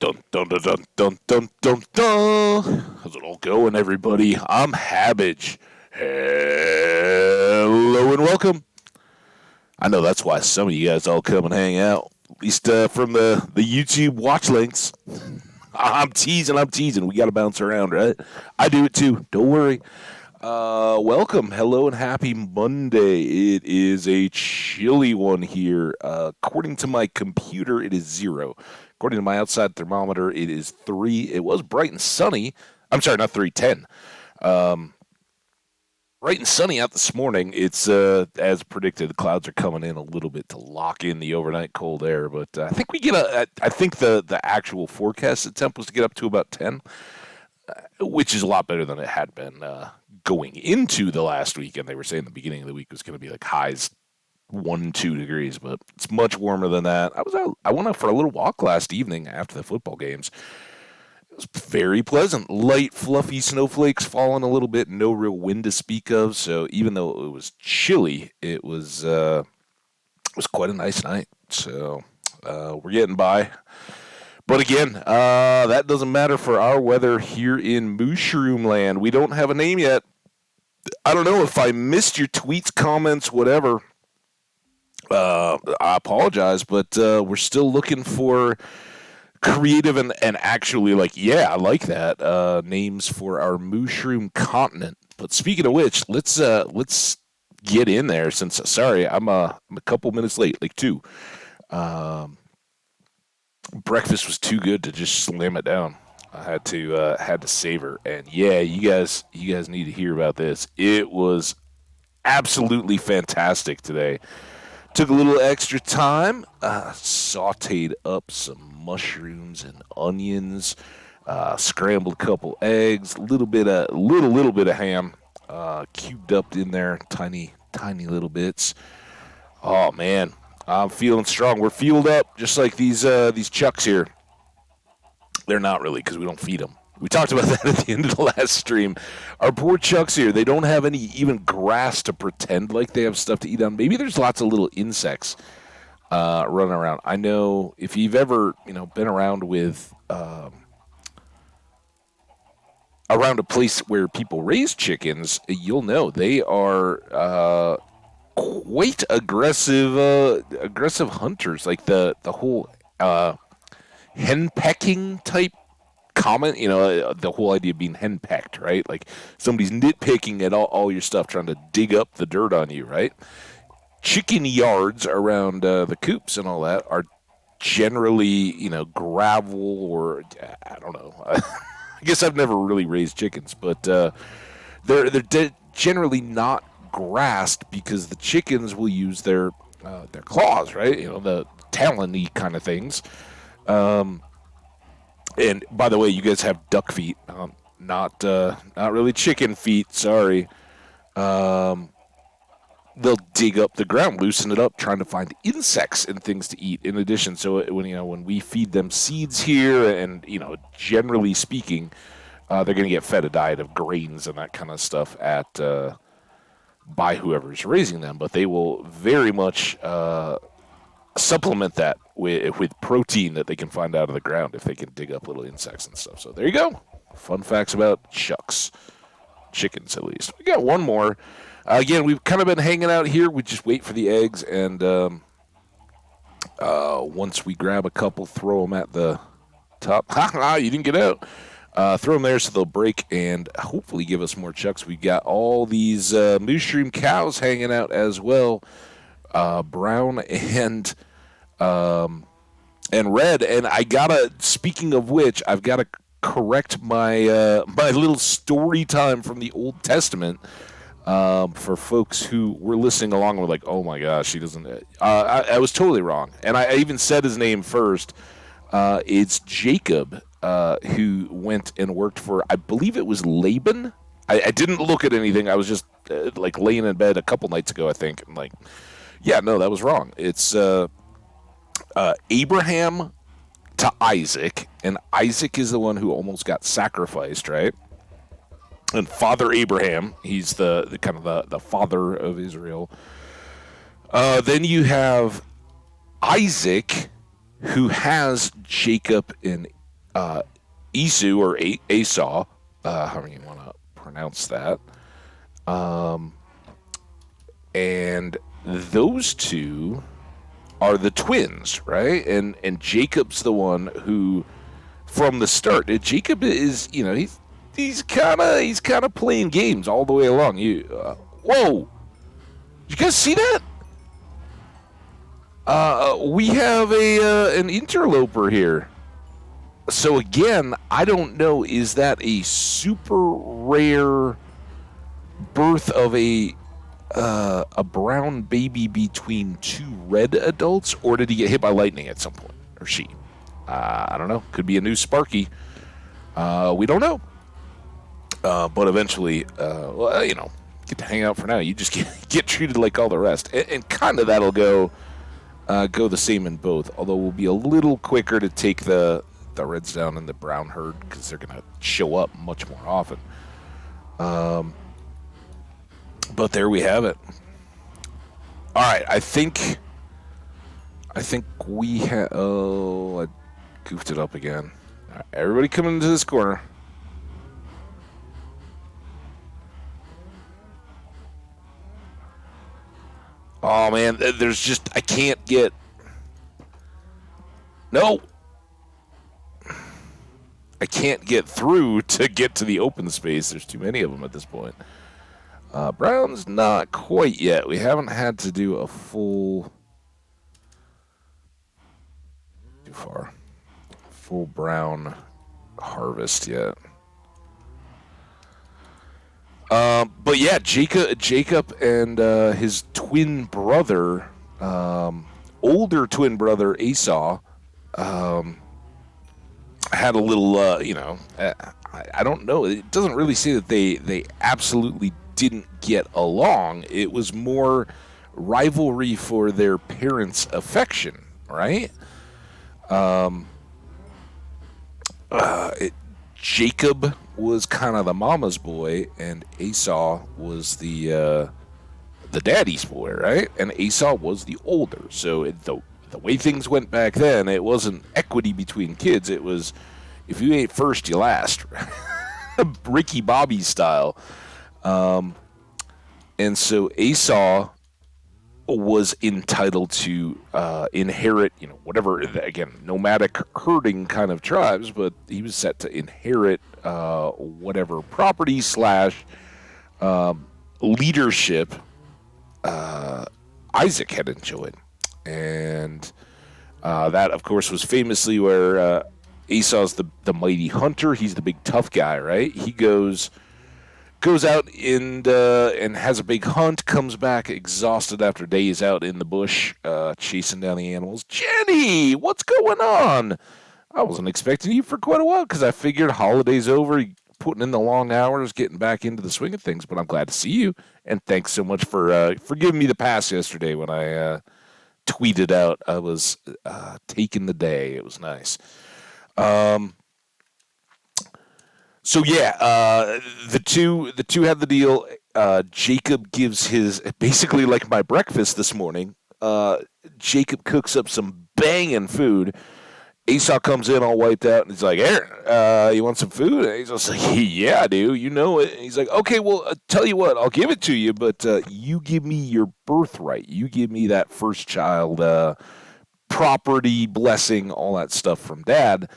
Dun dun dun dun dun dun dun dun. How's it all going, everybody? I'm Hambbage. Hello and welcome. I know that's why some of you guys all come and hang out, at least from the YouTube watch links. I'm teasing. We got to bounce around, right? I do it too. Don't worry. Welcome, hello, and happy Monday. It is a chilly one here. According to my computer, it is 0. According to my outside thermometer, it is 3. It was bright and sunny. I'm sorry, not 3, 10. Um, Bright and sunny out this morning. It's as predicted. The clouds are coming in a little bit to lock in the overnight cold air, but I think we get I think the actual forecasted temp was to get up to about 10, which is a lot better than it had been going into the last week. And they were saying the beginning of the week was going to be like highs 1-2 degrees, but it's much warmer than that. I went out for a little walk last evening after the football games. It was very pleasant. Light, fluffy snowflakes falling a little bit. No real wind to speak of. So even though it was chilly, it was quite a nice night. So we're getting by. But again, that doesn't matter for our weather here in Mushroom Land. We don't have a name yet. I don't know if I missed your tweets, comments, whatever. I apologize, but we're still looking for creative and actually I like that names for our mushroom continent. But speaking of which, let's get in there. Since sorry, I'm a couple minutes late, like 2. Breakfast was too good to just slam it down. I had to savor, and yeah, you guys need to hear about this. It was absolutely fantastic today. Took a little extra time, sauteed up some mushrooms and onions, scrambled a couple eggs, little bit of ham, cubed up in there, tiny little bits. Oh man, I'm feeling strong. We're fueled up, just like these chucks here. They're not really, because we don't feed them. We talked about that at the end of the last stream. Our poor chucks here, they don't have any even grass to pretend like they have stuff to eat on. Maybe there's lots of little insects running around. I know if you've ever been around with around a place where people raise chickens, you'll know they are quite aggressive hunters. Like the whole hen pecking type comment, the whole idea of being henpecked, right? Like somebody's nitpicking at all your stuff, trying to dig up the dirt on you, right? Chicken yards around the coops and all that are generally, gravel or I don't know. I guess I've never really raised chickens, but they're generally not grassed because the chickens will use their claws, right? The talon-y kind of things. And by the way, you guys have duck feet, not really chicken feet. Sorry. They'll dig up the ground, loosen it up, trying to find insects and things to eat. In addition, so when we feed them seeds here, and generally speaking, they're going to get fed a diet of grains and that kind of stuff by whoever's raising them. But they will very much supplement that with protein that they can find out of the ground if they can dig up little insects and stuff. So there you go. Fun facts about chucks. Chickens, at least. We got one more. Again, we've kind of been hanging out here. We just wait for the eggs, and once we grab a couple, throw them at the top. Ha! You didn't get out. Throw them there so they'll break and hopefully give us more chucks. We got all these mushroom cows hanging out as well. Brown and red. And speaking of which, I've gotta correct my my little story time from the Old Testament. For folks who were listening along, were like, "Oh my gosh, he doesn't." I was totally wrong, and I even said his name first. It's Jacob, who went and worked for, I believe it was Laban. I didn't look at anything. I was just laying in bed a couple nights ago, I think, and yeah, no, that was wrong. It's Abraham to Isaac, and Isaac is the one who almost got sacrificed, right? And Father Abraham, he's the kind of the father of Israel. Then you have Isaac, who has Jacob and uh, Esau or Esau, however you want to pronounce that. Um, and those two are the twins, right? And Jacob's the one who, from the start, Jacob is, he's kind of playing games all the way along. Whoa, did you guys see that? We have an interloper here. So again, I don't know. Is that a super rare birth of a brown baby between two red adults, or did he get hit by lightning at some point, or she? I don't know. Could be a new Sparky. We don't know. But eventually, get to hang out for now. You just get treated like all the rest, and kind of that'll go the same in both. Although we'll be a little quicker to take the reds down in the brown herd because they're going to show up much more often. But there we have it. All right, I think we have. Oh, I goofed it up again. All right, everybody come into this corner. Oh man, there's just I can't get. No, I can't get through to get to the open space. There's too many of them at this point. Brown's not quite yet. We haven't had to do a full brown harvest yet. But yeah, Jacob and his twin brother, older twin brother Esau, had a little, I don't know. It doesn't really say that they absolutely didn't get along. It was more rivalry for their parents' affection, right? Jacob was kind of the mama's boy, and Esau was the daddy's boy, right? And Esau was the older. So the way things went back then, it wasn't equity between kids. It was if you ain't first, you last. Ricky Bobby style. And so Esau was entitled to inherit, whatever, again, nomadic herding kind of tribes, but he was set to inherit whatever property / leadership Isaac had enjoyed. And that, of course, was famously where Esau's the mighty hunter. He's the big tough guy, right? He goes out and has a big hunt, comes back exhausted after days out in the bush chasing down the animals. Jenny, what's going on? I wasn't expecting you for quite a while because I figured holidays over, putting in the long hours, getting back into the swing of things, but I'm glad to see you. And thanks so much for giving me the pass yesterday when I tweeted out I was taking the day. It was nice. So yeah, the two had the deal. Jacob gives his basically like my breakfast this morning. Jacob cooks up some banging food. Esau comes in all wiped out and he's like, "Aaron, you want some food?" And he's just like, "Yeah, I do. You know it." And he's like, "Okay, well, tell you what, I'll give it to you, but you give me your birthright. You give me that first child property, blessing, all that stuff from Dad,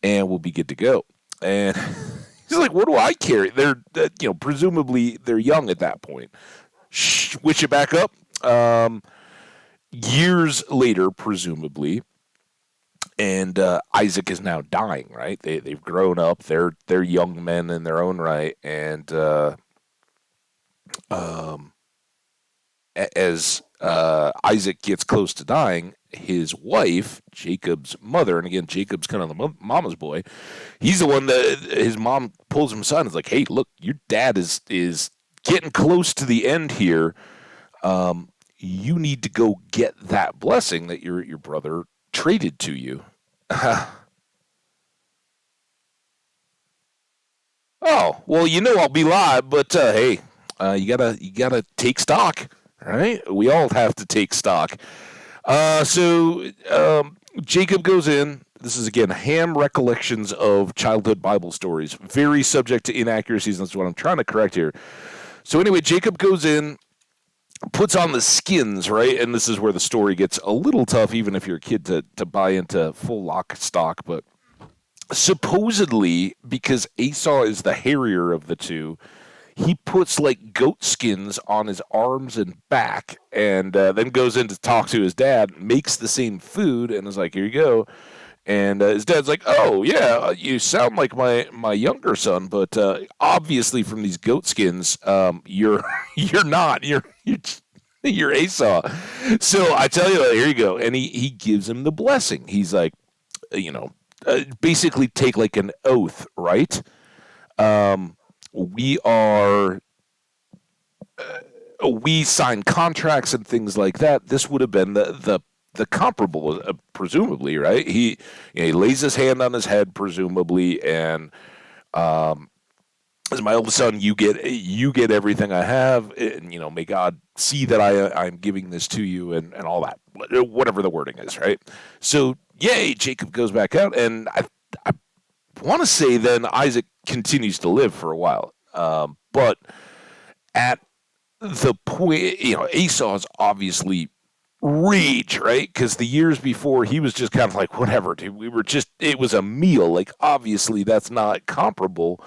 and we'll be good to go." And he's like, "What do I care?" They're, presumably they're young at that point. Switch it back up. Years later, presumably, and Isaac is now dying. Right? They've grown up. They're young men in their own right, and as Isaac gets close to dying, his wife, Jacob's mother, and again, Jacob's kind of the mama's boy, he's the one that his mom pulls him aside and is like, "Hey, look, your dad is getting close to the end here. You need to go get that blessing that your brother traded to you." Oh, well, I'll be live, but hey, you gotta take stock, right? We all have to take stock. So Jacob goes in, This is, again, Ham recollections of childhood Bible stories. Very subject to inaccuracies, and that's what I'm trying to correct here. So anyway, Jacob goes in, puts on the skins, right? And this is where the story gets a little tough, even if you're a kid, to buy into full lock stock. But supposedly, because Esau is the hairier of the two, he puts like goat skins on his arms and back, and then goes in to talk to his dad, makes the same food, and is like, here you go. And his dad's like, oh, yeah, you sound like my younger son, but obviously from these goat skins, you're you're not. You're Esau. So I tell you, here you go. And he gives him the blessing. He's like, basically take like an oath, right? We are we sign contracts and things like that. This would have been the comparable, presumably, right? He lays his hand on his head, presumably, and as my oldest son, you get everything I have, and may God see that I'm giving this to you, and all that, whatever the wording is, right? So, yay, Jacob goes back out, and I want to say then Isaac continues to live for a while, but at the point, Esau's obviously rage, right? Because the years before, he was just kind of like, whatever, dude. It was a meal. Like, obviously, that's not comparable.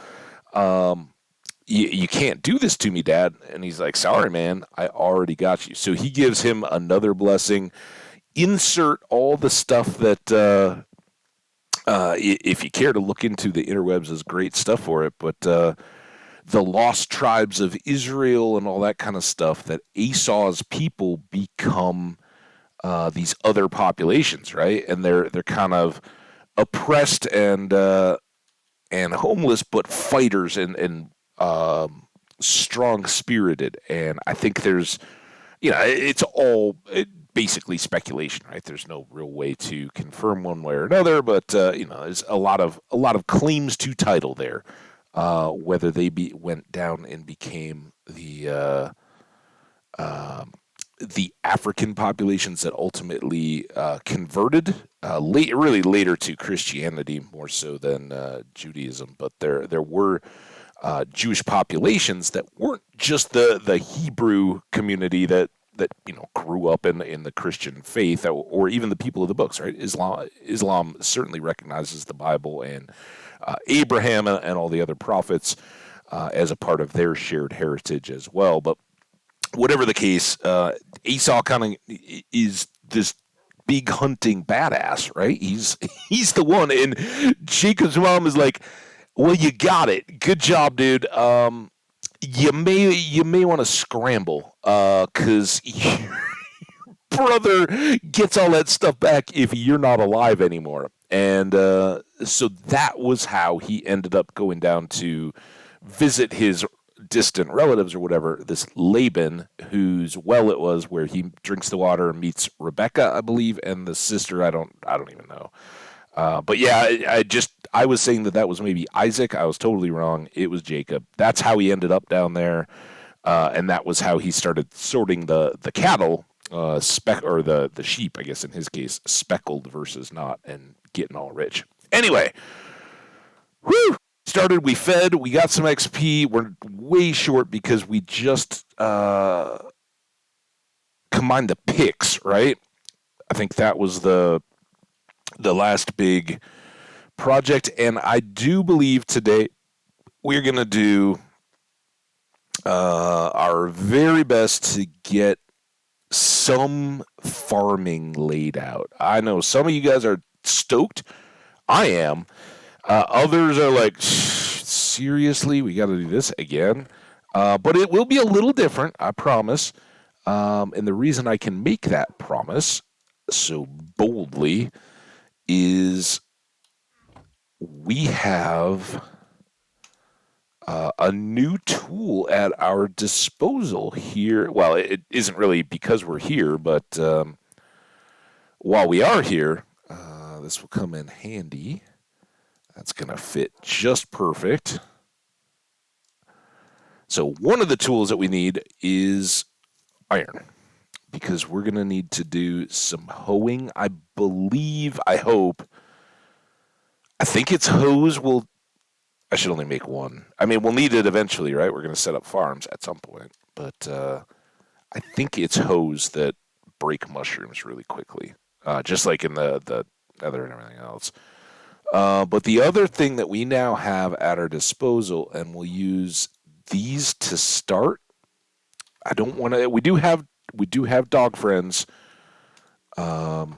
You can't do this to me, Dad. And he's like, sorry, man, I already got you. So he gives him another blessing. Insert all the stuff that, if you care to look into the interwebs, is great stuff for it. But the lost tribes of Israel and all that kind of stuff, that Esau's people become these other populations, right? And they're kind of oppressed and homeless, but fighters and strong spirited. And I think there's, it's all basically speculation, right? There's no real way to confirm one way or another, but there's a lot of claims to title there. Whether they went down and became the African populations that ultimately converted, really later to Christianity more so than Judaism. But there were Jewish populations that weren't just the Hebrew community that grew up in the Christian faith, or even the people of the books, right? Islam certainly recognizes the Bible and Abraham and all the other prophets as a part of their shared heritage as well. But whatever the case, Esau kind of is this big hunting badass, right? He's the one, and Jacob's mom is like, well, you got it. Good job, dude. You may want to scramble, because your brother gets all that stuff back if you're not alive anymore. And so that was how he ended up going down to visit his distant relatives or whatever, this Laban, whose well it was, where he drinks the water and meets Rebecca, I believe, and the sister, I don't even know. But yeah, I was saying that was maybe Isaac. I was totally wrong. It was Jacob. That's how he ended up down there, and that was how he started sorting the cattle, or the sheep, I guess in his case, speckled versus not, and getting all rich. Anyway, whew! We fed, we got some XP. We're way short because we just combined the picks, right? I think that was the last big project, and I do believe today we're going to do our very best to get some farming laid out. I know some of you guys are stoked. I am. Others are like, seriously, we got to do this again? But it will be a little different, I promise. And the reason I can make that promise so boldly is we have a new tool at our disposal here. Well, it isn't really because we're here, but while we are here, this will come in handy. That's going to fit just perfect. So one of the tools that we need is iron, because we're going to need to do some hoeing. I hope, I think it's hose will. I should only make one. I mean, we'll need it eventually, right? We're going to set up farms at some point. But I think it's hose that break mushrooms really quickly, just like in the nether and everything else. But the other thing that we now have at our disposal, and we'll use these to start. I don't want to. We do have dog friends. Um,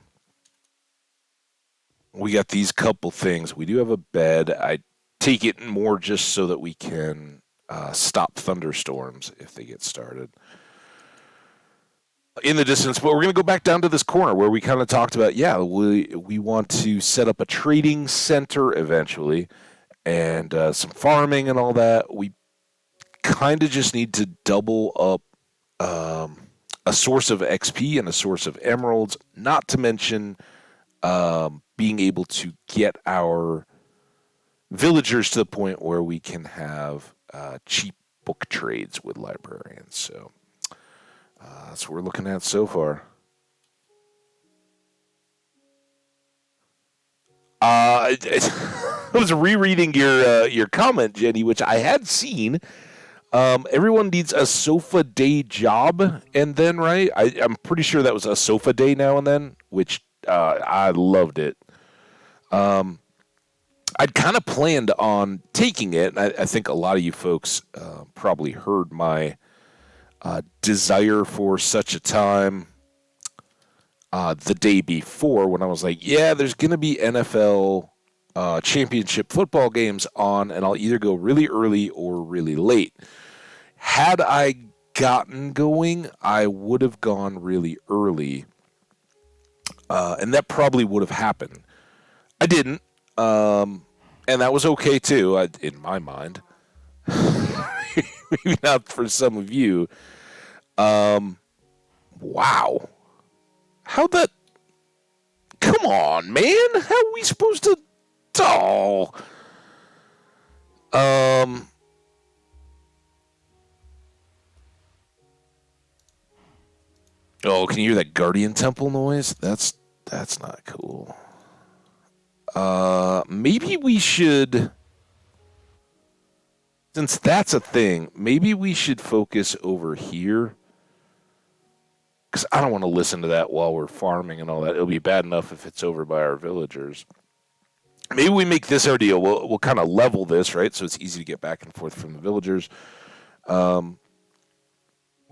we got these couple things. We do have a bed. I take it more just so that we can stop thunderstorms if they get started in the distance. But we're going to go back down to this corner where we kind of talked about. Yeah, we want to set up a trading center eventually, and some farming and all that. We kind of just need to double up a source of XP and a source of emeralds, not to mention being able to get our villagers to the point where we can have cheap book trades with librarians. So that's what we're looking at so far. I was rereading your comment, Jenny, which I had seen. Everyone needs a sofa day job, and then right, I'm pretty sure that was a sofa day now and then, which I loved it. Um, I'd kind of planned on taking it, and I think a lot of you folks probably heard my desire for such a time the day before when I was like, yeah, there's going to be NFL championship football games on, and I'll either go really early or really late. Had I gotten going, I would have gone really early, and that probably would have happened. I didn't, and that was okay too, in my mind. Maybe not for some of you. Wow. How that? Come on, man. How are we supposed to? Oh. Um. Oh, can you hear that Guardian Temple noise? That's not cool. Maybe we should, since that's a thing, maybe we should focus over here. Because I don't want to listen to that while we're farming and all that. It'll be bad enough if it's over by our villagers. Maybe we make this our deal. We'll kind of level this, right? So it's easy to get back and forth from the villagers. But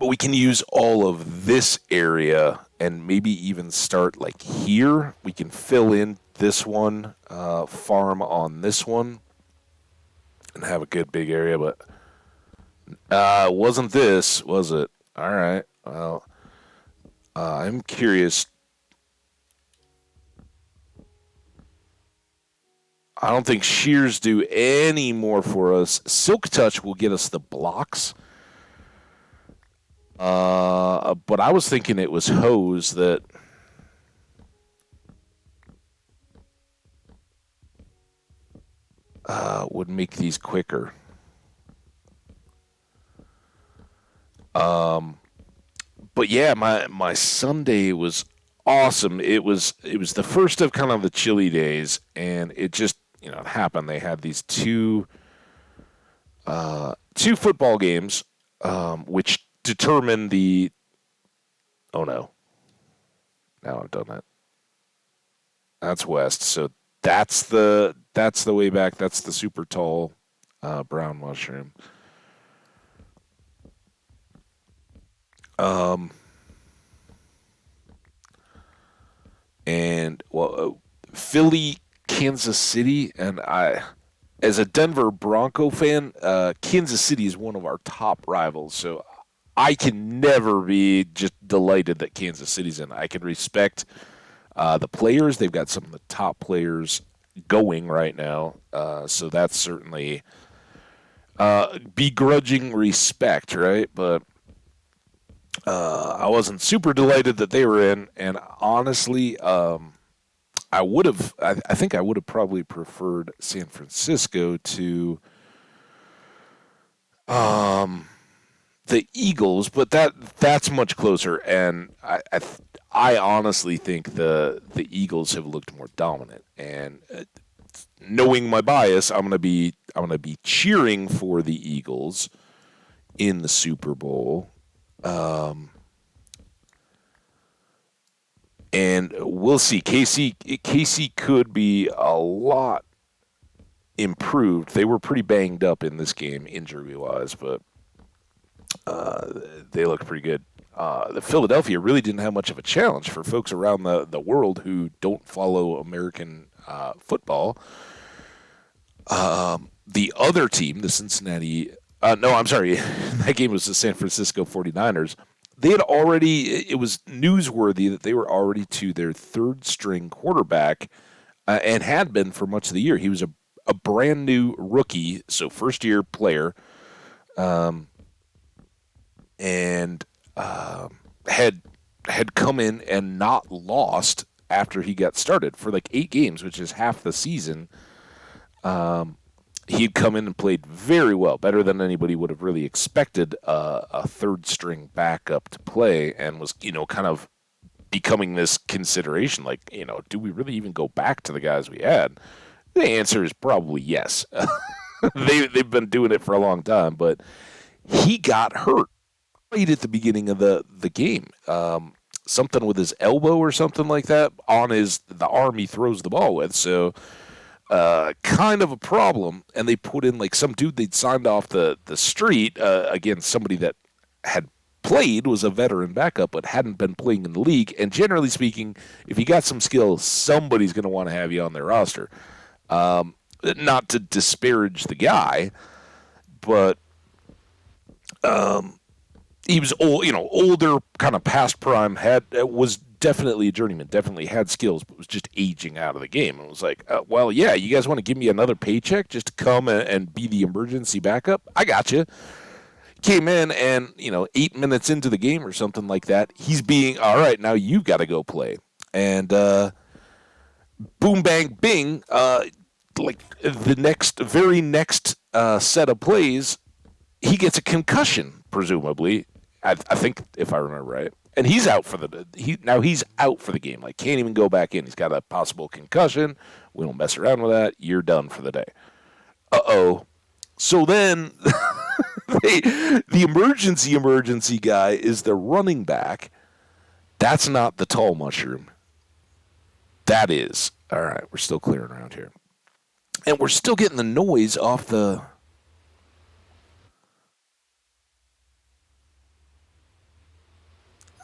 we can use all of this area and maybe even start like here. We can fill in this one, farm on this one, and have a good big area. But wasn't this, was it? All right. Well, I'm curious. I don't think shears do any more for us. Silk Touch will get us the blocks. But I was thinking it was hose that would make these quicker. But yeah, my Sunday was awesome. It was the first of kind of the chilly days, and it just it happened. They had these two football games, which determined the. Oh no! Now I've done that. That's west. So that's the way back. That's the super tall brown mushroom. Um, and well, Philly, Kansas City, and as a Denver Bronco fan, Kansas City is one of our top rivals. So I can never be just delighted that Kansas City's in. I can respect the players. They've got some of the top players going right now. So that's certainly begrudging respect, right? But I wasn't super delighted that they were in. And honestly, I would have. I think I would have probably preferred San Francisco to um, the Eagles, but that's much closer. And I honestly think the Eagles have looked more dominant. And knowing my bias, I'm gonna be cheering for the Eagles in the Super Bowl. Um, and we'll see. KC could be a lot improved. They were pretty banged up in this game, injury wise, but they looked pretty good. The Philadelphia really didn't have much of a challenge for folks around the world who don't follow American football. The other team, the Cincinnati, no, I'm sorry, that game was the San Francisco 49ers. They had already, it was newsworthy that they were already to their third string quarterback and had been for much of the year. He was a brand new rookie, so first year player, and had come in and not lost after he got started for like 8 games, which is half the season. He'd come in and played very well, better than anybody would have really expected a third string backup to play, and was, kind of becoming this consideration, like, do we really even go back to the guys we had? The answer is probably yes. They've been doing it for a long time, but he got hurt right at the beginning of the game. Something with his elbow or something like that on the arm he throws the ball with. So kind of a problem. And they put in like some dude they'd signed off the street. Again, somebody that had played, was a veteran backup, but hadn't been playing in the league. And generally speaking, if you got some skill, somebody's going to want to have you on their roster. Not to disparage the guy, but he was older, kind of past prime, was definitely a journeyman, definitely had skills, but was just aging out of the game. And it was like, well, yeah, you guys want to give me another paycheck just to come and be the emergency backup? I got you. Came in and, 8 minutes into the game or something like that, he's being, all right, now you've got to go play. And boom, bang, bing, like the very next set of plays, he gets a concussion, presumably. I think, if I remember right, and he's out for he's out for the game. Like, can't even go back in. He has got a possible concussion. We don't mess around with that. You're done for the day. So then, the emergency guy is the running back. That's not the tall mushroom. That is. All right, we're still clearing around here, and we're still getting the noise off the.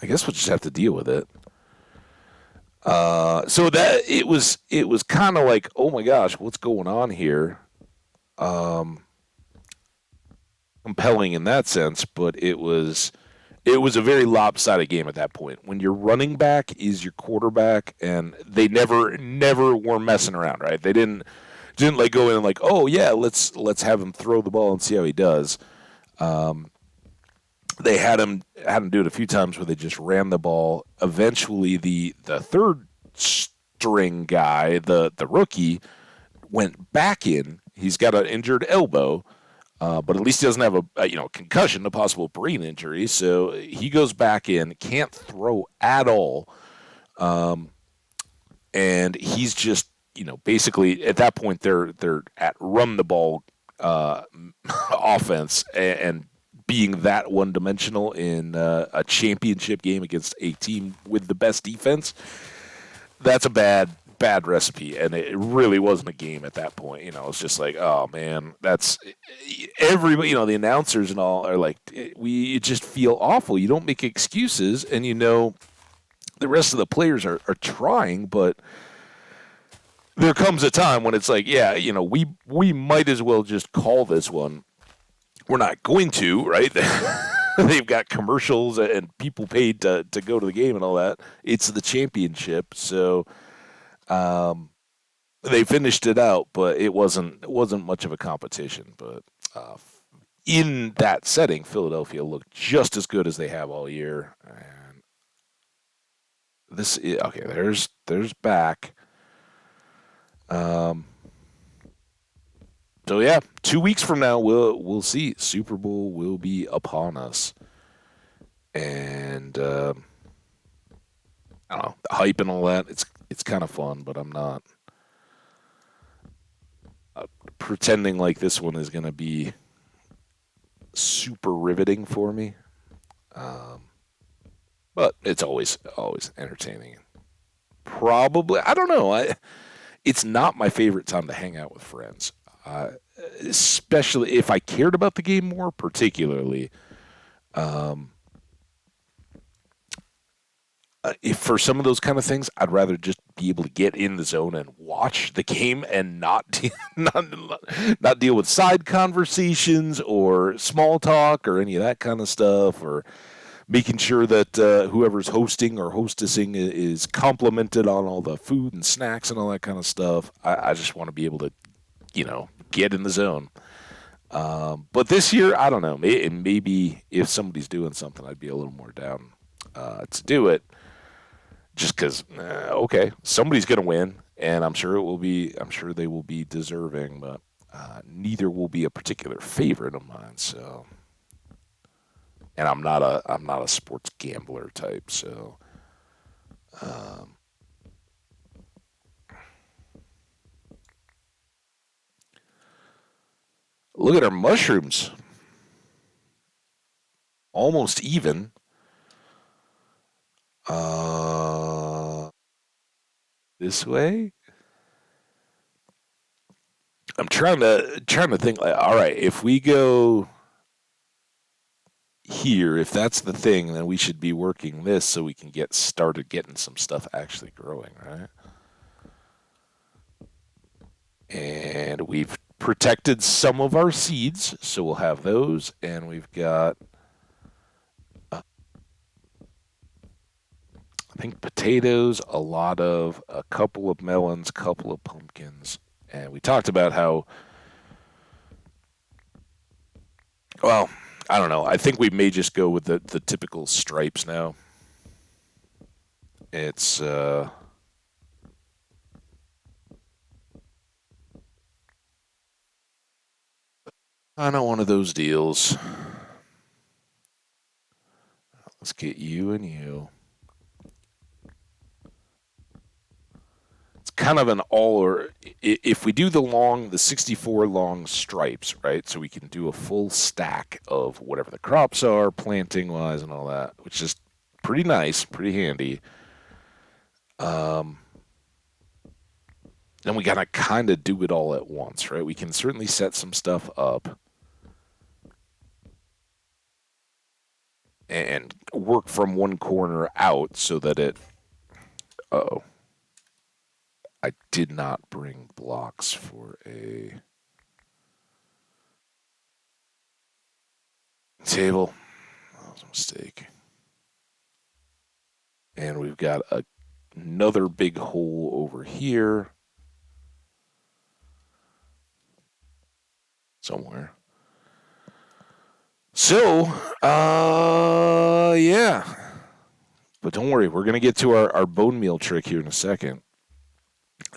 I guess we'll just have to deal with it. So that it was kind of like, oh my gosh, what's going on here? Compelling in that sense, but it was a very lopsided game at that point. When your running back is your quarterback, and they never were messing around, right? They didn't like go in and like, oh yeah, let's have him throw the ball and see how he does. They had him do it a few times where they just ran the ball. Eventually, the third string guy, the rookie, went back in. He's got an injured elbow, but at least he doesn't have a concussion, a possible brain injury. So he goes back in, can't throw at all, and he's just basically at that point they're at run the ball offense and being that one-dimensional in a championship game against a team with the best defense, that's a bad recipe, and it really wasn't a game at that point. It's just like, oh man, that's everybody. The announcers and all are like, you just feel awful. You don't make excuses, and the rest of the players are trying, but there comes a time when it's like, yeah, we might as well just call this one. We're not going to, right? They've got commercials and people paid to go to the game and all that. It's the championship, so they finished it out, but it wasn't much of a competition. But in that setting, Philadelphia looked just as good as they have all year. And this is, okay. There's back. So yeah, 2 weeks from now we'll see. Super Bowl will be upon us, and I don't know, the hype and all that. It's kind of fun, but I'm not pretending like this one is going to be super riveting for me. Um, but it's always entertaining. Probably, I don't know. It's not my favorite time to hang out with friends, especially if I cared about the game more. Particularly, um, if for some of those kind of things, I'd rather just be able to get in the zone and watch the game and not not deal with side conversations or small talk or any of that kind of stuff, or making sure that whoever's hosting or hostessing is complimented on all the food and snacks and all that kind of stuff. I just want to be able to, get in the zone. But this year, I don't know. Maybe if somebody's doing something, I'd be a little more down to do it. Just because, okay, somebody's going to win, and I'm sure it will be. I'm sure they will be deserving, but neither will be a particular favorite of mine. So, and I'm not a sports gambler type. So, um, look at our mushrooms, almost even. Uh, this way. I'm trying to think. Like, all right, if we go here, if that's the thing, then we should be working this so we can get started getting some stuff actually growing, right? And we've protected some of our seeds, so we'll have those. And we've got, I think, potatoes, a couple of melons, couple of pumpkins. And we talked about how, well, I don't know. I think we may just go with the typical stripes now. It's kind of one of those deals. Let's get you and you. It's kind of an all or if we do the 64 long stripes, right? So we can do a full stack of whatever the crops are, planting wise, and all that, which is pretty nice, pretty handy. Um, then we gotta kind of do it all at once, right? We can certainly set some stuff up and work from one corner out so that it. Oh, I did not bring blocks for a table. That was a mistake. And we've got another big hole over here somewhere. So, yeah. But don't worry, we're going to get to our bone meal trick here in a second.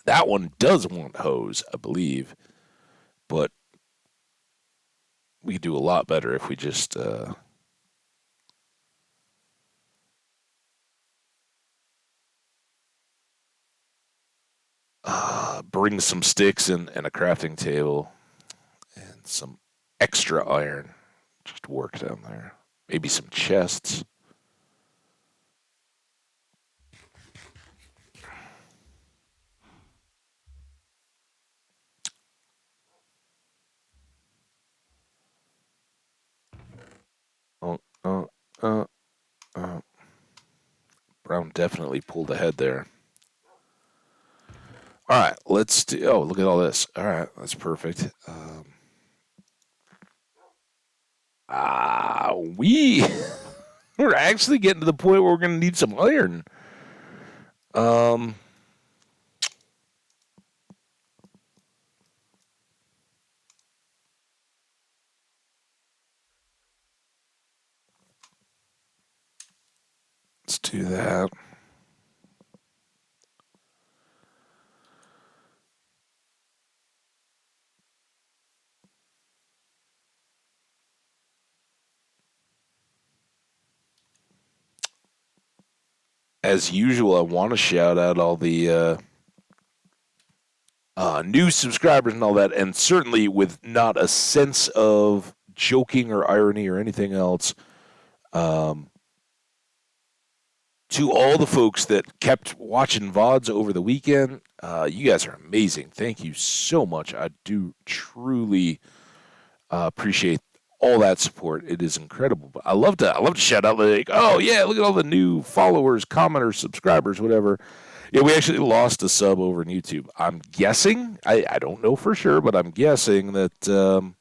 That one does want hose, I believe. But we could do a lot better if we just bring some sticks and a crafting table and some extra iron. Just work down there. Maybe some chests. Oh, oh, oh, oh. Brown definitely pulled ahead there. All right, let's do. Oh, look at all this. All right, that's perfect. We we're actually getting to the point where we're going to need some iron. Um, let's do that. As usual, I want to shout out all the new subscribers and all that, and certainly with not a sense of joking or irony or anything else. Um, to all the folks that kept watching VODs over the weekend, you guys are amazing. Thank you so much. I do truly appreciate all that support. It is incredible. But I love to shout out like, oh yeah, look at all the new followers, commenters, subscribers, whatever. Yeah, we actually lost a sub over on YouTube. I'm guessing, I don't know for sure, but I'm guessing that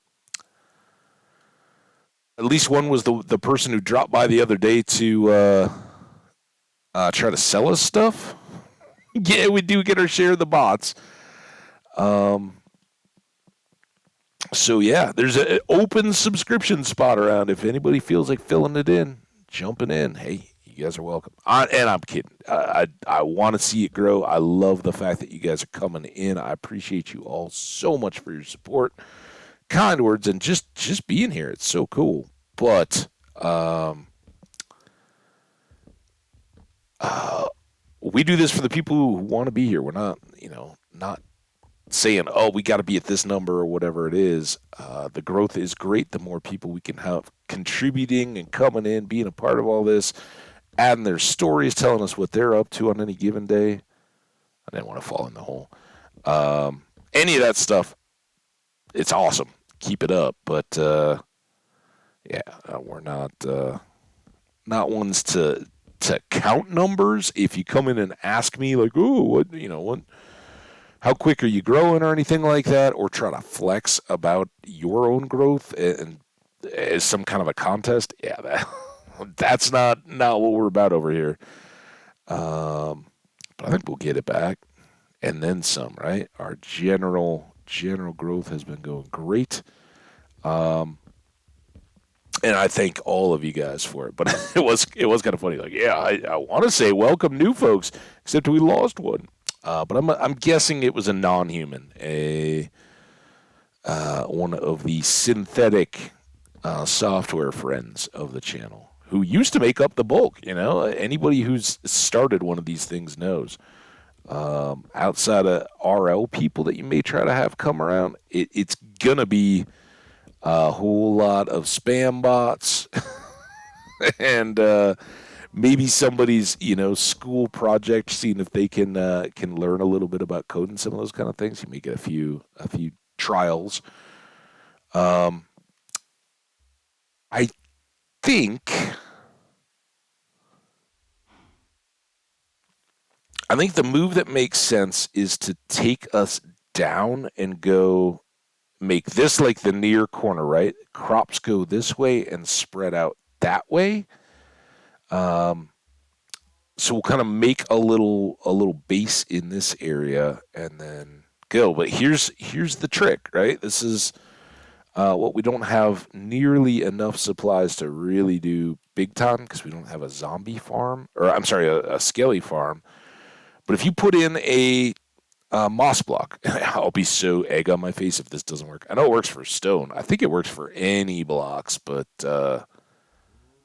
at least one was the person who dropped by the other day to try to sell us stuff. Yeah, we do get our share of the bots. Um, so yeah, there's an open subscription spot around. If anybody feels like filling it in, jumping in, hey, you guys are welcome. And I'm kidding. I want to see it grow. I love the fact that you guys are coming in. I appreciate you all so much for your support, kind words, and just being here. It's so cool. But uh, we do this for the people who want to be here. We're not, not saying, oh, we got to be at this number or whatever it is. The growth is great. The more people we can have contributing and coming in, being a part of all this, adding their stories, telling us what they're up to on any given day. I didn't want to fall in the hole. Any of that stuff, it's awesome. Keep it up. But yeah, we're not ones to count numbers. If you come in and ask me like, oh, what, how quick are you growing or anything like that, or try to flex about your own growth and as some kind of a contest, yeah, that's not what we're about over here. But I think we'll get it back and then some, right? Our general growth has been going great. And I thank all of you guys for it. But it was kind of funny. Like, yeah, I want to say welcome new folks, except we lost one. But I'm guessing it was a non-human, one of the synthetic software friends of the channel who used to make up the bulk. Anybody who's started one of these things knows. Outside of RL people that you may try to have come around, it's gonna be a whole lot of spam bots and maybe somebody's school project, seeing if they can learn a little bit about code and some of those kind of things. You may get a few trials. I think the move that makes sense is to take us down and go make this like the near corner, right? Crops go this way and spread out that way. So we'll kind of make a little base in this area and then go. But here's the trick, right? This is what we don't have nearly enough supplies to really do big time because we don't have a zombie farm, or I'm sorry, a skelly farm. But if you put in a moss block, I'll be so egg on my face if this doesn't work. I know it works for stone. I think it works for any blocks, but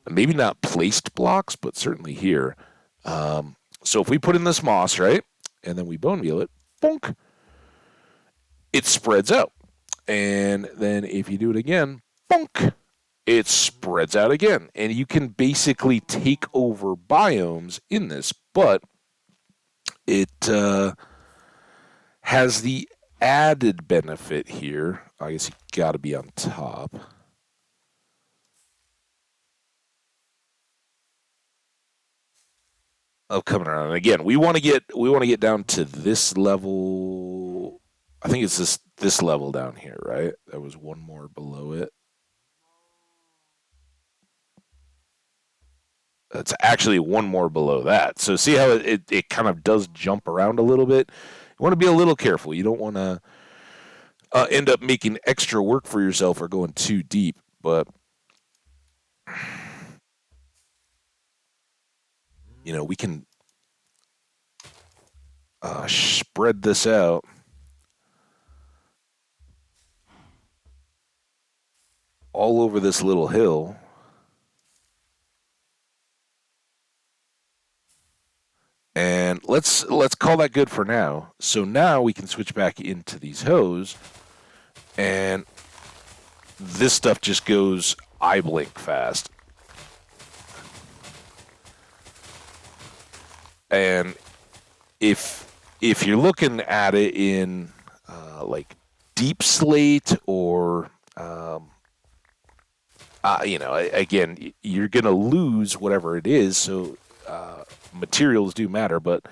maybe not placed blocks, but certainly here. So if we put in this moss, right, and then we bone meal it, bonk, it spreads out. And then if you do it again, bonk, it spreads out again. And you can basically take over biomes in this, but it has the added benefit here. I guess you got to be on top. Of coming around. And again, we want to get down to this level. I think it's this level down here, right? There was one more below it. It's actually one more below that. So see how it kind of does jump around a little bit. You want to be a little careful. You don't want to end up making extra work for yourself or going too deep. But we can spread this out all over this little hill. And let's call that good for now. So now we can switch back into these hose, and this stuff just goes eye blink fast. And if you're looking at it in like deep slate or again, you're gonna lose whatever it is. So materials do matter, but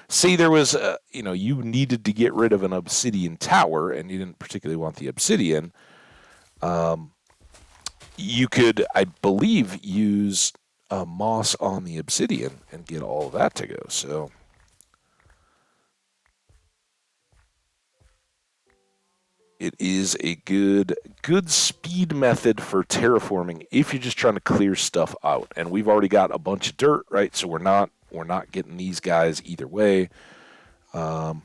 say there was you needed to get rid of an obsidian tower and you didn't particularly want the obsidian. You could, I believe, use moss on the obsidian and get all of that to go. So it is a good speed method for terraforming if you're just trying to clear stuff out. And we've already got a bunch of dirt, right? So we're not getting these guys either way. Oh,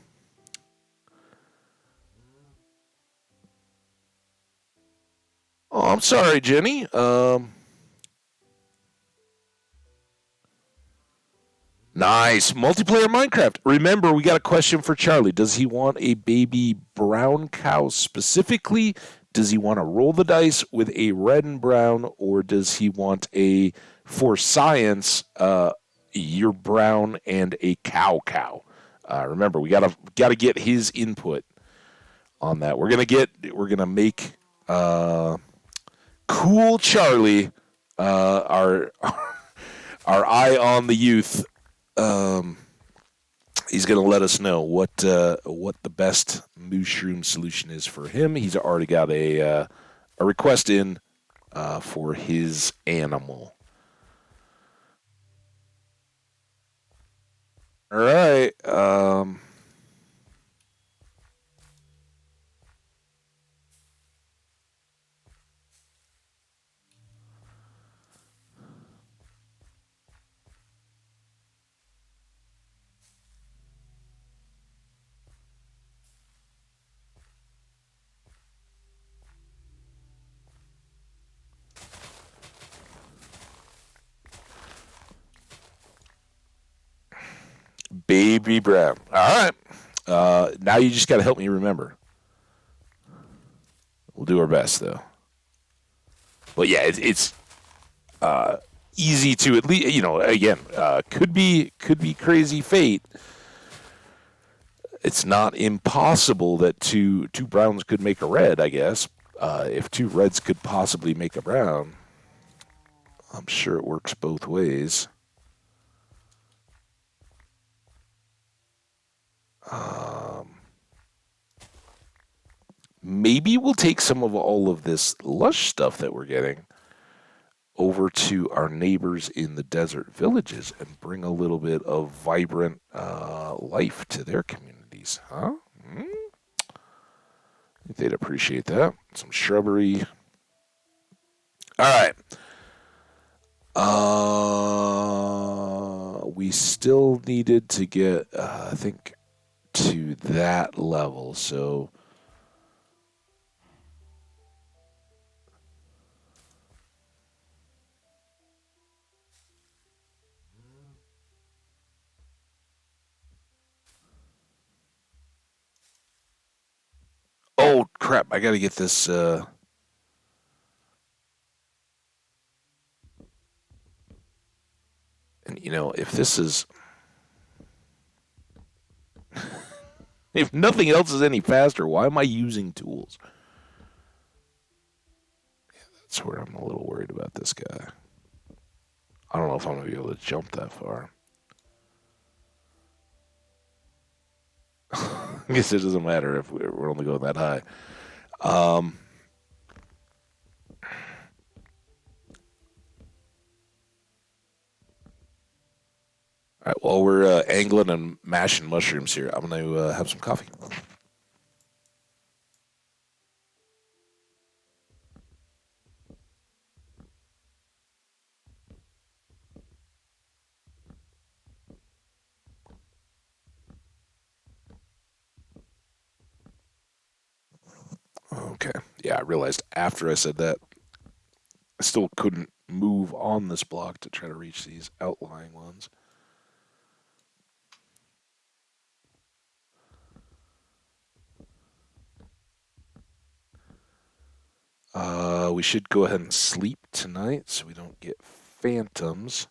I'm sorry, Jenny. Nice. Multiplayer Minecraft. Remember, we got a question for Charlie. Does he want a baby brown cow specifically? Does he want to roll the dice with a red and brown, or does he want for science, you're brown and a cow? Remember, we gotta get his input on that. We're gonna make cool Charlie our our eye on the youth. He's going to let us know what the best mushroom solution is for him. He's already got a request in for his animal. All right. Baby brown. All right. Now you just got to help me remember. We'll do our best, though. But yeah, it's easy to at least, again, could be crazy fate. It's not impossible that two browns could make a red, I guess. If two reds could possibly make a brown, I'm sure it works both ways. Maybe we'll take some of all of this lush stuff that we're getting over to our neighbors in the desert villages and bring a little bit of vibrant life to their communities, huh? I think they'd appreciate that. Some shrubbery. All right. We still needed to get, I think, to that level. So, oh crap! I got to get this. And if this is, if nothing else is any faster, why am I using tools? Yeah, that's where I'm a little worried about this guy. I don't know if I'm gonna be able to jump that far. I guess it doesn't matter if we're only going that high. Um, all right, while we're angling and mashing mushrooms here, I'm going to have some coffee. Okay. Yeah, I realized after I said that, I still couldn't move on this block to try to reach these outlying ones. We should go ahead and sleep tonight so we don't get phantoms.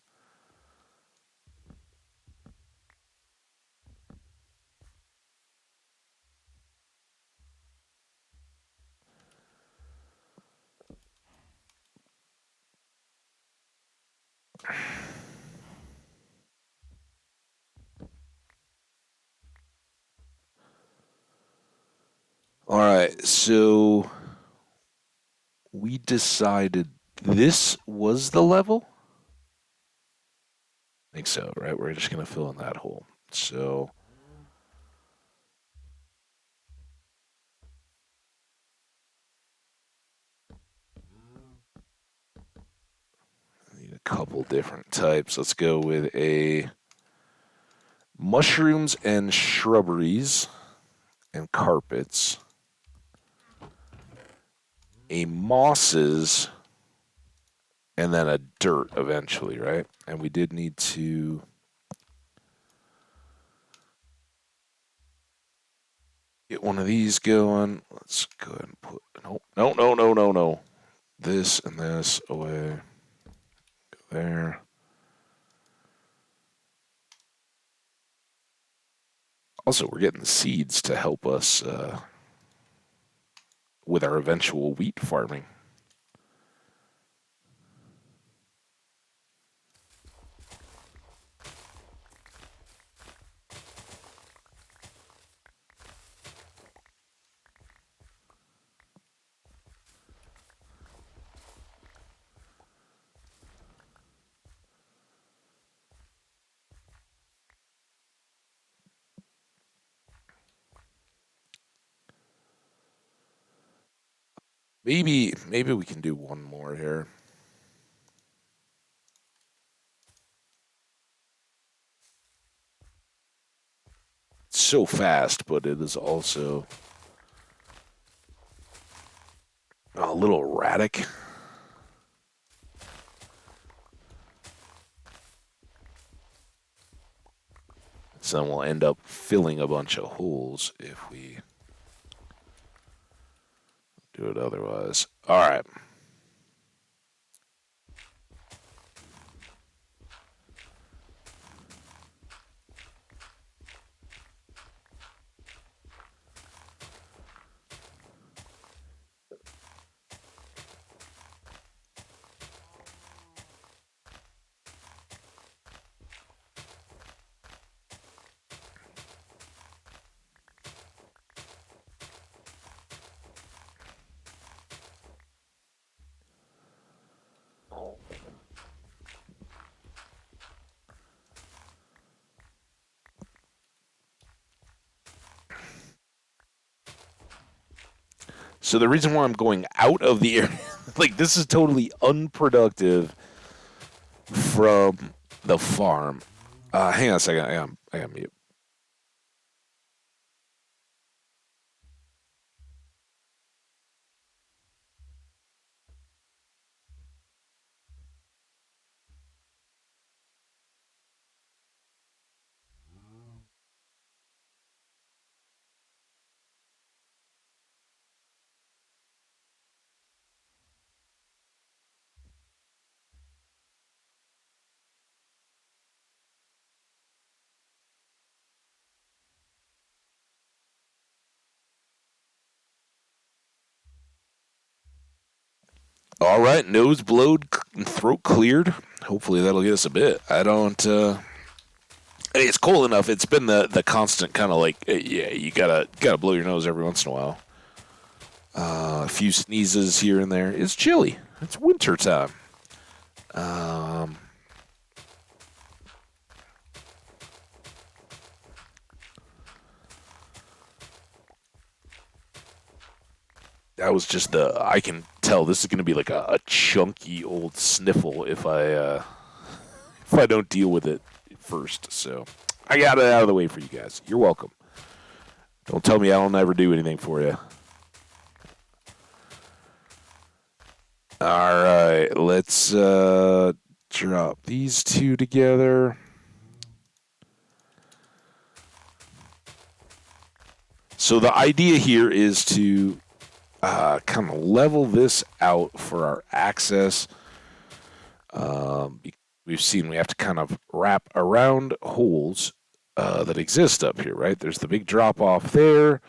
All right, so we decided this was the level? I think so, right? We're just going to fill in that hole. So I need a couple different types. Let's go with a mushrooms and shrubberies and carpets, a mosses, and then a dirt eventually, right? And we did need to get one of these going. Let's go ahead and put no. This and this away. There. Also, we're getting the seeds to help us with our eventual wheat farming. Maybe we can do one more here. It's so fast, but it is also a little erratic. So then we'll end up filling a bunch of holes if we do it otherwise. All right. So the reason why I'm going out of the area, like this is totally unproductive from the farm. Hang on a second. I got mute. All right, nose blowed, throat cleared. Hopefully that'll get us a bit. I don't. It's cold enough. It's been the constant kind of like, yeah, you gotta blow your nose every once in a while. A few sneezes here and there. It's chilly. It's winter time. Um, that was just the. I can tell this is going to be like a chunky old sniffle if I don't deal with it first. So I got it out of the way for you guys. You're welcome. Don't tell me I don't ever do anything for you. All right, let's drop these two together. So the idea here is to kind of level this out for our access. We've seen we have to kind of wrap around holes that exist up here, right? There's the big drop off there.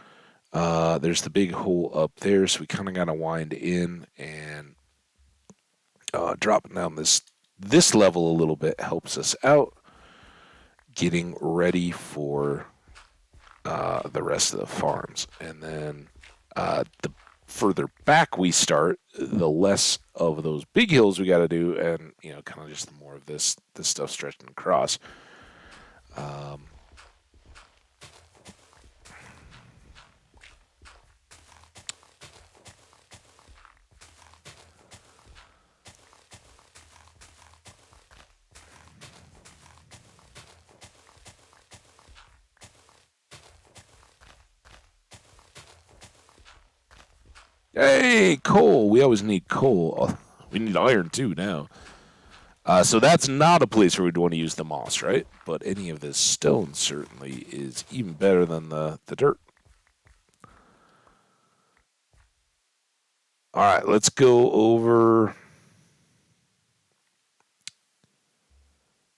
There's the big hole up there, so we kind of got to wind in and dropping down this level a little bit helps us out getting ready for the rest of the farms. And then the further back we start, the less of those big hills we got to do, and kind of just the more of this stuff stretching across. Hey, coal. We always need coal. We need iron too now. So that's not a place where we'd want to use the moss, right? But any of this stone certainly is even better than the dirt. All right, let's go over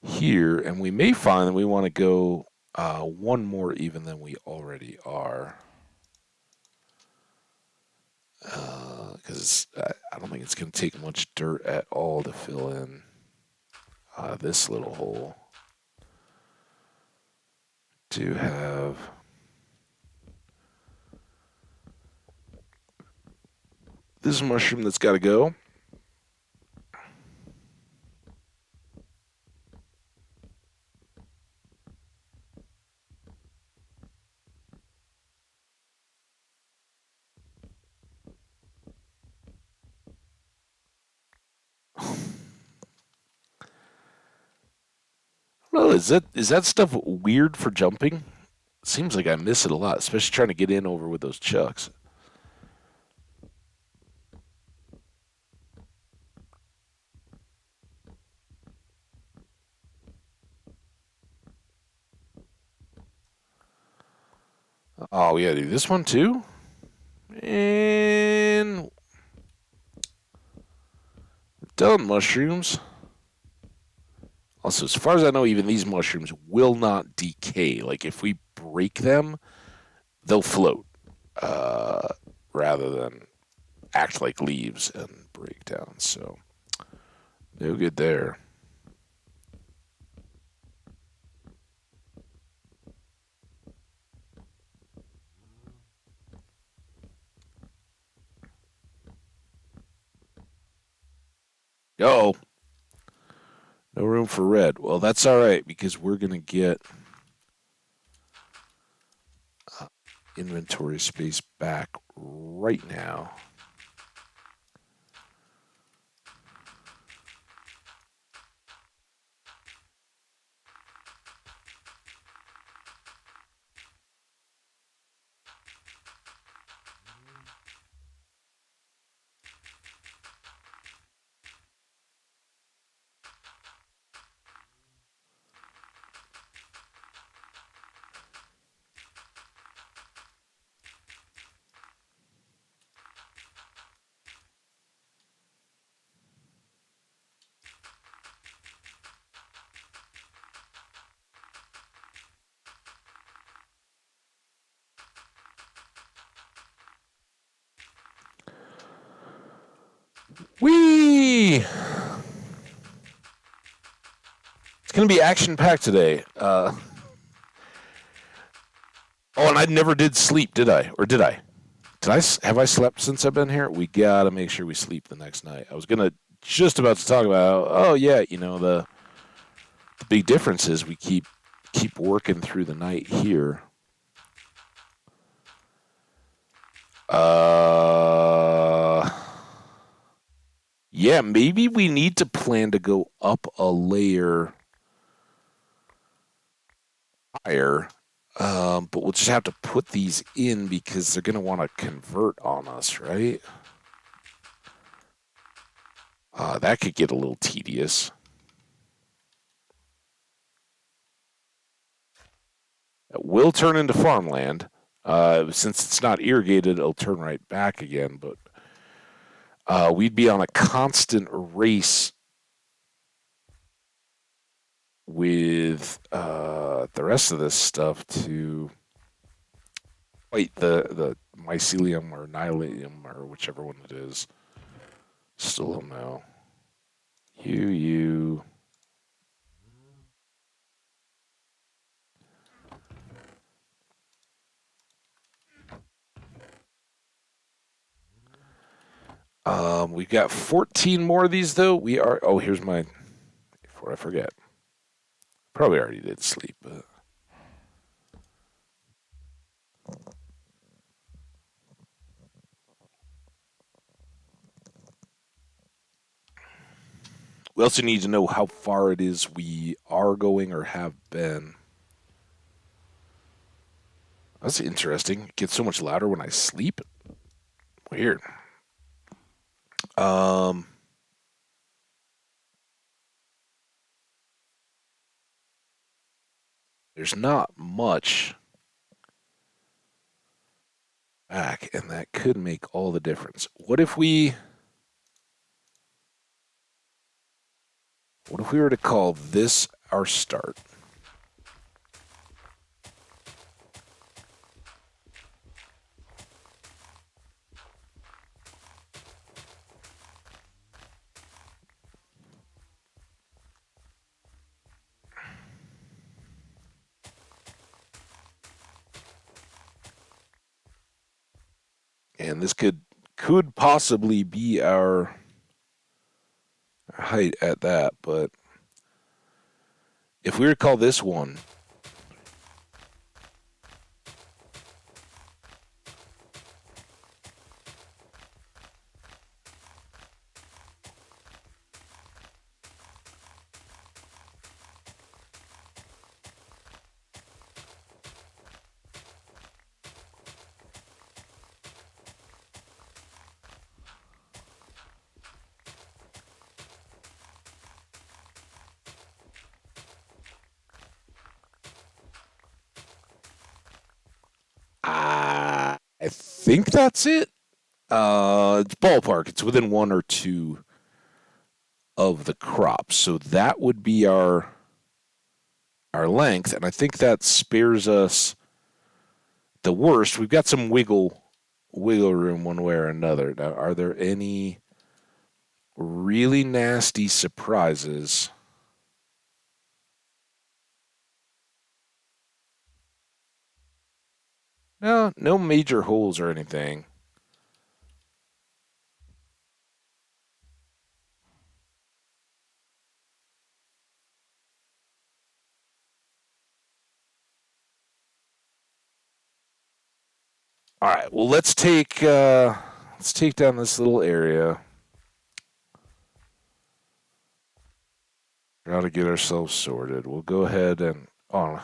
here, and we may find that we want to go one more even than we already are. Because I don't think it's going to take much dirt at all to fill in this little hole. To have this mushroom that's got to go. Well, is that stuff weird for jumping? Seems like I miss it a lot, especially trying to get in over with those chucks. Oh, we gotta do this one too? And done, mushrooms. Also, as far as I know, even these mushrooms will not decay. Like, if we break them, they'll float rather than act like leaves and break down. So, no good there. Oh, no room for red. Well, that's all right because we're going to get inventory space back right now. Whee! It's going to be action-packed today. Oh, and I never did sleep, did I? Or did I? Have I slept since I've been here? We got to make sure we sleep the next night. I was going to just about to talk about, oh, yeah, the big difference is we keep working through the night here. Yeah, maybe we need to plan to go up a layer higher, but we'll just have to put these in because they're going to want to convert on us, right? That could get a little tedious. It will turn into farmland, Since it's not irrigated, it'll turn right back again. But we'd be on a constant race with the rest of this stuff to fight the mycelium or nihilium or whichever one it is. Still don't know. You. We've got 14 more of these though. We are. Oh, here's my. Before I forget, probably already did sleep, but. We also need to know how far it is we are going or have been. That's interesting. It gets so much louder when I sleep. Weird. Um, there's not much back, and that could make all the difference. What if we were to call this our start? And this could possibly be our height at that, but if we were to call this one, I think that's it. It's ballpark. It's within one or two of the crops, so that would be our length, and I think that spares us the worst. We've got some wiggle room one way or another. Now, are there any really nasty surprises? No, no major holes or anything. All right. Well, let's take down this little area. Try to get ourselves sorted. We'll go ahead and oh,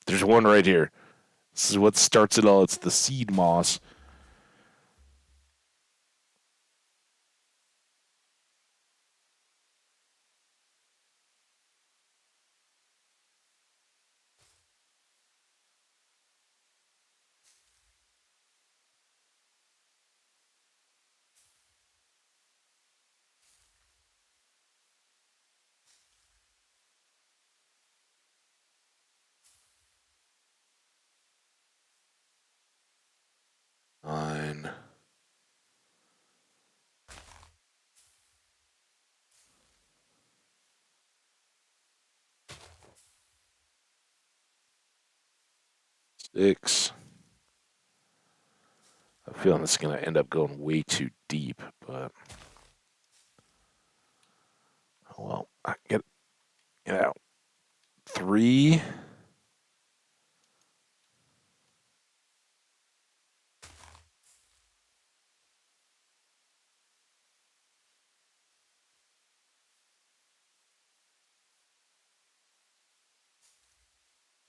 there's one right here. This is what starts it all. It's the seed moss. Nine. Six. I'm feeling this is going to end up going way too deep, but oh well. Get out. Three.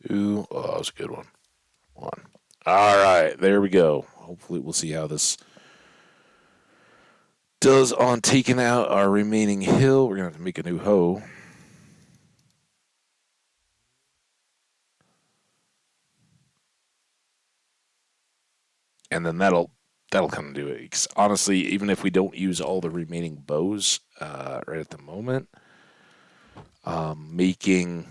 Two. Oh, that was a good one. One. All right, there we go. Hopefully, we'll see how this does on taking out our remaining hill. We're going to have to make a new hoe. and then that'll kind of do it. 'Cause honestly, even if we don't use all the remaining bows right at the moment, making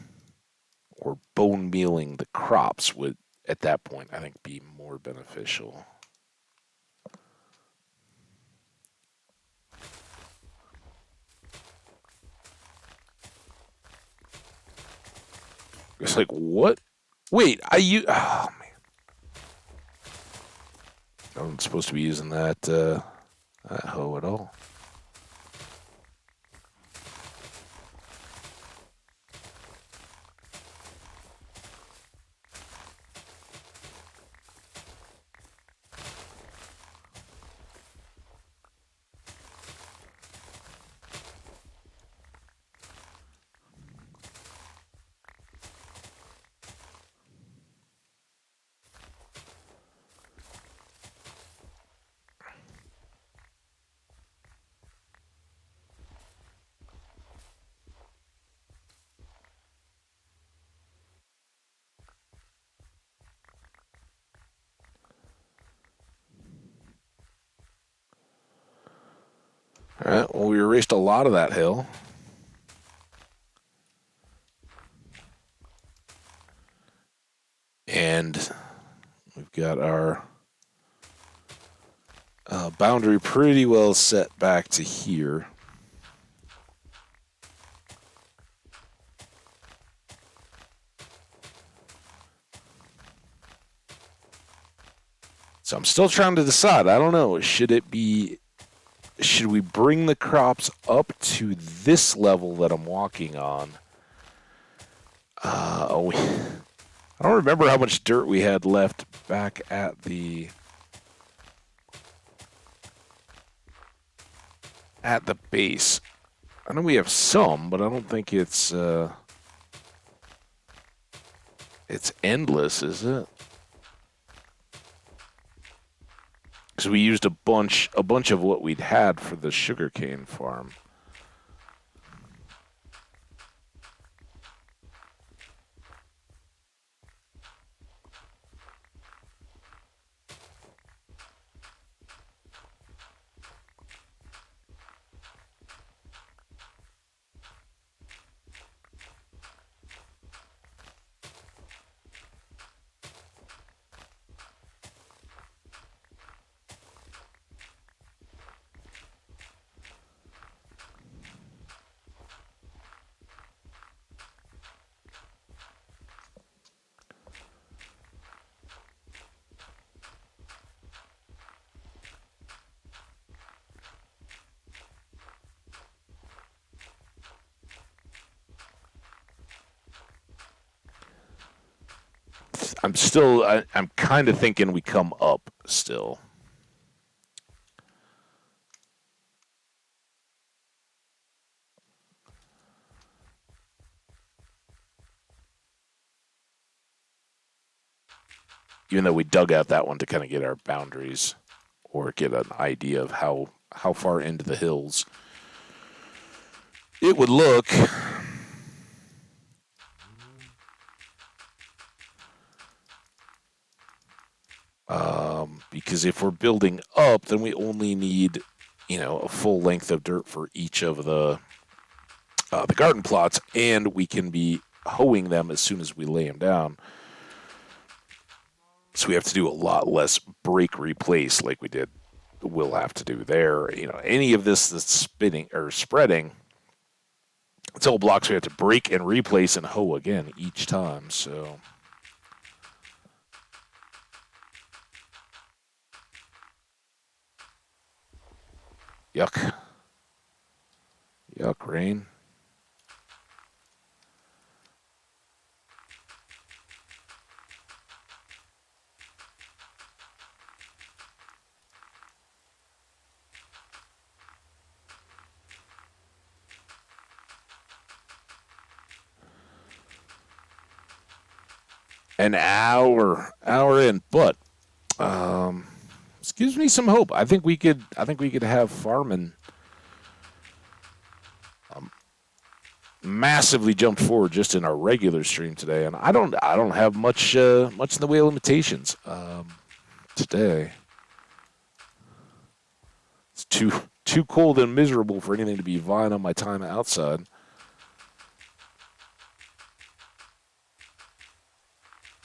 or bone mealing the crops would, at that point, I think, be more beneficial. It's like, what? Wait, oh man, I'm supposed to be using that hoe at all. All right, well, we erased a lot of that hill. And we've got our boundary pretty well set back to here. So I'm still trying to decide. I don't know. Should we bring the crops up to this level that I'm walking on? I don't remember how much dirt we had left back at the base. I know we have some, but I don't think it's endless, is it? Because we used a bunch of what we'd had for the sugarcane farm. I'm kind of thinking we come up still. Even though we dug out that one to kind of get our boundaries or get an idea of how far into the hills it would look. Because if we're building up, then we only need, a full length of dirt for each of the garden plots, and we can be hoeing them as soon as we lay them down. So we have to do a lot less break replace like we'll have to do there. Any of this that's spinning or spreading, it's all blocks we have to break and replace and hoe again each time. So. Yuck. Yuck, rain. An hour in, but this gives me some hope. I think we could have farming massively jumped forward just in our regular stream today, and I don't have much in the way of limitations today. too cold and miserable for anything to be vying on my time outside.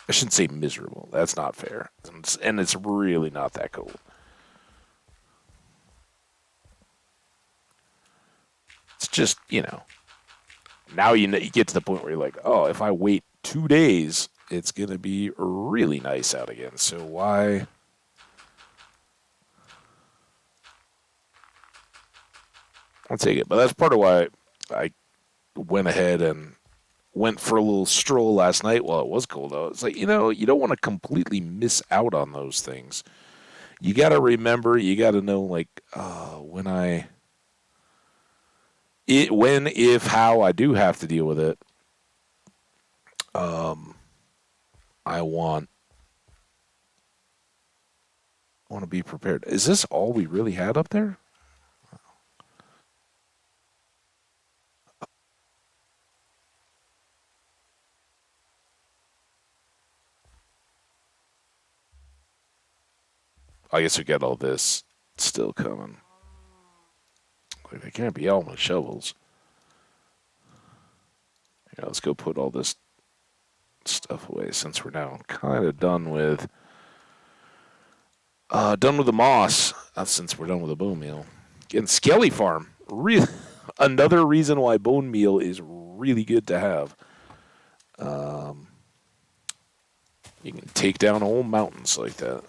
I shouldn't say miserable. That's not fair. And it's really not that cold. It's just, now you get to the point where you're like, oh, if I wait 2 days, it's going to be really nice out again. So why? I'll take it. But that's part of why I went ahead and went for a little stroll last night while it was cold out. It's like, you don't want to completely miss out on those things. You got to remember, you got to know, like, if, how I do have to deal with it, I want to be prepared. Is this all we really had up there? I guess we got all this still coming. Like, they can't be all my shovels. Yeah, let's go put all this stuff away since we're now kind of done with the moss. Since we're done with the bone meal. And Skelly Farm, really another reason why bone meal is really good to have. You can take down whole mountains like that.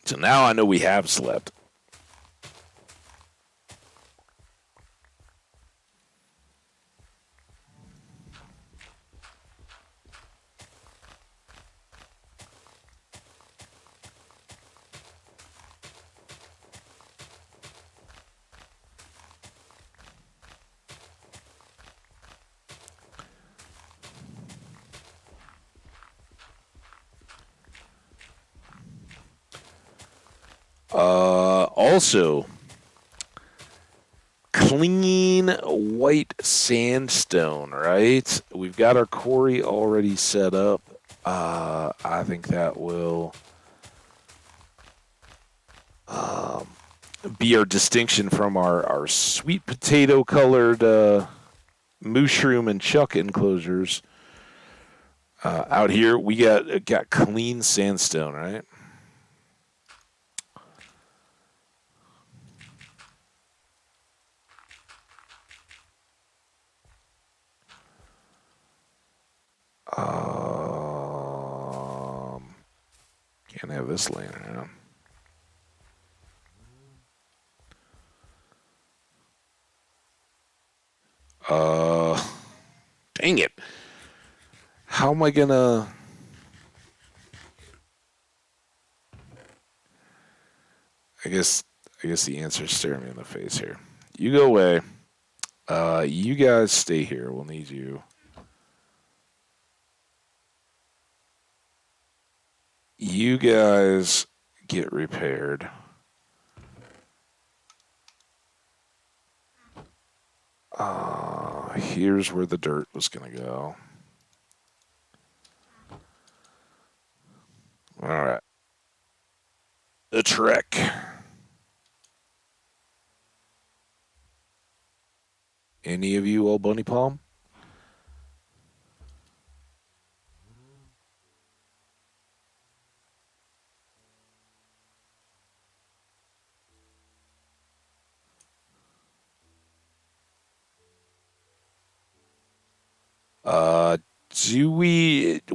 So now I know we have slept. Also, clean white sandstone, right? We've got our quarry already set up. I think that will be our distinction from our sweet potato colored mushroom and chuck enclosures. Out here, we got clean sandstone, right? Can't have this laying around. Dang it. How am I gonna... I guess the answer is staring me in the face here. You go away. You guys stay here. We'll need you. You guys get repaired. Here's where the dirt was going to go. All right. The trek. Any of you old bunny palm?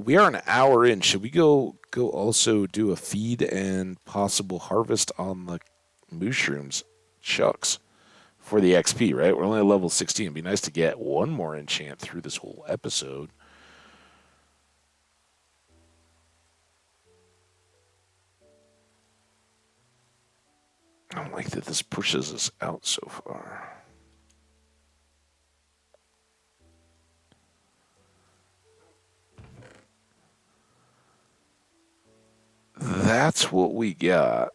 We are an hour in. Should we go also do a feed and possible harvest on the mushrooms chucks for the XP, right? We're only at level 16. It'd be nice to get one more enchant through this whole episode. I don't like that this pushes us out so far. That's what we got.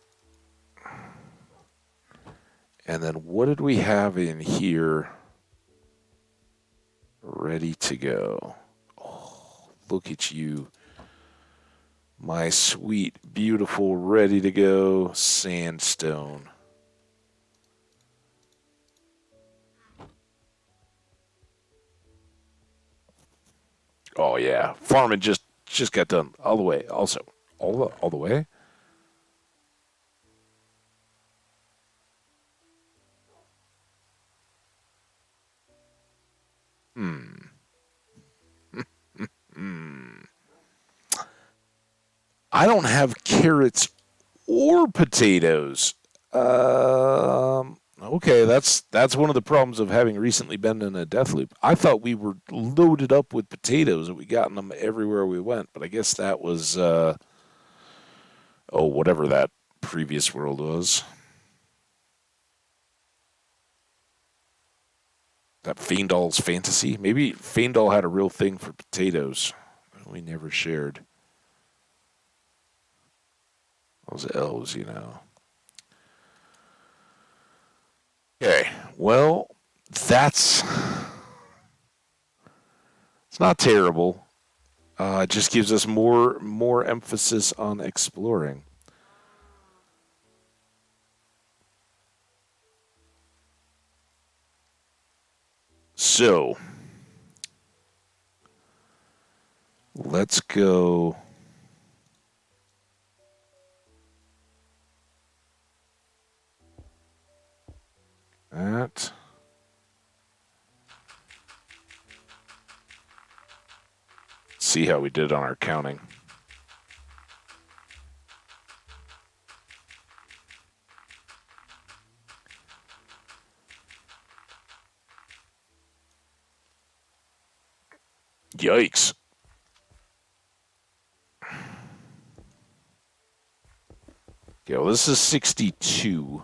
And then what did we have in here? ready to go. Oh, look at you. My sweet, beautiful, ready to go sandstone. Oh yeah, farming just got done all the way. Also, all the way. Hmm. Hmm. I don't have carrots or potatoes. Okay, that's one of the problems of having recently been in a death loop. I thought we were loaded up with potatoes and we got them everywhere we went, but I guess that was oh, whatever that previous world was. That Faendal's fantasy. Maybe Faendal had a real thing for potatoes. We never shared. Those elves, you know. Okay, well, that's it's not terrible. It just gives us more emphasis on exploring. So let's go at see how we did on our counting. Yikes. Okay, well, this is 62.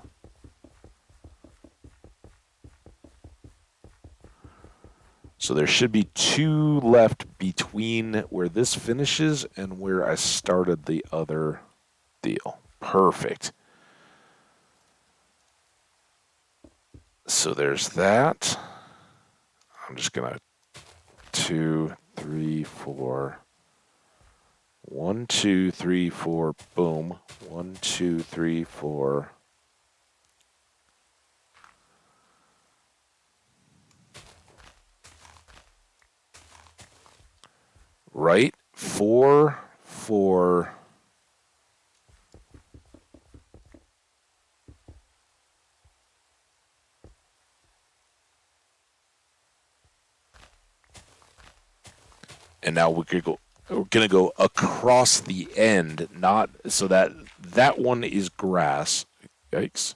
So there should be two left between where this finishes and where I started the other deal. Perfect. So there's that. I'm just going to 2, 3, 4. 1, 2, 3, 4. Boom. 1, 2, 3, 4. Right. 4, 4. And now we're gonna go across the end, not so that that one is grass. Yikes.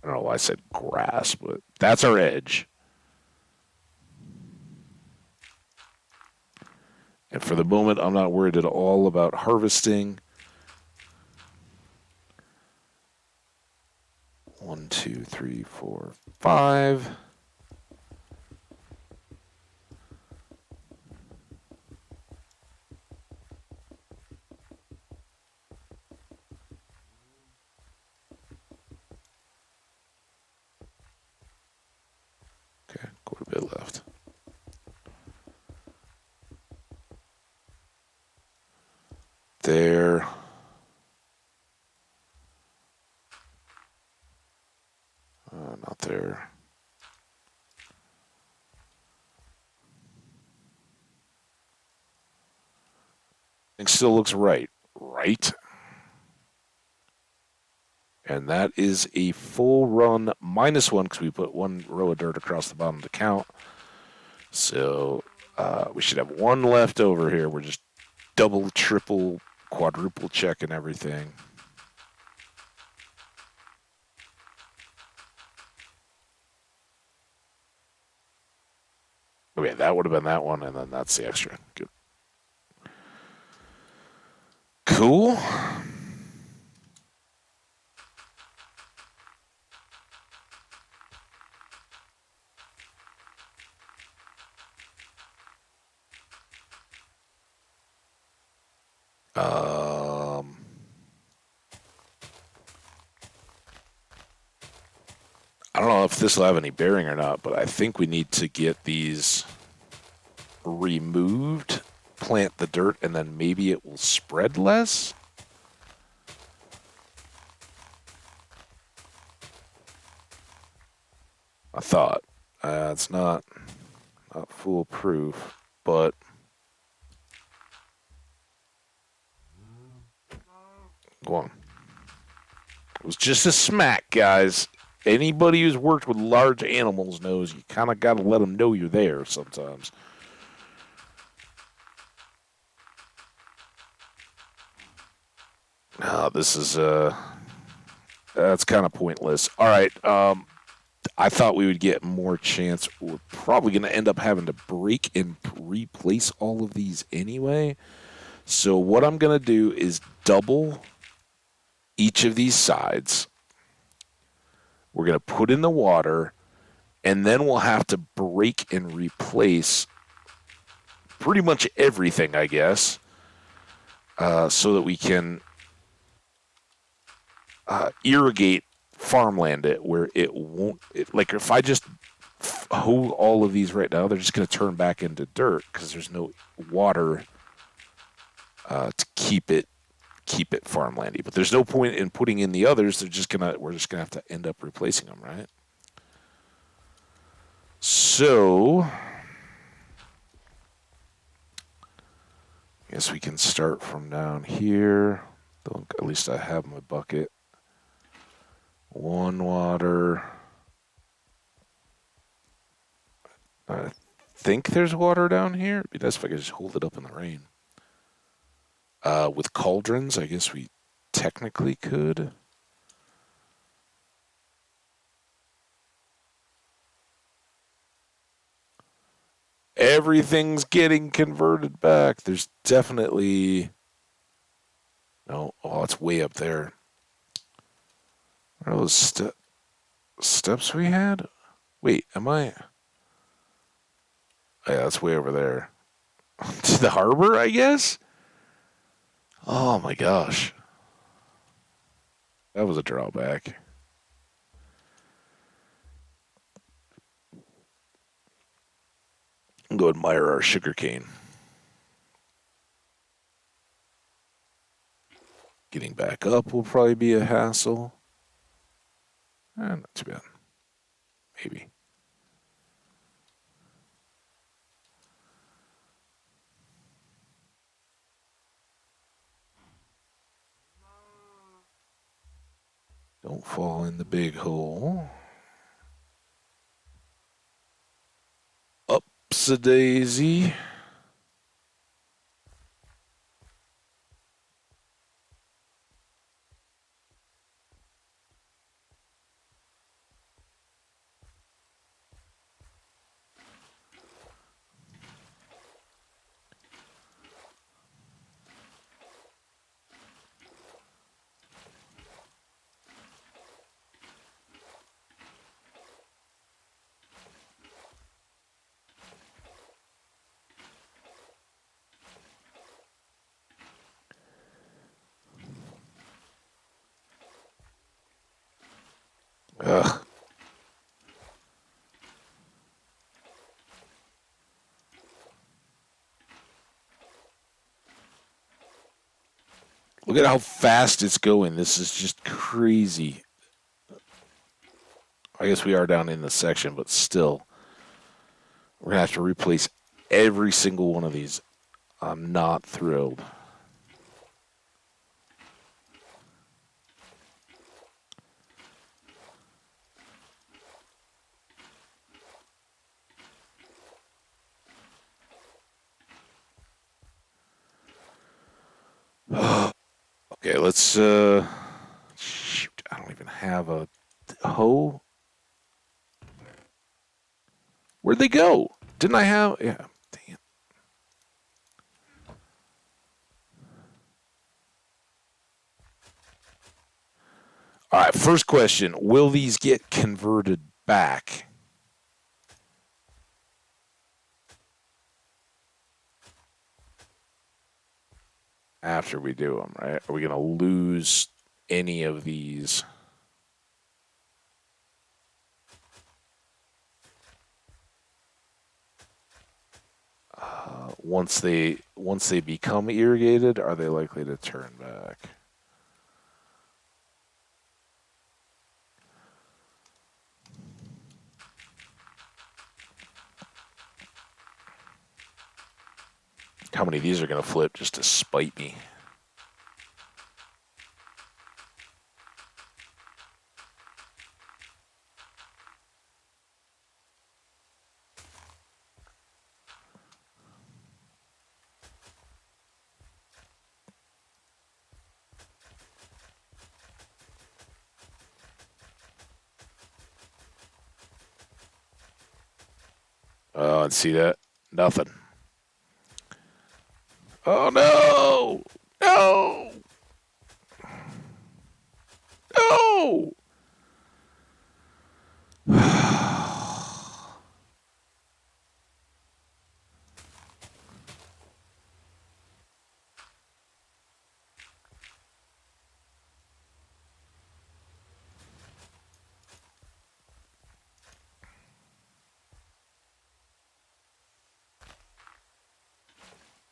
I don't know why I said grass, but that's our edge. And for the moment, I'm not worried at all about harvesting. 1, 2, 3, 4, 5. Okay, quite a bit left. There. Not there. It still looks right. Right. And that is a full run -1 because we put one row of dirt across the bottom to count. So we should have one left over here. We're just double, triple, quadruple checking everything. Okay, that would have been that one, and then that's the extra. Good. Cool. I don't know if this will have any bearing or not, but I think we need to get these removed, plant the dirt, and then maybe it will spread less. I thought. It's not foolproof, but go on. It was just a smack, guys. Anybody who's worked with large animals knows you kind of got to let them know you're there sometimes. No, this is that's kind of pointless. All right, I thought we would get more chance. We're probably going to end up having to break and replace all of these anyway. So what I'm going to do is double each of these sides. We're going to put in the water, and then we'll have to break and replace pretty much everything, I guess, so that we can irrigate farmland it where it won't. Like if I just hoe all of these right now, they're just going to turn back into dirt because there's no water to keep it farmlandy. But there's no point in putting in the others. We're just gonna have to end up replacing them, right? So I guess we can start from down here. At least I have my bucket. 1 water. I think there's water down here. It'd be nice if I could just hold it up in the rain. With cauldrons, I guess we technically could. Everything's getting converted back. There's definitely... No, oh, it's way up there. What are those steps we had? Wait, am I... Oh, yeah, that's way over there. To the harbor, I guess? Oh my gosh. That was a drawback. Go admire our sugarcane. Getting back up will probably be a hassle. Not too bad. Maybe. Don't fall in the big hole. Ups-a-daisy. Ugh. Look at how fast it's going. This is just crazy. I guess we are down in the section, but still. We're going to have to replace every single one of these. I'm not thrilled. Okay, let's shoot, I don't even have a hoe. Where'd they go? Didn't I have... Yeah, dang it. All right, first question. Will these get converted back? after we do them, right? Are we going to lose any of these? Once they become irrigated, are they likely to turn back? How many of these are going to flip just to spite me? Oh, and see that? Nothing. Oh, no! No! No!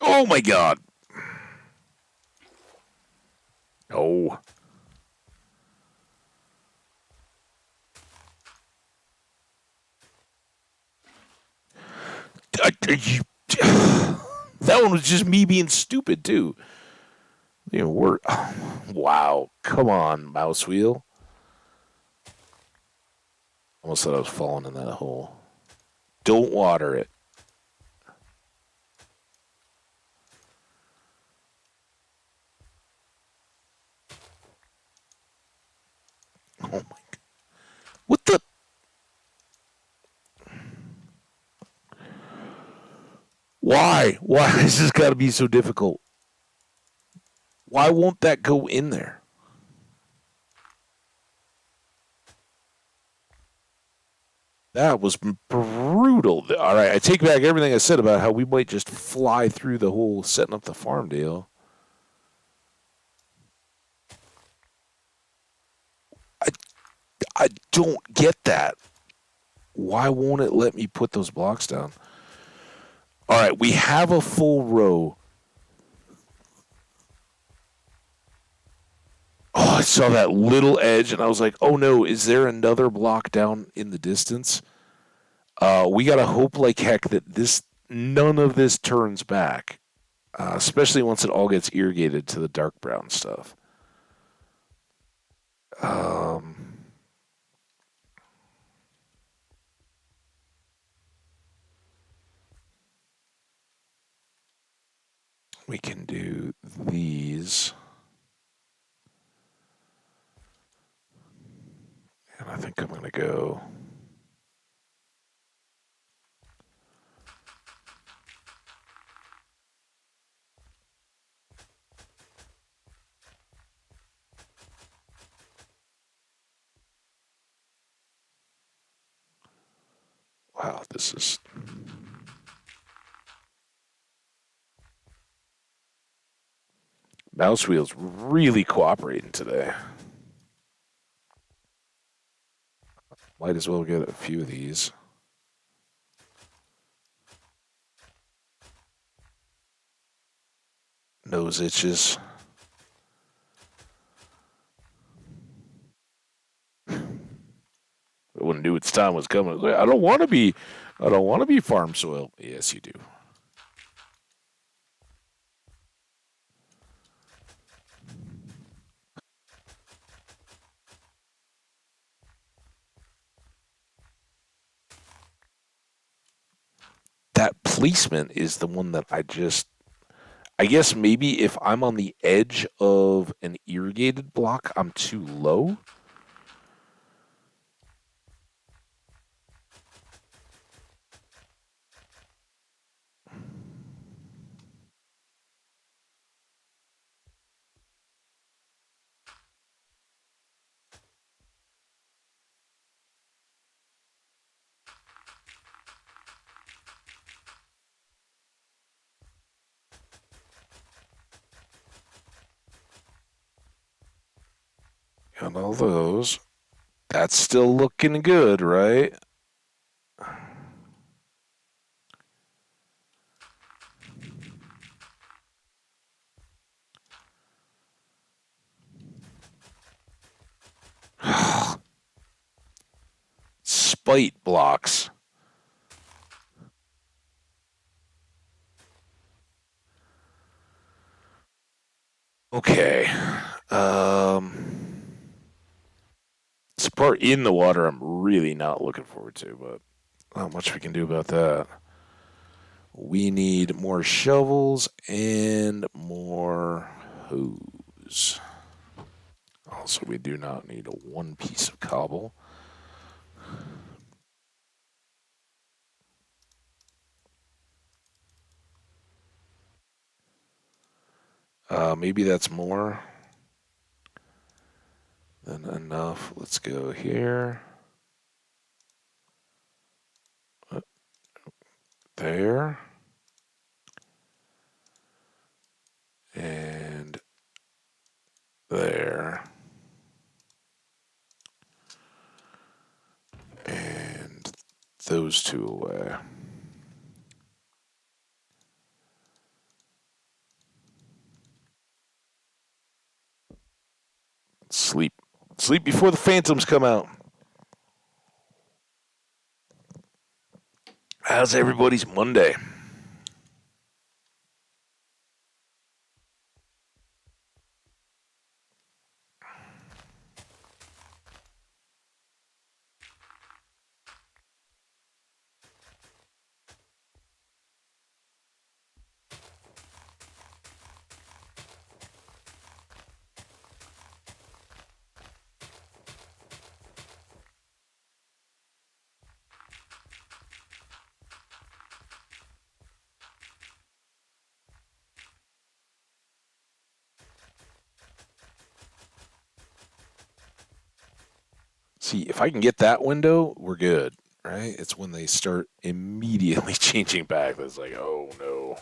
Oh, my God. Oh. That one was just me being stupid, too. You know, wow. Come on, mouse wheel. Almost thought I was falling in that hole. Don't water it. Oh, my God. What the? Why? Why has this got to be so difficult? Why won't that go in there? That was brutal. All right, I take back everything I said about how we might just fly through the whole setting up the farm deal. I, I don't get that. Why won't it let me put those blocks down? All right, we have a full row. Oh, I saw that little edge, and I was like, oh no, is there another block down in the distance? We got to hope like heck that none of this turns back, especially once it all gets irrigated to the dark brown stuff. We can do these. And I think I'm going to go. Wow, this is. Mouse wheel's really cooperating today. Might as well get a few of these. Nose itches. When I knew its time was coming, I was like, I don't want to be farm soil. Yes, you do. That placement is the one that I guess maybe if I'm on the edge of an irrigated block, I'm too low. Got all those. That's still looking good, right? Spite blocks. Okay. This part in the water I'm really not looking forward to, but not much we can do about that. We need more shovels and more hose. Also, we do not need a one piece of cobble. Maybe that's more than enough. Let's go here. There. And there. And those two away. Sleep. Sleep before the phantoms come out. How's everybody's Monday? See, if I can get that window, we're good, right? It's when they start immediately changing back that's like, oh no.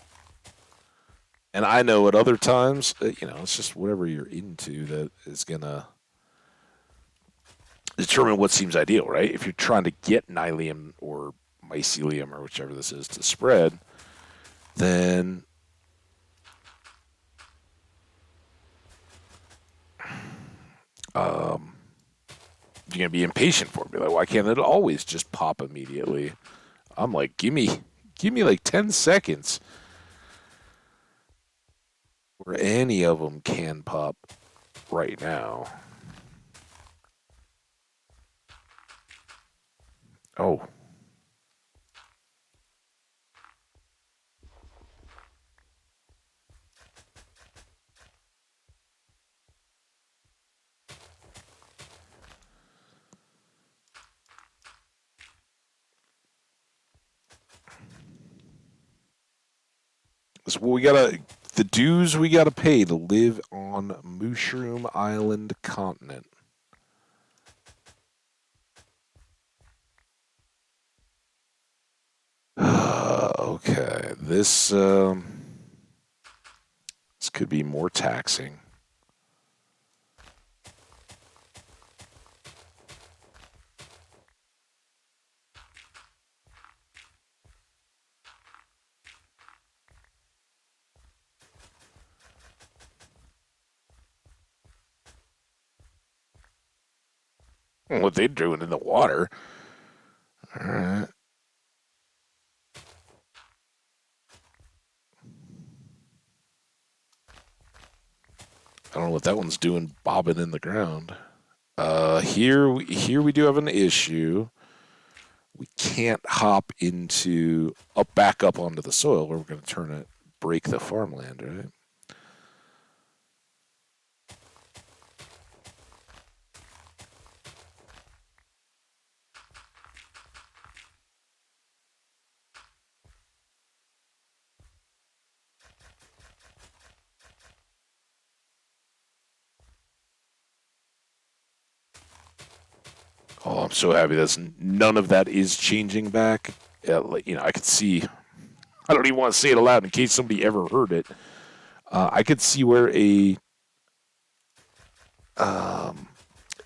And I know at other times, it's just whatever you're into that is going to determine what seems ideal, right? If you're trying to get nylium or mycelium or whichever this is to spread, then you're going to be impatient for it. Be like, why can't it always just pop immediately? I'm like, give me like 10 seconds where any of them can pop right now. Oh, so we gotta the dues we gotta pay to live on Mushroom Island continent. Okay, this could be more taxing. What they're doing in the water. All right. I don't know what that one's doing, bobbing in the ground. Here we do have an issue. We can't hop back up onto the soil, where we're going to break the farmland, right? Oh, I'm so happy that none of that is changing back. I could see. I don't even want to say it aloud in case somebody ever heard it. I could see where a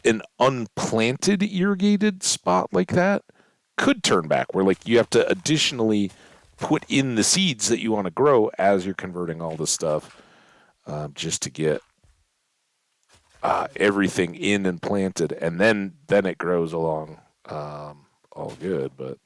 an unplanted irrigated spot like that could turn back, where like you have to additionally put in the seeds that you want to grow as you're converting all this stuff, just to get everything in and planted, and then it grows along all good. But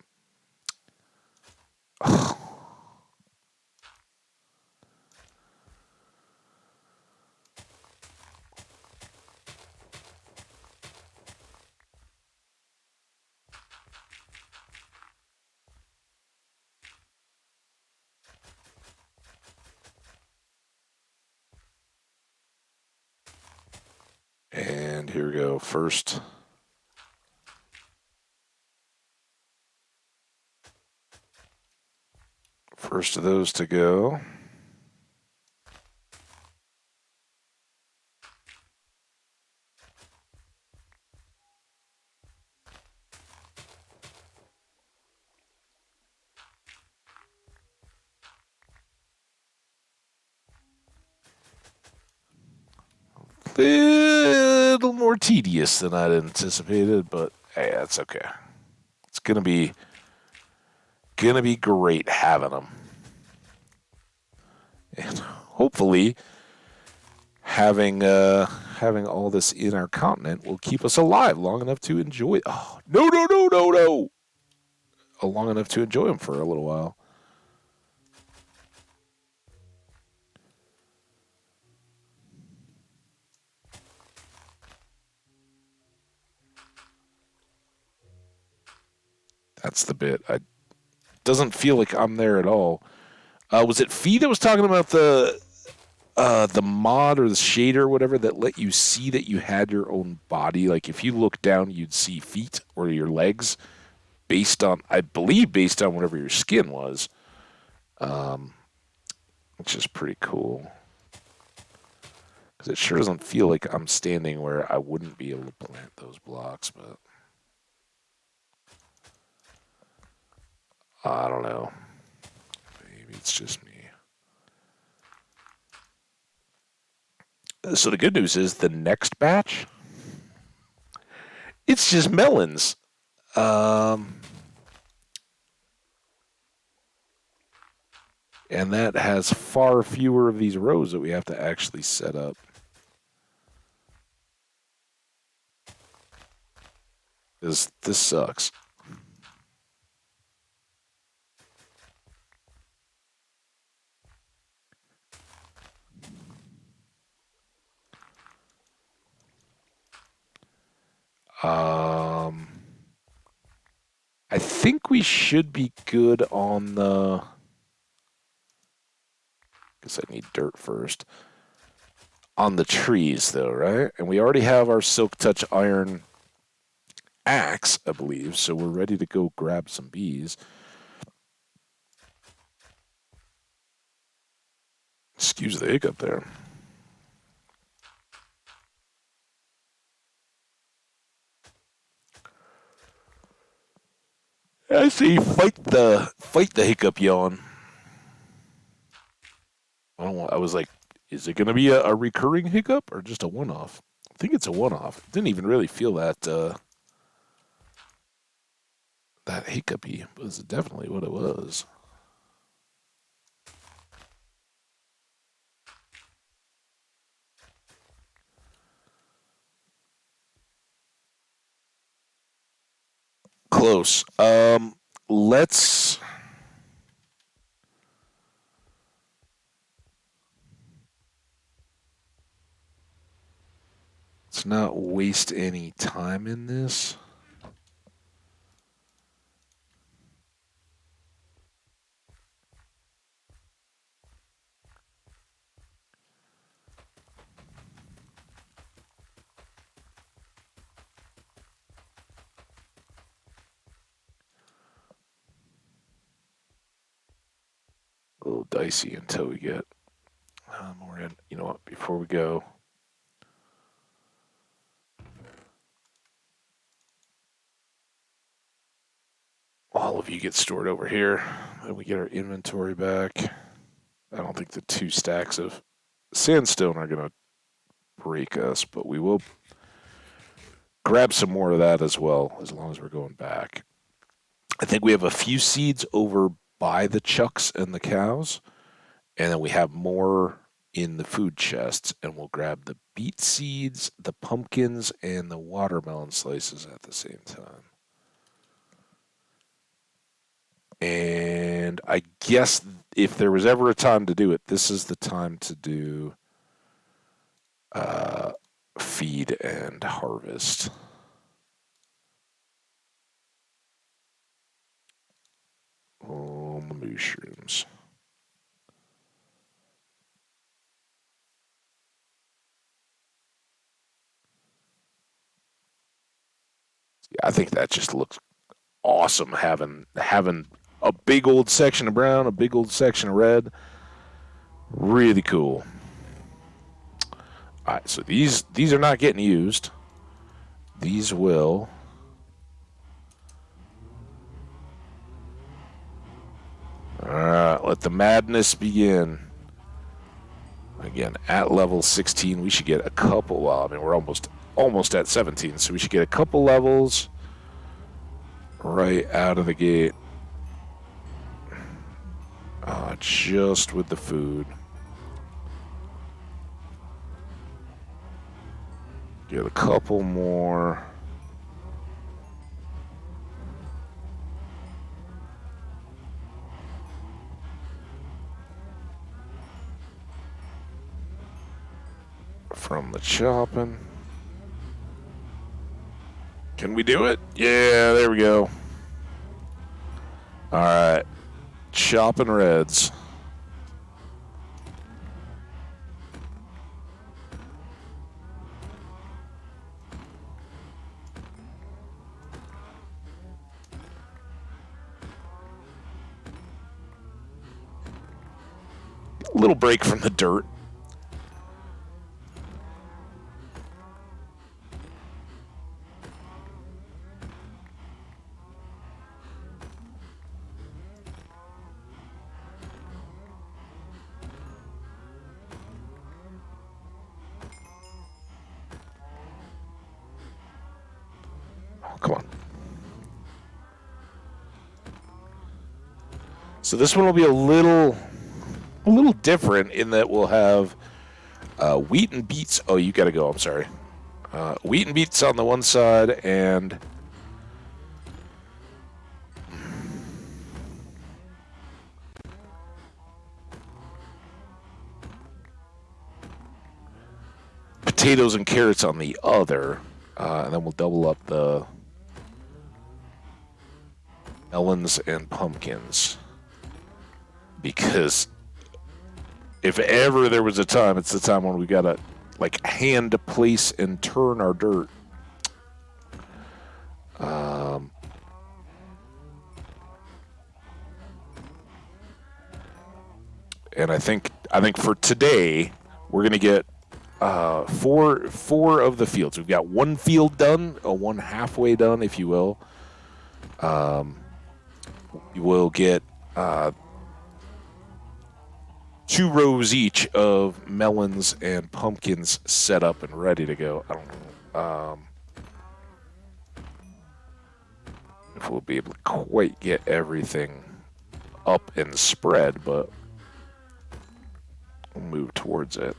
and here we go. First of those to go. Little more tedious than I'd anticipated, but hey, that's okay. It's gonna be great having them, and hopefully having all this in our continent will keep us alive long enough to enjoy. Oh no! Long enough to enjoy them for a little while. That's the bit. I doesn't feel like I'm there at all. Was it Fee that was talking about the mod or the shader or whatever that let you see that you had your own body? Like if you look down, you'd see feet or your legs based on, I believe, based on whatever your skin was, which is pretty cool. Because it sure doesn't feel like I'm standing where I wouldn't be able to plant those blocks, but I don't know. Maybe it's just me. So the good news is the next batch, it's just melons. And that has far fewer of these rows that we have to actually set up. This sucks. I think we should be good on the... Guess I need dirt first. On the trees, though, right? And we already have our Silk Touch Iron axe, I believe, so we're ready to go grab some bees. Excuse the hiccup there. I see. Fight the hiccup yawn. I was like, is it going to be a recurring hiccup or just a one-off? I think it's a one-off. It didn't even really feel that that hiccupy. It was definitely what it was. Close. Let's not waste any time in this. A little dicey until we get more in. You know what? Before we go, all of you get stored over here. Then we get our inventory back. I don't think the 2 stacks of sandstone are going to break us, but we will grab some more of that as well, as long as we're going back. I think we have a few seeds over by the chucks and the cows, and then we have more in the food chests, and we'll grab the beet seeds, the pumpkins, and the watermelon slices at the same time. And I guess if there was ever a time to do it, this is the time to do feed and harvest. Mushrooms. Yeah, I think that just looks awesome having a big old section of brown, a big old section of red. Really cool. All right, so these are not getting used. These will. All right, let the madness begin. Again, at level 16, we should get a couple. Well, I mean, we're almost at 17, so we should get a couple levels right out of the gate. Just with the food. Get a couple more. From the chopping. Can we do it? Yeah, there we go. All right. Chopping reds. A little break from the dirt. Come on. So this one will be a little different in that we'll have wheat and beets. Oh, you got to go. I'm sorry. Wheat and beets on the one side, and potatoes and carrots on the other. And then we'll double up the melons and pumpkins. Because if ever there was a time, it's the time when we gotta like hand place and turn our dirt. And I think for today we're gonna get four of the fields. We've got one field done, one halfway done, if you will. You will get 2 rows each of melons and pumpkins set up and ready to go. I don't know if we'll be able to quite get everything up and spread, but we'll move towards it.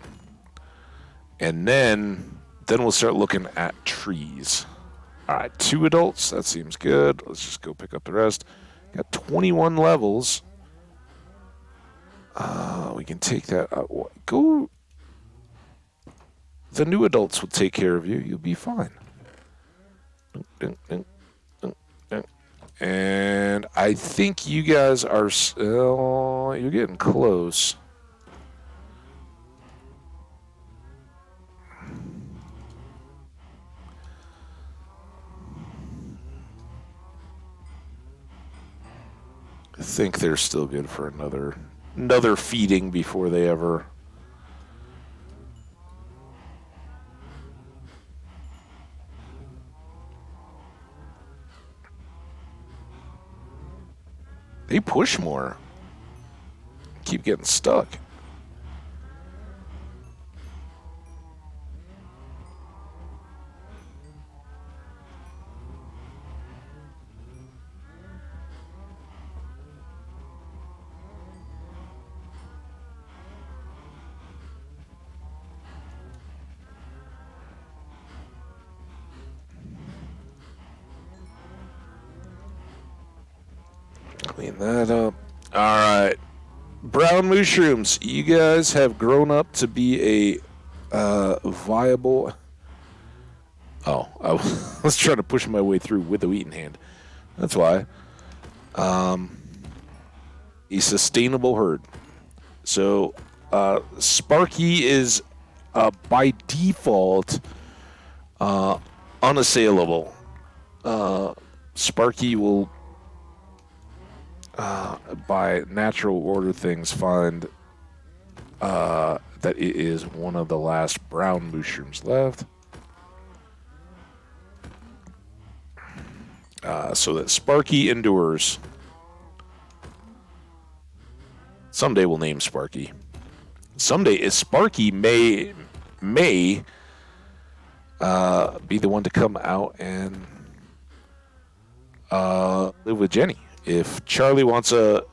And then we'll start looking at trees. All right, 2 adults. That seems good. Let's just go pick up the rest. Got 21 levels. We can take that. Go. The new adults will take care of you. You'll be fine. And I think you guys are. You're getting close. I think they're still good for another feeding before they ever. They push more. Keep getting stuck. Clean that up. All right. Brown mushrooms. You guys have grown up to be a viable... Oh, I was trying to push my way through with the wheat in hand. That's why. A sustainable herd. So, Sparky is by default unassailable. Sparky will, by natural order things, find that it is one of the last brown mushrooms left. So that Sparky endures. Someday we'll name Sparky. Someday Sparky may be the one to come out and live with Jenny. If Charlie wants a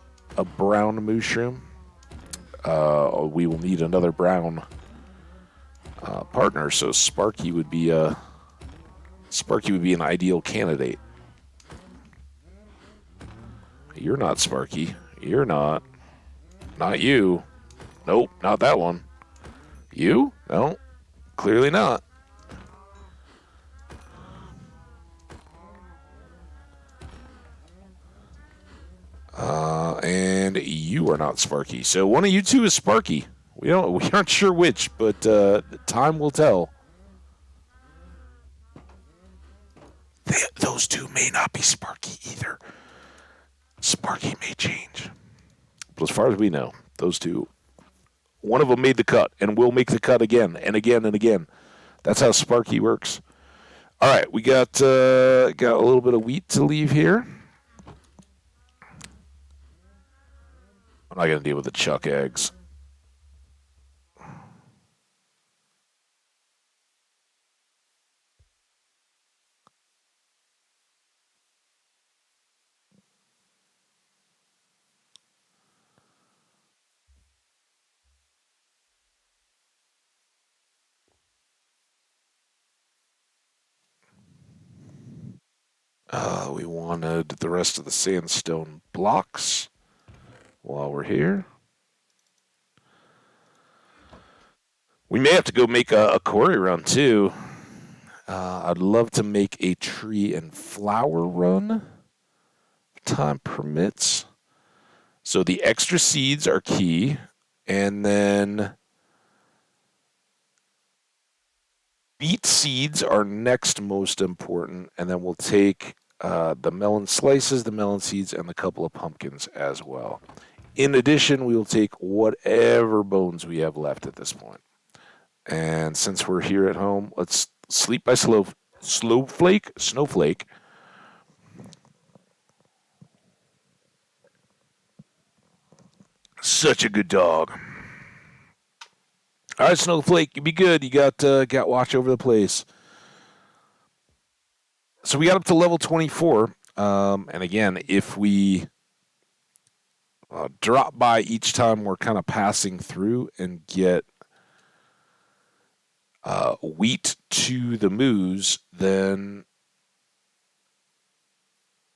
brown mushroom, we will need another brown partner. So Sparky would be an ideal candidate. You're not Sparky. You're not. Not you. Nope, not that one. You? No, clearly not. And you are not Sparky. So one of you two is Sparky. We aren't sure which, but time will tell. Those two may not be Sparky either. Sparky may change. But as far as we know, those two, one of them made the cut and will make the cut again and again and again. That's how Sparky works. All right, we got a little bit of wheat to leave here. I'm not going to deal with the chuck eggs. We wanted the rest of the sandstone blocks while we're here. We may have to go make a quarry run, too. I'd love to make a tree and flower run. Time permits. So the extra seeds are key. And then beet seeds are next most important. And then we'll take the melon slices, the melon seeds, and a couple of pumpkins as well. In addition, we will take whatever bones we have left at this point. And since we're here at home, let's sleep by snowflake. Such a good dog. All right, Snowflake, you be good. You got watch over the place. So we got up to level 24. And again, if we drop by each time we're kind of passing through and get wheat to the moose, then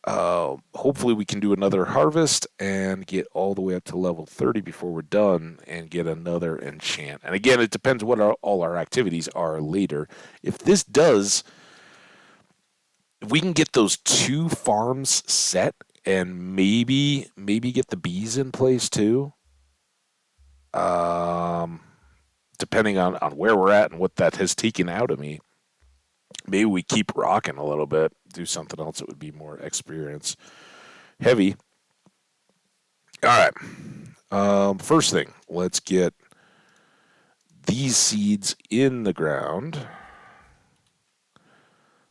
hopefully we can do another harvest and get all the way up to level 30 before we're done and get another enchant. And again, it depends what all our activities are later. If we can get those 2 farms set and maybe get the bees in place too, depending on where we're at and what that has taken out of me, maybe we keep rocking a little bit, do something else that would be more experience heavy. All right. First thing, let's get these seeds in the ground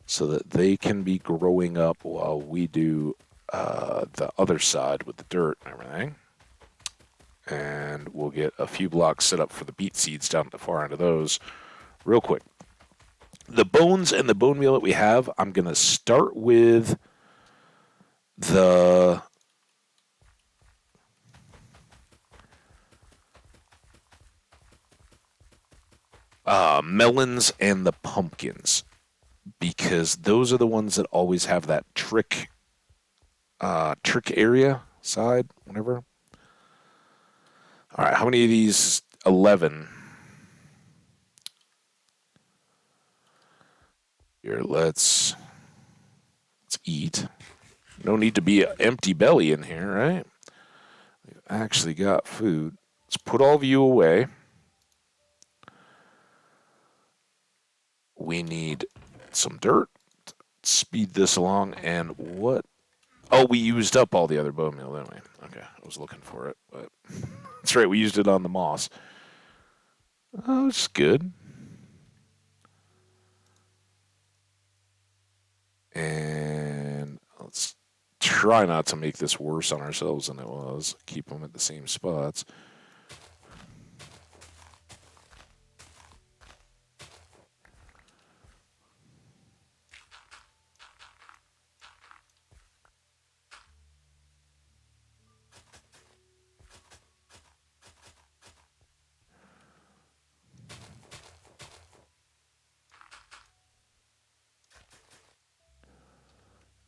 so that they can be growing up while we do the other side with the dirt and everything. And we'll get a few blocks set up for the beet seeds down at the far end of those real quick. The bones and the bone meal that we have, I'm going to start with the melons and the pumpkins, because those are the ones that always have that trick area side, whatever. All right, how many of these? 11. Here, let's eat. No need to be an empty belly in here, right? We've actually got food. Let's put all of you away. We need some dirt. Speed this along. And what? Oh, we used up all the other bone meal, didn't we? Okay, I was looking for it, but that's right. We used it on the moss. Oh, it's good. And let's try not to make this worse on ourselves than it was. Keep them at the same spots.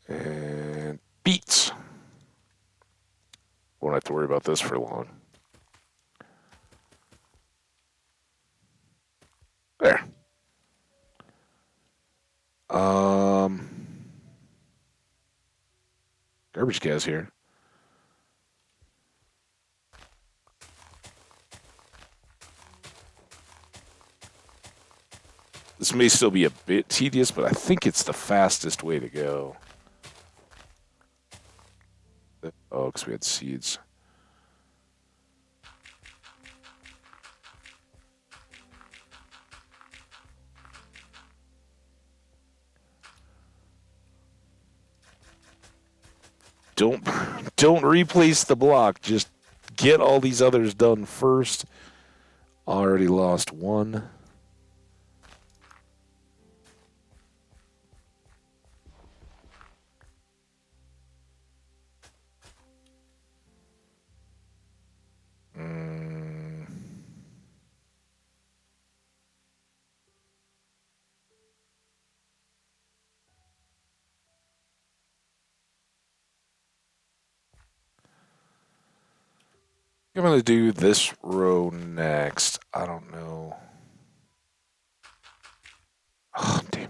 And beets. Won't have to worry about this for long. There. Um, Garbage Cat's here. This may still be a bit tedious, but I think it's the fastest way to go. Oh, because we had seeds. Don't don't replace the block. Just get all these others done first. Already lost one. Mm. I'm going to do this row next. I don't know. Oh, damn it.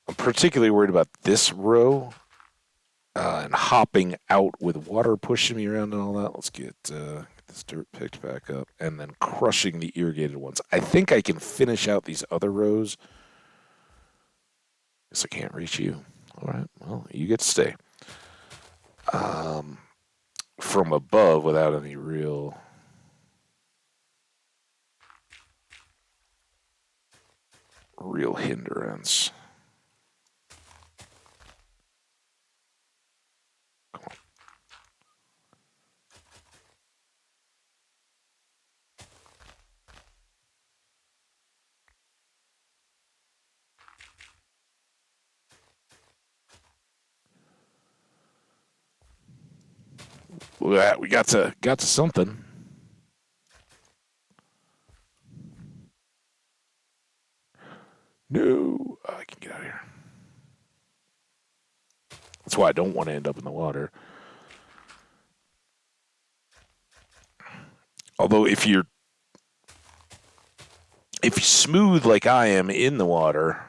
I'm particularly worried about this row and hopping out with water pushing me around and all that. Let's get this dirt picked back up and then crushing the irrigated ones. I think I can finish out these other rows. Guess I can't reach you. All right, well, you get to stay. From above without any real hindrance. We got to something. No, I can get out of here. That's why I don't want to end up in the water. Although if you're smooth like I am in the water,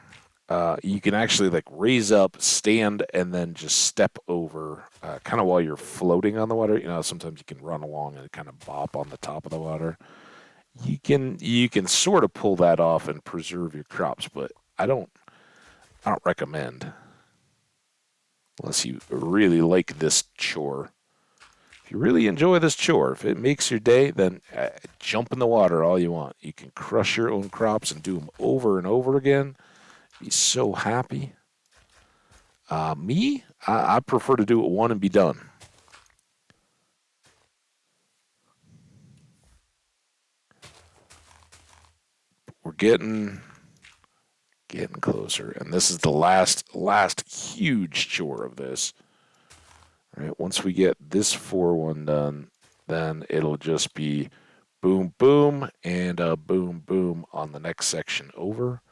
you can actually like raise up, stand, and then just step over, kind of while you're floating on the water. You know, sometimes you can run along and kind of bop on the top of the water. You can sort of pull that off and preserve your crops, but I don't recommend unless you really like this chore. If you really enjoy this chore, if it makes your day, then jump in the water all you want. You can crush your own crops and do them over and over again. Be so happy. I prefer to do it one and be done. We're getting closer, and this is the last huge chore of this. All right, once we get this 4-1 done, then it'll just be boom, boom, and boom, boom on the next section over,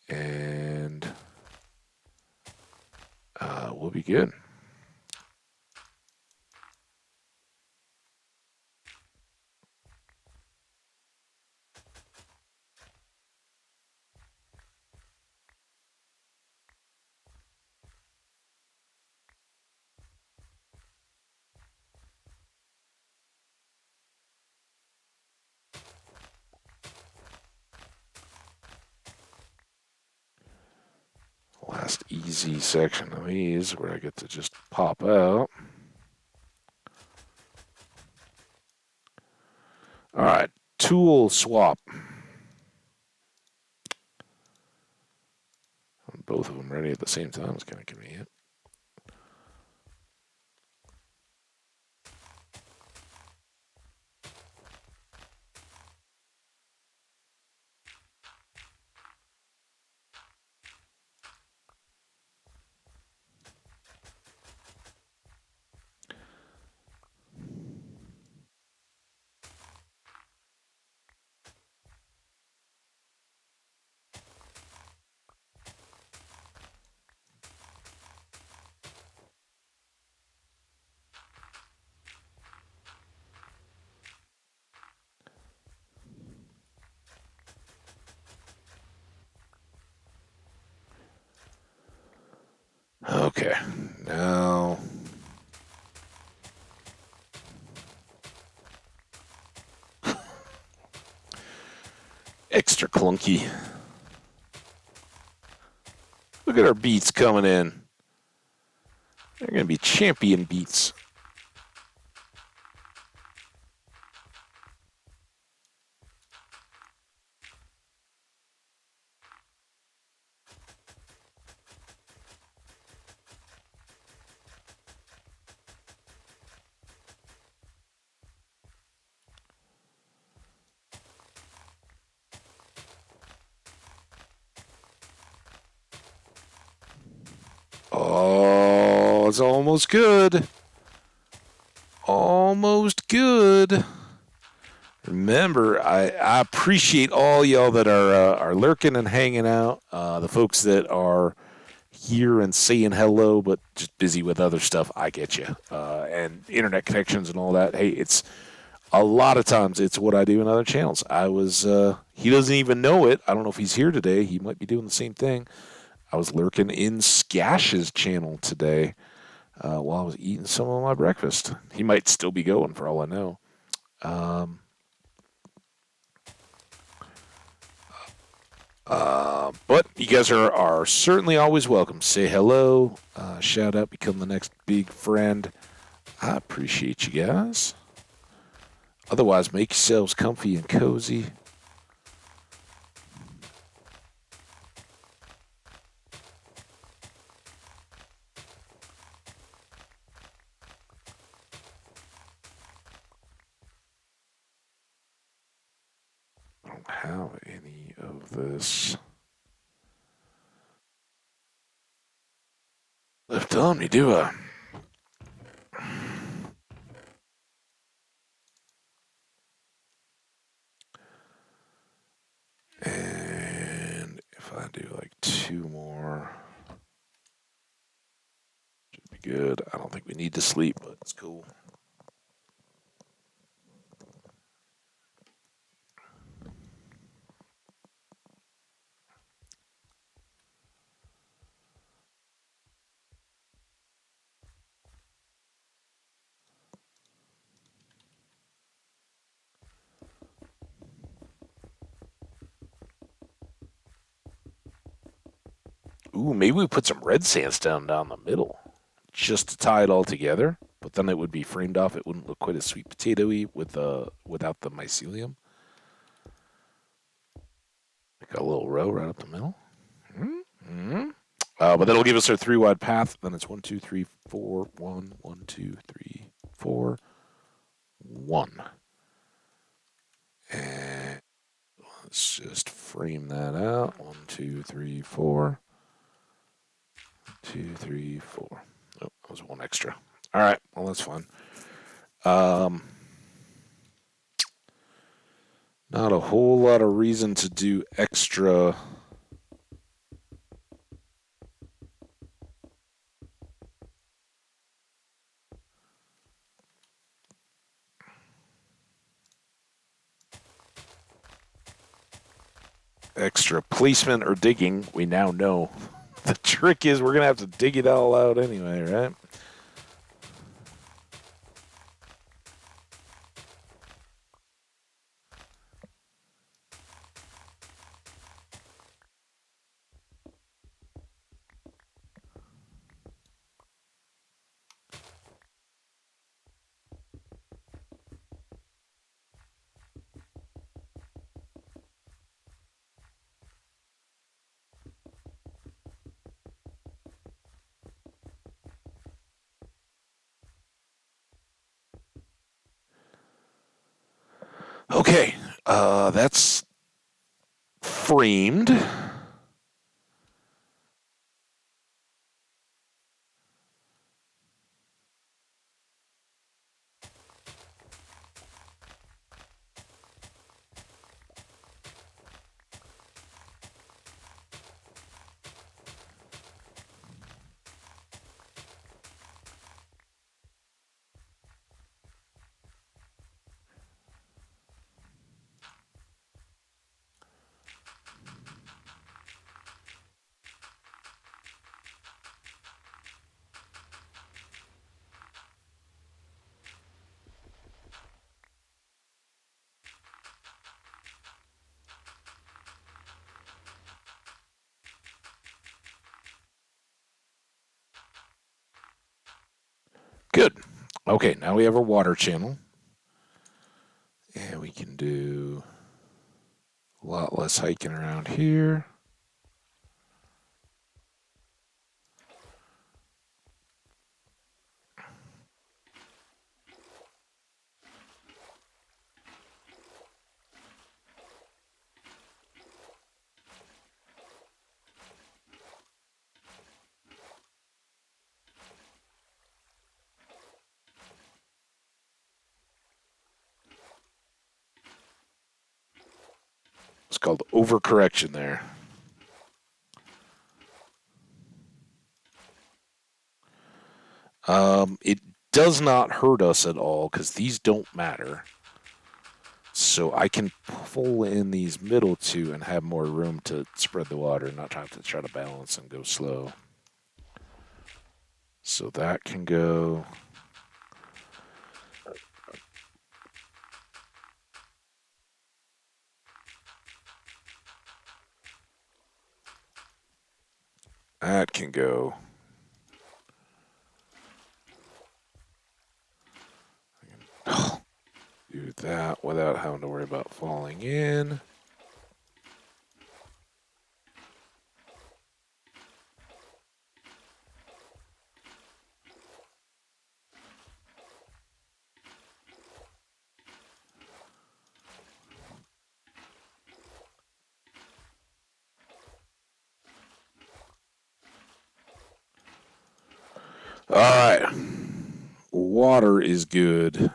and we'll be good. Last easy section of these where I get to just pop out. All right, tool swap. Both of them ready at the same time. It's kind of convenient. Okay, now extra clunky. Look at our beats coming in. They're going to be champion beats. Oh, it's almost good. Almost good. Remember, I appreciate all y'all that are lurking and hanging out. The folks that are here and saying hello, but just busy with other stuff. I get you. And internet connections and all that. Hey, it's a lot of times it's what I do in other channels. He doesn't even know it. I don't know if he's here today. He might be doing the same thing. I was lurking in Skash's channel today while I was eating some of my breakfast. He might still be going for all I know. But you guys are certainly always welcome. Say hello, shout out, become the next big friend. I appreciate you guys. Otherwise, make yourselves comfy and cozy. I don't have any of this left on me, do I? And if I do like 2 more, should be good. I don't think we need to sleep, but it's cool. Ooh, maybe we put some red sandstone down the middle just to tie it all together. Put but then it would be framed off. It wouldn't look quite as sweet potatoey without the mycelium. Like a little row right up the middle. Mm-hmm. But that'll give us our 3 wide path. Then it's 1, 2, 3, 4, 1, 1, 2, 3, 4, 1. And let's just frame that out. 1, 2, 3, 4. 2, 3, 4. Oh, that was one extra. All right. Well, that's fine. Not a whole lot of reason to do extra. Extra placement or digging. We now know. The trick is we're going to have to dig it all out anyway, right? Okay, that's framed. Good. Okay, now we have a water channel. And we can do a lot less hiking around here. It's called overcorrection there. It does not hurt us at all because these don't matter. So I can pull in these middle two and have more room to spread the water, not have to try to balance and go slow. So that can go. That can go. Do that without having to worry about falling in. All right. Water is good.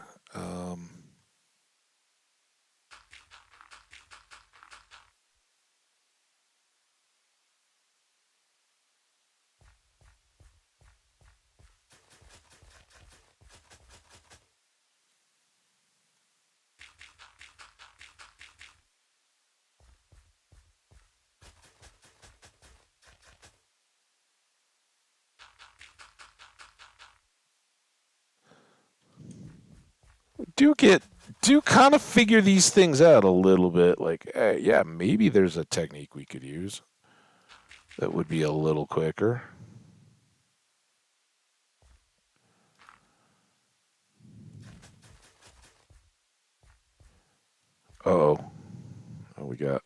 Do kind of figure these things out a little bit. Like, hey, yeah, maybe there's a technique we could use that would be a little quicker. Oh, we got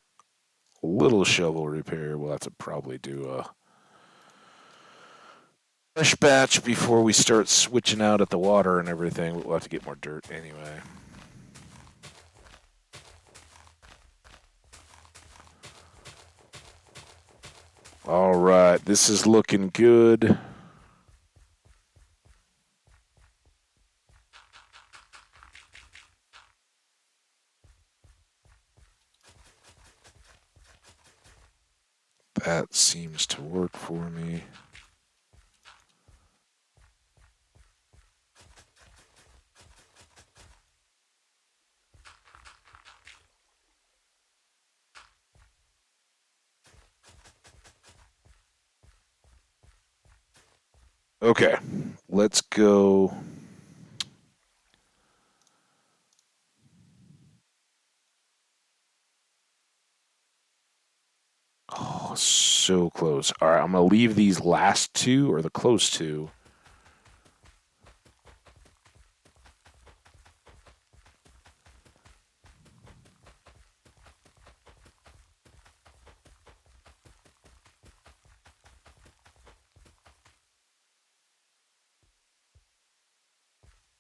a little shovel repair. We'll have to probably do a fresh batch before we start switching out at the water and everything. We'll have to get more dirt anyway. All right, this is looking good. That seems to work for me. Okay, let's go. Oh, so close. All right, I'm going to leave these last two, or the close two.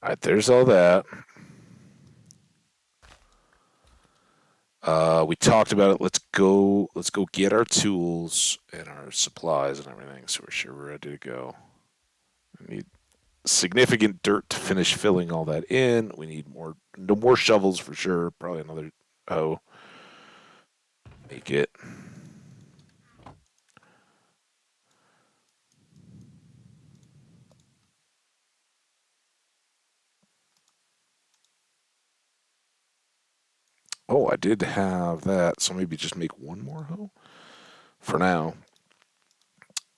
All right, there's all that. We talked about it. Let's go. Let's go get our tools and our supplies and everything, so we're sure we're ready to go. We need significant dirt to finish filling all that in. We need more shovels for sure. Probably another. Oh, make it. Oh, I did have that, so maybe just make one more hoe for now.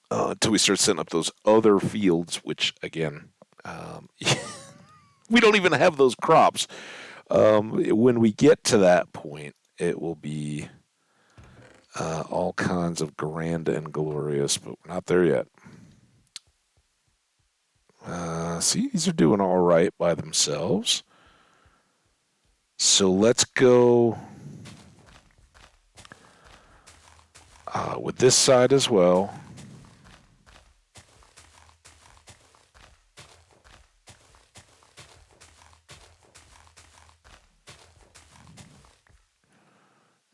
Until we start setting up those other fields, which again, we don't even have those crops. When we get to that point, it will be all kinds of grand and glorious, but we're not there yet. See, these are doing all right by themselves. So let's go with this side as well.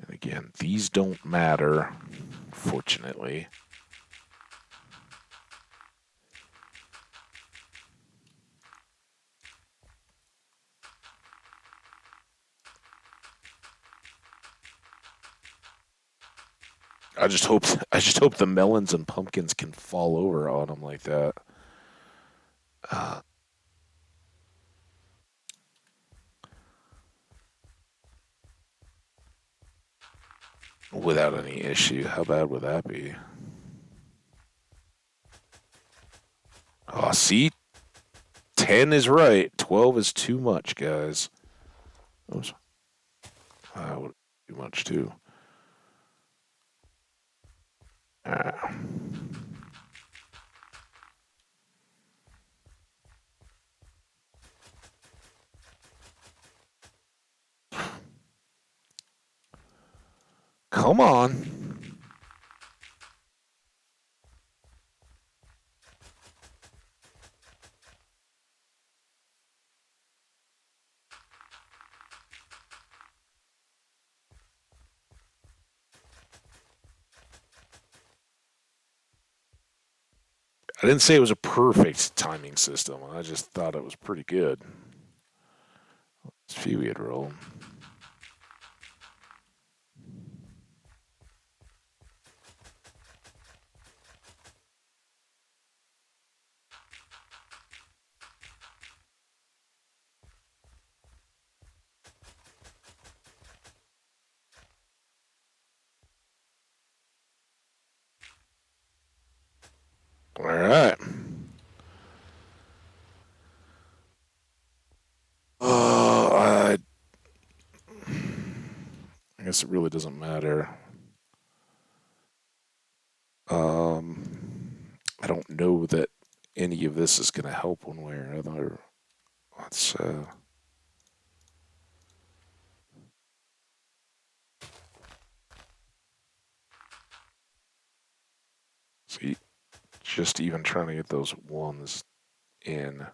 And again, these don't matter, fortunately. I just hope the melons and pumpkins can fall over on them like that. Uh, without any issue. How bad would that be? Oh, see, 10 is right. 12 is too much, guys. Oops. That would be too much too. Ah. Come on. I didn't say it was a perfect timing system. I just thought it was pretty good. It's few we had rolled. All right. I guess it really doesn't matter. I don't know that any of this is going to help one way or another. Let's just even trying to get those ones in.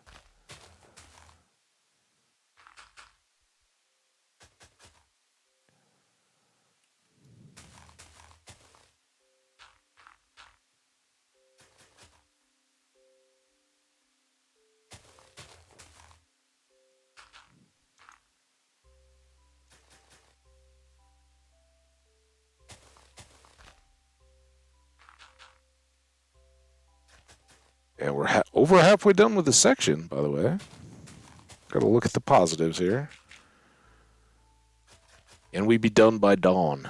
And we're over halfway done with the section, by the way. Got to look at the positives here. And we be done by dawn.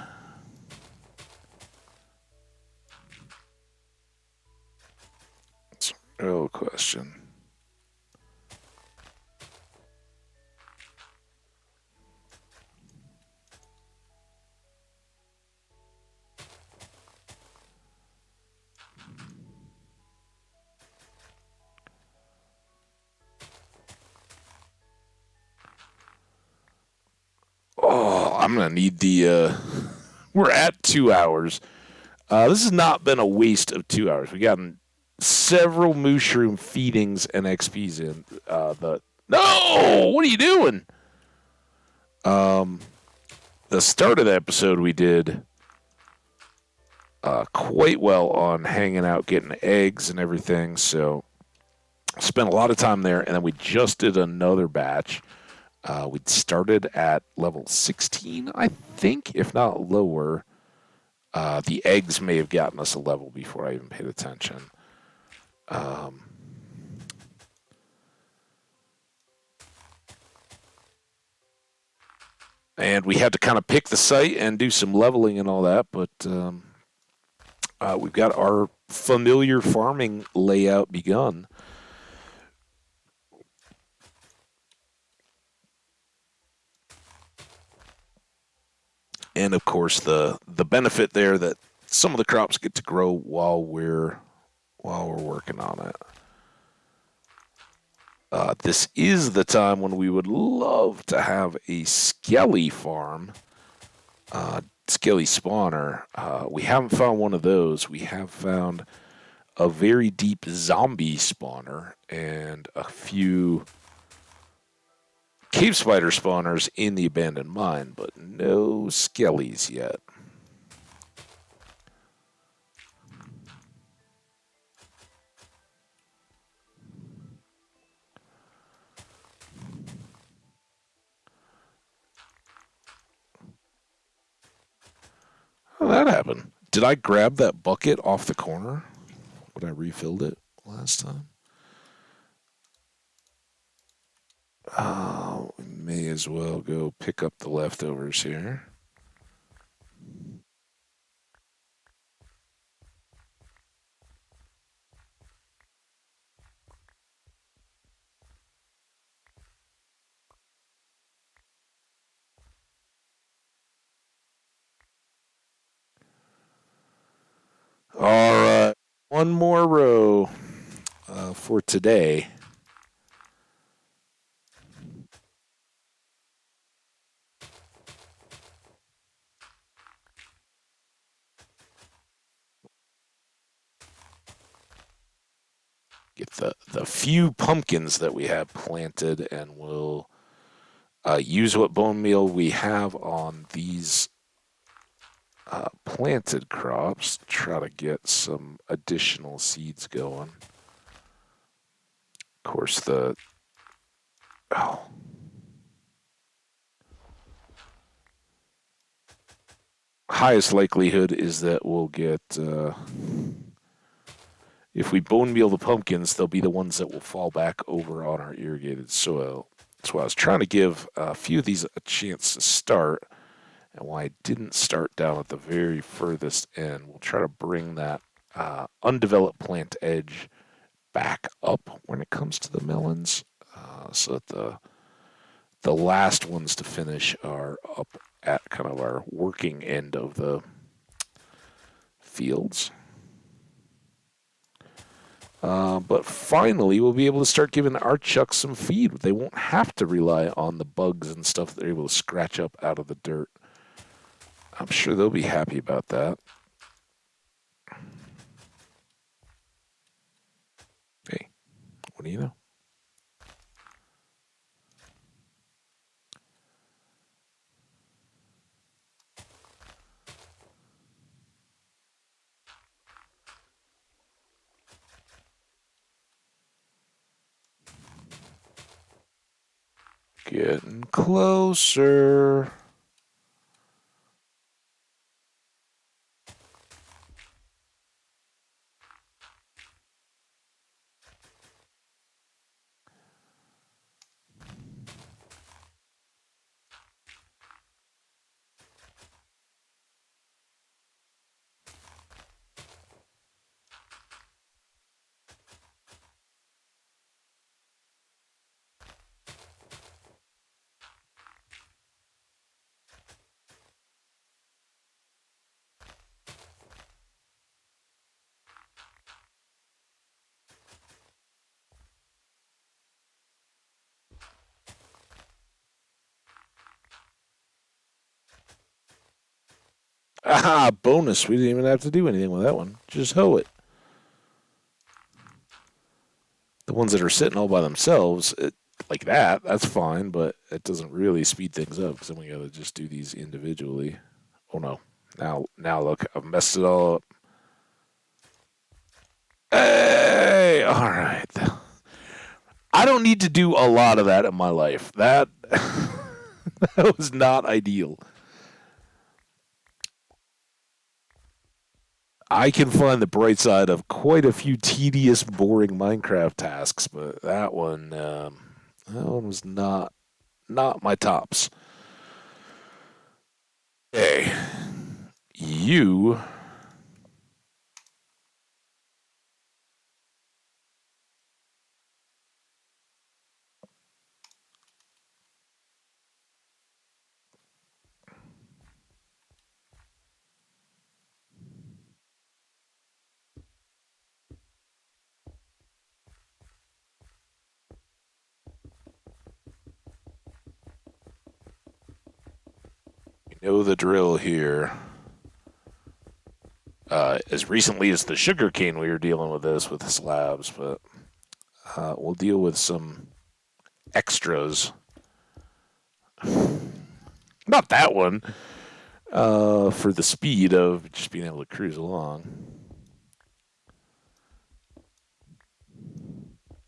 That's a real question. Oh, I'm going to need the... we're at 2 hours. This has not been a waste of 2 hours. We've gotten several mushroom feedings and XPs in. No! What are you doing? The start of the episode we did quite well on hanging out, getting eggs and everything. So spent a lot of time there, and then we just did another batch. We'd started at level 16, I think, if not lower. The eggs may have gotten us a level before I even paid attention. And we had to kind of pick the site and do some leveling and all that, but we've got our familiar farming layout begun. And of course, the benefit there that some of the crops get to grow while we're working on it. This is the time when we would love to have a skelly farm, skelly spawner. We haven't found one of those. We have found a very deep zombie spawner and a few cave spider spawners in the abandoned mine, but no skellies yet. How did that happen? Did I grab that bucket off the corner when I refilled it last time? Oh, we may as well go pick up the leftovers here. All right, one more row for today. Get the few pumpkins that we have planted, and we'll use what bone meal we have on these planted crops to try to get some additional seeds going. Of course, highest likelihood is that we'll get, if we bone meal the pumpkins, they'll be the ones that will fall back over on our irrigated soil. That's why I was trying to give a few of these a chance to start, and why I didn't start down at the very furthest end. We'll try to bring that undeveloped plant edge back up when it comes to the melons, so that the last ones to finish are up at kind of our working end of the fields. But finally, we'll be able to start giving our chucks some feed. They won't have to rely on the bugs and stuff that they're able to scratch up out of the dirt. I'm sure they'll be happy about that. What do you know? Getting closer. Ah, bonus. We didn't even have to do anything with that one. Just hoe it. The ones that are sitting all by themselves, like that, that's fine, but it doesn't really speed things up because then we got to just do these individually. Oh no. Now look, I've messed it all up. Hey! All right. I don't need to do a lot of that in my life. That, that was not ideal. I can find the bright side of quite a few tedious, boring Minecraft tasks, but that one was not my tops. Okay, you know the drill here. As recently as the sugarcane, we were dealing with this with the slabs, but we'll deal with some extras. Not that one. For the speed of just being able to cruise along.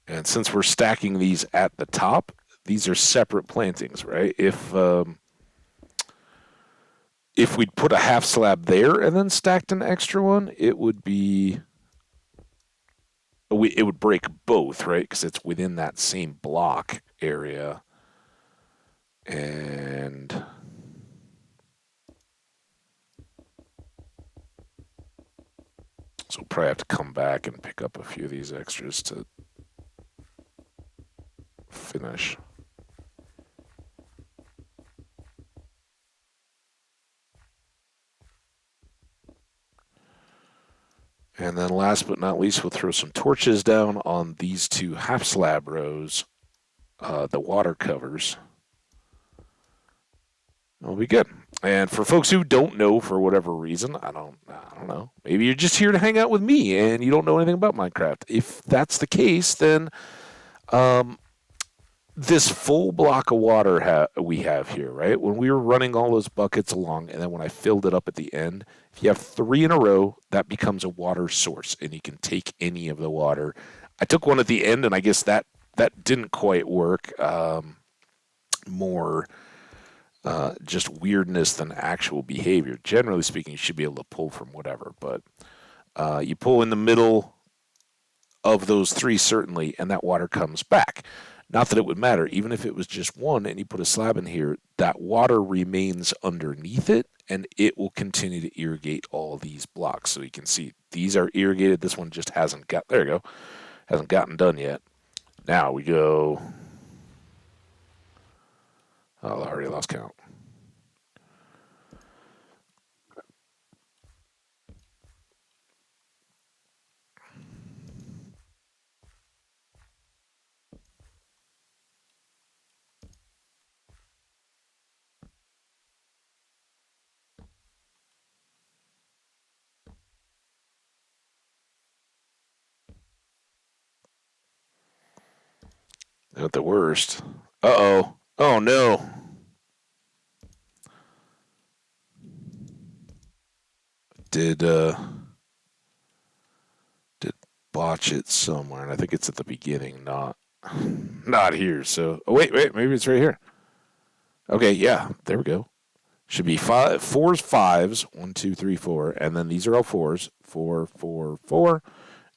And since we're stacking these at the top, these are separate plantings, right? If we'd put a half slab there and then stacked an extra one, it would break both, right? Because it's within that same block area. And so we'll probably have to come back and pick up a few of these extras to finish. And then last but not least, we'll throw some torches down on these two half slab rows, the water covers. It'll be good. And for folks who don't know for whatever reason, I don't know. Maybe you're just here to hang out with me and you don't know anything about Minecraft. If that's the case, then this full block of water we have here, right? When we were running all those buckets along, and then when I filled it up at the end, if you have 3 in a row, that becomes a water source, and you can take any of the water. I took one at the end, and I guess that didn't quite work. More just weirdness than actual behavior. Generally speaking, you should be able to pull from whatever, but you pull in the middle of those 3 certainly, and that water comes back. Not that it would matter, even if it was just one and you put a slab in here, that water remains underneath it and it will continue to irrigate all these blocks. So you can see these are irrigated. This one just hasn't there you go, hasn't gotten done yet. Now we go, oh, I already lost count. At the worst. Uh-oh. Oh, no. Did botch it somewhere, and I think it's at the beginning, not here. So, oh, wait, maybe it's right here. Okay, yeah, there we go. Should be five, fours, fives, 1, 2, 3, 4, and then these are all fours, 4, 4, 4,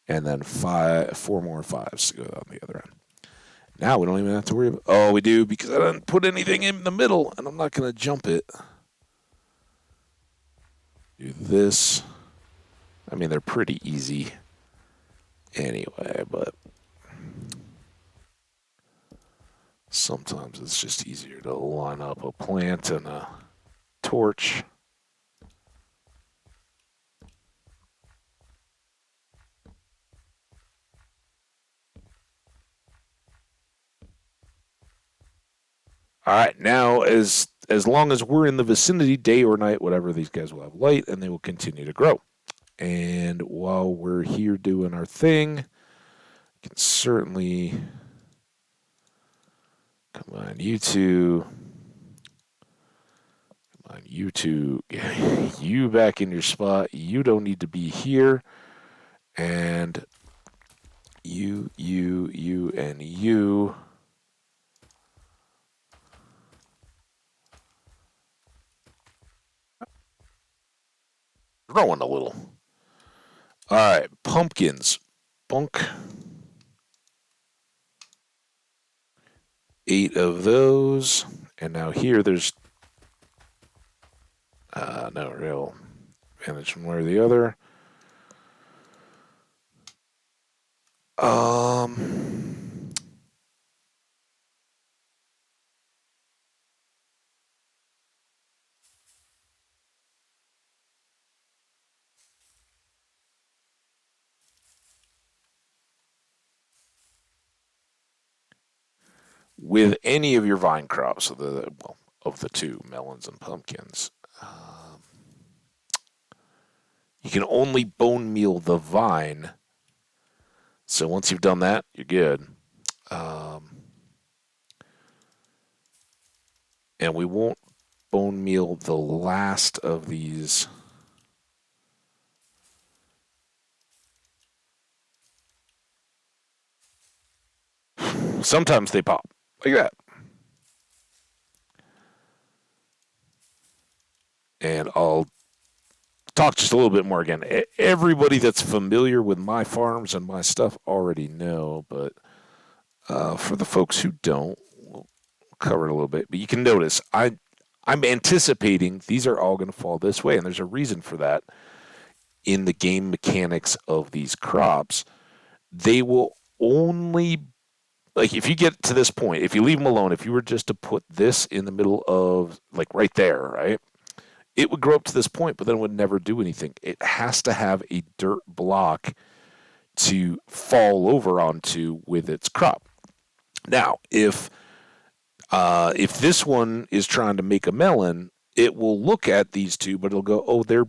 and then five, four more fives to go on the other end. Now we don't even have to worry about. Oh, we do because I didn't put anything in the middle, and I'm not going to jump it. Do this. I mean, they're pretty easy anyway, but sometimes it's just easier to line up a plant and a torch. All right, now as long as we're in the vicinity, day or night, whatever, these guys will have light and they will continue to grow. And while we're here doing our thing, you can certainly come on YouTube. Come on YouTube. You back in your spot. You don't need to be here. And you, and you. Growing a little. All right, pumpkins. Bunk. 8 of those. And now here there's no real advantage one way or the other. With any of your vine crops, of the two, melons and pumpkins, you can only bone meal the vine. So once you've done that, you're good. And we won't bone meal the last of these. Sometimes they pop like that. And I'll talk just a little bit more again. Everybody that's familiar with my farms and my stuff already know, but for the folks who don't, we'll cover it a little bit. But you can notice I'm anticipating these are all going to fall this way, and there's a reason for that. In the game mechanics of these crops, they will only, like, if you get to this point, if you leave them alone, if you were just to put this in the middle of, like, right there, right, it would grow up to this point, but then it would never do anything. It has to have a dirt block to fall over onto with its crop. Now, if this one is trying to make a melon, it will look at these two, but it'll go, oh, they're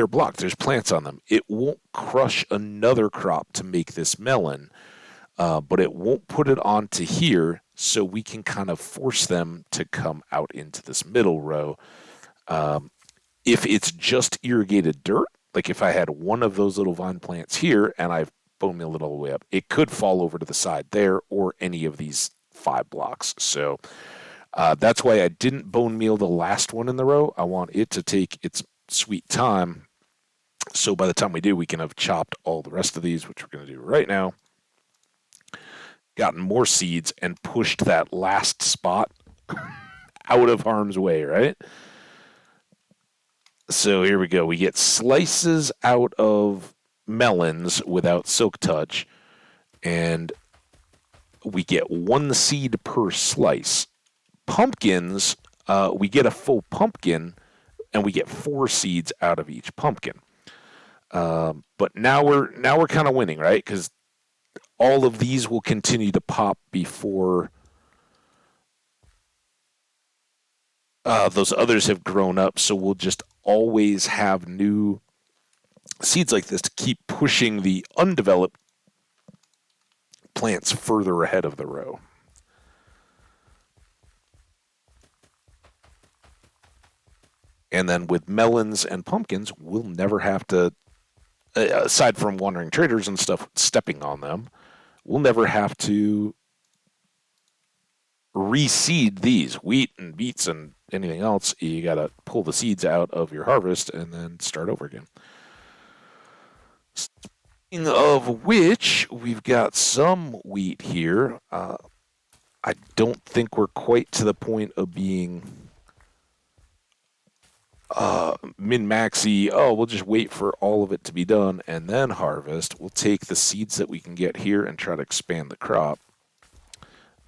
blocked. There's plants on them. It won't crush another crop to make this melon, but it won't put it onto here, so we can kind of force them to come out into this middle row. If it's just irrigated dirt, like if I had one of those little vine plants here and I've bone mealed it all the way up, it could fall over to the side there or any of these 5 blocks. So that's why I didn't bone meal the last one in the row. I want it to take its sweet time. So by the time we do, we can have chopped all the rest of these, which we're going to do right now. Gotten more seeds and pushed that last spot out of harm's way, right? So here we go. We get slices out of melons without silk touch, and we get 1 seed per slice. Pumpkins, we get a full pumpkin, and we get 4 seeds out of each pumpkin. But now we're kind of winning, right? Because all of these will continue to pop before those others have grown up. So we'll just always have new seeds like this to keep pushing the undeveloped plants further ahead of the row. And then with melons and pumpkins, we'll never have to, aside from wandering traders and stuff stepping on them, we'll never have to reseed these wheat and beets and anything else. You got to pull the seeds out of your harvest and then start over again. Speaking of which, we've got some wheat here. I don't think we're quite to the point of being min-maxy. Oh, we'll just wait for all of it to be done and then harvest. We'll take the seeds that we can get here and try to expand the crop.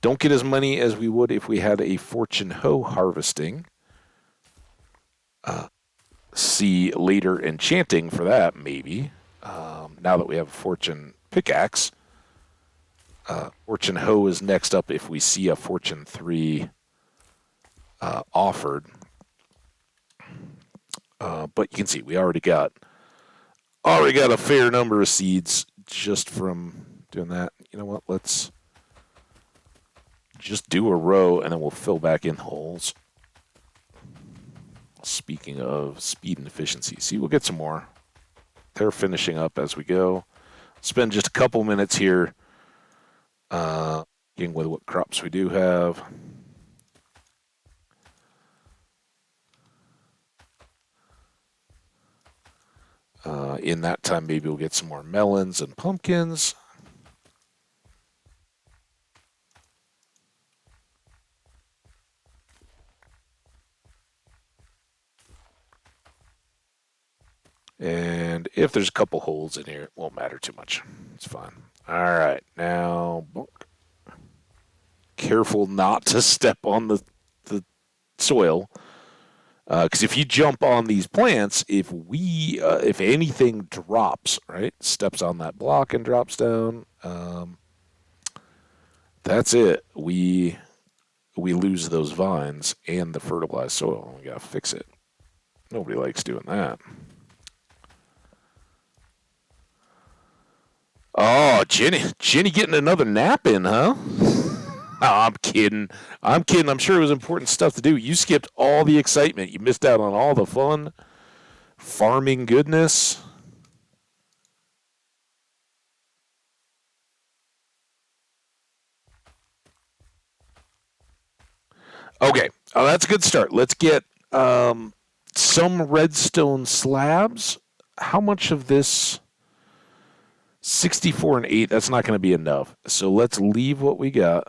Don't get as many as we would if we had a fortune hoe harvesting. See later enchanting for that, maybe. Now that we have a fortune pickaxe. Fortune hoe is next up if we see a fortune 3 offered. But you can see we already got a fair number of seeds just from doing that. You know what? Let's just do a row and then we'll fill back in holes. Speaking of speed and efficiency, see, we'll get some more. They're finishing up as we go. Spend just a couple minutes here getting with what crops we do have. In that time, maybe we'll get some more melons and pumpkins. And if there's a couple holes in here, it won't matter too much. It's fine. All right, now, careful not to step on the soil. Because if you jump on these plants, if anything drops, right, steps on that block and drops down, that's it. We lose those vines and the fertilized soil. We gotta fix it. Nobody likes doing that. Oh, Jenny getting another nap in, huh? Oh, I'm kidding. I'm sure it was important stuff to do. You skipped all the excitement. You missed out on all the fun farming goodness. Okay, that's a good start. Let's get some redstone slabs. How much of this? 64 and 8, that's not going to be enough. So let's leave what we got.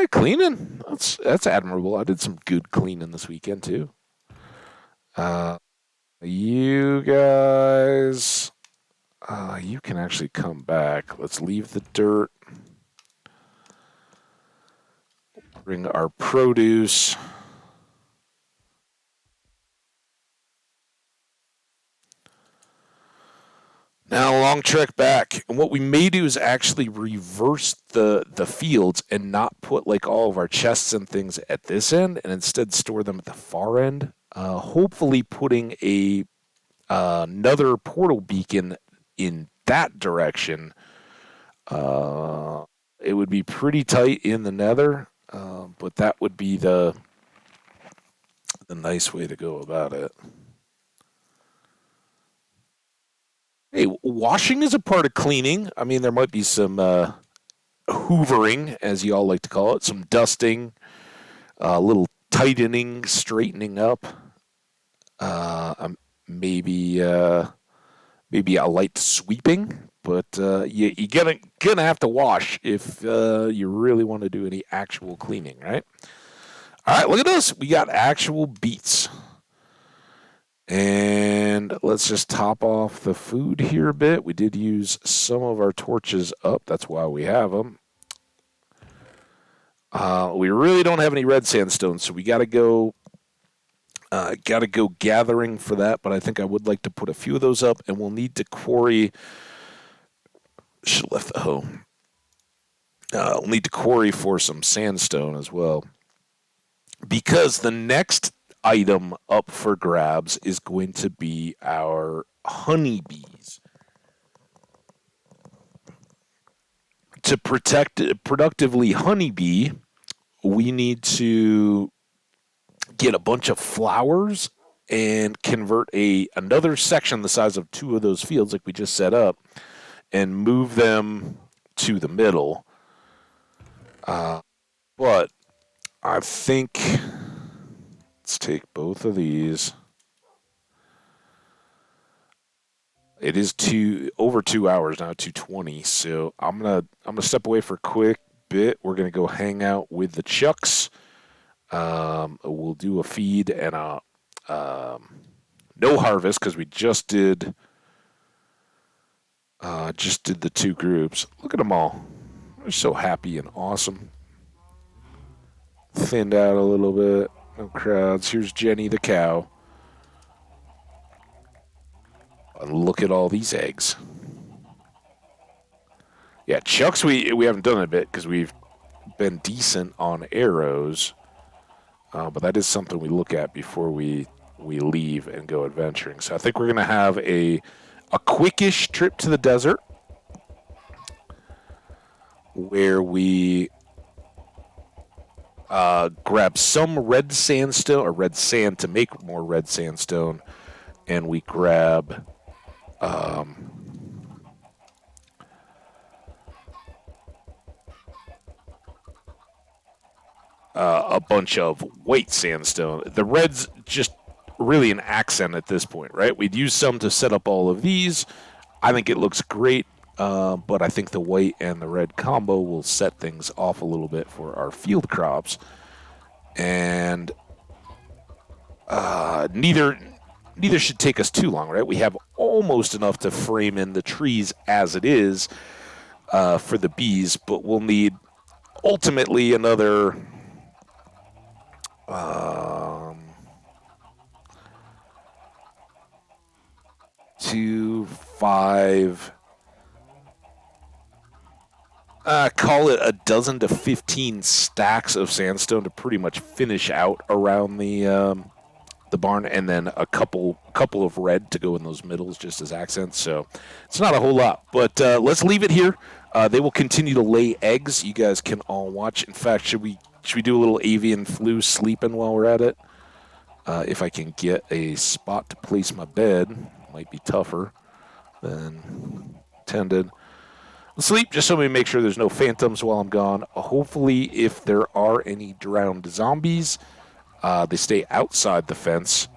Cleaning. That's admirable. I did some good cleaning this weekend too. You guys, you can actually come back. Let's leave the dirt. Bring our produce. Now, a long trek back. And what we may do is actually reverse the fields and not put like all of our chests and things at this end and instead store them at the far end. Hopefully putting another portal beacon in that direction. It would be pretty tight in the nether, but that would be the nice way to go about it. Hey, washing is a part of cleaning. I mean, there might be some hoovering, as you all like to call it, some dusting, a little tightening, straightening up, maybe a light sweeping. But you're gonna have to wash if you really want to do any actual cleaning, right? All right, look at this. We got actual beets. And let's just top off the food here a bit. We did use some of our torches up. That's why we have them. We really don't have any red sandstone, so we got to go gathering for that. But I think I would like to put a few of those up, and we'll need to quarry. Should have left the hoe. We'll need to quarry for some sandstone as well, because the next item up for grabs is going to be our honeybees. To productively honeybee, we need to get a bunch of flowers and convert another section the size of two of those fields like we just set up and move them to the middle. But I think let's take both of these. It is over 2 hours now, 2:20. So I'm gonna step away for a quick bit. We're gonna go hang out with the Chucks. We'll do a feed and a no harvest because we just did the two groups. Look at them all. They're so happy and awesome. Thinned out a little bit. No crowds. Here's Jenny the cow. And look at all these eggs. Yeah, Chucks we haven't done it a bit because we've been decent on arrows. But that is something we look at before we leave and go adventuring. So I think we're gonna have a quickish trip to the desert where we grab some red sandstone or red sand to make more red sandstone, and we grab a bunch of white sandstone. The red's just really an accent at this point, right? We'd use some to set up all of these. I think it looks great, but I think the white and the red combo will set things off a little bit for our field crops. And neither should take us too long, right? We have almost enough to frame in the trees as it is for the bees, but we'll need ultimately another 2, 5, call it a dozen to 15 stacks of sandstone to pretty much finish out around the barn, and then a couple of red to go in those middles just as accents. So it's not a whole lot, but let's leave it here. They will continue to lay eggs. You guys can all watch. In fact, should we do a little avian flu sleeping while we're at it? If I can get a spot to place my bed, might be tougher than intended. Sleep just so we make sure there's no phantoms while I'm gone. Hopefully, if there are any drowned zombies, they stay outside the fence,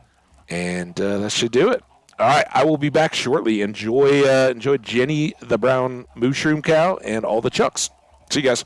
and that should do it. All right, I will be back shortly. Enjoy Jenny the brown mushroom cow and all the Chucks. See you guys.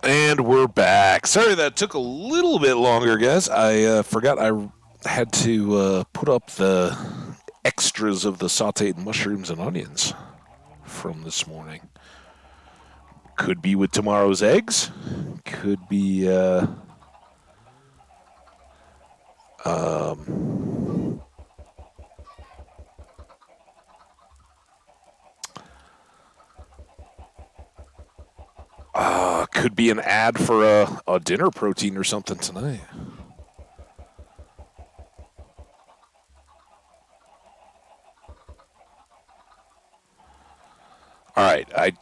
And we're back. Sorry that took a little bit longer, guys. I forgot I had to put up the extras of the sauteed mushrooms and onions from this morning. Could be with tomorrow's eggs. Could be could be an ad for a dinner protein or something tonight. All right, I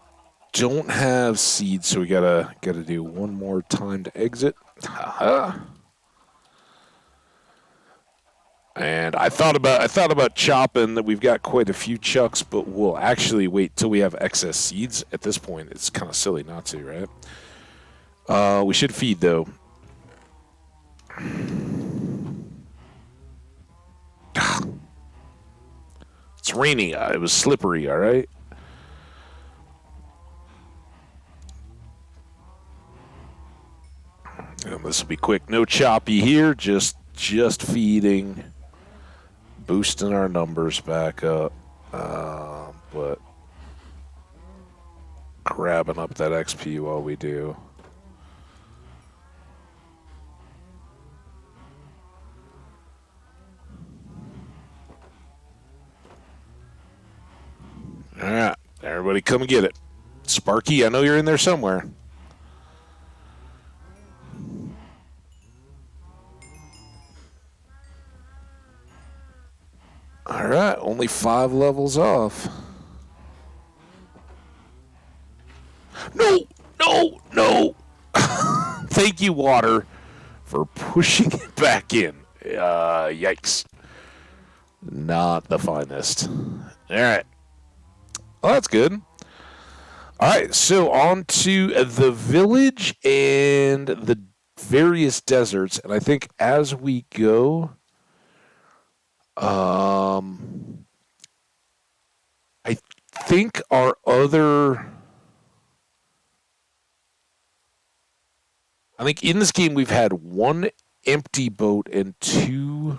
don't have seeds, so we gotta do one more time to exit. And I thought about chopping that. We've got quite a few chucks, but we'll actually wait till we have excess seeds. At this point, it's kind of silly not to, right? We should feed though. It's rainy. It was slippery. All right. And this will be quick. No choppy here. Just feeding, boosting our numbers back up, but grabbing up that XP while we do. All right, everybody come and get it. Sparky, I know you're in there somewhere. All right, only 5 levels off. No. Thank you, water, for pushing it back in. Yikes. Not the finest. All right. Well, that's good. All right, so on to the village and the various deserts. And I think as we go, I think our other... I think in this game we've had 1 empty boat and 2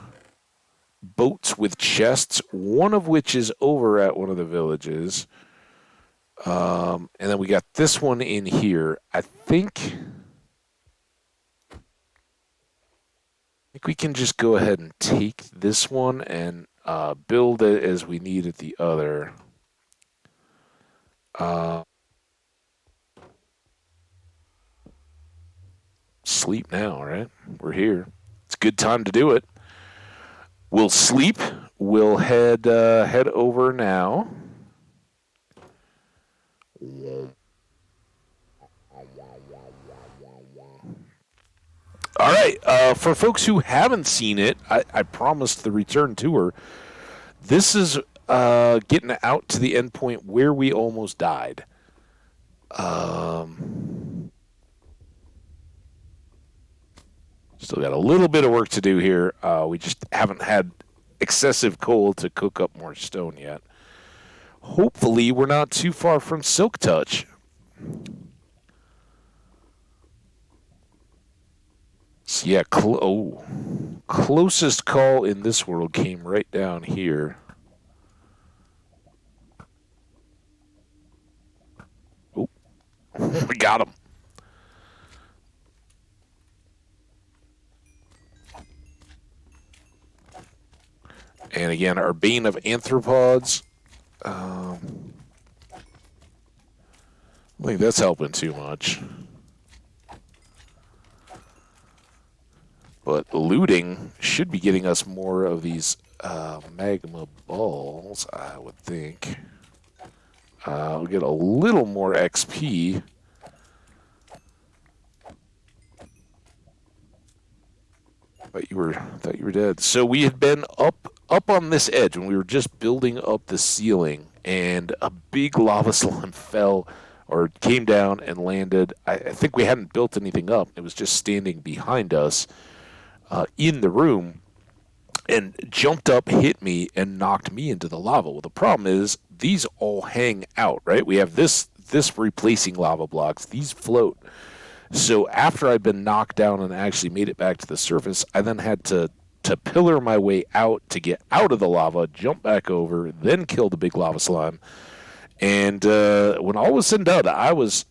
boats with chests, one of which is over at one of the villages. And then we got this one in here. I think we can just go ahead and take this one and build it as we need at the other. Sleep now, right? We're here. It's a good time to do it. We'll sleep. We'll head over now. All right. For folks who haven't seen it, I promised the return tour. This is getting out to the end point where we almost died. Still got a little bit of work to do here. We just haven't had excessive coal to cook up more stone yet. Hopefully, we're not too far from Silk Touch. So yeah, closest call in this world came right down here. Oh, we got him. And again, our bane of arthropods. I think that's helping too much. But looting should be getting us more of these magma balls, I would think. We'll get a little more XP. Thought you were dead. So we had been up on this edge when we were just building up the ceiling, and a big lava slime fell or came down and landed. I think we hadn't built anything up. It was just standing behind us in the room, and jumped up, hit me, and knocked me into the lava. Well, the problem is these all hang out, right? We have this replacing lava blocks. These float. So after I'd been knocked down and actually made it back to the surface, I then had to pillar my way out to get out of the lava, jump back over, then kill the big lava slime. And when all was said and done, I was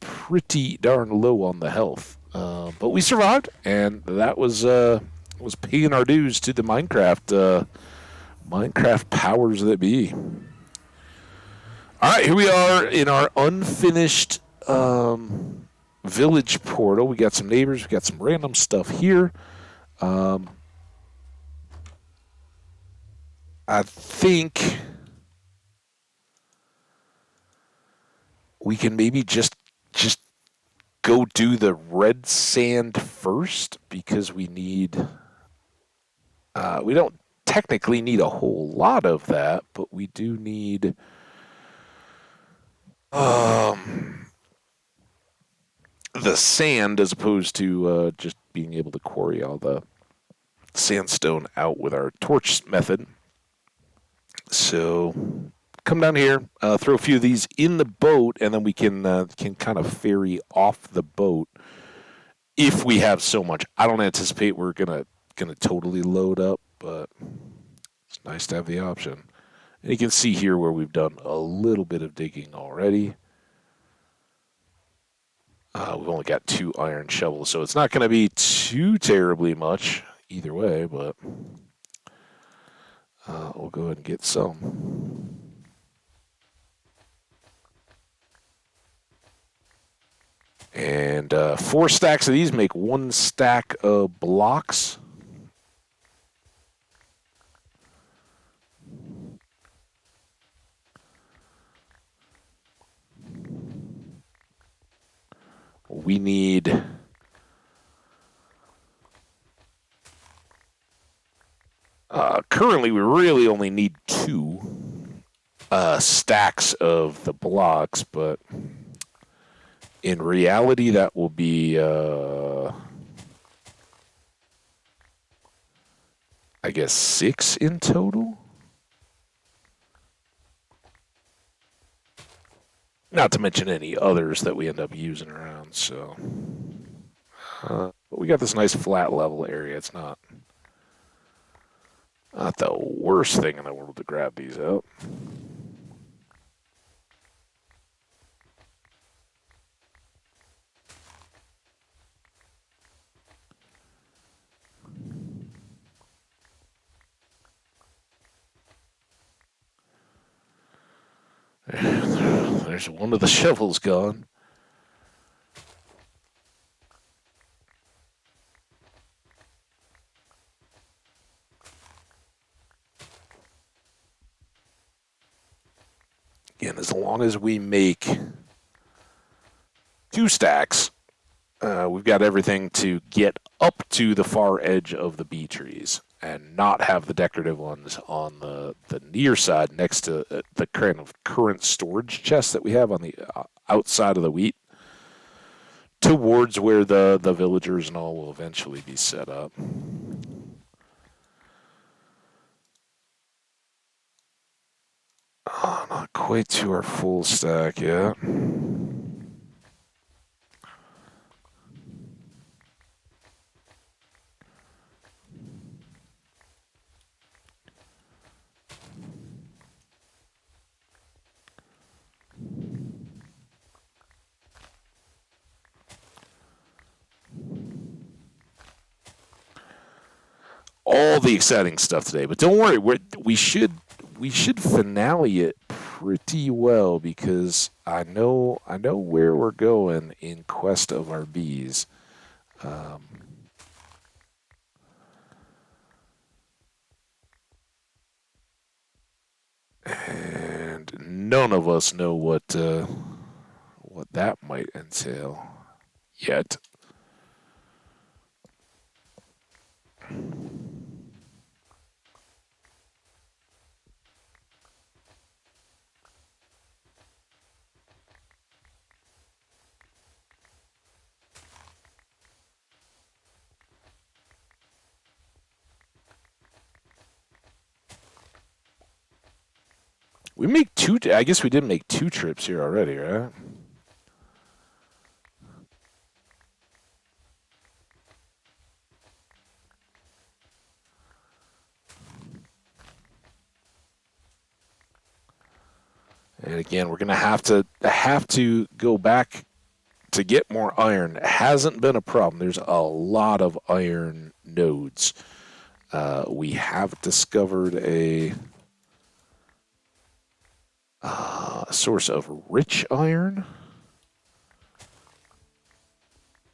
pretty darn low on the health, but we survived, and that was paying our dues to the Minecraft powers that be. All right, here we are in our unfinished village portal. We got some neighbors. We got some random stuff here. Um, I think we can maybe just go do the red sand first because we don't technically need a whole lot of that, but we do need um the sand as opposed to just being able to quarry all the sandstone out with our torch method. So come down here, throw a few of these in the boat, and then we can kind of ferry off the boat if we have so much. I don't anticipate we're gonna totally load up, but it's nice to have the option. And you can see here where we've done a little bit of digging already. We've only got 2 iron shovels, so it's not going to be too terribly much either way, but we'll go ahead and get some. And 4 stacks of these make 1 stack of blocks. We need currently we really only need 2 stacks of the blocks, but in reality that will be I guess 6 in total. Not to mention any others that we end up using around, so. But we got this nice flat level area. It's not the worst thing in the world to grab these out. There's one of the shovels gone. Again, as long as we make 2 stacks, we've got everything to get up to the far edge of the bee trees and not have the decorative ones on the near side next to the kind of current storage chest that we have on the outside of the wheat towards where the villagers and all will eventually be set up. Not quite to our full stack yet. All the exciting stuff today, but don't worry, we should finale it pretty well because I know where we're going in quest of our bees. And none of us know what that might entail yet. We make 2. I guess we did make 2 trips here already, right? And again, we're gonna have to go back to get more iron. It hasn't been a problem. There's a lot of iron nodes. We have discovered a source of rich iron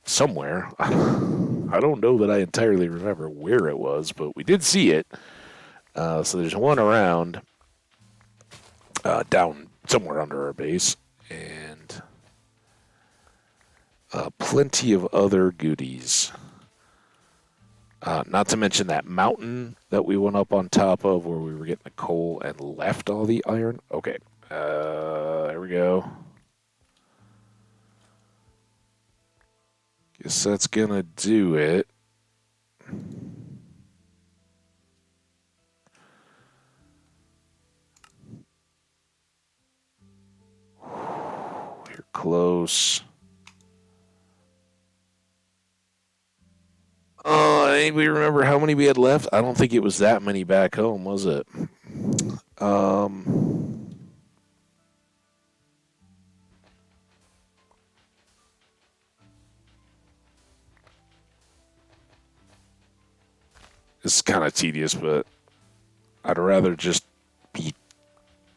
somewhere. I don't know that I entirely remember where it was, but we did see it. So there's one around down somewhere under our base, and plenty of other goodies. Not to mention that mountain that we went up on top of where we were getting the coal and left all the iron. Okay, there we go. Guess that's gonna do it. You're close. I think we remember how many we had left. I don't think it was that many back home, was it? It's kind of tedious, but I'd rather just be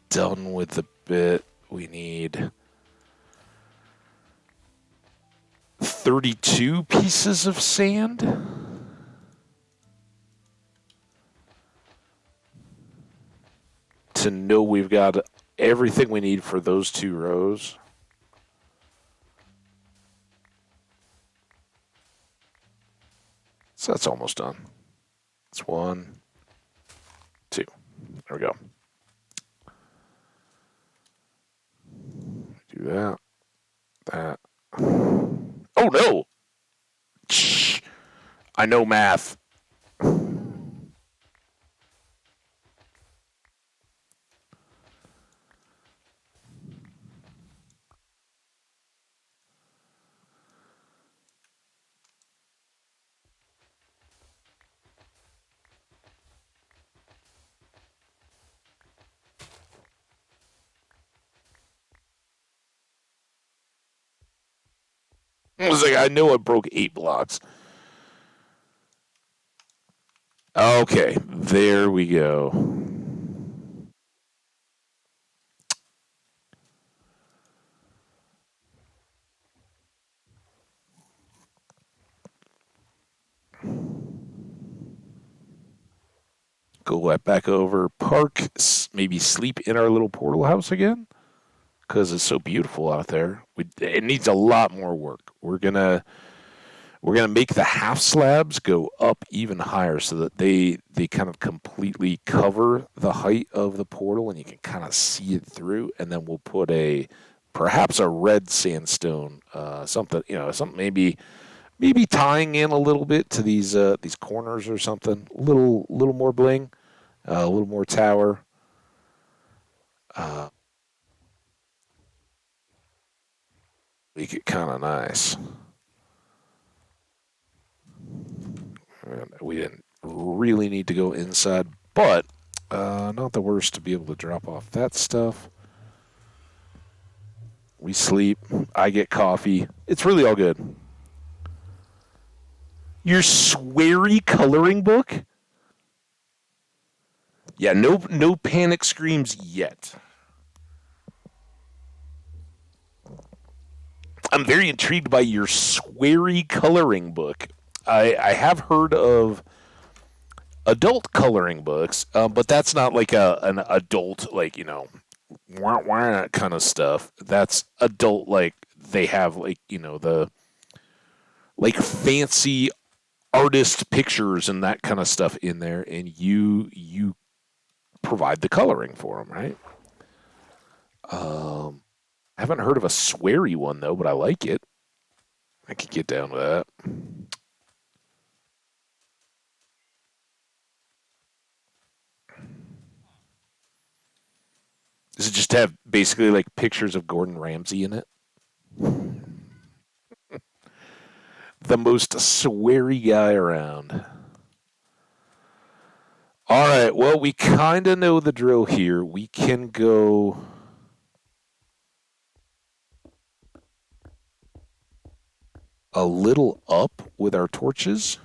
done with the bit. We need 32 pieces of sand. To know we've got everything we need for those 2 rows. So that's almost done. It's 1, 2. There we go. Do that. That. Oh no! Shh. I know math. I was like, I know I broke 8 blocks. Okay, there we go. Go back over, park, maybe sleep in our little portal house again because it's so beautiful out there. It needs a lot more work. We're gonna make the half slabs go up even higher so that they kind of completely cover the height of the portal and you can kind of see it through. And then we'll put perhaps a red sandstone, something maybe tying in a little bit to these corners or something. Little more bling, a little more tower. Make it kind of nice. And we didn't really need to go inside, but not the worst to be able to drop off that stuff. We sleep. I get coffee. It's really all good. Your sweary coloring book? Yeah, no panic screams yet. I'm very intrigued by your sweary coloring book. I have heard of adult coloring books, but that's not like an adult, like, wah, wah kind of stuff. That's adult, like they have, like, the like fancy artist pictures and that kind of stuff in there, and you provide the coloring for them, right? I haven't heard of a sweary one though, but I like it. I could get down with that. Does it just have basically like pictures of Gordon Ramsay in it? The most sweary guy around. All right, well, we kind of know the drill here. We can go a little up with our torches.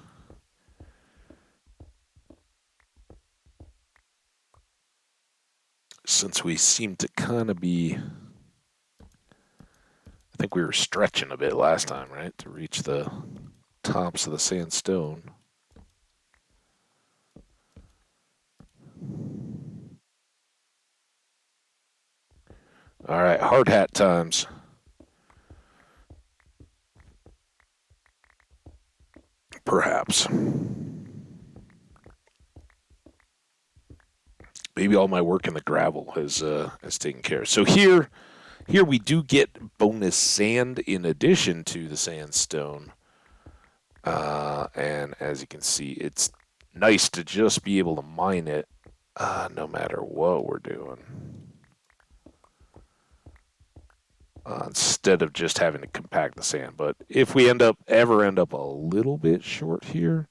Since we seem to kind of be, I think we were stretching a bit last time, right? To reach the tops of the sandstone. All right, hard hat times. Perhaps. Maybe all my work in the gravel has taken care. So here we do get bonus sand in addition to the sandstone. And as you can see, it's nice to just be able to mine it no matter what we're doing. Instead of just having to compact the sand. But if we ever end up a little bit short here,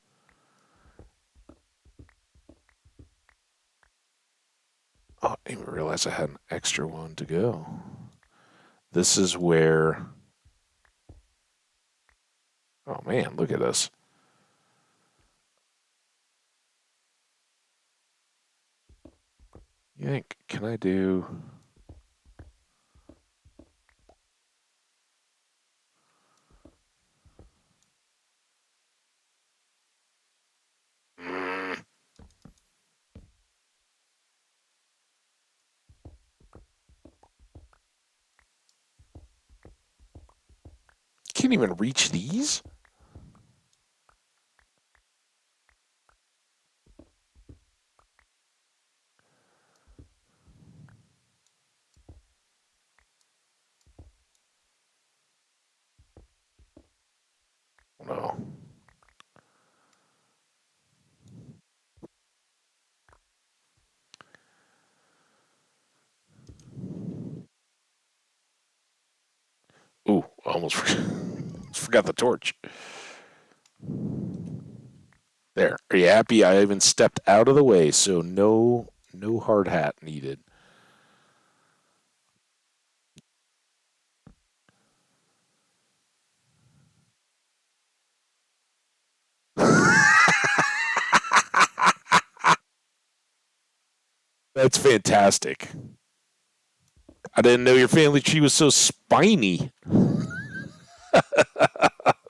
oh, I didn't even realize I had an extra one to go. This is where, oh man, look at this. Yank, can I do? Mm, can't even reach these? No. Ooh, almost forgot the torch. There. Are you happy? I even stepped out of the way, so no hard hat needed. That's fantastic. I didn't know your family tree was so spiny.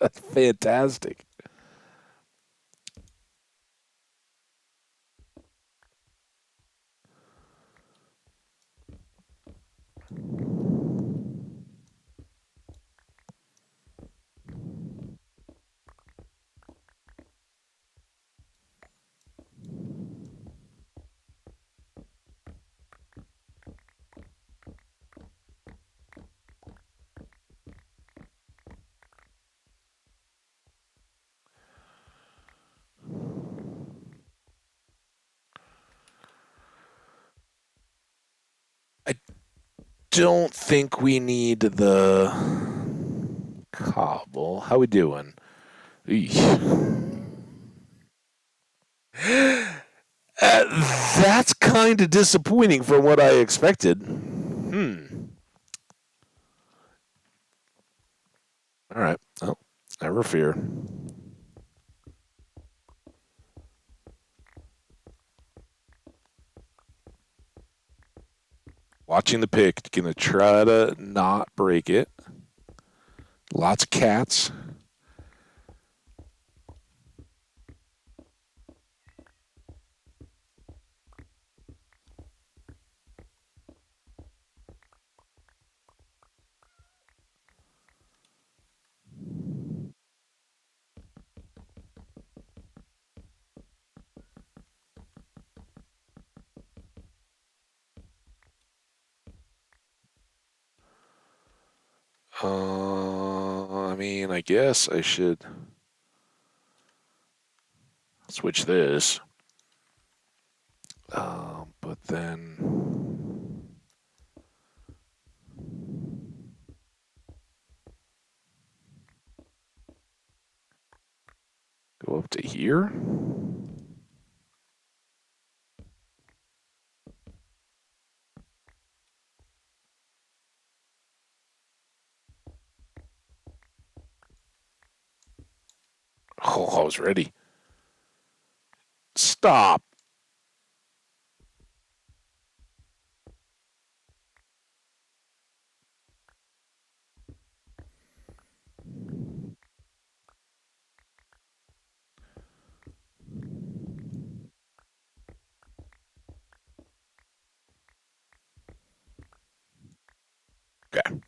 That's fantastic. I don't think we need the cobble. How we doing? That's kind of disappointing from what I expected. All right. Oh, never fear. Watching the pick. Gonna try to not break it. Lots of cats. I mean, I guess I should switch this. But then go up to here. I was ready. Stop. Okay.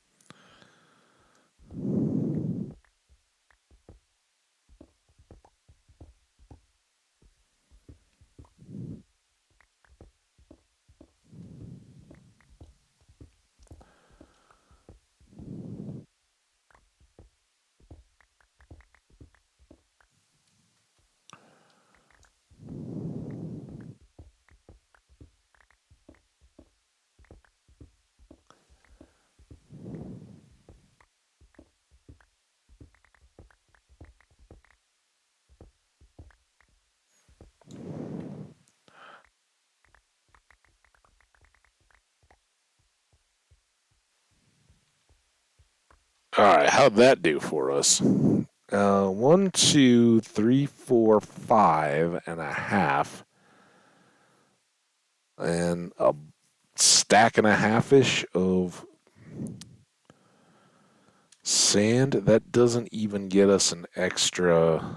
All right, how'd that do for us? 1, 2, 3, 4, 5.5, and a stack and a half ish of sand. That doesn't even get us an extra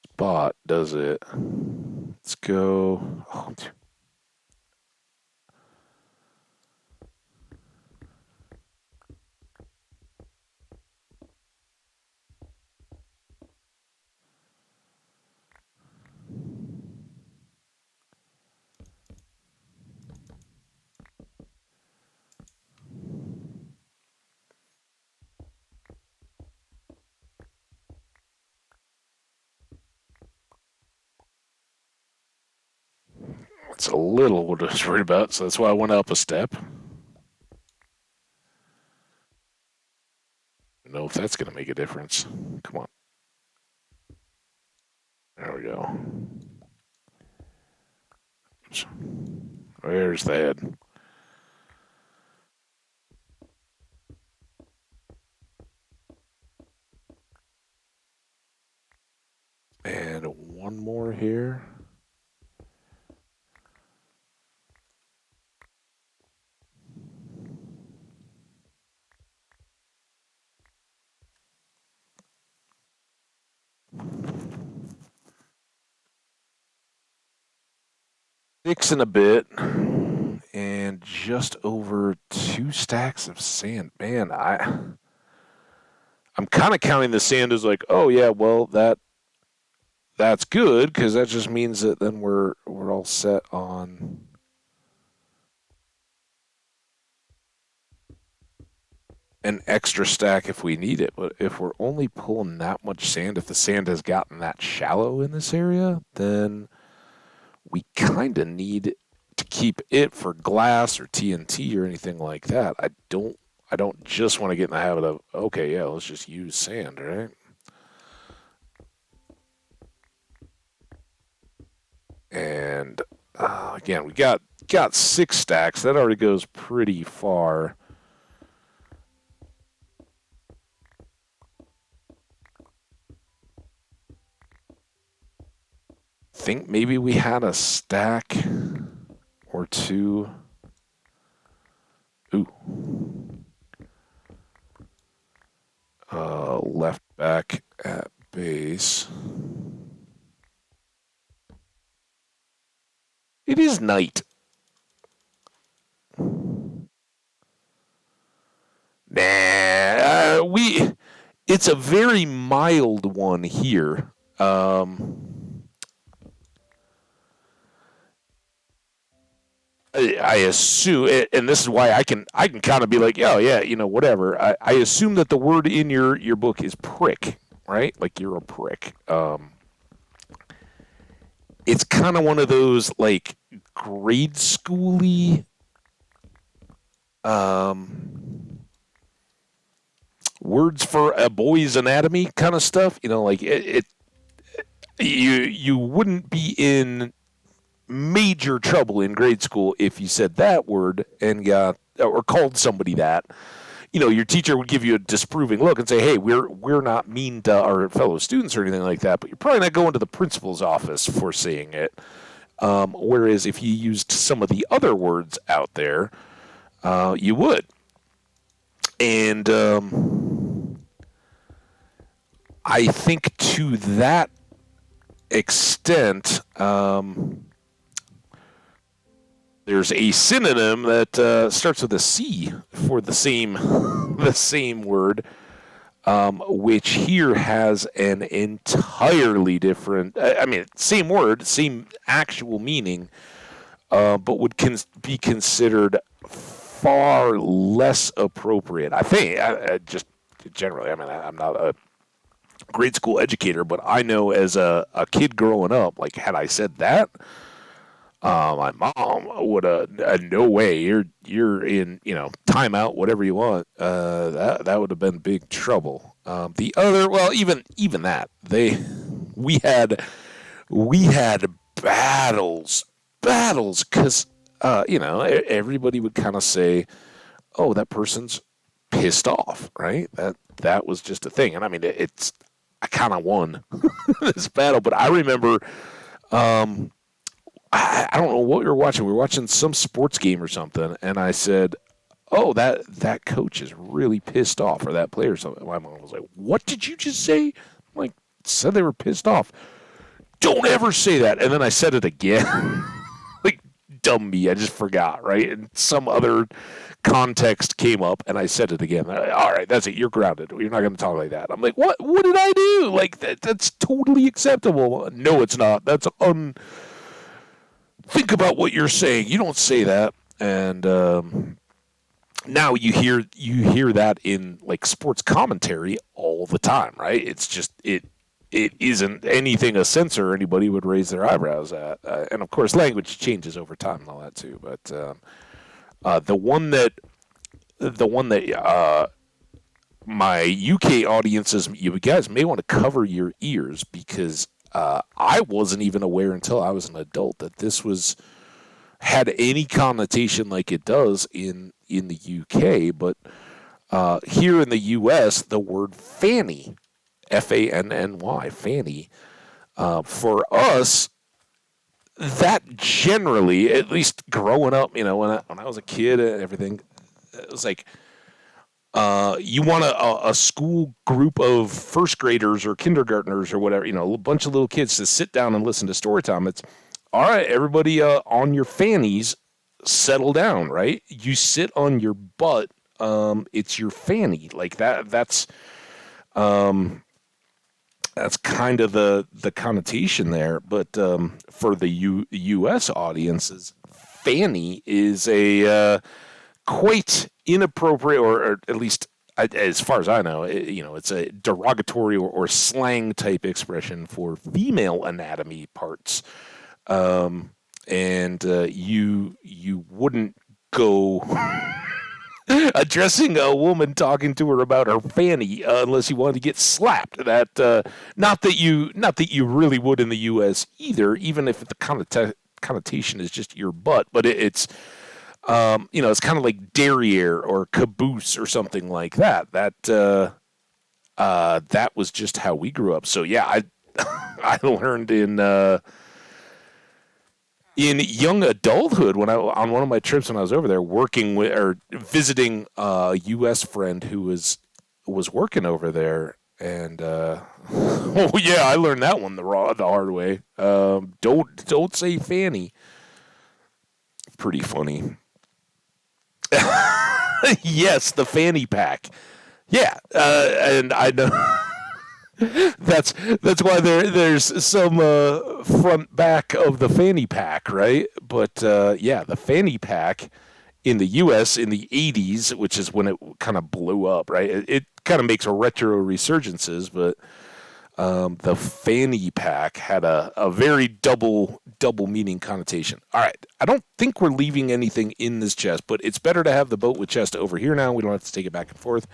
spot, does it? Let's go. Oh, it's a little what I was worried about, so that's why I went up a step. I don't know if that's going to make a difference. Come on. There we go. Where's the head? And one more here. Six and a bit, and just over 2 stacks of sand. Man, I'm kind of counting the sand as like, oh yeah, well that's good because that just means that then we're all set on an extra stack if we need it. But if we're only pulling that much sand, if the sand has gotten that shallow in this area, then we kind of need to keep it for glass or TNT or anything like that. I don't just want to get in the habit of, okay, yeah, let's just use sand, right? And again, we got 6 stacks. That already goes pretty far. Think maybe we had a stack or two. Ooh. Left back at base. It is night. Nah, it's a very mild one here. I assume, and this is why I can kind of be like, oh yeah, whatever. I assume that the word in your book is prick, right? Like you're a prick. It's kind of one of those like grade schooly words for a boy's anatomy kind of stuff. Like you wouldn't be in major trouble in grade school if you said that word and got or called somebody that. your teacher would give you a disapproving look and say, "Hey, we're not mean to our fellow students or anything like that, but you're probably not going to the principal's office for saying it." Whereas if you used some of the other words out there, you would. And I think to that extent, there's a synonym that starts with a C for the same the same word, which here has an entirely different. I mean, same word, same actual meaning, but would be considered far less appropriate. I think, just generally. I mean, I'm not a grade school educator, but I know as a kid growing up, like had I said that, my mom would have no way. You're in timeout, whatever you want. That would have been big trouble. The other, well, even that we had battles because everybody would kind of say, oh, that person's pissed off, right? That was just a thing, and I mean I kind of won this battle, but I remember. I don't know what we were watching. We were watching some sports game or something, and I said, "Oh, that coach is really pissed off, or that player." Something. My mom was like, "What did you just say?" I'm like, said they were pissed off. Don't ever say that. And then I said it again. Like, dumb me. I just forgot, right? And some other context came up, and I said it again. All right, that's it. You're grounded. You're not going to talk like that. I'm like, what? What did I do? Like, that's totally acceptable. No, it's not. That's Think about what you're saying. You don't say that. And now you hear that in like sports commentary all the time, right? It's just it isn't anything a censor or anybody would raise their eyebrows at. And of course, language changes over time and all that too. But the one that my UK audiences, you guys may want to cover your ears because I wasn't even aware until I was an adult that this had any connotation like it does in the UK. But here in the US, the word fanny, Fanny, fanny, for us, that generally, at least growing up, when I was a kid and everything, it was like, you want a school group of first graders or kindergartners or whatever, a bunch of little kids to sit down and listen to story time. It's all right, everybody on your fannies, settle down, right? You sit on your butt. It's your fanny. Like that's kind of the connotation there. But for the U.S. audiences, fanny is a quite inappropriate, or at least as far as I know, it's a derogatory or slang type expression for female anatomy parts. And you wouldn't go addressing a woman talking to her about her fanny unless you wanted to get slapped. That not that you really would in the U.S. either, even if the connotation is just your butt, but it's it's kind of like derriere or caboose or something like that. That was just how we grew up. So yeah, I learned in young adulthood, when on one of my trips when I was over there working with or visiting a U.S. friend who was working over there, and oh yeah, I learned that one the hard way. Don't say fanny. Pretty funny. Yes, the fanny pack. Yeah, and I know. That's why there's some front back of the fanny pack, right? But yeah, the fanny pack in the U.S. in the 80s, which is when it kind of blew up, right? It kind of makes a retro resurgences, but the fanny pack had a very double meaning connotation. All right, I don't think we're leaving anything in this chest, but it's better to have the boat with chest over here now. We don't have to take it back and forth.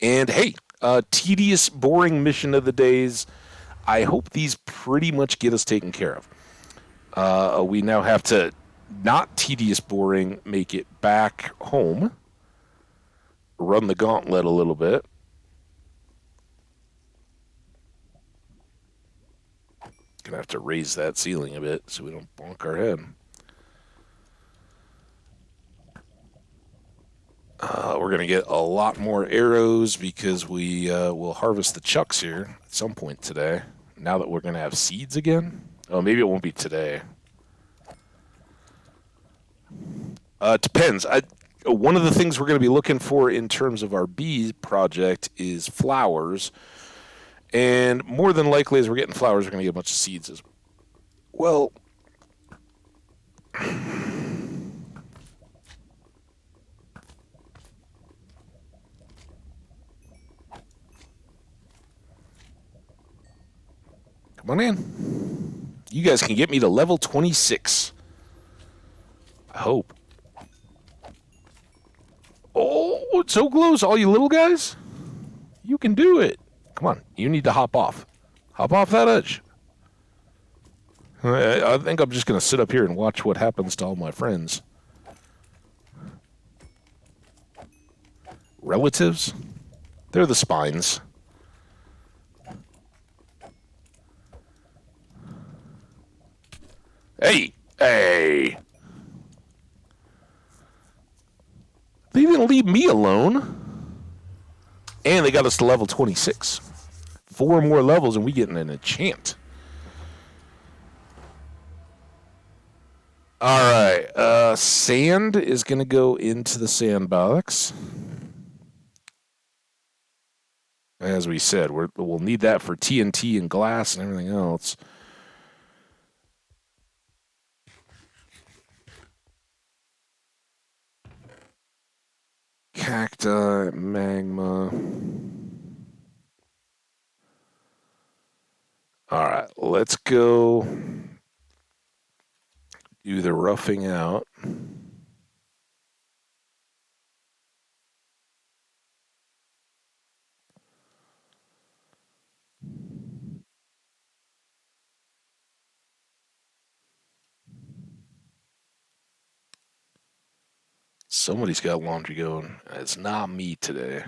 And hey, tedious, boring mission of the days. I hope these pretty much get us taken care of. We now have to, not tedious, boring, make it back home. run the gauntlet a little bit. Gonna have to raise that ceiling a bit so we don't bonk our head. We're gonna get a lot more arrows because we will harvest the chucks here at some point today. Now that we're gonna have seeds again. Oh, maybe it won't be today. It depends. One of the things we're going to be looking for in terms of our bee project is flowers. And more than likely, as we're getting flowers, we're going to get a bunch of seeds as well. Come on in. You guys can get me to level 26. I hope. Oh, it's so close. All you little guys. You can do it. Come on. You need to hop off. Hop off that edge. I think I'm just going to sit up here and watch what happens to all my friends. Relatives? They're the spines. Hey! Hey! They didn't leave me alone. And they got us to level 26. 4 more levels and we getting an enchant. All right. Sand is going to go into the sandbox. As we said, we'll need that for TNT and glass and everything else. Cacti, magma. All right, let's go do the roughing out. Somebody's got laundry going. It's not me today.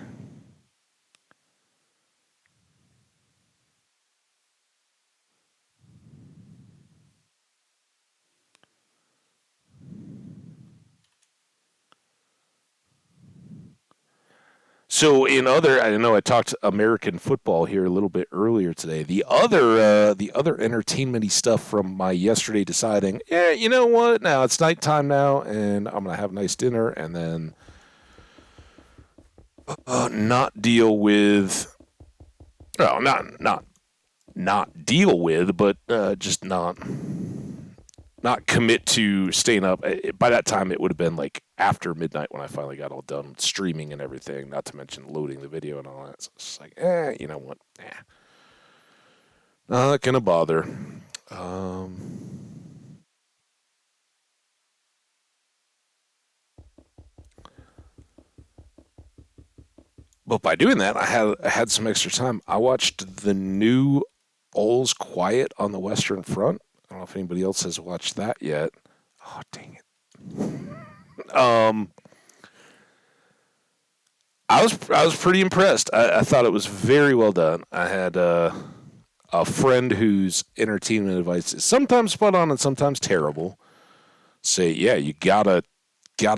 So I know I talked American football here a little bit earlier today. The other entertainment-y stuff from my yesterday deciding, you know what? Now it's nighttime now, and I'm gonna have a nice dinner, and then not deal with, well, not deal with, but just not commit to staying up. By that time, it would have been like after midnight when I finally got all done streaming and everything, not to mention loading the video and all that. So it's like, you know what? Not going to bother. But by doing that, I had some extra time. I watched the new All's Quiet on the Western Front. I don't know if anybody else has watched that yet. Oh, dang it. I was pretty impressed. I thought it was very well done. I had a friend whose entertainment advice is sometimes spot on and sometimes terrible. Say, yeah, you gotta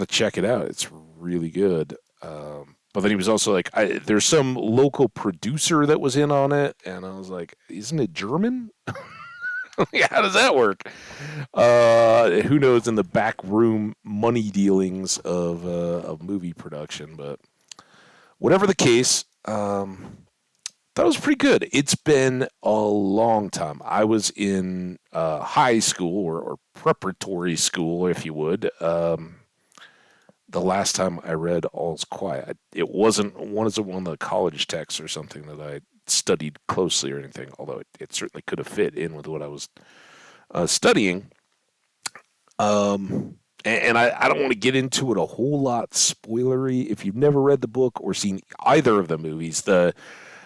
check it out. It's really good. But then he was also like, there's some local producer that was in on it, and I was like, isn't it German? How does that work? Who knows in the back room money dealings of movie production, but whatever the case, that was pretty good. It's been a long time. I was in high school or preparatory school, if you would. The last time I read All's Quiet, it wasn't one of the college texts or something that I studied closely or anything, although it certainly could have fit in with what I was studying. And I don't want to get into it a whole lot spoilery. If you've never read the book or seen either of the movies, the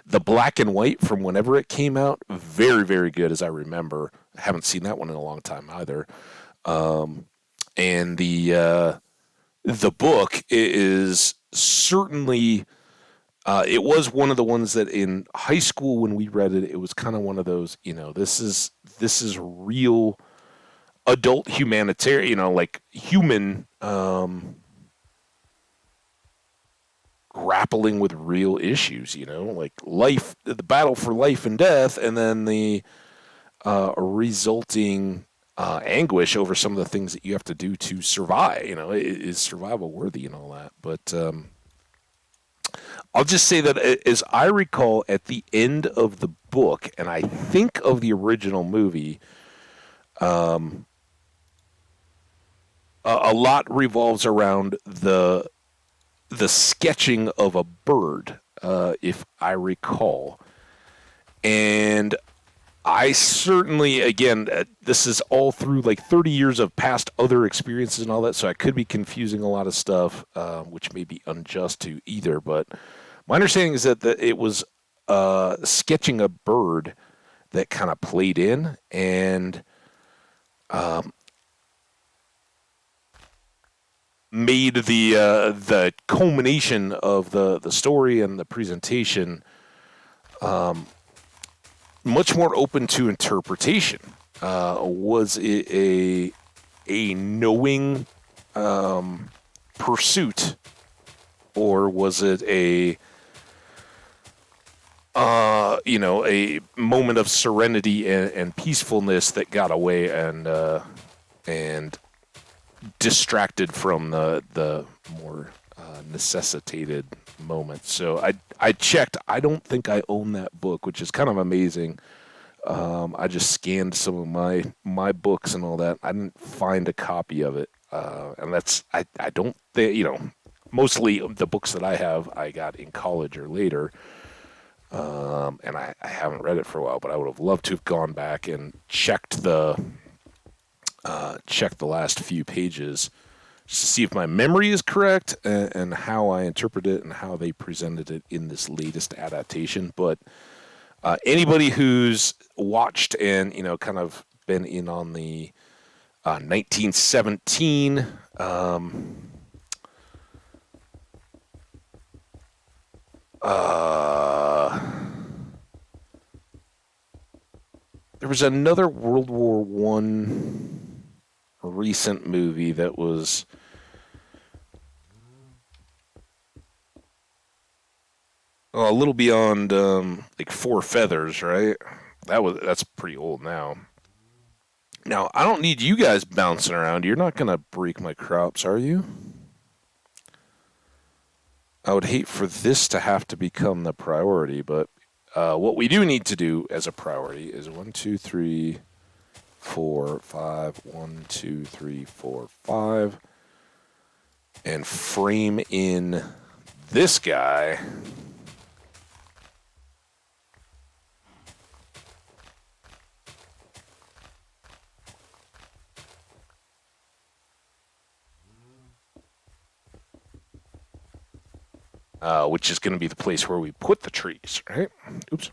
black and white from whenever it came out, very, very good as I remember. I haven't seen that one in a long time either. And the book is certainly it was one of the ones that in high school when we read it, it was kind of one of those, this is real adult humanitarian, like human grappling with real issues, like life, the battle for life and death, and then the resulting anguish over some of the things that you have to do to survive. Is survival worthy and all that. But I'll just say that as I recall, at the end of the book, and I think of the original movie, a lot revolves around the sketching of a bird, if I recall. And I certainly, again, this is all through like 30 years of past other experiences and all that, so I could be confusing a lot of stuff, which may be unjust to either. But my understanding is that it was sketching a bird that kind of played in and made the culmination of the story and the presentation much more open to interpretation. Was it a knowing pursuit, or was it a moment of serenity and peacefulness that got away and distracted from the more necessitated moments? So I checked. I don't think I own that book, which is kind of amazing. I just scanned some of my books and all that. I didn't find a copy of it, and I don't think, mostly the books that I have I got in college or later, and I haven't read it for a while. But I would have loved to have gone back and checked the last few pages just to see if my memory is correct and how I interpret it and how they presented it in this latest adaptation. But anybody who's watched and kind of been in on the 1917 there was another World War One recent movie that was a little beyond like Four Feathers, right? That's pretty old now. Now, I don't need you guys bouncing around. You're not gonna break my crops, are you? I would hate for this to have to become the priority, but what we do need to do as a priority is 1, 2, 3, 4, 5. 1, 2, 3, 4, 5, and frame in this guy. Which is going to be the place where we put the trees, right? Oops.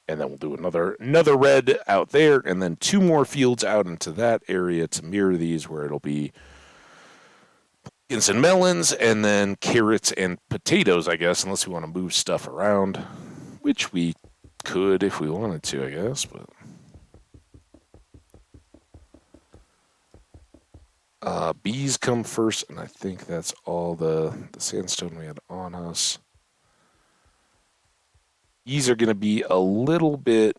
And then we'll do another red out there, and then 2 more fields out into that area to mirror these, where it'll be pumpkins and melons, and then carrots and potatoes, I guess, unless we want to move stuff around, which we could if we wanted to, I guess, but... bees come first, and I think that's all the sandstone we had on us. These are going to be a little bit...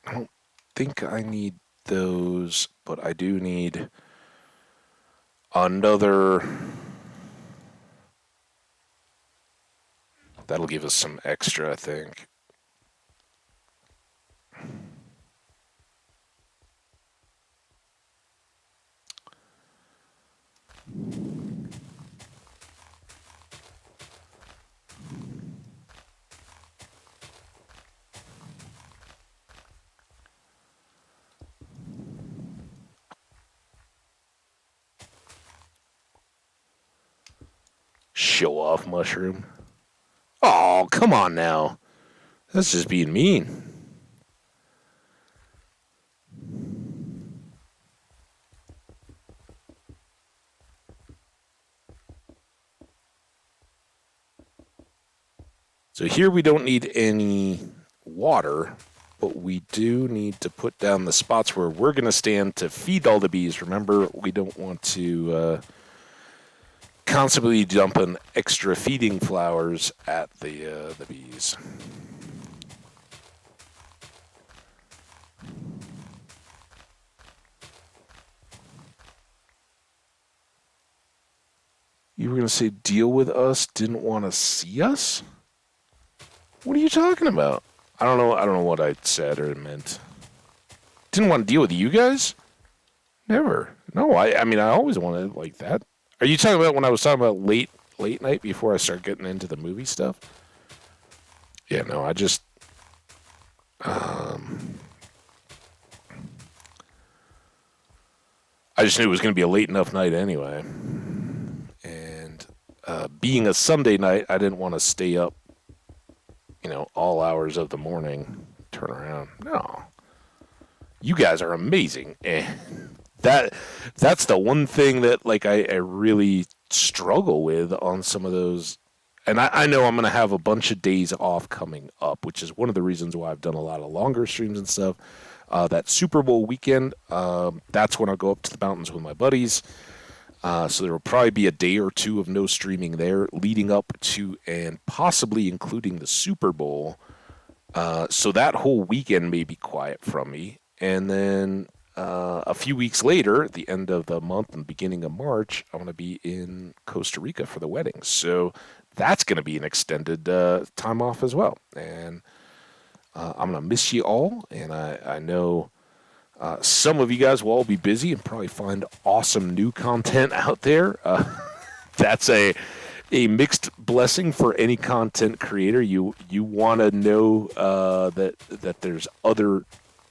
I don't think I need those, but I do need another... That'll give us some extra, I think. Show off mushroom. Oh, come on now. That's just being mean. So here we don't need any water, but we do need to put down the spots where we're going to stand to feed all the bees. Remember, we don't want to constantly dumping extra feeding flowers at the bees. You were going to say deal with us, didn't want to see us? What are you talking about? I don't know. I don't know what I said or meant. Didn't want to deal with you guys? Never. No, I mean, I always wanted like that. Are you talking about when I was talking about late night before I start getting into the movie stuff? Yeah, no, I just knew it was going to be a late enough night anyway. And being a Sunday night, I didn't want to stay up, all hours of the morning, turn around. No. You guys are amazing. That's the one thing that like I really struggle with on some of those. And I know I'm going to have a bunch of days off coming up, which is one of the reasons why I've done a lot of longer streams and stuff. That Super Bowl weekend, that's when I'll go up to the mountains with my buddies. So there will probably be a day or two of no streaming there leading up to and possibly including the Super Bowl. So that whole weekend may be quiet from me. And then a few weeks later, at the end of the month and beginning of March, I'm going to be in Costa Rica for the wedding. So that's going to be an extended time off as well. And I'm going to miss you all. And I know some of you guys will all be busy and probably find awesome new content out there. That's a mixed blessing for any content creator. You want to know that there's other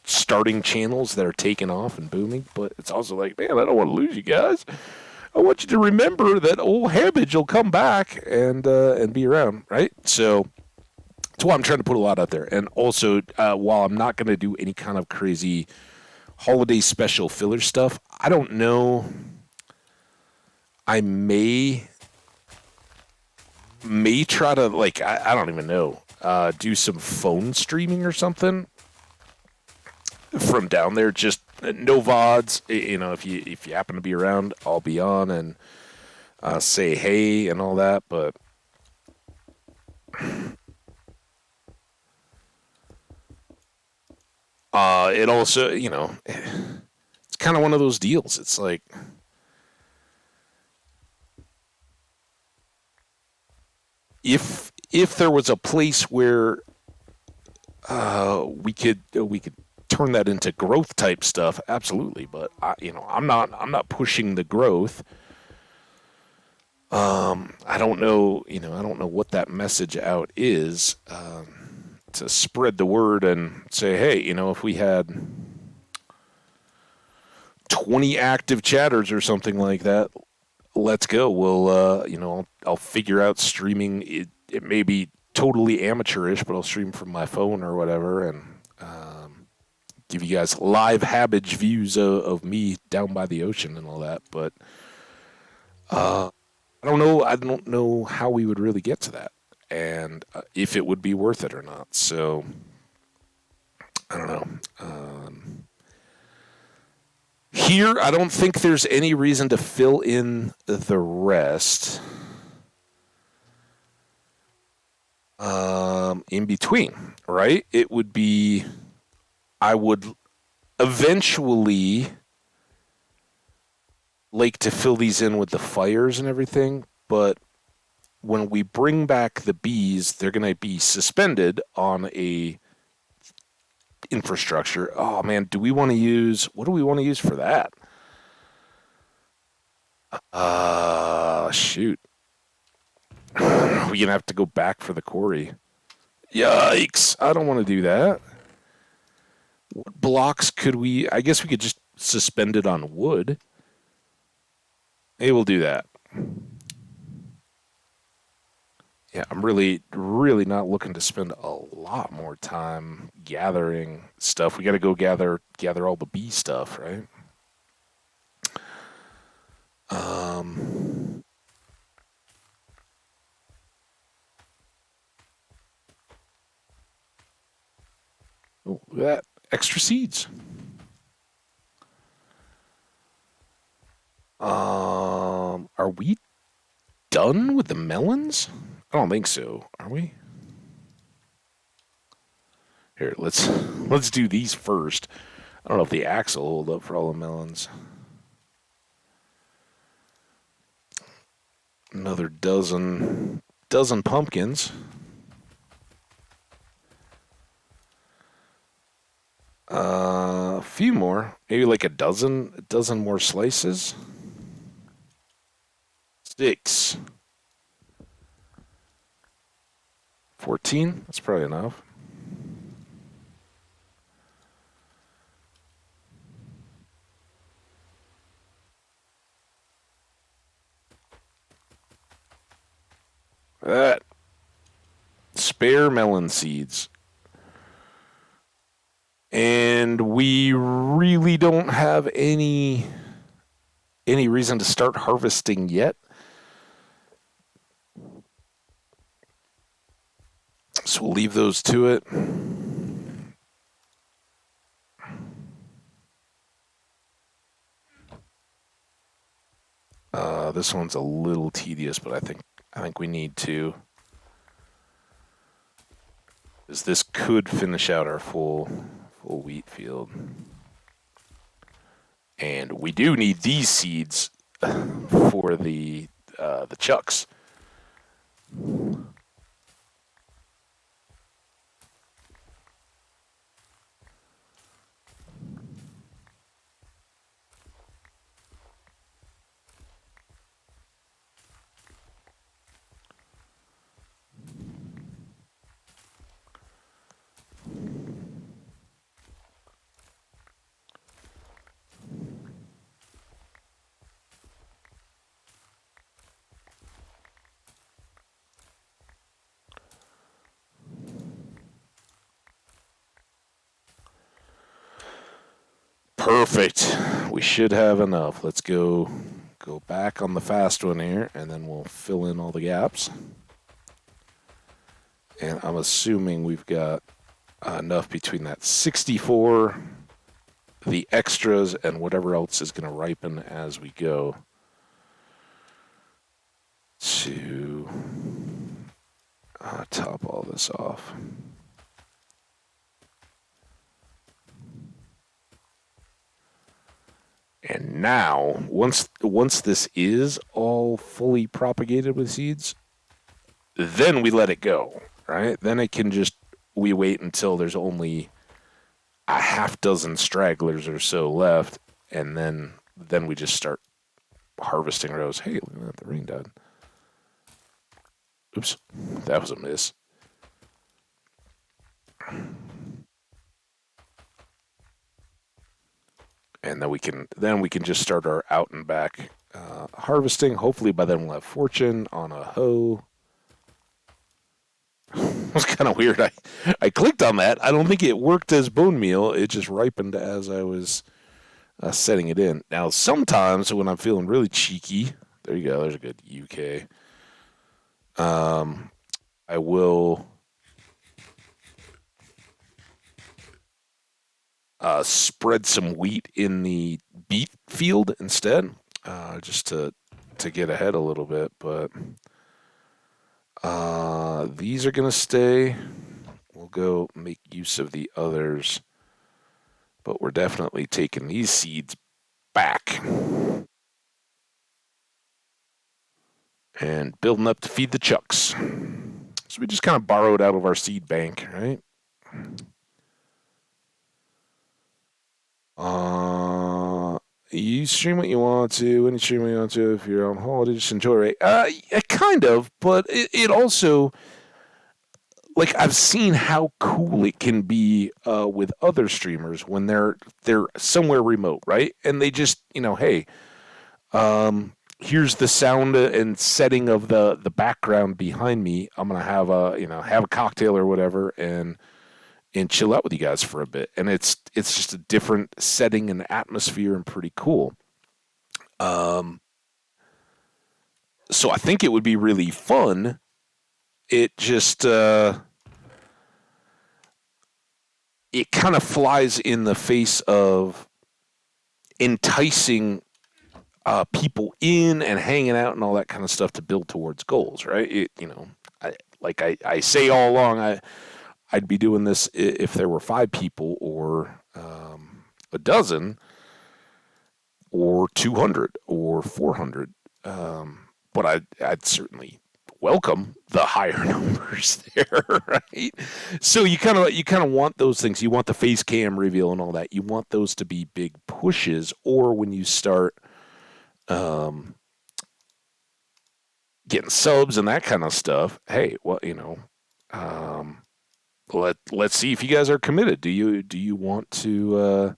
starting channels that are taking off and booming, but it's also like, man, I don't want to lose you guys. I want you to remember that old Hambbage will come back and be around, right? So that's why I'm trying to put a lot out there. And also, while I'm not going to do any kind of crazy holiday special filler stuff, I don't know. I may try to, like, I don't even know, do some phone streaming or something from down there. Just no VODs. If you happen to be around, I'll be on and say hey and all that. But it also, it's kind of one of those deals. It's like, if there was a place where we could turn that into growth type stuff, absolutely. But I'm not pushing the growth. I don't know, I don't know what that message out is to spread the word and say, hey, if we had 20 active chatters or something like that, let's go. We'll, I'll figure out streaming. It may be totally amateurish, but I'll stream from my phone or whatever and give you guys live Hambbage views of me down by the ocean and all that. But I don't know. I don't know how we would really get to that and if it would be worth it or not. So I don't know. Here, I don't think there's any reason to fill in the rest. In between, right? It would be, I would eventually like to fill these in with the fires and everything, but when we bring back the bees, they're going to be suspended on a infrastructure. Oh man, what do we want to use for that? Shoot. We're going to have to go back for the quarry. Yikes. I don't want to do that. What blocks could we... I guess we could just suspend it on wood. Hey, we'll do that. Yeah, I'm really, really not looking to spend a lot more time gathering stuff. We got to go gather all the bee stuff, right? Um, oh, look at that. Extra seeds. Are we done with the melons? I don't think so. Are we? Here, let's do these first. I don't know if the axe will hold up for all the melons. Another dozen pumpkins. A few more, maybe like a dozen more slices. 6, 14. That's probably enough. That spare melon seeds. And we really don't have any reason to start harvesting yet. So we'll leave those to it. This one's a little tedious, but I think we need to, as this could finish out our full wheat field. And we do need these seeds for the chucks. Perfect. We should have enough. Let's go back on the fast one here, and then we'll fill in all the gaps. And I'm assuming we've got enough between that 64, the extras, and whatever else is going to ripen as we go to top all this off. And now, once this is all fully propagated with seeds, then we let it go, right? Then it can just, we wait until there's only a half dozen stragglers or so left, and then we just start harvesting rows. Hey, look at that, the rain died. Oops, that was a miss. And then we can just start our out and back harvesting. Hopefully by then we'll have fortune on a hoe. It was kind of weird. I clicked on that. I don't think it worked as bone meal. It just ripened as I was setting it in. Now, sometimes when I'm feeling really cheeky, there you go. There's a good UK. I will spread some wheat in the beet field instead, just to get ahead a little bit. But these are going to stay. We'll go make use of the others. But we're definitely taking these seeds back and building up to feed the chucks. So we just kind of borrowed out of our seed bank, right? You stream what you want to, any stream what you want to. If you're on holiday, just enjoy, right? Yeah, kind of, but it also, like, I've seen how cool it can be with other streamers when they're somewhere remote, right? And they just, hey, here's the sound and setting of the background behind me. I'm gonna have a cocktail or whatever and chill out with you guys for a bit. And it's just a different setting and atmosphere and pretty cool. Um, so I think it would be really fun. It just it kind of flies in the face of enticing people in and hanging out and all that kind of stuff to build towards goals, right? I say all along, I'd be doing this if there were 5 people or a dozen or 200 or 400. But I'd certainly welcome the higher numbers there, right? So you kind of want those things. You want the face cam reveal and all that. You want those to be big pushes, or when you start um, getting subs and that kind of stuff. Hey, well, um, let's see if you guys are committed. Do you want to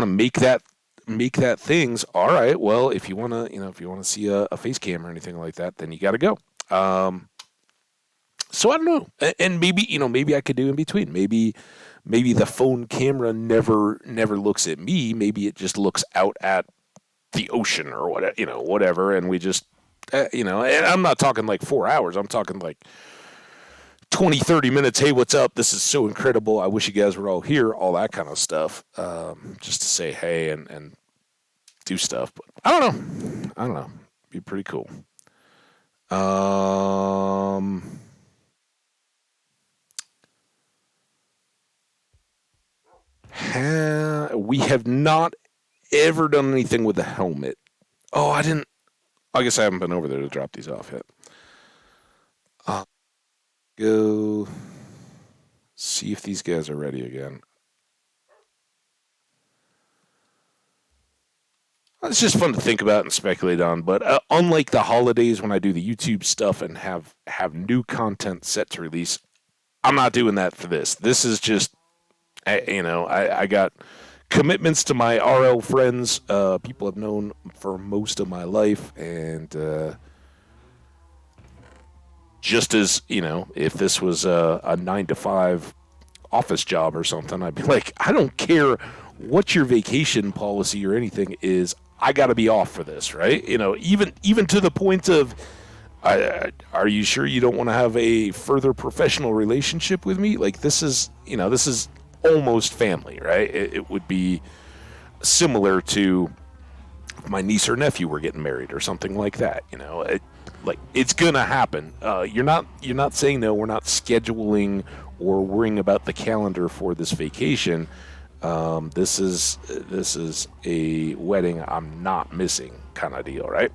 make that things? All right. Well, if you want to see a face cam or anything like that, then you got to go. So I don't know, and maybe I could do in between. Maybe the phone camera never looks at me. Maybe it just looks out at the ocean or whatever, and we just and I'm not talking like 4 hours. I'm talking like 20, 30 minutes. Hey, what's up? This is so incredible. I wish you guys were all here. All that kind of stuff. Just to say hey and do stuff. But I don't know. Be pretty cool. Um, we have not ever done anything with the helmet. Oh, I didn't. I guess I haven't been over there to drop these off yet. I'll go see if these guys are ready again. It's just fun to think about and speculate on. But unlike the holidays when I do the YouTube stuff and have new content set to release, I'm not doing that for this. This is just, I got commitments to my RL friends, people I've known for most of my life, and just as if this was a 9 to 5 office job or something, I'd be like, I don't care what your vacation policy or anything is. I got to be off for this, right? Even to the point of, are you sure you don't want to have a further professional relationship with me? Like this is almost family, right? It would be similar to if my niece or nephew were getting married or something like that. It's gonna happen. You're not saying no. We're not scheduling or worrying about the calendar for this vacation. This is a wedding I'm not missing kind of deal, right?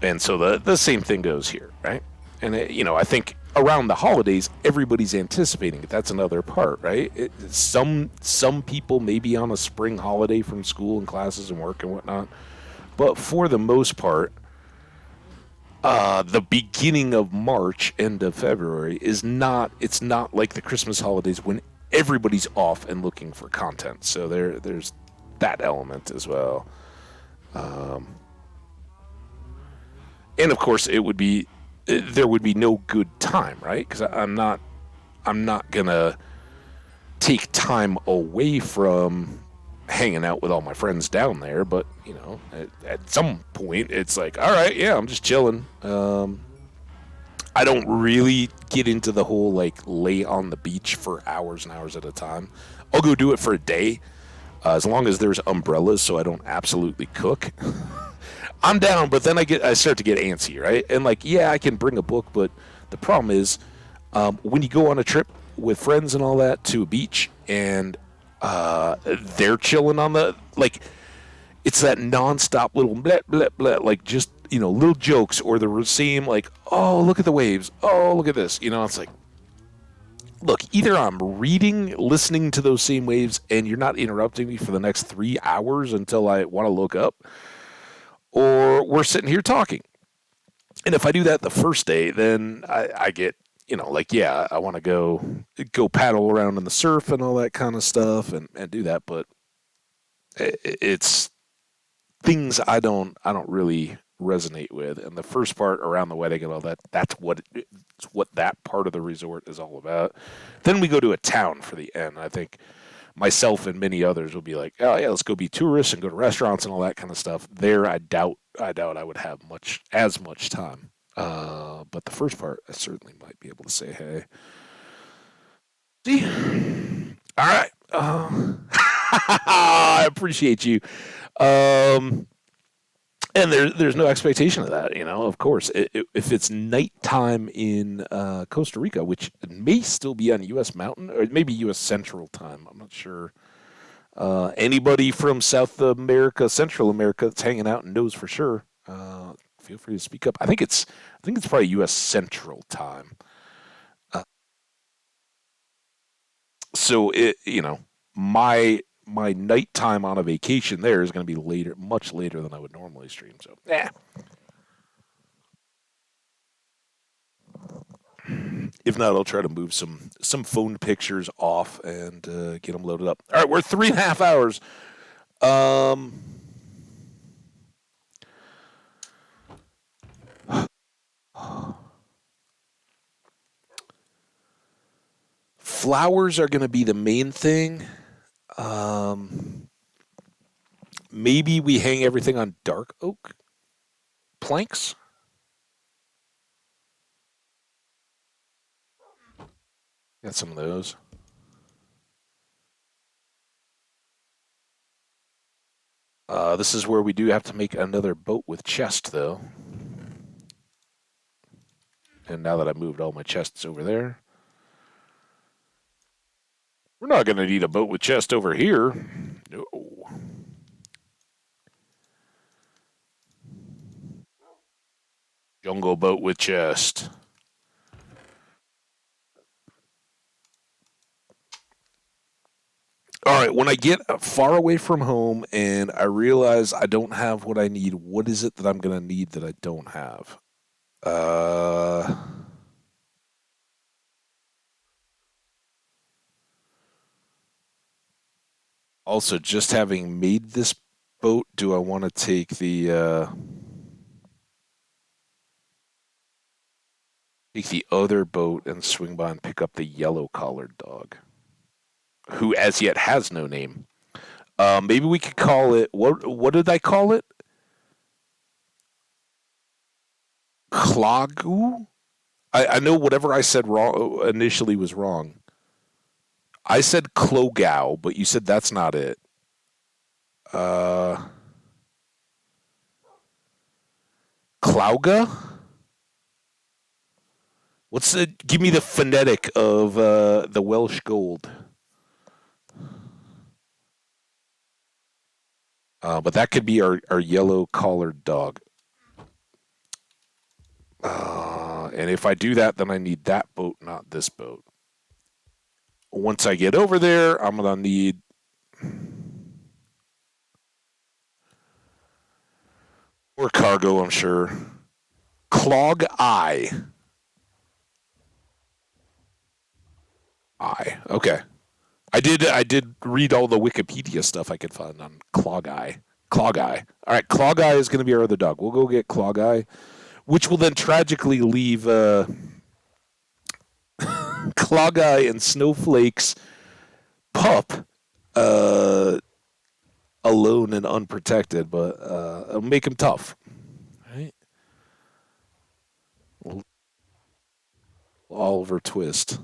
And so the same thing goes here, right? And I think around the holidays, everybody's anticipating it. That's another part, right? Some people may be on a spring holiday from school and classes and work and whatnot, but for the most part, the beginning of March, end of February is not. It's not like the Christmas holidays when everybody's off and looking for content. So there's that element as well. And of course, there would be no good time, right? Because I'm not gonna take time away from hanging out with all my friends down there. But at some point, it's like, all right, yeah, I'm just chilling. I don't really get into the whole lay on the beach for hours and hours at a time. I'll go do it for a day, as long as there's umbrellas, so I don't absolutely cook. I'm down, but then I start to get antsy, right? And yeah, I can bring a book, but the problem is when you go on a trip with friends and all that to a beach, and they're chilling on it's that nonstop little blah blah blah, just little jokes or the same oh, look at the waves, oh, look at this, it's like, look, either I'm reading, listening to those same waves, and you're not interrupting me for the next 3 hours until I want to look up, or we're sitting here talking. And if I do that the first day, then I get, yeah, I want to go paddle around in the surf and all that kind of stuff and do that. But it's things I don't really resonate with. And the first part around the wedding and all that, it's what that part of the resort is all about. Then we go to a town for the end. I think myself and many others will be like, oh yeah, let's go be tourists and go to restaurants and all that kind of stuff. There, I doubt I would have much time. But the first part, I certainly might be able to say, hey, see, all right, I appreciate you. Um, and there's no expectation of that, Of course, if it's nighttime in Costa Rica, which may still be on U.S. Mountain or maybe U.S. Central Time, I'm not sure. Anybody from South America, Central America that's hanging out and knows for sure, feel free to speak up. I think it's probably U.S. Central Time. Uh, so my nighttime on a vacation there is going to be later, much later than I would normally stream. So yeah. If not, I'll try to move some phone pictures off and get them loaded up. All right, we're 3.5 hours. Um, Flowers are going to be the main thing. Um, Maybe we hang everything on dark oak planks. Got some of those. This is where we do have to make another boat with chest, though. And now that I moved all my chests over there, we're not going to need a boat with chest over here. No. Jungle boat with chest. All right, when I get far away from home and I realize I don't have what I need, what is it that I'm going to need that I don't have? Uh, Also, just having made this boat, do I want to take the other boat and swing by and pick up the yellow collared dog, who as yet has no name? Maybe we could call it what? What did I call it? Klagu? I know whatever I said wrong initially was wrong. I said Klogau, but you said that's not it. Uh, Klauga? Give me the phonetic of the Welsh gold. But that could be our yellow collared dog. And if I do that, then I need that boat, not this boat. Once I get over there, I'm going to need more cargo, I'm sure. Clog Eye. Eye. Okay. I did read all the Wikipedia stuff I could find on Clog Eye. Clog Eye. All right, Clog Eye is going to be our other dog. We'll go get Clog Eye, which will then tragically leave Clog Eye and Snowflake's pup uh, alone and unprotected, but it'll make him tough. Right? Oliver Twist.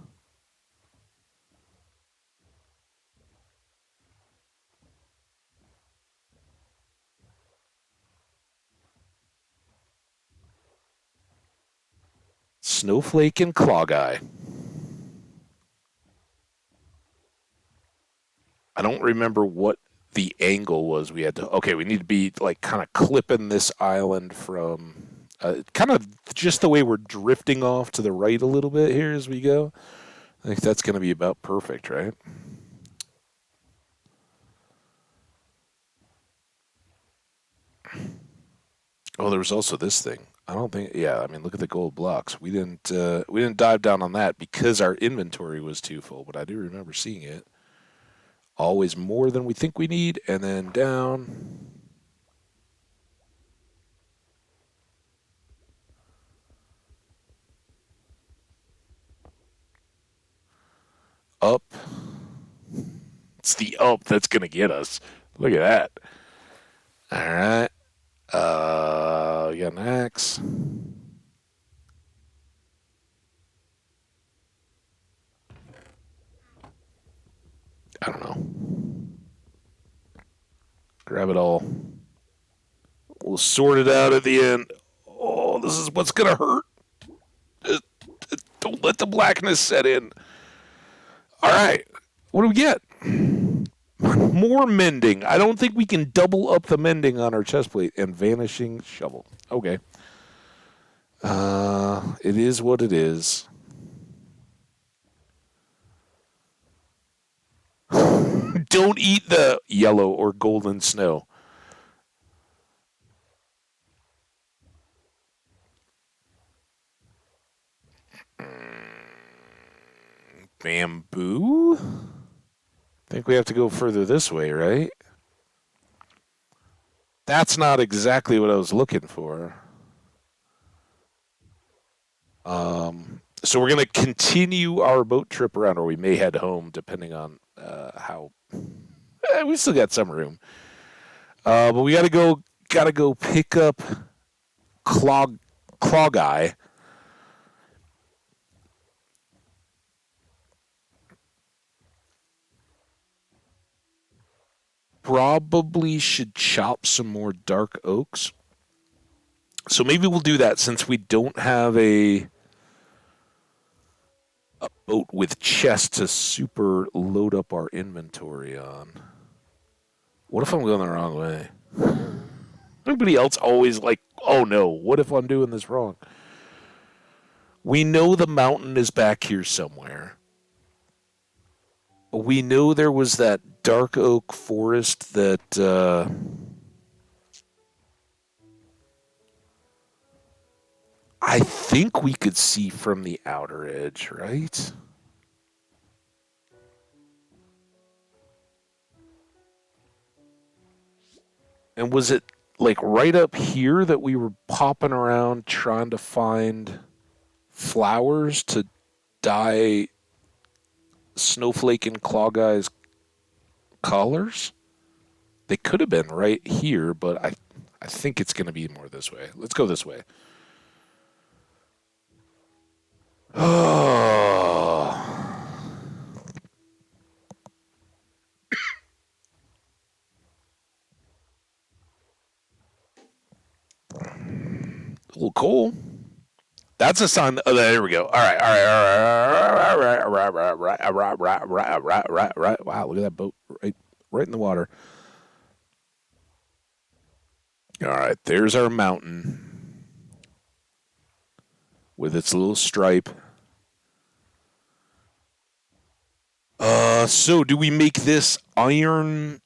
Snowflake and Clog Eye. I don't remember what the angle was we had to. Okay, we need to be like kind of clipping this island from kind of just the way we're drifting off to the right a little bit here as we go. I think that's going to be about perfect, right? Oh, there was also this thing. I don't think. Yeah, I mean, look at the gold blocks. We didn't dive down on that because our inventory was too full. But I do remember seeing it. Always more than we think we need, and then down. up. It's the up that's going to get us. Look at that. All right. We got an axe. I don't know. Grab it all. We'll sort it out at the end. Oh, this is what's going to hurt. Don't let the blackness set in. All right. What do we get? More mending. I don't think we can double up the mending on our chest plate. And vanishing shovel. Okay. It is what it is. Don't eat the yellow or golden snow. Bamboo? I think we have to go further this way, right? That's not exactly what I was looking for. So we're going to continue our boat trip around, or we may head home, depending on how. We still got some room, but we gotta go pick up Claw Guy. Probably should chop some more dark oaks. So maybe we'll do that since we don't have a boat with chests to super load up our inventory on. What if I'm going the wrong way? Everybody else always like, oh no, what if I'm doing this wrong? We know the mountain is back here somewhere. We know there was that dark oak forest that I think we could see from the outer edge, right? And was it like right up here that we were popping around trying to find flowers to dye Snowflake and Claw Guy's collars? They could have been right here, but I think it's going to be more this way. Let's go this way. Oh. A little cool. That's a sign. Oh, there we go. All right, all right, all right, all right, all right, all right, all right, right, right, right, right, right. Wow, look at that boat right in the water. All right, there's our mountain with its little stripe. So do we make this iron,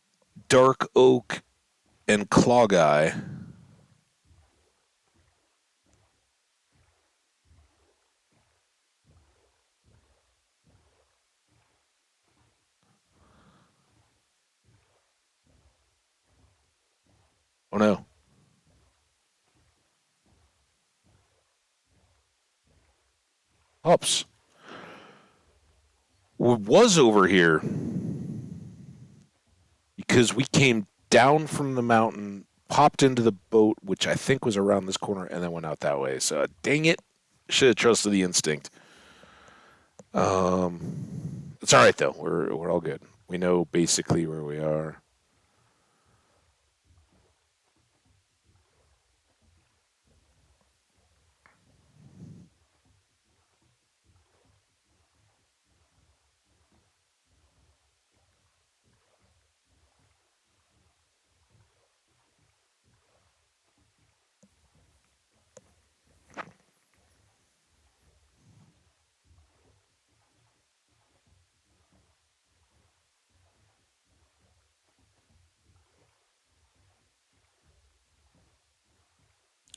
dark oak, and claw guy? Oh no. Ups. Was over here because we came down from the mountain, popped into the boat, which I think was around this corner, and then went out that way. So dang it, should have trusted the instinct. It's all right though. We're all good. We know basically where we are.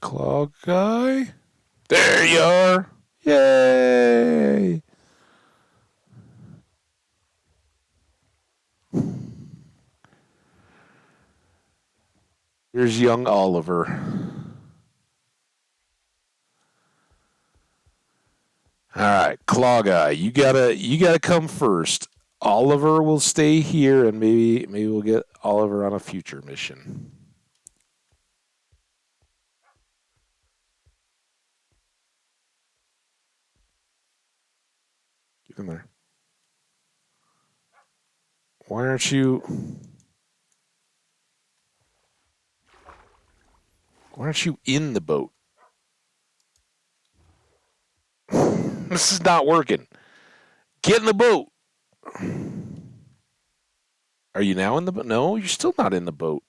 Claw guy. There you are. Yay! Here's young Oliver. All right, Claw Guy, you gotta come first. Oliver will stay here, and maybe we'll get Oliver on a future mission. Get in there. Why aren't you? Why aren't you in the boat? This is not working. Get in the boat. Are you now in the boat? No, you're still not in the boat.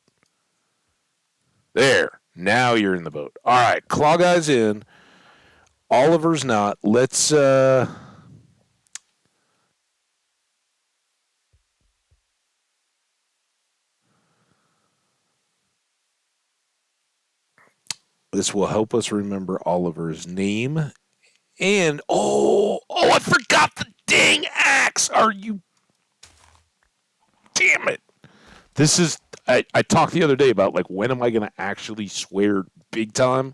There. Now you're in the boat. All right. Claw Guy's in. Oliver's not. This will help us remember Oliver's name. And I forgot the dang axe. Are you? Damn it. This is. I talked the other day about like when am I going to actually swear big time?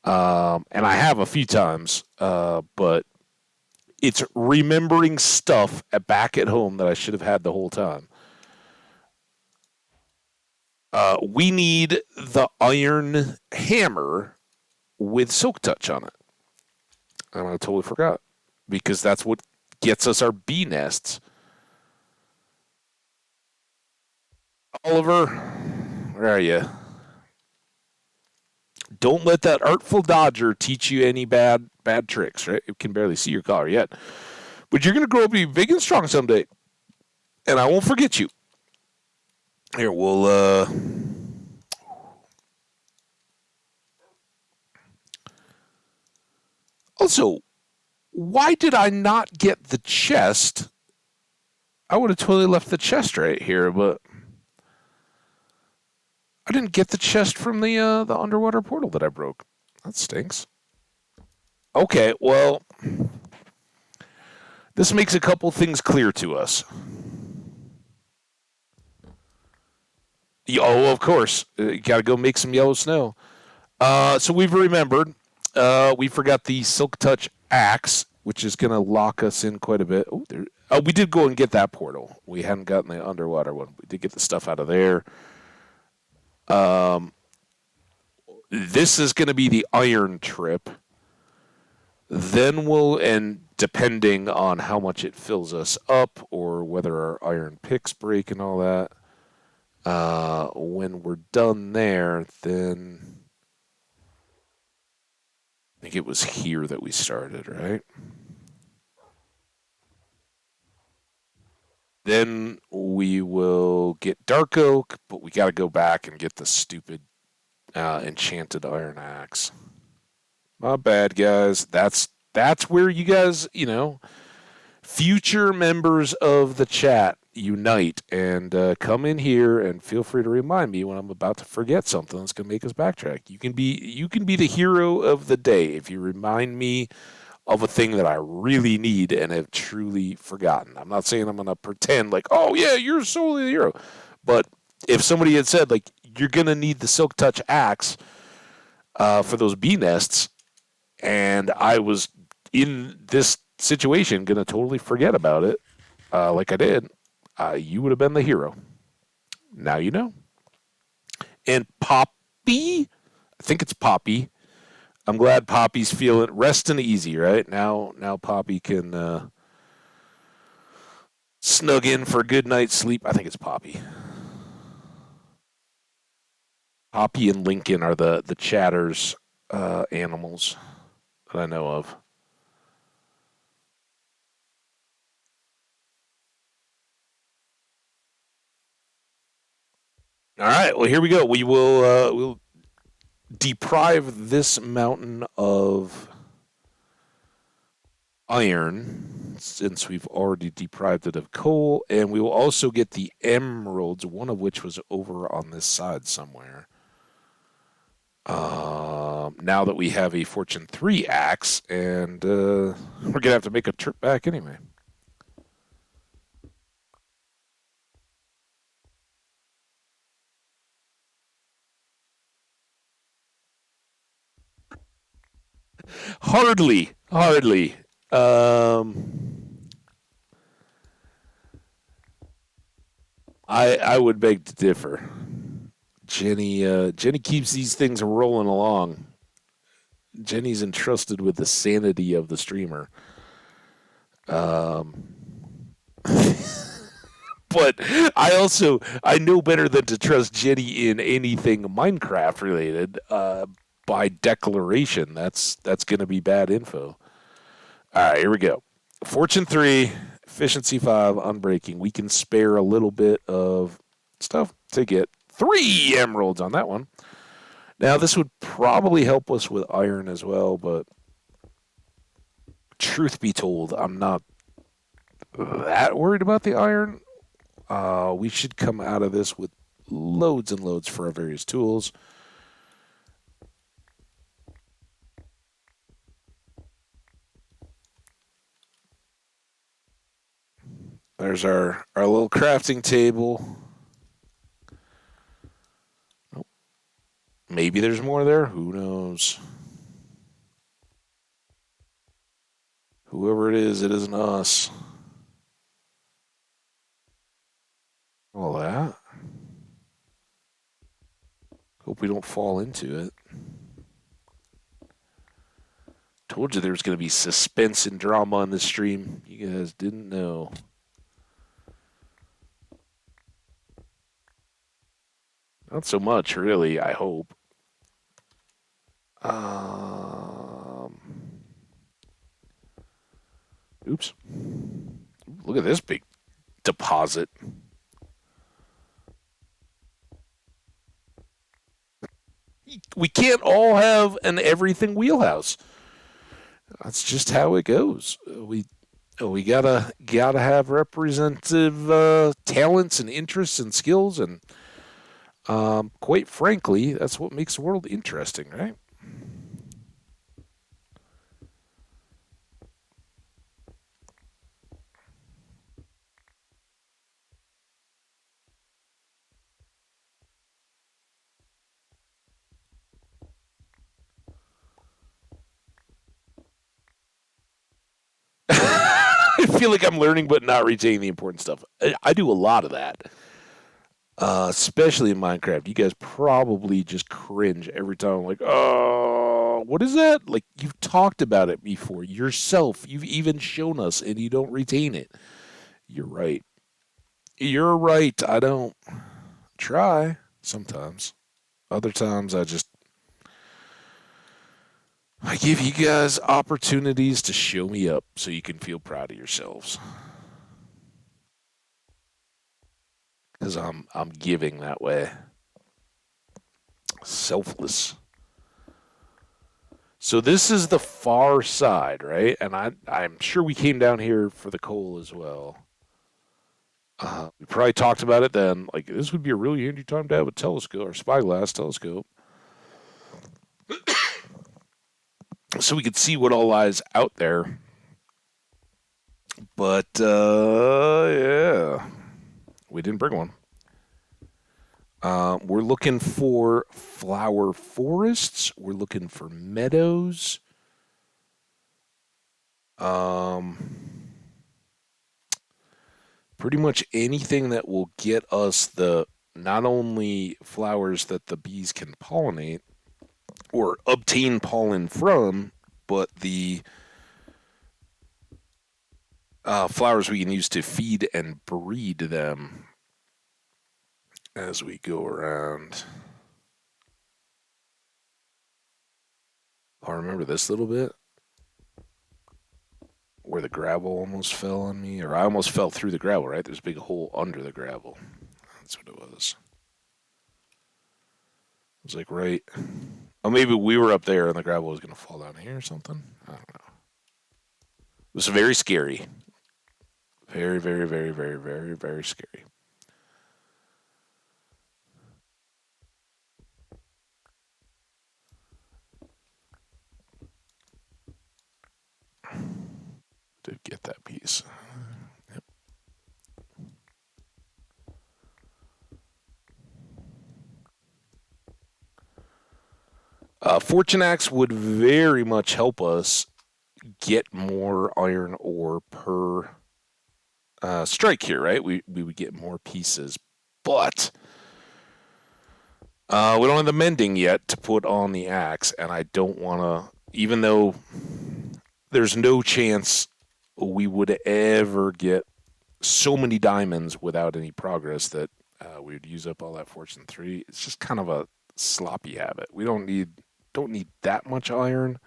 And I have a few times, but it's remembering stuff back at home that I should have had the whole time. We need the iron hammer with silk touch on it. And I totally forgot because that's what gets us our bee nests. Oliver, where are you? Don't let that artful dodger teach you any bad tricks, right? You can barely see your collar yet. But you're going to grow up to be big and strong someday. And I won't forget you. Here, we'll, Also, why did I not get the chest? I would have totally left the chest right here, but I didn't get the chest from the underwater portal that I broke. That stinks. Okay, well, this makes a couple things clear to us. Oh, of course, you got to go make some yellow snow. So we've remembered. We forgot the Silk Touch axe, which is going to lock us in quite a bit. We did go and get that portal. We hadn't gotten the underwater one. We did get the stuff out of there. This is going to be the iron trip. Then and depending on how much it fills us up or whether our iron picks break and all that, when we're done there, then I think it was here that we started, right? Then we will get dark oak, but we got to go back and get the stupid enchanted iron axe. My bad, guys. That's where you guys, future members of the chat unite and come in here and feel free to remind me when I'm about to forget something that's going to make us backtrack. You can be the hero of the day if you remind me of a thing that I really need and have truly forgotten. I'm not saying I'm going to pretend like, oh yeah, you're solely the hero, but if somebody had said like you're going to need the Silk Touch axe for those bee nests, and I was in this situation going to totally forget about it, like I did, you would have been the hero. Now you know. And Poppy, I think it's Poppy. I'm glad Poppy's feeling resting easy, right? Now Poppy can snug in for a good night's sleep. I think it's Poppy. Poppy and Lincoln are the chatters animals that I know of. All right, well here we go. We'll deprive this mountain of iron since we've already deprived it of coal, and we will also get the emeralds, one of which was over on this side somewhere. Now that we have a Fortune 3 axe, and we're going to have to make a trip back anyway. Hardly. I would beg to differ. Jenny keeps these things rolling along. Jenny's entrusted with the sanity of the streamer. Um, but I know better than to trust Jenny in anything Minecraft related. By declaration, that's going to be bad info. All right, here we go. Fortune 3, efficiency 5, unbreaking. We can spare a little bit of stuff to get 3 emeralds on that one. Now, this would probably help us with iron as well, but truth be told, I'm not that worried about the iron. We should come out of this with loads and loads for our various tools. There's our little crafting table. Nope. Maybe there's more there. Who knows? Whoever it isn't us. All that. Hope we don't fall into it. Told you there was going to be suspense and drama on this stream. You guys didn't know. Not so much, really, I hope. Oops. Look at this big deposit. We can't all have an everything wheelhouse. That's just how it goes. We gotta have representative talents and interests and skills, and quite frankly, that's what makes the world interesting, right? I feel like I'm learning but not retaining the important stuff. I do a lot of that, especially in Minecraft. You guys probably just cringe every time. I'm like, oh, what is that? Like, you've talked about it before yourself. You've even shown us, and you don't retain it. You're right. You're right. I don't try sometimes. Other times, I give you guys opportunities to show me up so you can feel proud of yourselves. Because I'm giving that way. Selfless. So this is the far side, right? And I'm sure we came down here for the coal as well. We probably talked about it then. Like, this would be a really handy time to have a telescope or spyglass telescope, so we could see what all lies out there. But yeah, we didn't bring one. We're looking for flower forests. We're looking for meadows. Pretty much anything that will get us the not only flowers that the bees can pollinate or obtain pollen from, but the flowers we can use to feed and breed them as we go around. I remember this little bit where the gravel almost fell on me, or I almost fell through the gravel, right? There's a big hole under the gravel. That's what it was. It was like, right. Oh, maybe we were up there and the gravel was going to fall down here or something. I don't know. It was very scary. Very, very, very, very, very, very scary. Did get that piece. Yep. Fortune Axe would very much help us get more iron ore per strike here, right? We would get more pieces But we don't have the mending yet to put on the axe, and I don't want to, even though there's no chance we would ever get so many diamonds without any progress that we would use up all that fortune 3. It's just kind of a sloppy habit. We don't need that much iron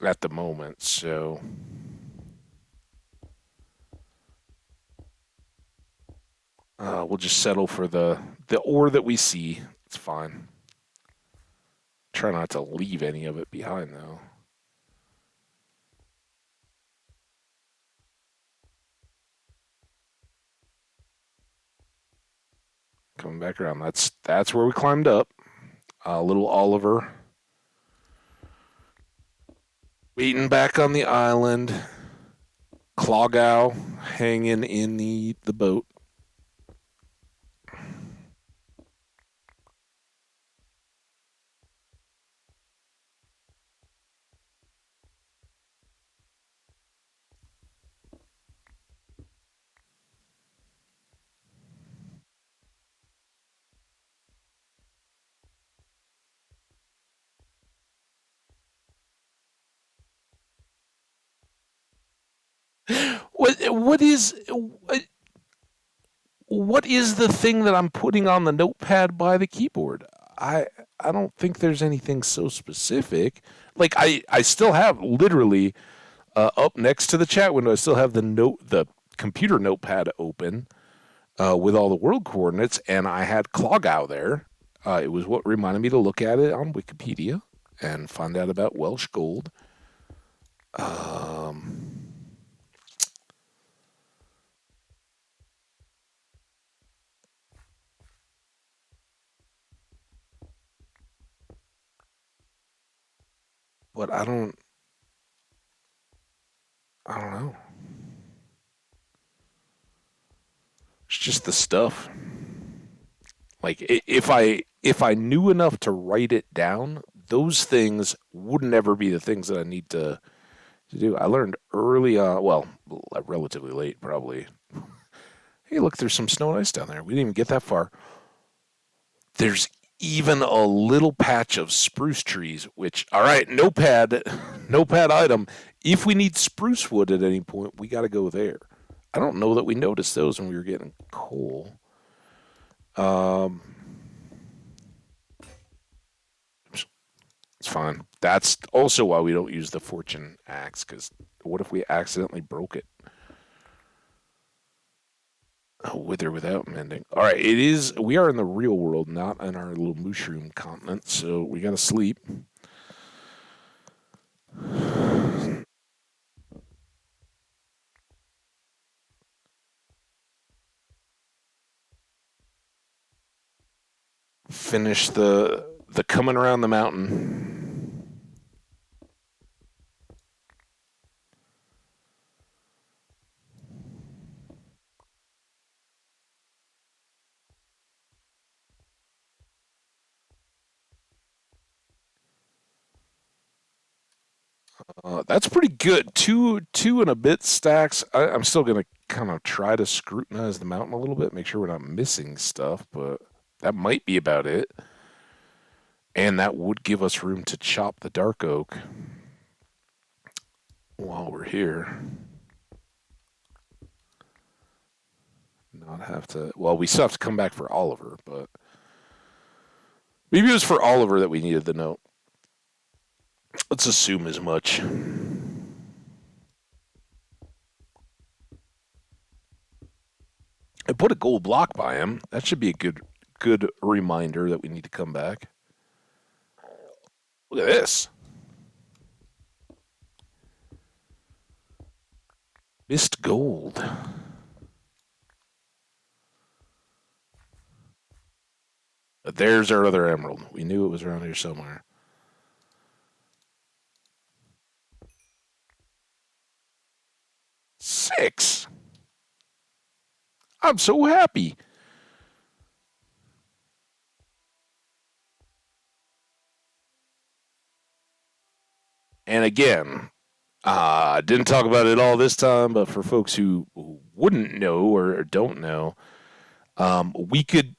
at the moment, so we'll just settle for the ore that we see. It's fine. Try not to leave any of it behind, though. Coming back around. That's where we climbed up. Little Oliver waiting back on the island. Clogow hanging in the boat. What is what is the thing that I'm putting on the notepad by the keyboard? I I don't think there's anything so specific. Like I still have literally up next to the chat window. I still have the computer notepad open with all the world coordinates, and I had Clogow there. It was what reminded me to look at it on Wikipedia and find out about Welsh gold. Um, but I don't know. It's just the stuff. Like if I knew enough to write it down, those things would never be the things that I need to do. I learned early on, well, relatively late, probably. Hey, look, there's some snow and ice down there. We didn't even get that far. There's even a little patch of spruce trees, which, all right, notepad item. If we need spruce wood at any point, we got to go there. I don't know that we noticed those when we were getting coal. Um, it's fine. That's also why we don't use the fortune axe, because what if we accidentally broke it? With or without mending. All right, it is. We are in the real world, not in our little mushroom continent, so we gotta sleep. Finish the coming around the mountain. That's pretty good. Two and a bit stacks. I'm still gonna kind of try to scrutinize the mountain a little bit, make sure we're not missing stuff, but that might be about it. And that would give us room to chop the dark oak while we're here. Not have to. Well, we still have to come back for Oliver, but maybe it was for Oliver that we needed the note. Let's assume as much. I put a gold block by him. That should be a good reminder that we need to come back. Look at this. Missed gold. But there's our other emerald. We knew it was around here somewhere. Six. I'm so happy. And again, Didn't talk about it all this time, but for folks who wouldn't know or don't know, we could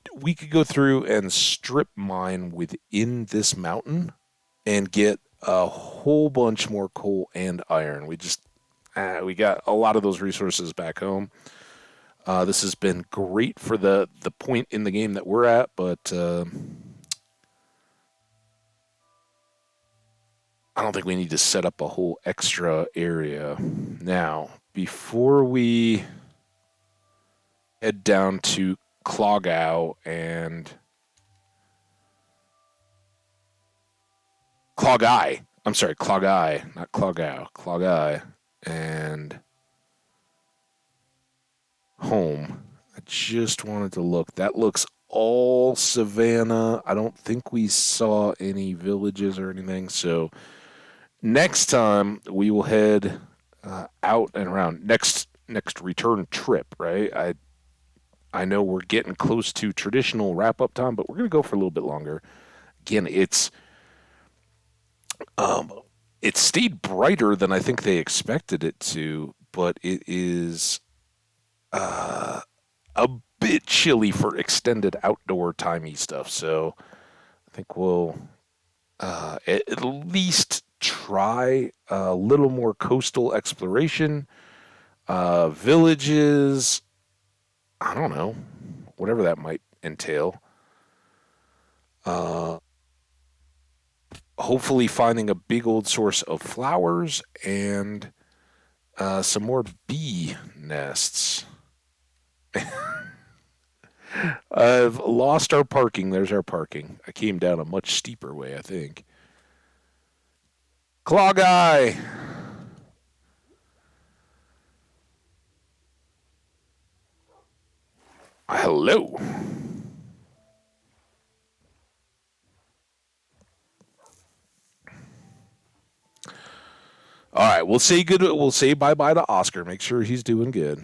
go through and strip mine within this mountain and get a whole bunch more coal and iron. We got a lot of those resources back home. This has been great for the point in the game that we're at, but I don't think we need to set up a whole extra area now. Before we head down to Clogau and Clogai. I'm sorry, Clogai, not Clogau. Clogai and home. I just wanted to look. That looks all savannah. I don't think we saw any villages or anything. So next time we will head out and around. Next return trip, right? I know we're getting close to traditional wrap up time, but we're gonna go for a little bit longer. Again, um, it stayed brighter than I think they expected it to, but it is uh, a bit chilly for extended outdoor timey stuff. So I think we'll at least try a little more coastal exploration, villages. I don't know, whatever that might entail. Uh, Hopefully, finding a big old source of flowers and some more bee nests. I've lost our parking. There's our parking. I came down a much steeper way, I think. Claw guy. Hello. All right, we'll say good. We'll say bye bye to Oscar. Make sure he's doing good.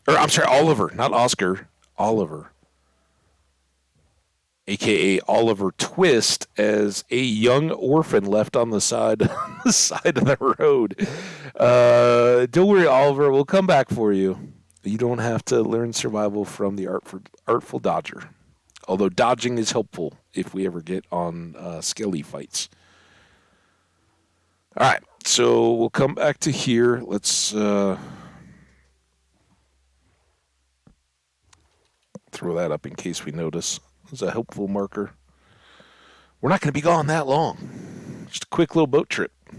Or I'm sorry, Oliver, not Oscar. Oliver, aka Oliver Twist, as a young orphan left on the side, the side of the road. Don't worry, Oliver. We'll come back for you. You don't have to learn survival from the artful dodger. Although dodging is helpful if we ever get on skelly fights. All right, so we'll come back to here. Let's throw that up in case we notice. It's a helpful marker. We're not going to be gone that long. Just a quick little boat trip. I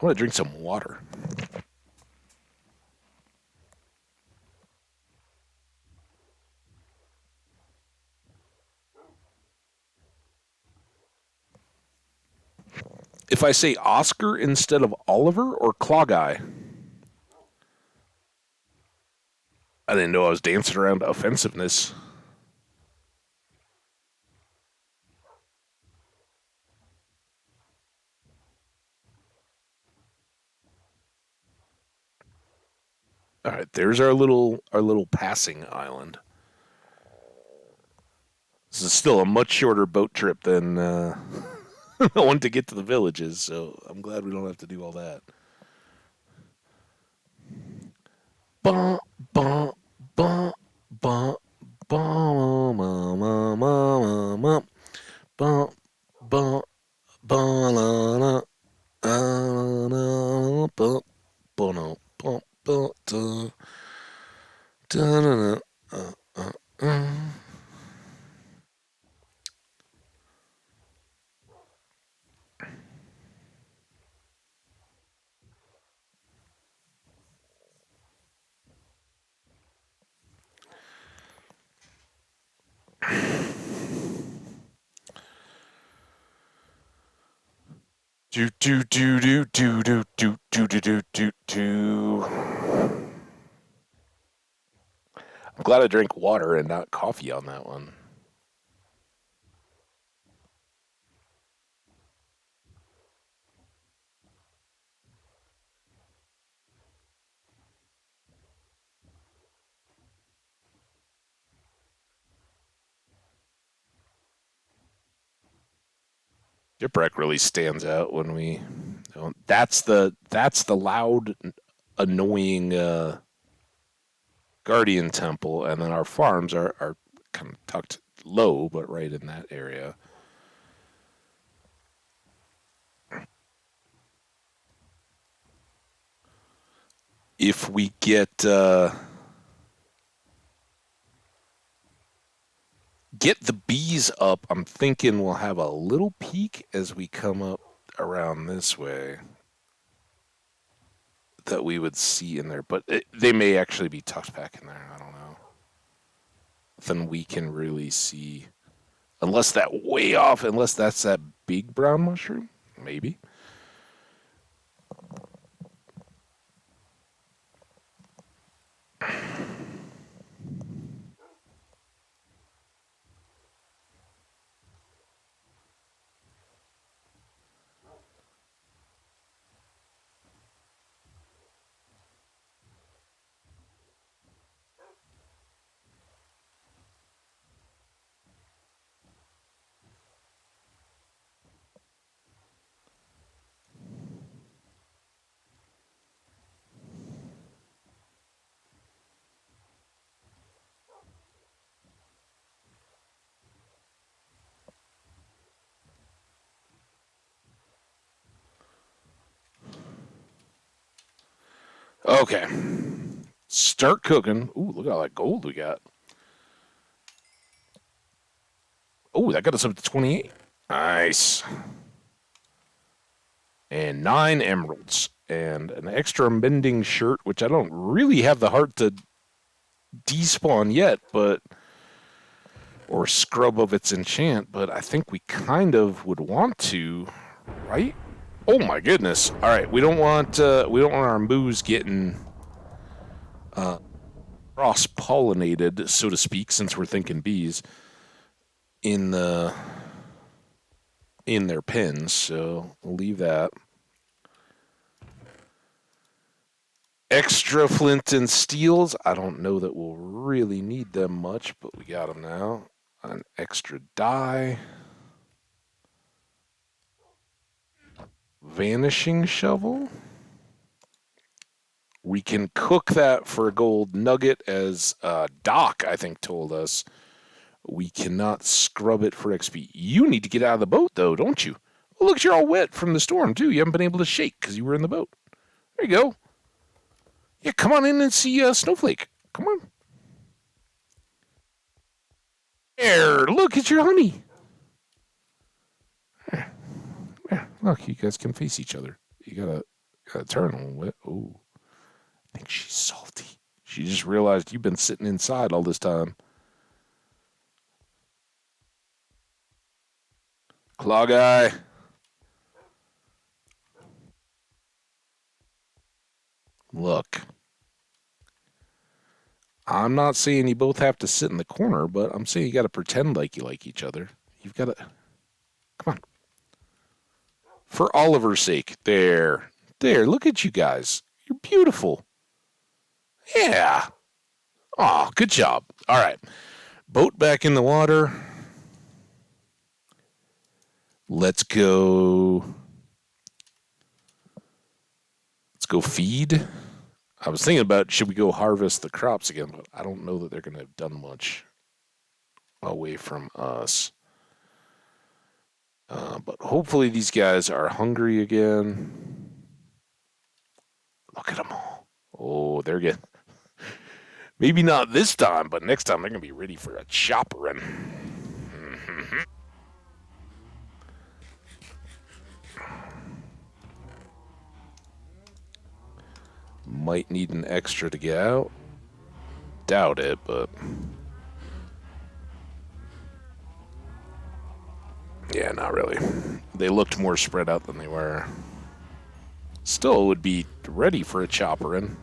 want to drink some water. If I say Oscar instead of Oliver or Clogeye, I didn't know I was dancing around offensiveness. All right, there's our little passing island. This is still a much shorter boat trip than the one to get to the villages, so I'm glad we don't have to do all that. Bum, bum, bum, bum, bum, bum, bum, bum, bum, bum, la, la, la, la, bum, bum, bum, bum, da, da, da, da, uh, uh. Do do do do do do do do do do do do. I'm glad I drank water and not coffee on that one. Shipwreck really stands out when we That's the loud, annoying Guardian Temple, and then our farms are kind of tucked low, but right in that area. If we get the bees up, I'm thinking we'll have a little peak as we come up around this way that we would see in there, but they may actually be tucked back in there. I don't know. Then we can really see, unless that's that big brown mushroom, maybe. Okay. Start cooking. Ooh, look at all that gold we got. Oh, that got us up to 28. Nice. And 9 emeralds. And an extra mending shirt, which I don't really have the heart to despawn yet, but... or scrub of its enchant, but I think we kind of would want to, right? Oh my goodness! All right, we don't want our moos getting cross pollinated, so to speak, since we're thinking bees in their pens. So we'll leave that. Extra flint and steels. I don't know that we'll really need them much, but we got them now. An extra dye. Vanishing shovel. We can cook that for a gold nugget, as Doc, I think, told us. We cannot scrub it for XP. You need to get out of the boat, though, don't you? Oh, look, you're all wet from the storm, too. You haven't been able to shake because you were in the boat. There you go. Yeah, come on in and see Snowflake. Come on. There, look, it's your honey. There, look, you guys can face each other. You gotta turn a little bit. Oh, I think she's salty. She just realized you've been sitting inside all this time. Claw guy. Look. I'm not saying you both have to sit in the corner, but I'm saying you got to pretend like you like each other. You've got to... Come on. For Oliver's sake. There. There, look at you guys. You're beautiful. Yeah. Aw, good job. All right. Boat back in the water. Let's go... Let's go feed. I was thinking about, should we go harvest the crops again, but I don't know that they're going to have done much away from us. But hopefully these guys are hungry again. Look at them all. Oh, they're getting... Maybe not this time, but next time they're going to be ready for a chopperin'. Might need an extra to get out. Doubt it, but... Yeah, not really. They looked more spread out than they were. Still would be ready for a chopperin'.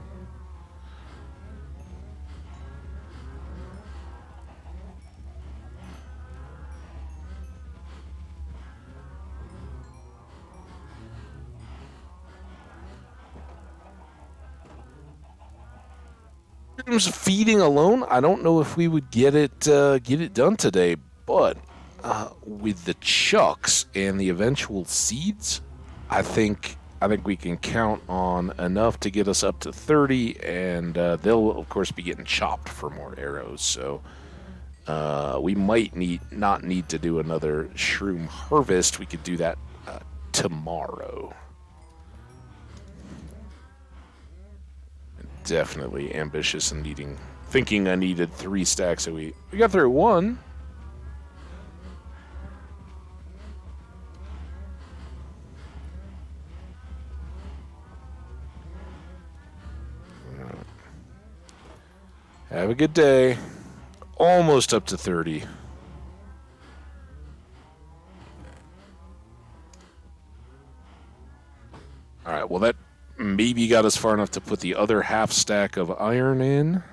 In terms of feeding alone, I don't know if we would get it done today, but with the chucks and the eventual seeds, I think I think we can count on enough to get us up to 30, and they'll, of course, be getting chopped for more arrows. So we might not need to do another shroom harvest. We could do that tomorrow. Definitely ambitious and thinking I needed 3 stacks a week. We got through 1. Have a good day. Almost up to 30. All right, well, that maybe got us far enough to put the other half stack of iron in.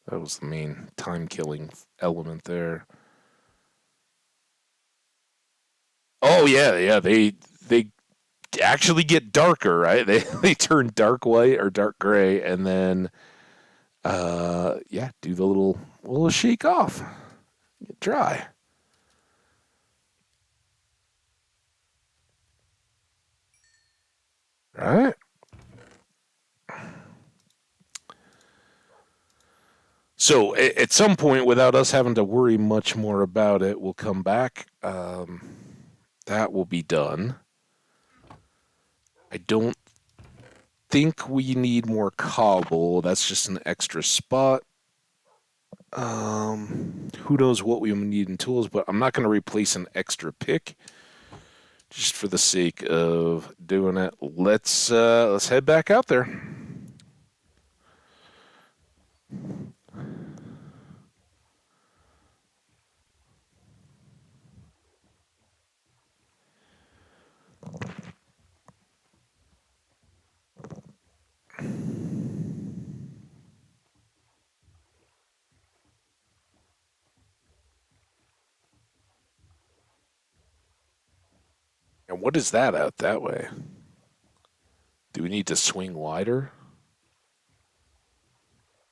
That was the main time-killing element there. Oh, yeah, they actually get darker, right? They turn dark white or dark gray, and then do the little shake off, get dry. All right. So at some point, without us having to worry much more about it, we'll come back. That will be done. I don't think we need more cobble. That's just an extra spot. Who knows what we need in tools, but I'm not going to replace an extra pick just for the sake of doing it. Let's head back out there. And what is that out that way? Do we need to swing wider?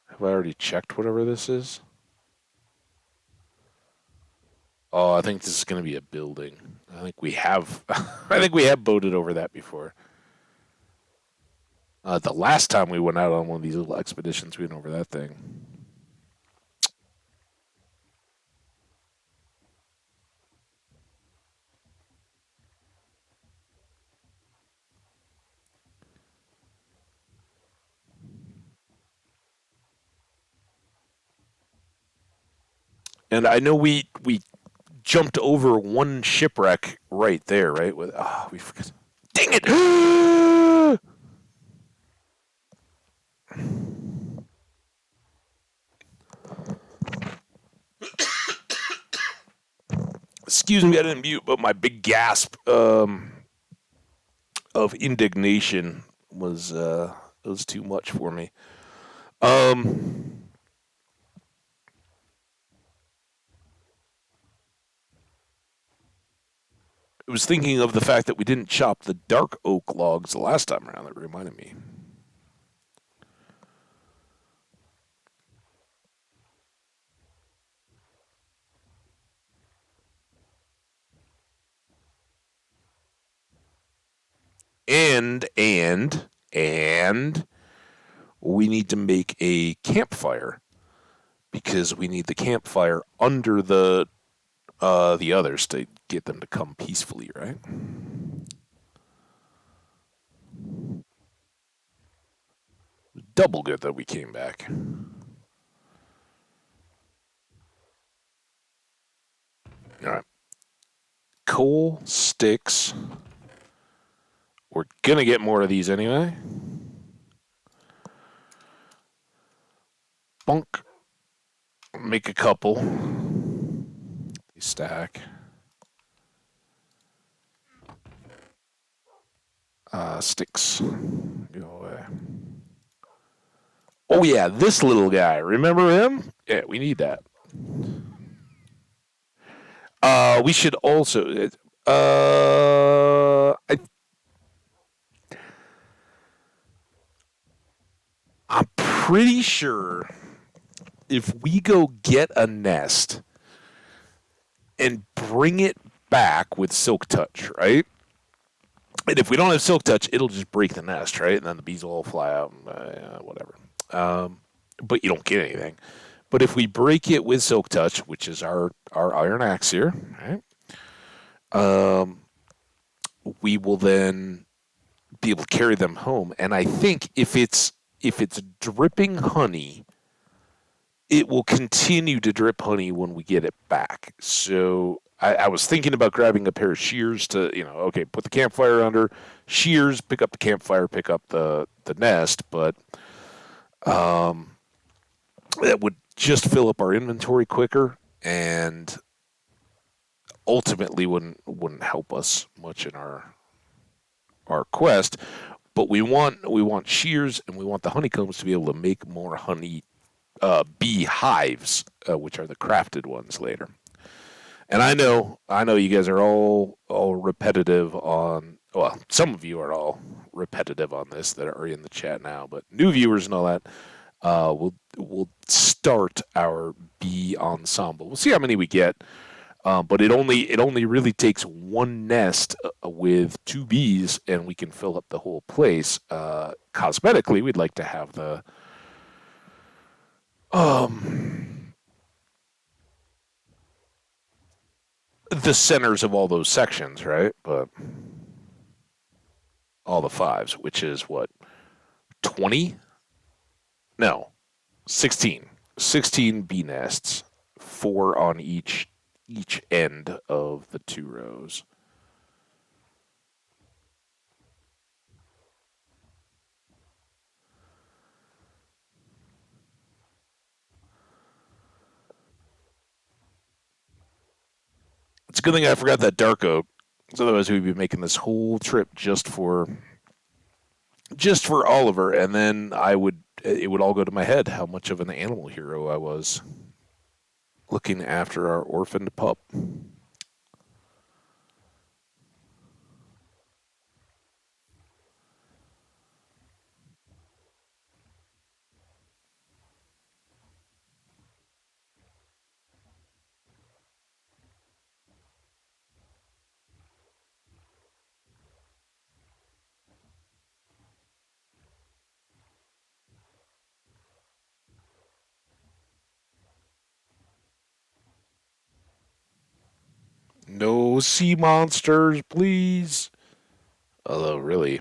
Have I already checked whatever this is? Oh, I think this is going to be a building. I think we have boated over that before. The last time we went out on one of these little expeditions, we went over that thing. And I know we jumped over one shipwreck right there, right? We forgot. Dang it! Excuse me, I didn't mute, but my big gasp of indignation was too much for me. I was thinking of the fact that we didn't chop the dark oak logs the last time around. That reminded me. And we need to make a campfire because we need the campfire under the others to get them to come peacefully, right? Double good that we came back. All right. Coal, sticks. We're going to get more of these anyway. Bunk. Make a couple. They stack. Sticks. Go away. Oh, yeah, this little guy. Remember him? Yeah, we need that. We should also... I'm pretty sure if we go get a nest and bring it back with Silk Touch, right? And if we don't have silk touch, it'll just break the nest, right? And then the bees will all fly out, and, yeah, whatever. Um, but you don't get anything. But if we break it with silk touch, which is our iron axe here, right? Um, we will then be able to carry them home. And I think if it's dripping honey, it will continue to drip honey when we get it back. So I was thinking about grabbing a pair of shears to, okay, put the campfire under, shears, pick up the campfire, pick up the nest, but that would just fill up our inventory quicker and ultimately wouldn't help us much in our quest. But we want shears and we want the honeycombs to be able to make more honey bee hives, which are the crafted ones later. And I know you guys are all repetitive on. Well, some of you are all repetitive on this that are in the chat now, but new viewers and all that. We'll start our bee ensemble. We'll see how many we get, but it only really takes one nest with two bees, and we can fill up the whole place. Cosmetically, we'd like to have um, the centers of all those sections, right? But all the fives, which is what, 20? No, 16. 16 bee nests, four on each end of the two rows. It's a good thing I forgot that dark oak. So otherwise we'd be making this whole trip just for Oliver, and then it would all go to my head how much of an animal hero I was looking after our orphaned pup. No sea monsters, please. Although, really,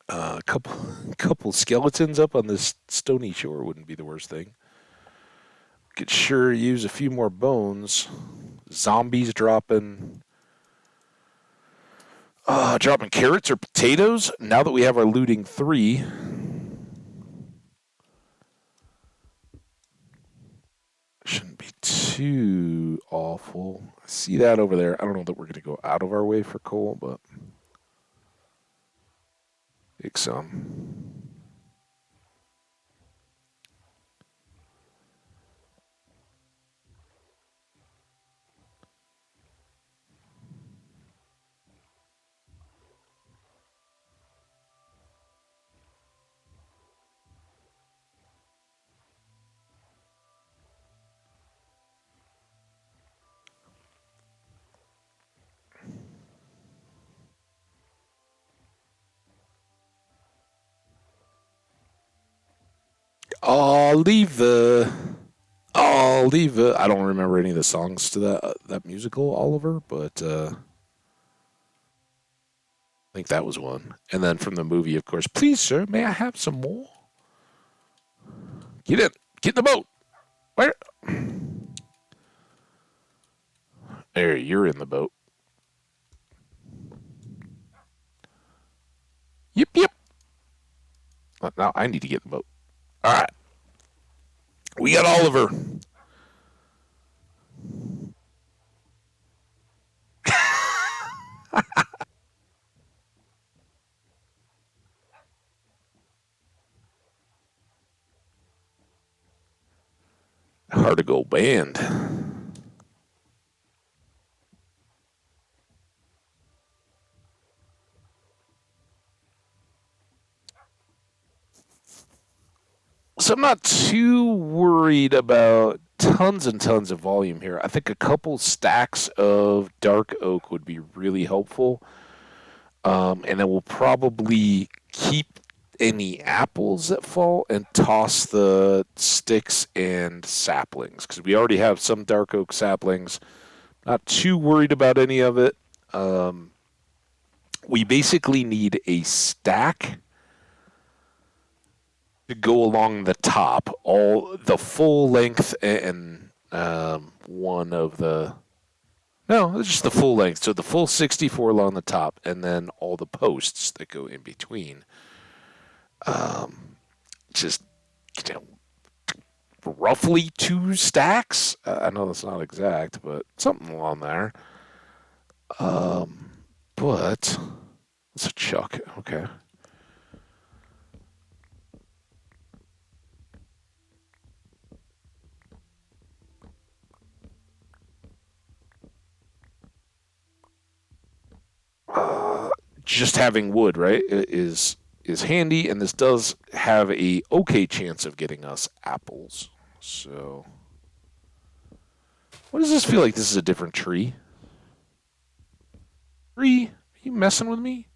a couple skeletons up on this stony shore wouldn't be the worst thing. Could sure use a few more bones. Zombies dropping carrots or potatoes. Now that we have our looting 3, shouldn't be too awful. I see that over there. I don't know that we're going to go out of our way for coal, but take some. I'll leave the. I'll leave the. I don't remember any of the songs to that musical, Oliver, but I think that was one. And then from the movie, of course, please, sir, may I have some more? Get in. Get in the boat. Where? There, you're in the boat. Yep, yep. Now I need to get in the boat. All right. We got Oliver. Hard to go band. So I'm not too worried about tons and tons of volume here. I think a couple stacks of dark oak would be really helpful. And then we'll probably keep any apples that fall and toss the sticks and saplings because we already have some dark oak saplings. Not too worried about any of it. Um, we basically need a stack to go along the top, all the full length and one of the no, it's just the full length. So the full 64 along the top, and then all the posts that go in between. Just you know, roughly 2 stacks. I know that's not exact, but something along there. But it's a chuck. Okay. Just having wood, right, is handy, and this does have a okay chance of getting us apples. So, what does this feel like? This is a different tree. Tree? Are you messing with me?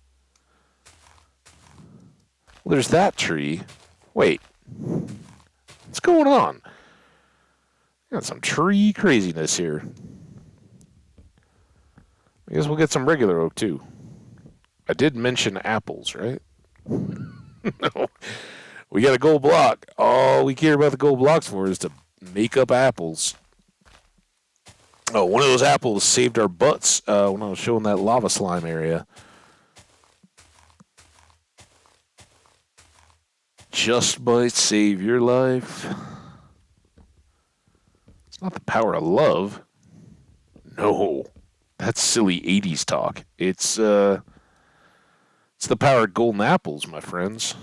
Well, there's that tree. Wait, what's going on? Got some tree craziness here. I guess we'll get some regular oak too. I did mention apples, right? No. We got a gold block. All we care about the gold blocks for is to make up apples. Oh, one of those apples saved our butts when I was showing that lava slime area. Just might save your life. It's not the power of love. No, that's silly 80s talk. It's the power of golden apples, my friends.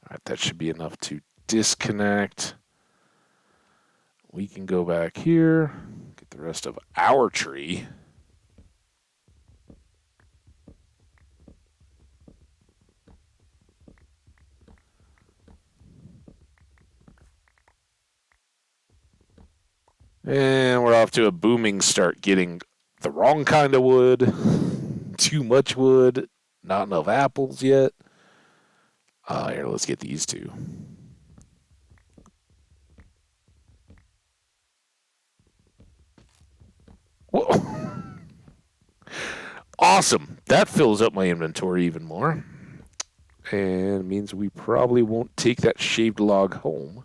All right, that should be enough to disconnect. We can go back here, get the rest of our tree. And we're off to a booming start getting the wrong kind of wood, too much wood, not enough apples yet. Here, let's get these two. Whoa. Awesome. That fills up my inventory even more. And means we probably won't take that shaved log home.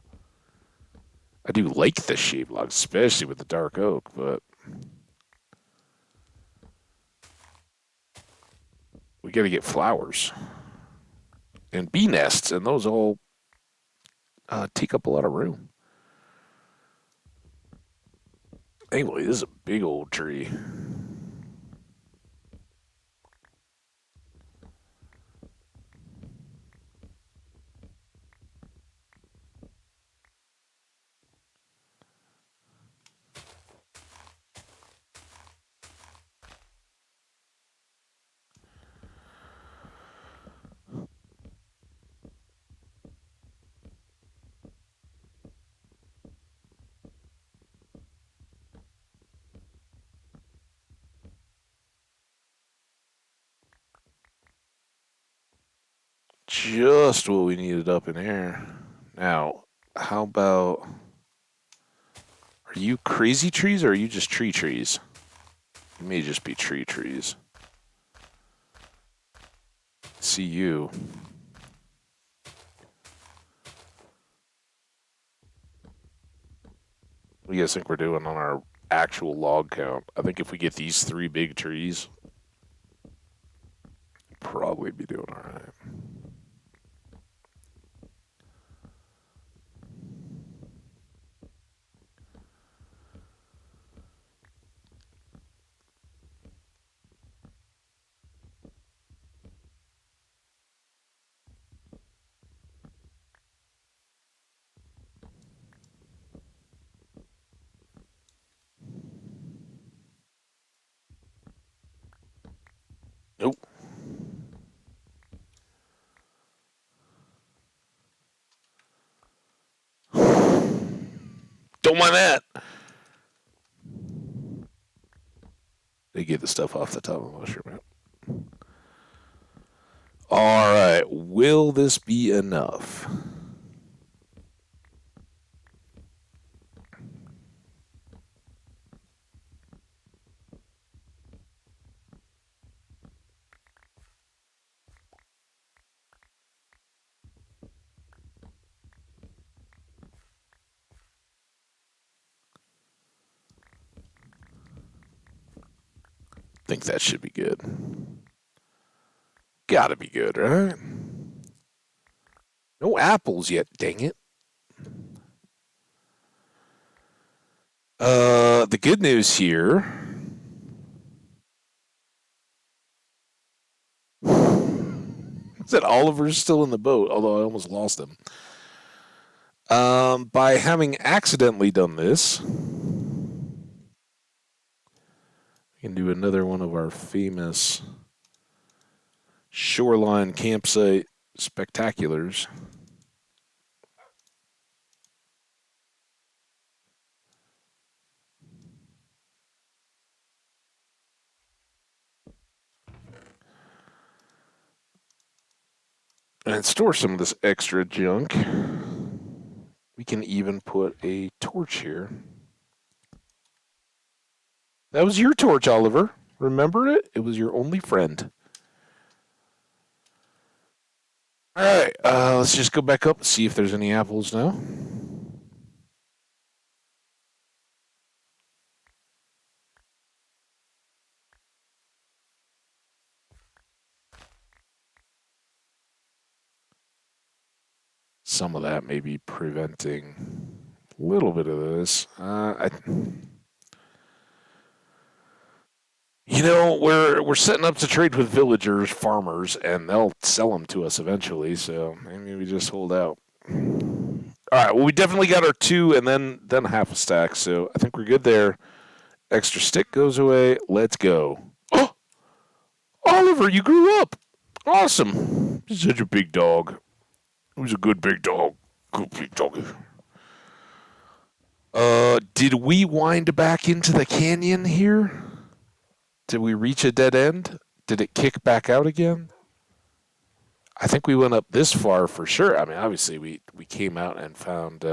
I do like the shaved log, especially with the dark oak, but we got to get flowers and bee nests, and those all take up a lot of room. Anyway, this is a big old tree. Just what we needed up in here. Now, how about... Are you crazy trees, or are you just tree trees? You may just be tree trees. See you. What do you guys think we're doing on our actual log count? I think if we get these 3 big trees, probably be doing all right. Nope. Don't mind that. They get the stuff off the top of the mushroom. All right. Will this be enough? Think that should be good. Gotta be good, right? No apples yet, dang it. The good news here is that Oliver's still in the boat, although I almost lost him. By having accidentally done this, we can do another one of our famous shoreline campsite spectaculars. And store some of this extra junk. We can even put a torch here. That was your torch, Oliver. Remember it? It was your only friend. All right, let's just go back up and see if there's any apples now. Some of that may be preventing a little bit of this. We're setting up to trade with villagers, farmers, and they'll sell them to us eventually. So maybe we just hold out. All right. Well, we definitely got our 2 and then half a stack. So I think we're good there. Extra stick goes away. Let's go. Oh, Oliver, you grew up. Awesome. You're such a big dog. He was a good big dog. Good big doggy. Did we wind back into the canyon here? Did we reach a dead end? Did it kick back out again? I think we went up this far for sure. I mean, obviously, we came out and found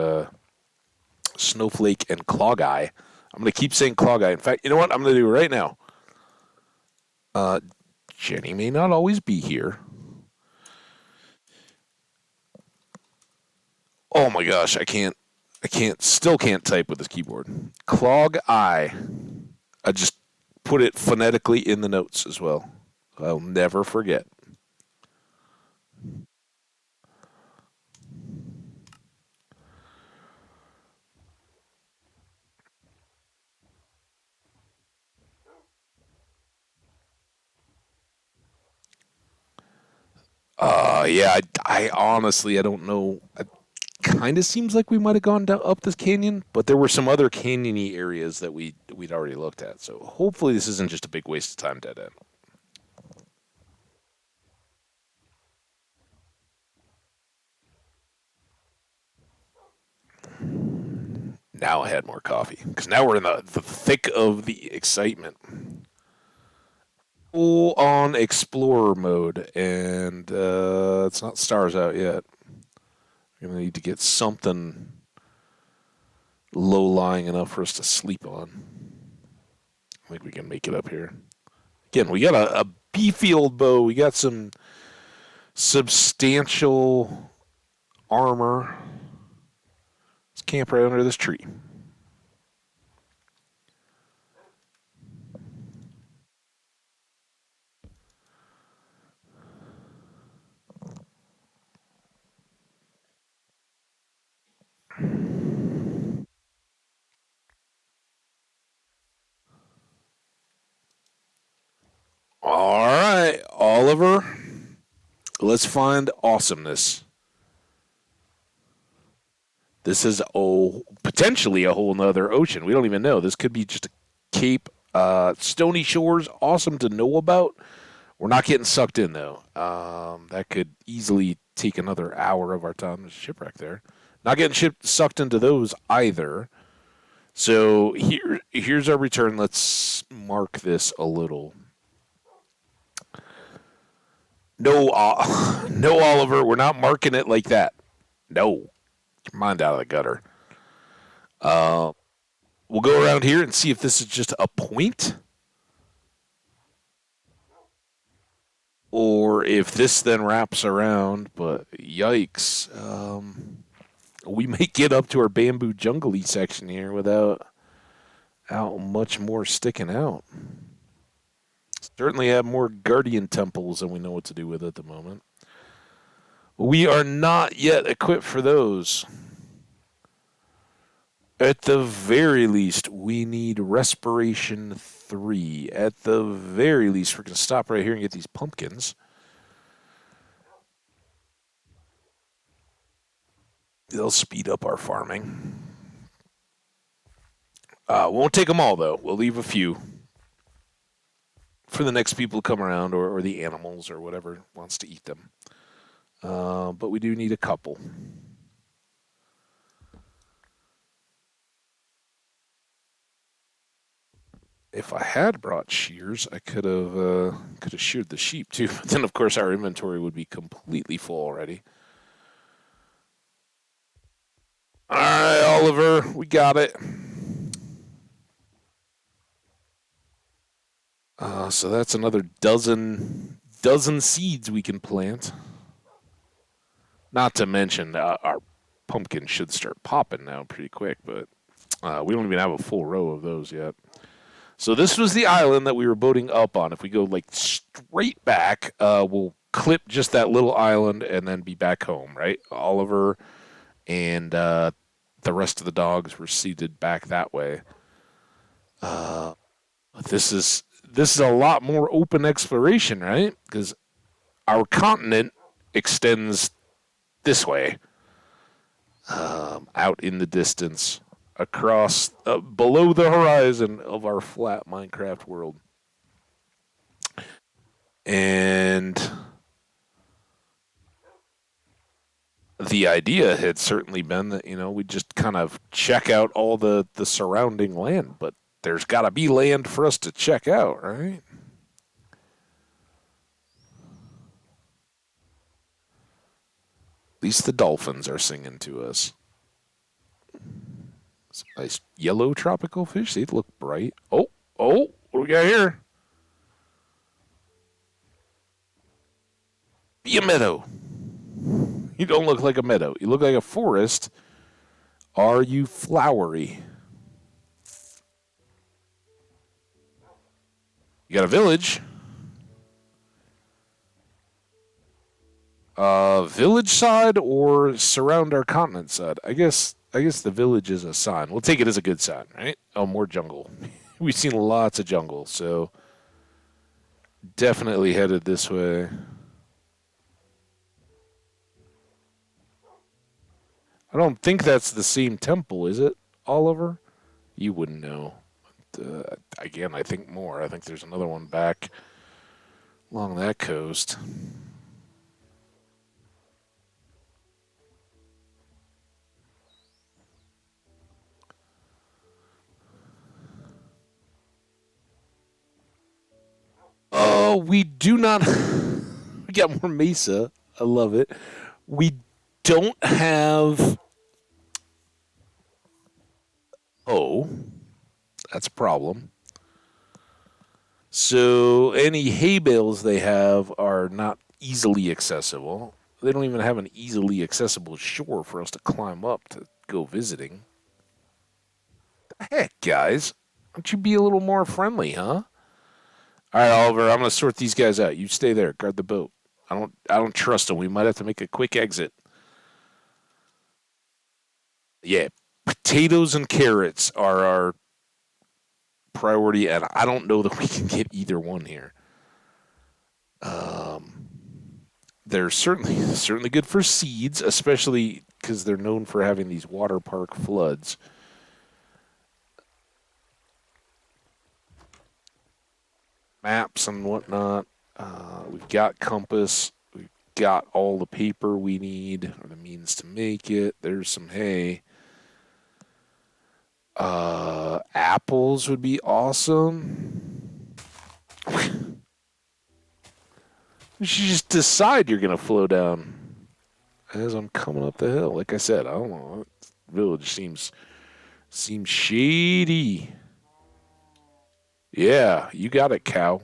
Snowflake and Clog Eye. I'm going to keep saying Clog Eye. In fact, you know what? I'm going to do right now. Jenny may not always be here. Oh my gosh, still can't type with this keyboard. Clog Eye. I just put it phonetically in the notes as well. I'll never forget. Yeah, I honestly, I don't know. It kind of seems like we might have gone down up this canyon, but there were some other canyony areas that we'd already looked at. So hopefully this isn't just a big waste of time dead end. Now I had more coffee because now we're in the thick of the excitement. Full on explorer mode, and it's not stars out yet. We're gonna need to get something low lying enough for us to sleep on. I think we can make it up here. Again, we got a beefy old bow. We got some substantial armor. Let's camp right under this tree. All right, Oliver. Let's find awesomeness. This is potentially a whole nother ocean. We don't even know. This could be just a cape. Stony shores, awesome to know about. We're not getting sucked in, though. That could easily take another hour of our time. There's a shipwreck there. Not getting sucked into those either. So here's our return. Let's mark this a little. No, no, Oliver, we're not marking it like that. No, get your mind out of the gutter. Uh, we'll go around here and see if this is just a point, or if this then wraps around. But yikes, we may get up to our bamboo jungle-y section here without out much more sticking out. Certainly have more guardian temples than we know what to do with at the moment. We are not yet equipped for those. At the very least, we need respiration 3. At the very least, we're going to stop right here and get these pumpkins. They'll speed up our farming. Won't take them all, though. We'll leave a few for the next people to come around, or the animals, or whatever wants to eat them. But we do need a couple. If I had brought shears, I could have sheared the sheep too. But then, of course, our inventory would be completely full already. All right, Oliver, we got it. So that's another dozen seeds we can plant. Not to mention our pumpkins should start popping now pretty quick, but we don't even have a full row of those yet. So this was the island that we were boating up on. If we go like straight back, we'll clip just that little island and then be back home, right? Oliver and the rest of the dogs were seated back that way. This is a lot more open exploration, right? Because our continent extends this way, out in the distance, across below the horizon of our flat Minecraft world. And the idea had certainly been that, we just kind of check out all the surrounding land, but there's got to be land for us to check out, right? At least the dolphins are singing to us. Some nice yellow tropical fish. They look bright. Oh, what do we got here? Be a meadow. You don't look like a meadow. You look like a forest. Are you flowery? You got a village. Village side or surround our continent side? I guess the village is a sign. We'll take it as a good sign, right? Oh, more jungle. We've seen lots of jungle, so definitely headed this way. I don't think that's the same temple, is it, Oliver? You wouldn't know. Again, I think more. I think there's another one back along that coast. Oh, we do not. We got more mesa. I love it. We don't have. Oh, that's a problem. So any hay bales they have are not easily accessible. They don't even have an easily accessible shore for us to climb up to go visiting. Heck, guys, why don't you be a little more friendly, huh? All right, Oliver, I'm gonna sort these guys out. You stay there, guard the boat. I don't trust them. We might have to make a quick exit. Yeah, potatoes and carrots are our priority, and I don't know that we can get either one here. Um, they're certainly good for seeds, especially because they're known for having these water park floods. Maps and whatnot. We've got compass. We've got all the paper we need, or the means to make it. There's some hay. Apples would be awesome. You should just decide you're gonna flow down as I'm coming up the hill. Like I said, I don't know. Village seems shady. Yeah, you got it, cow.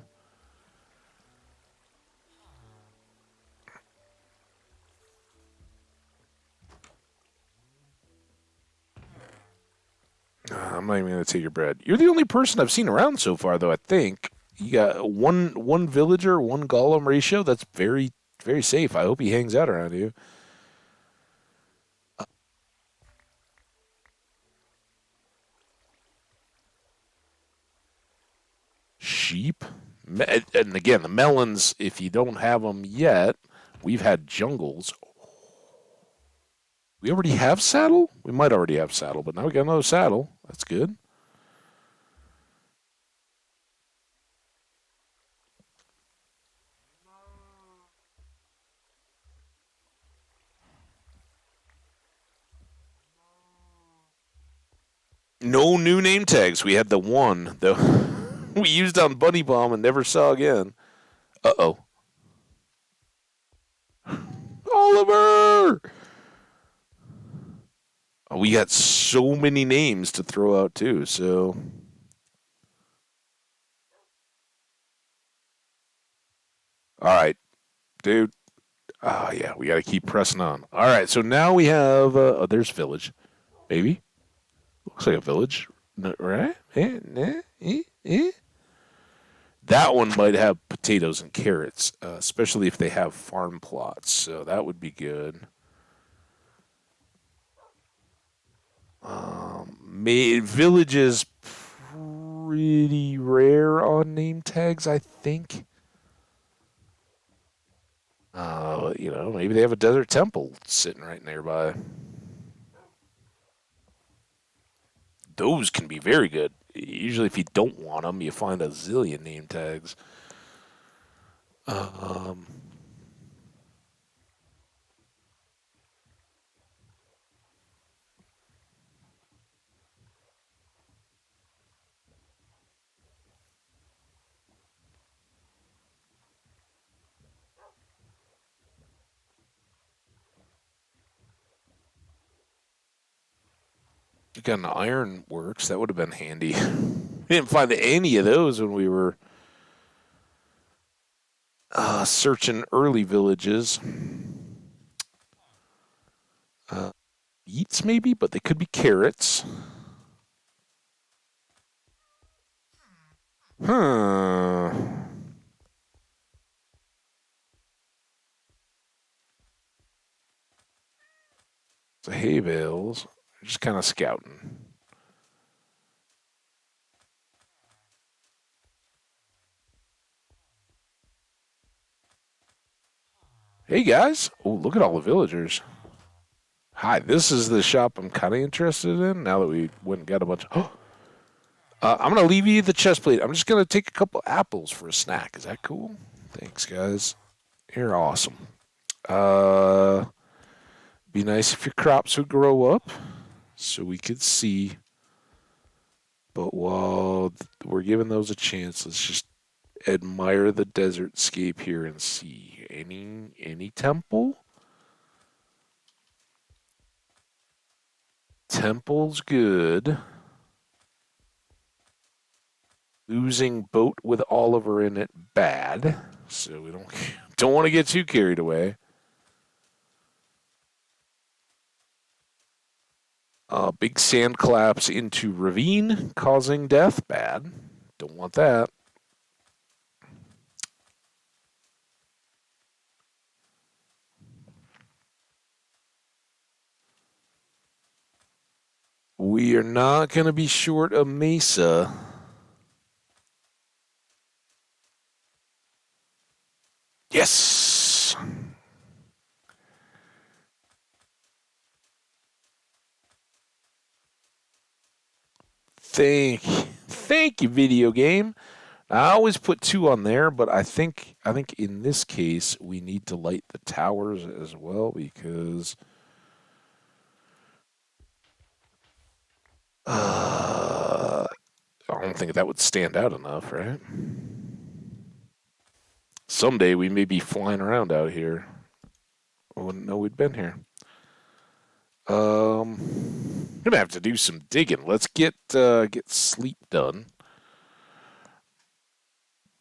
I'm not even gonna take your bread. You're the only person I've seen around so far, though. I think you got one villager, one golem ratio. That's very safe. I hope he hangs out around you. Sheep, and again, the melons. If you don't have them yet, we've had jungles. We already have saddle. We might already have saddle, but now we got another saddle. That's good. No new name tags. We had the one that we used on Bunny Bomb and never saw again. Uh-oh. Oliver! We got so many names to throw out too, so all right, dude. Oh yeah, we got to keep pressing on. All right, so now we have there's village. Maybe. Looks like a village. Right? That one might have potatoes and carrots, especially if they have farm plots. So that would be good. Villages pretty rare on name tags, I think. Maybe they have a desert temple sitting right nearby. Those can be very good. Usually, if you don't want them, you find a zillion name tags. Um, you got an iron works. That would have been handy. We didn't find any of those when we were searching early villages. Beets, maybe, but they could be carrots. Huh. The hay bales. Just kind of scouting. Hey guys. Oh, look at all the villagers. Hi, this is the shop I'm kind of interested in now that we went and got a bunch of. I'm going to leave you the chest plate. I'm just going to take a couple apples for a snack. Is that cool? Thanks, guys. You're awesome. Uh, be nice if your crops would grow up so we could see. But while we're giving those a chance, let's just admire the desert scape here and see any temple. Temple's good. Losing boat with Oliver in it bad. So we don't want to get too carried away. Big sand collapse into ravine, causing death. Bad. Don't want that. We are not going to be short a mesa. Yes. Thank you, video game. I always put two on there, but I think in this case we need to light the towers as well because I don't think that would stand out enough, right? Someday we may be flying around out here. I wouldn't know we'd been here. I'm gonna have to do some digging. Let's get sleep done.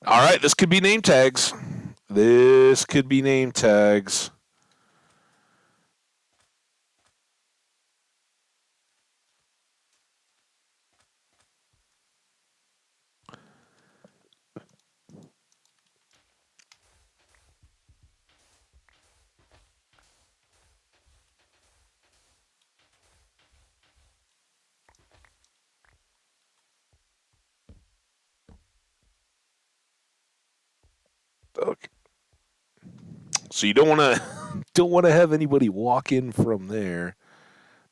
All right, this could be name tags. This could be name tags. Okay. So you don't want to don't want to have anybody walk in from there.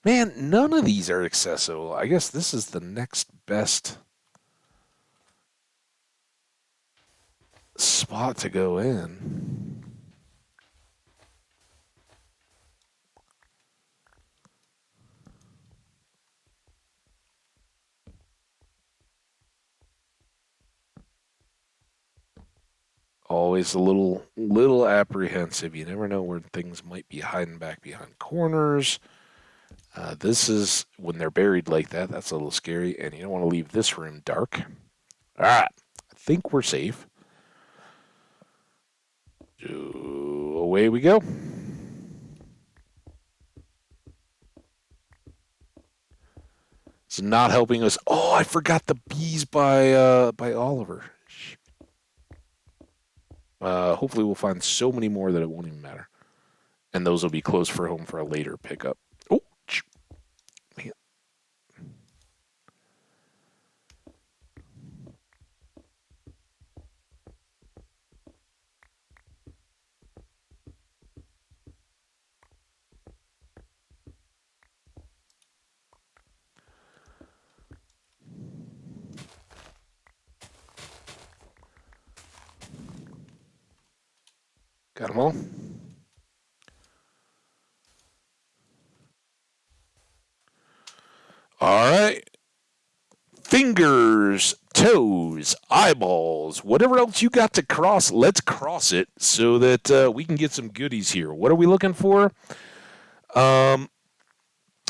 Man, none of these are accessible. I guess this is the next best spot to go in. Always a little apprehensive. You never know where things might be hiding back behind corners. This is when they're buried like that. That's a little scary, and you don't want to leave this room dark. All right, I think we're safe. Away we go. It's not helping us. Oh, I forgot the bees by Oliver. Hopefully we'll find so many more that it won't even matter, and those will be close for home for a later pickup. Oh, man. Got them all. All right. Fingers, toes, eyeballs, whatever else you got to cross, let's cross it so that we can get some goodies here. What are we looking for? Um,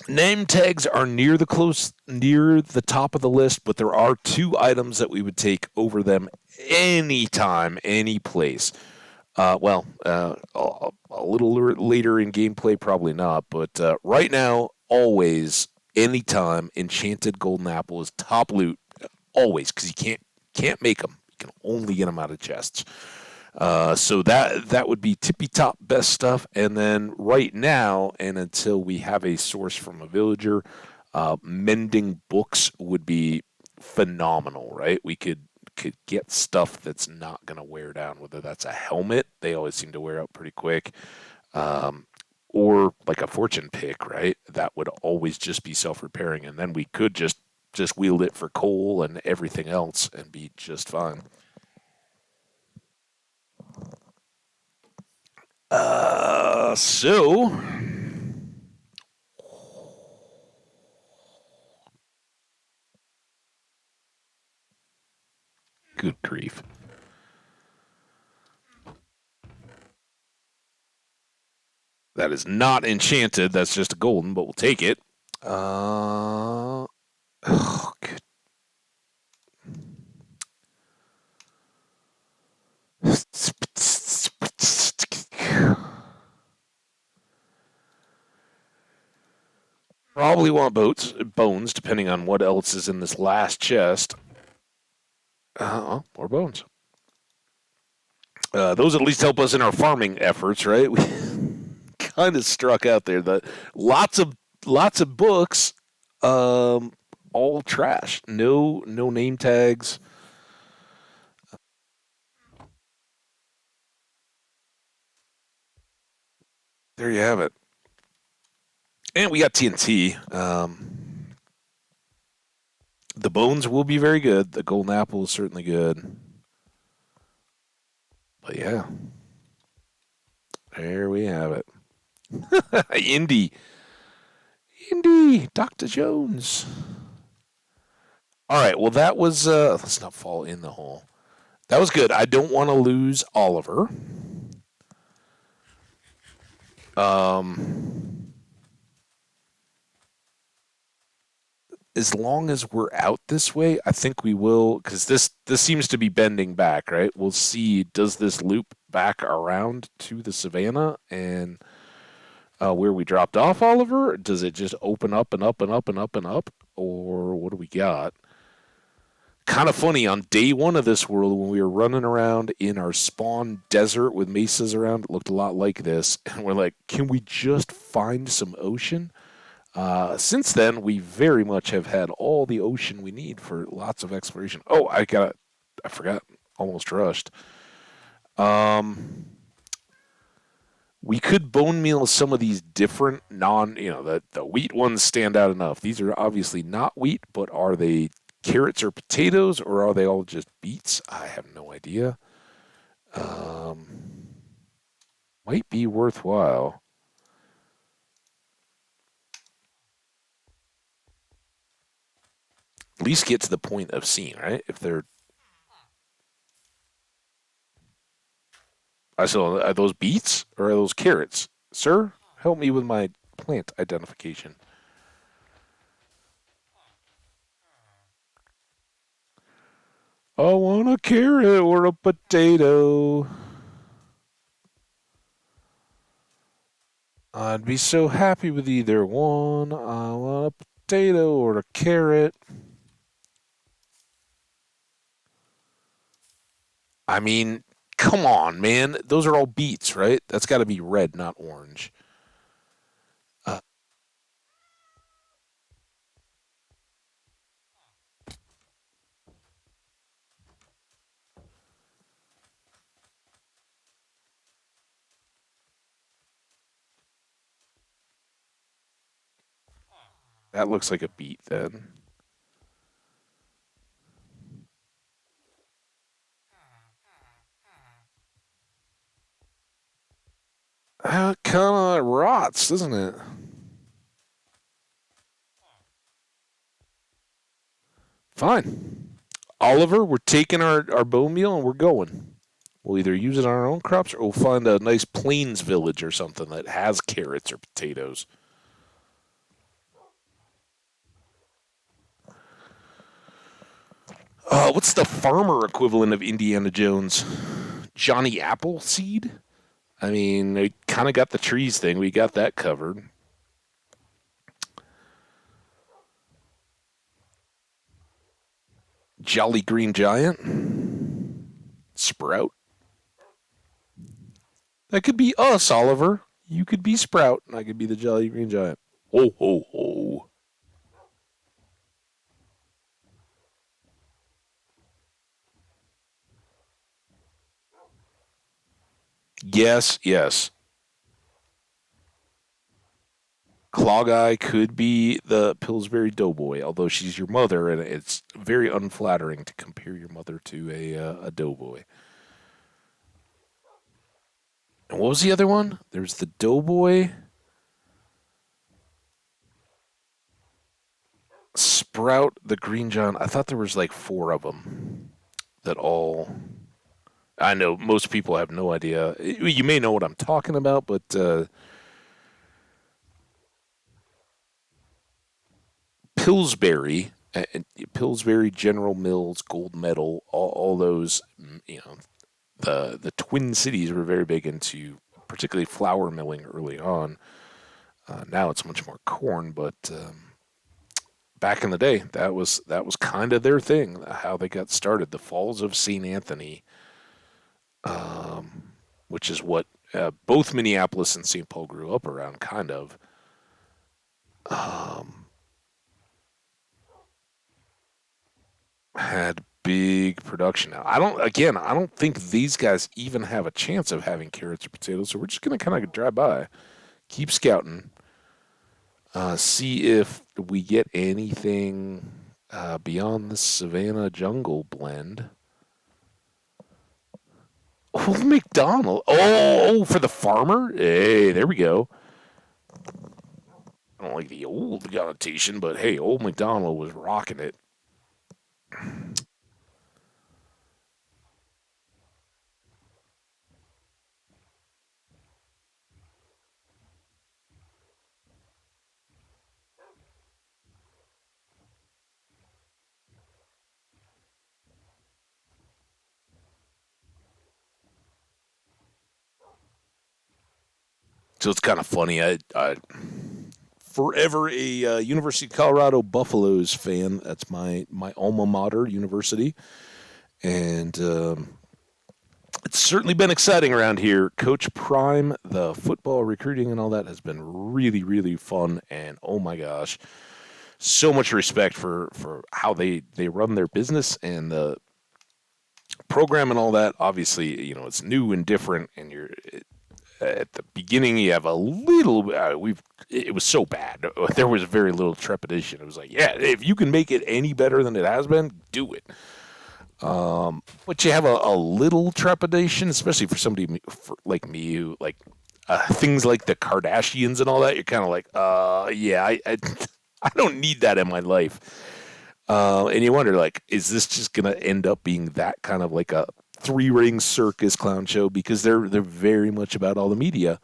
Name tags are near the top of the list, but there are two items that we would take over them anytime, any place. A little later in gameplay, probably not, but right now, always, anytime, enchanted golden apple is top loot, always, because you can't make them. You can only get them out of chests. So that would be tippy top best stuff. And then right now, and until we have a source from a villager, mending books would be phenomenal, right? We could get stuff that's not going to wear down, whether that's a helmet, they always seem to wear out pretty quick, or like a fortune pick, right? That would always just be self-repairing, and then we could just wield it for coal and everything else and be just fine. So good grief. That is not enchanted. That's just golden, but we'll take it. Good. Probably want bones, depending on what else is in this last chest. Or bones. Those at least help us in our farming efforts, right? We kind of struck out there. That lots of books, all trash. No name tags. There you have it. And we got TNT. The bones will be very good. The golden apple is certainly good. But yeah, there we have it. Indy, Dr. Jones. All right. Well, that was. Let's not fall in the hole. That was good. I don't want to lose Oliver. Um, as long as we're out this way, I think we will, because this seems to be bending back, right? We'll see. Does this loop back around to the savannah and where we dropped off, Oliver? Does it just open up and up and up and up and up, or what do we got? Kind of funny on day one of this world when we were running around in our spawn desert with mesas around, it looked a lot like this, and we're like, can we just find some ocean? Since then, we very much have had all the ocean we need for lots of exploration. Oh, I forgot, almost rushed. Um, we could bone meal some of these different the wheat ones stand out enough. These are obviously not wheat, but are they carrots or potatoes, or are they all just beets? I have no idea. Um, might be worthwhile. At least get to the point of seeing, right? If they're, I saw, are those beets or are those carrots? Sir, help me with my plant identification. I want a carrot or a potato. I'd be so happy with either one. I want a potato or a carrot. I mean, come on, man. Those are all beets, right? That's got to be red, not orange. Uh, that looks like a beet then. It kind of rots, doesn't it? Fine. Oliver, we're taking our bone meal and we're going. We'll either use it on our own crops or we'll find a nice plains village or something that has carrots or potatoes. What's the farmer equivalent of Indiana Jones? Johnny Appleseed? I mean, they kind of got the trees thing. We got that covered. Jolly Green Giant? Sprout? That could be us, Oliver. You could be Sprout, and I could be the Jolly Green Giant. Ho, ho, ho. Yes, yes. Clog Eye could be the Pillsbury Doughboy, although she's your mother, and it's very unflattering to compare your mother to a Doughboy. And what was the other one? There's the Doughboy, Sprout, the Green Giant. I thought there was like four of them that all. I know most people have no idea. You may know what I'm talking about, but Pillsbury, Pillsbury, General Mills, Gold Medal, all those, the Twin Cities were very big into particularly flour milling early on. Now it's much more corn, but back in the day, that was kind of their thing. How they got started, the Falls of St. Anthony, um, which is what both Minneapolis and St. Paul grew up around, kind of. Um, had big production now. I don't think these guys even have a chance of having carrots or potatoes, so we're just gonna kind of drive by, keep scouting, see if we get anything beyond the Savannah Jungle blend. Old McDonald. Oh, for the farmer? Hey, there we go. I don't like the old connotation, but hey, Old McDonald was rocking it. So it's kind of funny. I forever a University of Colorado Buffaloes fan. That's my alma mater university, and it's certainly been exciting around here. Coach Prime, the football recruiting and all that has been really, really fun. And oh my gosh, so much respect for how they run their business and the program and all that. Obviously, it's new and different, and you're at the beginning you have a little it was so bad there was very little trepidation. It was like, yeah, if you can make it any better than it has been, do it. But you have a little trepidation, especially for somebody like me who like things like the Kardashians and all that. You're kind of like, yeah, I I don't need that in my life. And you wonder, like, is this just gonna end up being that kind of like a three-ring circus clown show? Because they're very much about all the media.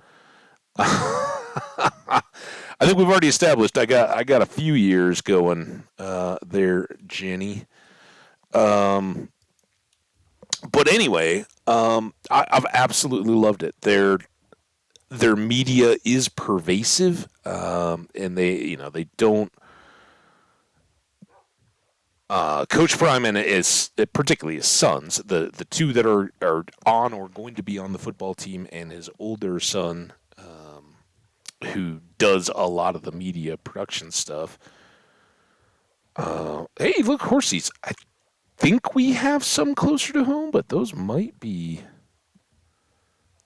I think we've already established. I got a few years going there, Jenny. Um, but anyway, I've absolutely loved it. Their media is pervasive, and they don't. Coach Prime and is particularly his sons, the two that are on or going to be on the football team, and his older son, who does a lot of the media production stuff. Hey, look, horsies! I think we have some closer to home, but those might be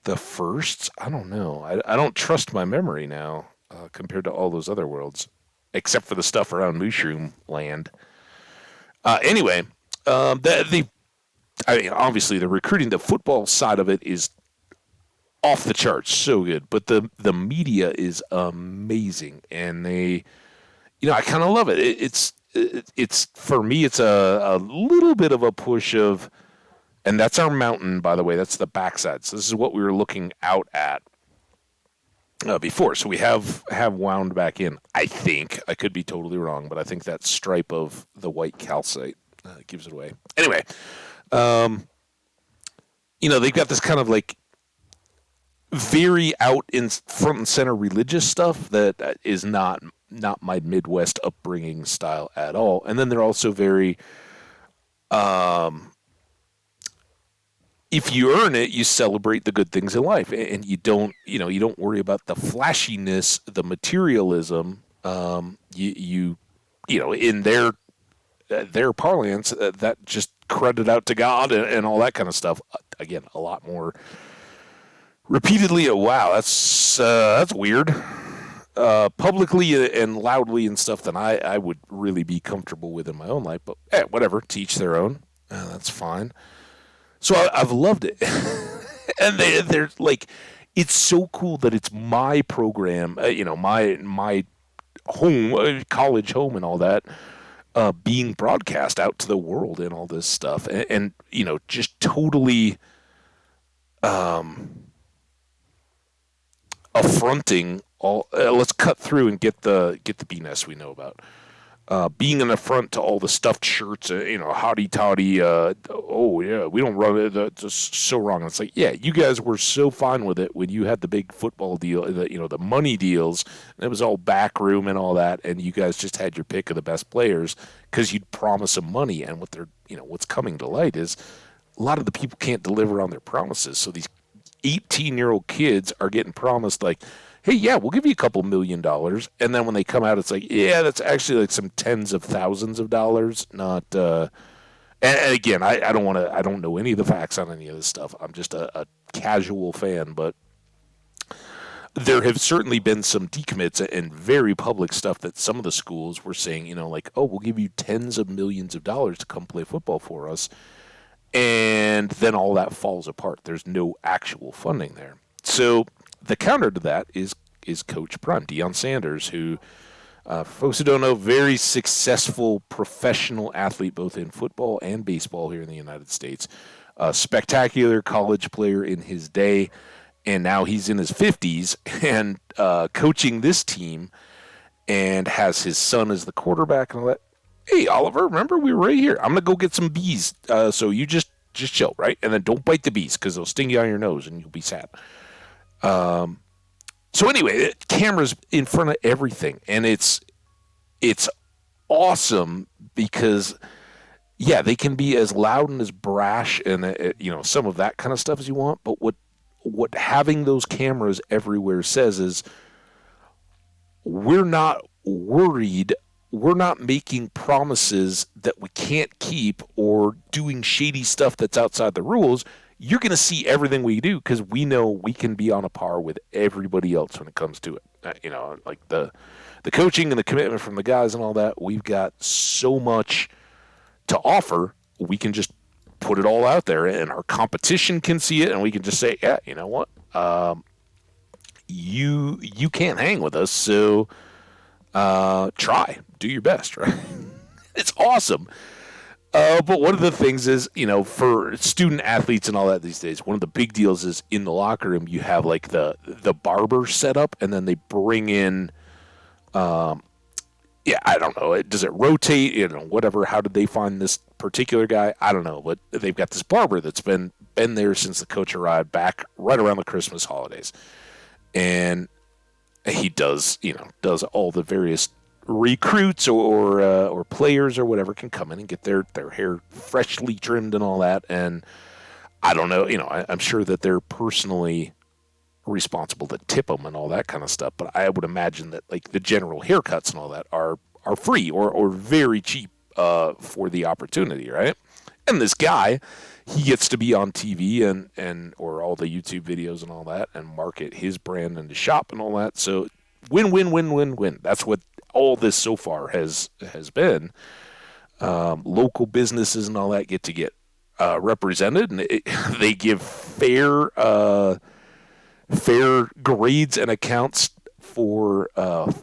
the first. I don't know. I don't trust my memory now compared to all those other worlds, except for the stuff around Mushroom Land. Anyway, I mean, obviously the recruiting, the football side of it is off the charts, so good. But the media is amazing, and I kind of love it. It's for me, it's a little bit of a push of, and that's our mountain, by the way. That's the backside. So this is what we were looking out at before. So we have wound back in. I think I could be totally wrong, but I think that stripe of the white calcite gives it away. Anyway, um, they've got this kind of like very out in front and center religious stuff that is not my Midwest upbringing style at all. And then they're also very um, if you earn it, you celebrate the good things in life, and you don't worry about the flashiness, the materialism. In their parlance, that just credit out to God and all that kind of stuff. Again, a lot more repeatedly. Wow, that's weird. Publicly and loudly and stuff than I would really be comfortable with in my own life. But whatever, teach their own. That's fine. So I've loved it, and they're like, it's so cool that it's my program, my home, college home, and all that, being broadcast out to the world and all this stuff, and just totally affronting all. Let's cut through and get the BS we know about. Being an affront to all the stuffed shirts, hotty toddy. Oh yeah, we don't run it. That's just so wrong. And it's like, yeah, you guys were so fine with it when you had the big football deal, the money deals. And it was all backroom and all that, and you guys just had your pick of the best players because you'd promise them money. And what's coming to light is a lot of the people can't deliver on their promises. So these 18-year-old kids are getting promised like, hey, yeah, we'll give you a couple $1,000,000. And then when they come out, it's like, yeah, that's actually like some tens of thousands of dollars. Not, and again, I don't know any of the facts on any of this stuff. I'm just a casual fan, but there have certainly been some decommits and very public stuff that some of the schools were saying, like, oh, we'll give you tens of millions of dollars to come play football for us. And then all that falls apart. There's no actual funding there. So the counter to that is Coach Prime, Deion Sanders, who For folks who don't know, very successful professional athlete, both in football and baseball here in the United States. A spectacular college player in his day, and now he's in his 50s and coaching this team and has his son as the quarterback and all that. Hey, Oliver, remember we were right here. I'm going to go get some bees, so you just chill, right? And then don't bite the bees because they'll sting you on your nose and you'll be sad. So anyway, cameras in front of everything, and it's awesome because, yeah, they can be as loud and as brash and some of that kind of stuff as you want. But what having those cameras everywhere says is we're not worried. We're not making promises that we can't keep or doing shady stuff that's outside the rules. You're going to see everything we do because we know we can be on a par with everybody else when it comes to it. Like the coaching and the commitment from the guys and all that. We've got so much to offer. We can just put it all out there, and our competition can see it, and we can just say, yeah, you know what? You can't hang with us, so try. Do your best, right? It's awesome. But one of the things is, for student athletes and all that these days, one of the big deals is in the locker room, you have like the barber set up, and then they bring in, I don't know. Does it rotate? Whatever. How did they find this particular guy? I don't know. But they've got this barber that's been there since the coach arrived back right around the Christmas holidays. And he does all the various recruits or players or whatever can come in and get their hair freshly trimmed and all that. And I don't know, I'm sure that they're personally responsible to tip them and all that kind of stuff. But I would imagine that like the general haircuts and all that are free or very cheap for the opportunity, right? And this guy, he gets to be on TV and or all the YouTube videos and all that and market his brand and the shop and all that. So win, win, win, win, win. That's what all this so far has been. Local businesses and all that get represented, and they give fair grades and accounts for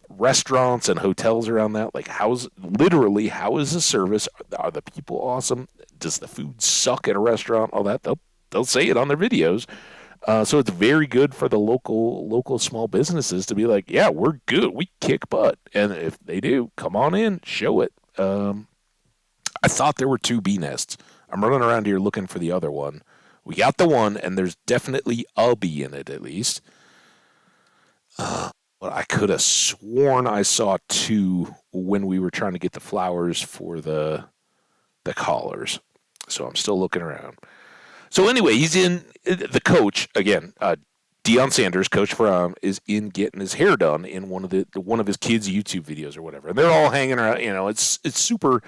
restaurants and hotels around that. Like how is the service? Are the people awesome? Does the food suck at a restaurant? All that they'll say it on their videos. So it's very good for the local small businesses to be like, yeah, we're good. We kick butt. And if they do, come on in, show it. I thought there were two bee nests. I'm running around here looking for the other one. We got the one, and there's definitely a bee in it at least. But I could have sworn I saw two when we were trying to get the flowers for the collars. So I'm still looking around. So anyway, he's in the coach again. Deion Sanders, Coach Brown, is in getting his hair done in one of his kids' YouTube videos or whatever, and they're all hanging around. It's super,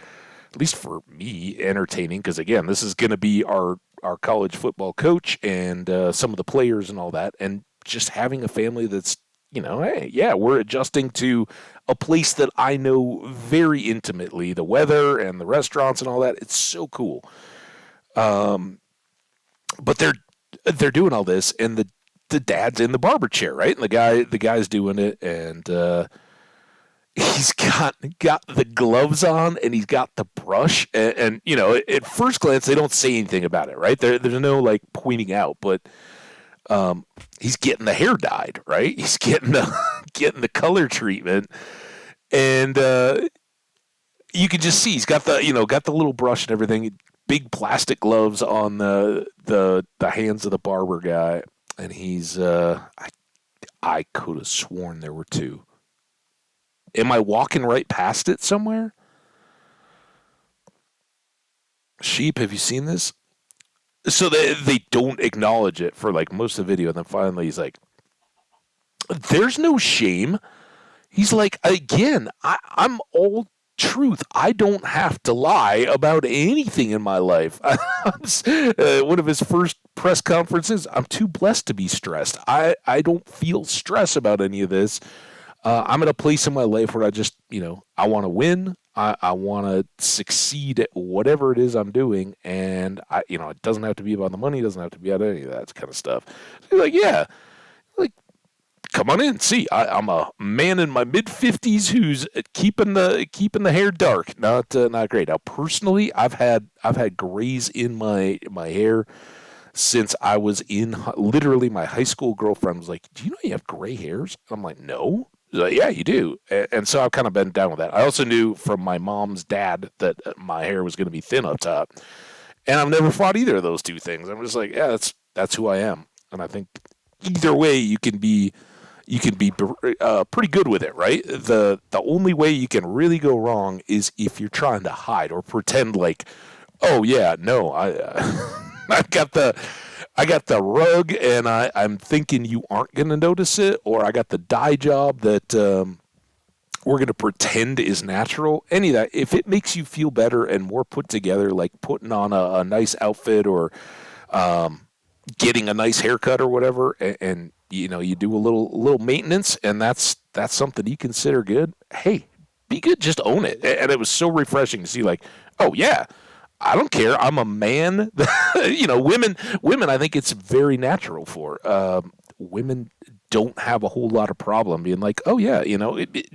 at least for me, entertaining because again, this is going to be our college football coach and some of the players and all that, and just having a family that's hey, yeah, we're adjusting to a place that I know very intimately, the weather and the restaurants and all that. It's so cool. But they're doing all this, and the dad's in the barber chair, right? And the guy's doing it, and he's got the gloves on, and he's got the brush, and at first glance they don't say anything about it, right? There's no like pointing out, but he's getting the hair dyed, right? He's getting the color treatment, and you can just see he's got the little brush and everything. Big plastic gloves on the hands of the barber guy, and he's I could have sworn there were two. Am I walking right past it somewhere? Sheep, have you seen this? So they don't acknowledge it for like most of the video, and then finally he's like, "There's no shame." He's like, "Again, I'm all truth. I don't have to lie about anything in my life." One of his first press conferences, I'm too blessed to be stressed. I don't feel stress about any of this. I'm at a place in my life where I just, I want to win. I want to succeed at whatever it is I'm doing. And it doesn't have to be about the money. It doesn't have to be about any of that kind of stuff. So he's like, yeah, like, come come on in. See, I'm a man in my mid 50s who's keeping the hair dark. Not great. Now, personally, I've had grays in my hair since I was in literally my high school girlfriend was like, "Do you know you have gray hairs?" I'm like, "No." She's like, "Yeah, you do." And so I've kind of been down with that. I also knew from my mom's dad that my hair was going to be thin up top, and I've never fought either of those two things. I'm just like, yeah, that's who I am, and I think either way you can be pretty good with it, right? The only way you can really go wrong is if you're trying to hide or pretend like, oh yeah, no, I got the rug, and I'm thinking you aren't gonna notice it, or I got the dye job that we're gonna pretend is natural. Any of that, if it makes you feel better and more put together, like putting on a nice outfit or getting a nice haircut or whatever, and you do a little maintenance, and that's something you consider good. Hey, be good, just own it. And it was so refreshing to see, like, oh yeah, I don't care. I'm a man. Women. I think it's very natural for women. Don't have a whole lot of problem being like, oh yeah,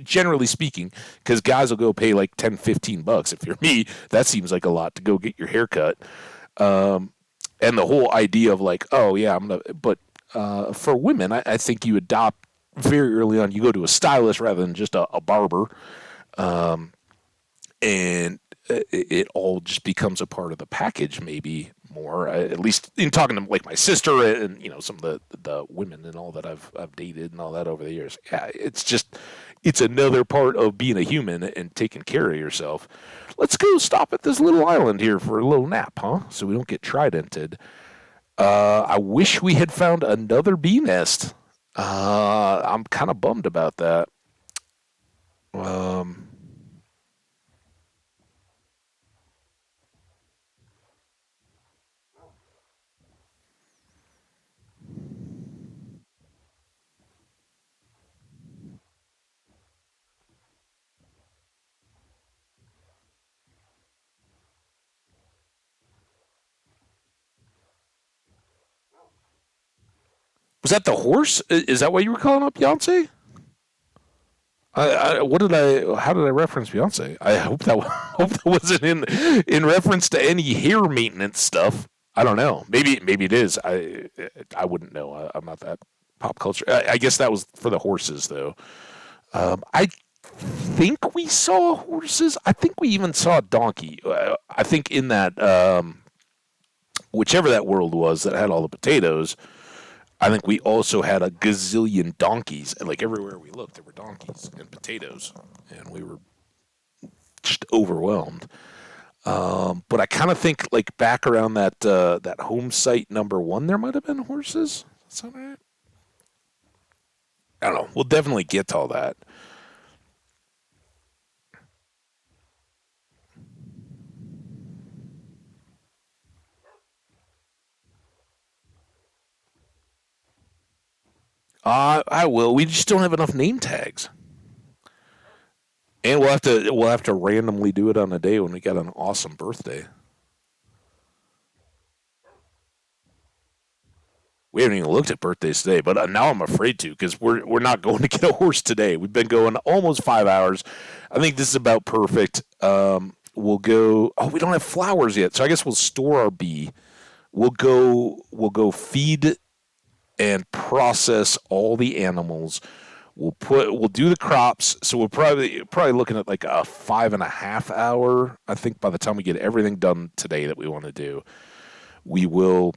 generally speaking, because guys will go pay like 10, $15. If you're me, that seems like a lot to go get your hair cut. Um, and the whole idea of like, oh yeah, I'm gonna. But for women, I think you adopt very early on. You go to a stylist rather than just a barber, um, and it all just becomes a part of the package, maybe more. At least in talking to like my sister and some of the women and all that I've dated and all that over the years. Yeah, it's another part of being a human and taking care of yourself. Let's go stop at this little island here for a little nap, huh? So we don't get tridented. I wish we had found another bee nest. I'm kind of bummed about that. Um, was that the horse? Is that what you were calling up Beyonce? What did I? How did I reference Beyonce? I hope that hope that wasn't in reference to any hair maintenance stuff. I don't know. Maybe it is. I wouldn't know. I'm not that pop culture. I guess that was for the horses though. I think we saw horses. I think we even saw a donkey. I think in that whichever that world was that had all the potatoes. I think we also had a gazillion donkeys, and like everywhere we looked, there were donkeys and potatoes, and we were just overwhelmed. But I kind of think like back around that home site number one, there might have been horses. Is that right? I don't know. We'll definitely get to all that. I will. We just don't have enough name tags, and we'll have to randomly do it on a day when we got an awesome birthday. We haven't even looked at birthdays today, but now I'm afraid to because we're not going to get a horse today. We've been going almost 5 hours. I think this is about perfect. We'll go. Oh, we don't have flowers yet, so I guess we'll store our bee. We'll go feed and process all the animals. We'll do the crops. So we're probably looking at like a 5.5 hour. I think by the time we get everything done today that we want to do, we will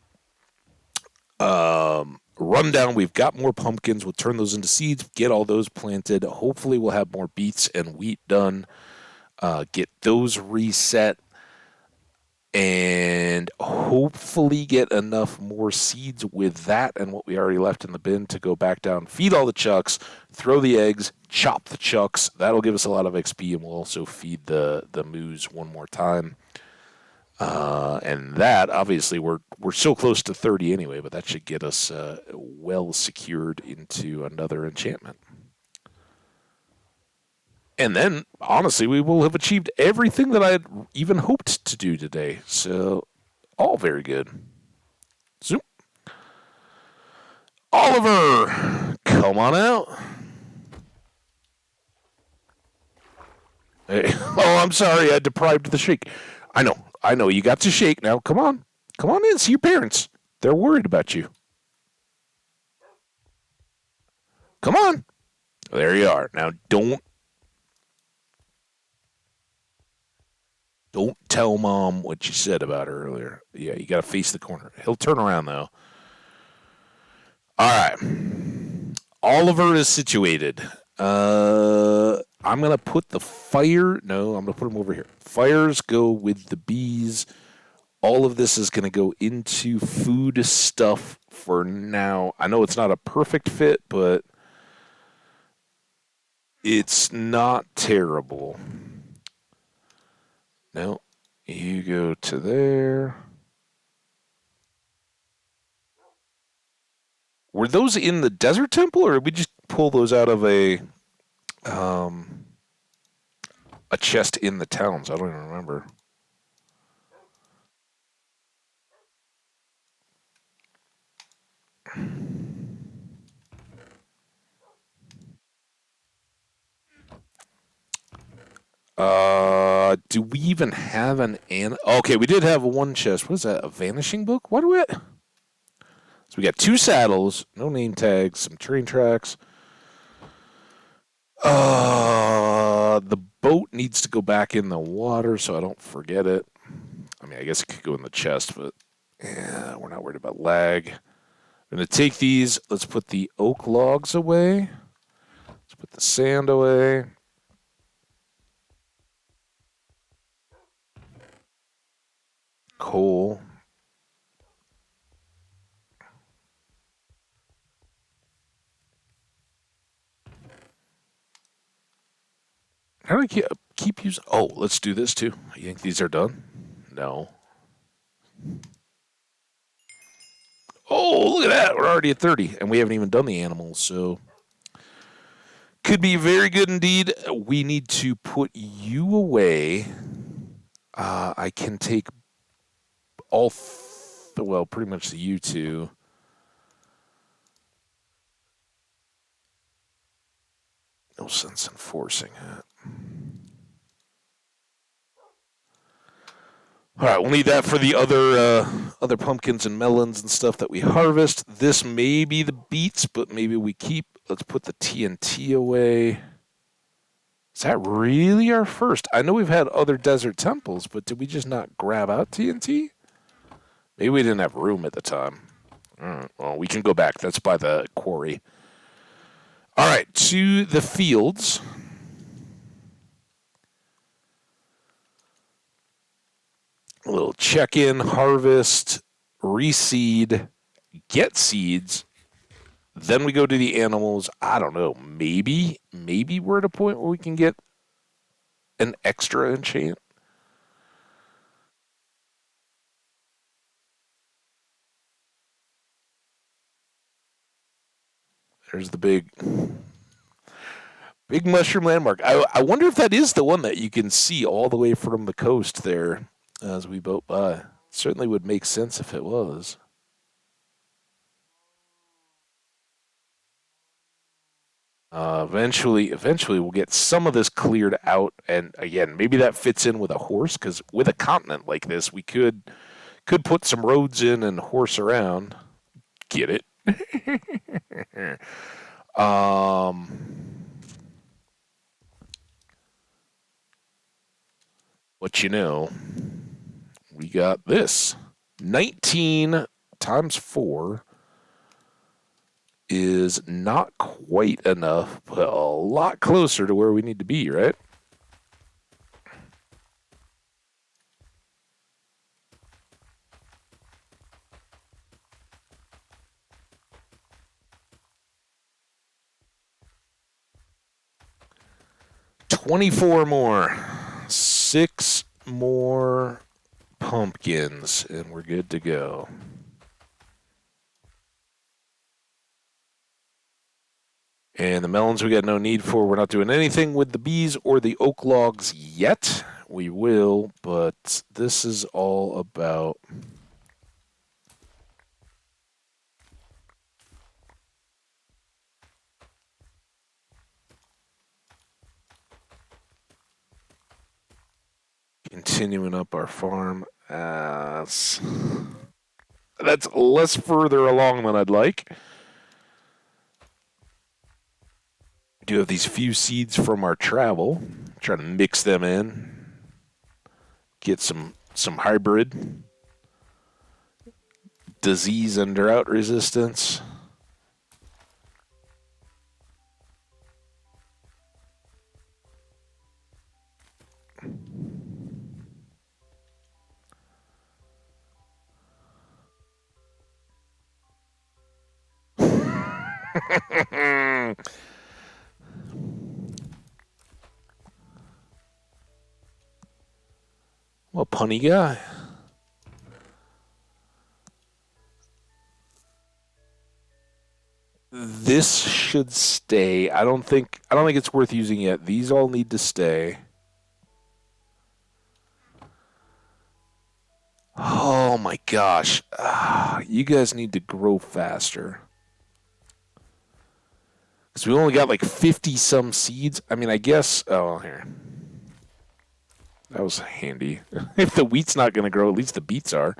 run down. We've got more pumpkins. We'll turn those into seeds, get all those planted. Hopefully, we'll have more beets and wheat done. Get those reset, and hopefully get enough more seeds with that and what we already left in the bin to go back down, feed all the chucks, throw the eggs, chop the chucks. That'll give us a lot of XP, and we'll also feed the moos one more time. And that obviously we're so close to 30 anyway, but that should get us well secured into another enchantment. And then honestly, we will have achieved everything that I had even hoped to do today. So all very good. Zoom. Oliver, Come on out. Hey. Oh, I'm sorry. I deprived the shake. I know. You got to shake now. Come on. Come on in. See your parents. They're worried about you. Come on. There you are. Now don't tell Mom what you said about her earlier. Yeah, you got to face the corner. He'll turn around, though. All right. Oliver is situated. I'm going to put the fire... No, I'm going to put him over here. Fires go with the bees. All of this is going to go into food stuff for now. I know it's not a perfect fit, but it's not terrible. No, you go to there. Were those in the desert temple, or did we just pull those out of a chest in the towns? I don't even remember. Do we even have an okay, we did have one chest. What is that? A vanishing book? What do we? So we got 2 saddles, no name tags, some train tracks. The boat needs to go back in the water so I don't forget it. I mean, I guess it could go in the chest, but yeah, we're not worried about lag. I'm going to take these. Let's put the oak logs away. Let's put the sand away. Coal. How do I keep using... Oh, let's do this too. You think these are done? No. Oh, look at that. We're already at 30, and we haven't even done the animals, so... Could be very good indeed. We need to put you away. I can take all... well, pretty much you two. No sense in forcing it. All right, we'll need that for the other pumpkins and melons and stuff that we harvest. This may be the beets, but maybe we keep. Let's put the TNT away. Is that really our first? I know we've had other desert temples, but did we just not grab out TNT? Maybe we didn't have room at the time. All right, well, we can go back. That's by the quarry. All right, to the fields. A little check-in, harvest, reseed, get seeds. Then we go to the animals. I don't know. Maybe we're at a point where we can get an extra enchant. There's the big mushroom landmark. I wonder if that is the one that you can see all the way from the coast there as we boat by. Certainly would make sense if it was. Eventually we'll get some of this cleared out, and again, maybe that fits in with a horse, because with a continent like this, we could put some roads in and horse around. Get it? But you know, we got this. 19 times 4 is not quite enough, but a lot closer to where we need to be, right? $24 more. 6 more pumpkins, and we're good to go. And the melons we got no need for. We're not doing anything with the bees or the oak logs yet. We will, but this is all about... continuing up our farm. That's less further along than I'd like. We do have these few seeds from our travel. Trying to mix them in. Get some hybrid. Disease and drought resistance. Well, punny guy. This should stay. I don't think it's worth using yet. These all need to stay. Oh my gosh. You guys need to grow faster. Because we only got like 50 some seeds. I mean, I guess. Oh, here. That was handy. If the wheat's not going to grow, at least the beets are.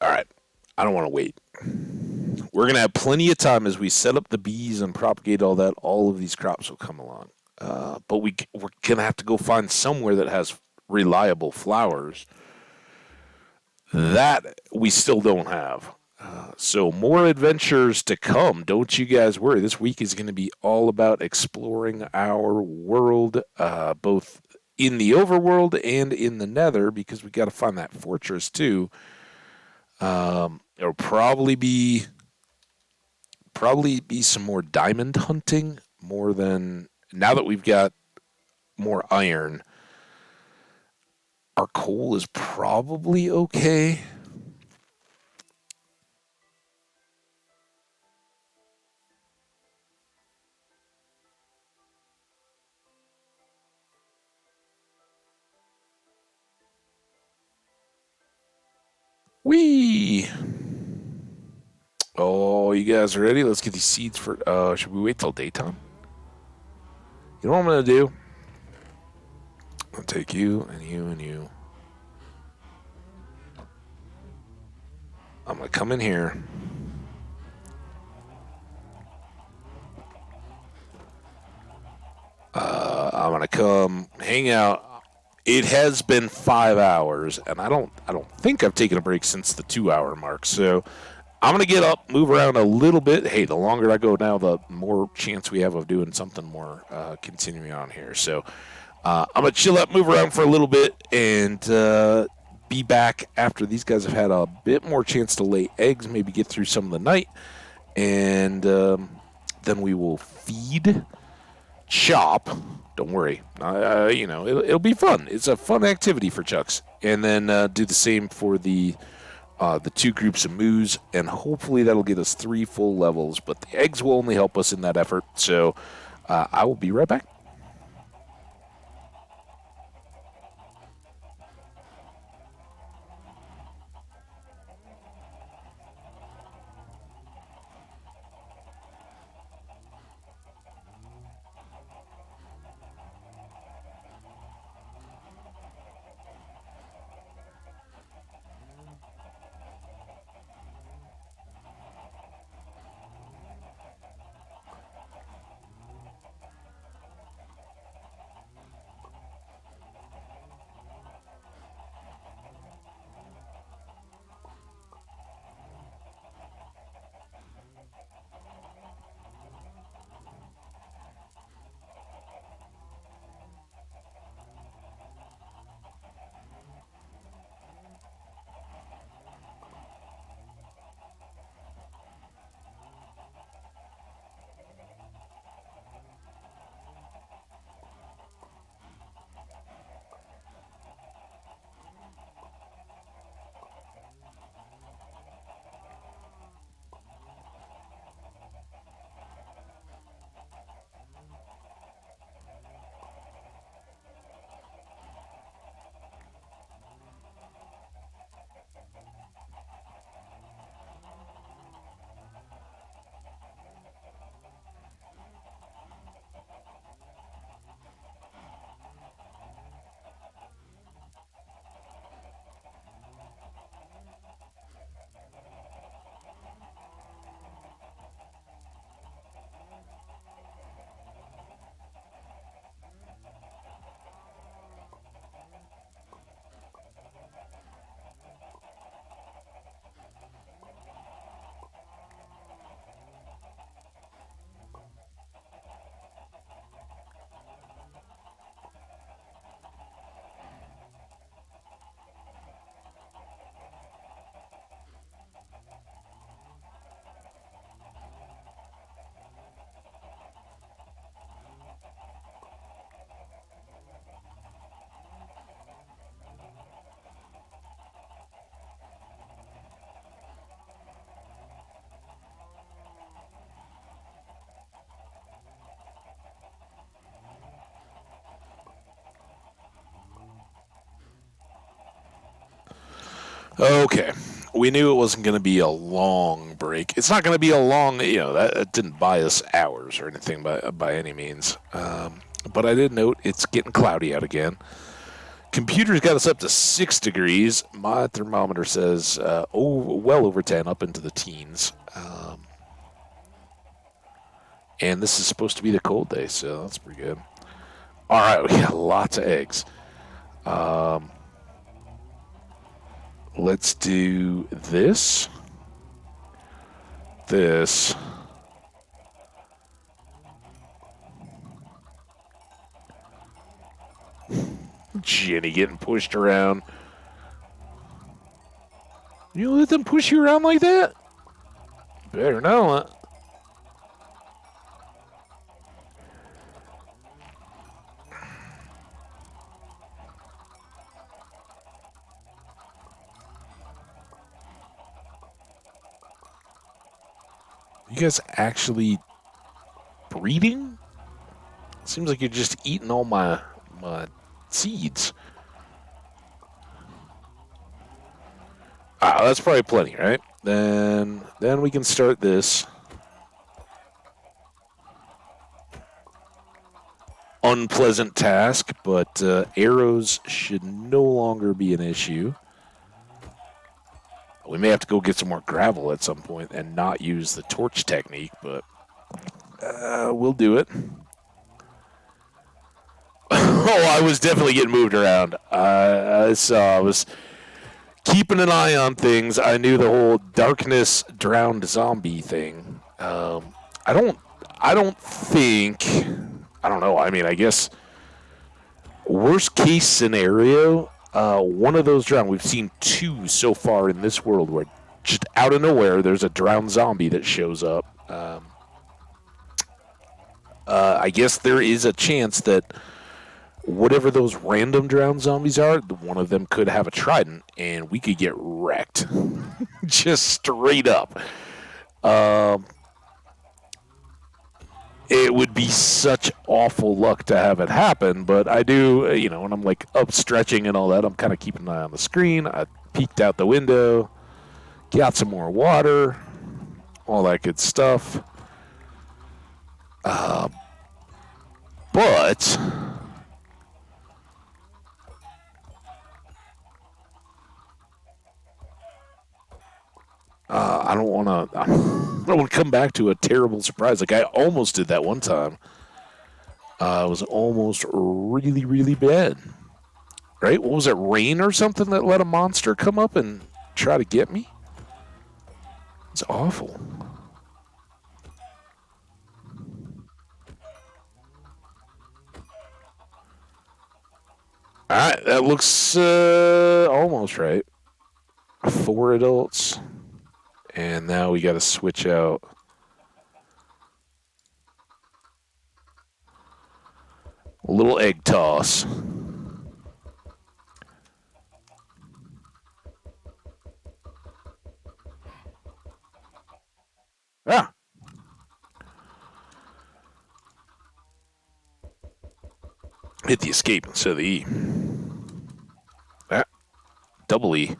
All right. I don't want to wait. We're going to have plenty of time as we set up the bees and propagate all that. All of these crops will come along. But we're going to have to go find somewhere that has reliable flowers. That we still don't have. So more adventures to come. Don't you guys worry. This week is going to be all about exploring our world, both in the overworld and in the nether, because we got to find that fortress too. There'll probably be some more diamond hunting, more than now that we've got more iron. Our coal is probably okay. Whee! Oh, you guys are ready? Let's get these seeds for. Should we wait till daytime? You know what I'm gonna do? I'll take you and you and you. I'm gonna come in here. I'm gonna come hang out. It has been 5 hours, and I don't think I've taken a break since the 2 hour mark. So I'm gonna get up, move around a little bit. Hey, the longer I go now, the more chance we have of doing something more continuing on here. So I'm gonna chill out, move around for a little bit, and be back after these guys have had a bit more chance to lay eggs, maybe get through some of the night, and then we will feed, chop. Don't worry, it'll be fun. It's a fun activity for Chucks, and then do the same for the two groups of moos, and hopefully that'll get us 3 full levels. But the eggs will only help us in that effort. So I will be right back. Okay. We knew it wasn't going to be a long break. It's not going to be a long, that didn't buy us hours or anything by any means. But I did note it's getting cloudy out again. Computer's got us up to 6 degrees. My thermometer says, well over 10, up into the teens. And this is supposed to be the cold day, so that's pretty good. All right, we got lots of eggs. Let's do this. This. Jenny getting pushed around. You let them push you around like that? Better not. You guys actually breeding? Seems like you're just eating all my seeds. That's probably plenty, right? Then we can start this. Unpleasant task, but arrows should no longer be an issue. We may have to go get some more gravel at some point and not use the torch technique, but we'll do it. Oh, I was definitely getting moved around. I was keeping an eye on things. I knew the whole darkness drowned zombie thing. I don't think. I don't know. I mean, I guess worst case scenario, one of those drowned. We've seen 2 so far in this world where just out of nowhere there's a drowned zombie that shows up. I guess there is a chance that whatever those random drowned zombies are, one of them could have a trident, and we could get wrecked. Just straight up. It would be such awful luck to have it happen, but I do, when I'm like up stretching and all that, I'm kind of keeping an eye on the screen. I peeked out the window, got some more water, all that good stuff. But I don't want to come back to a terrible surprise. Like I almost did that one time. It was almost really, really bad. Right? What was it, rain or something that let a monster come up and try to get me? It's awful. All right, that looks almost right. 4 adults. And now we got to switch out. A little egg toss. Ah. Hit the escape instead of the E. Ah. Double E.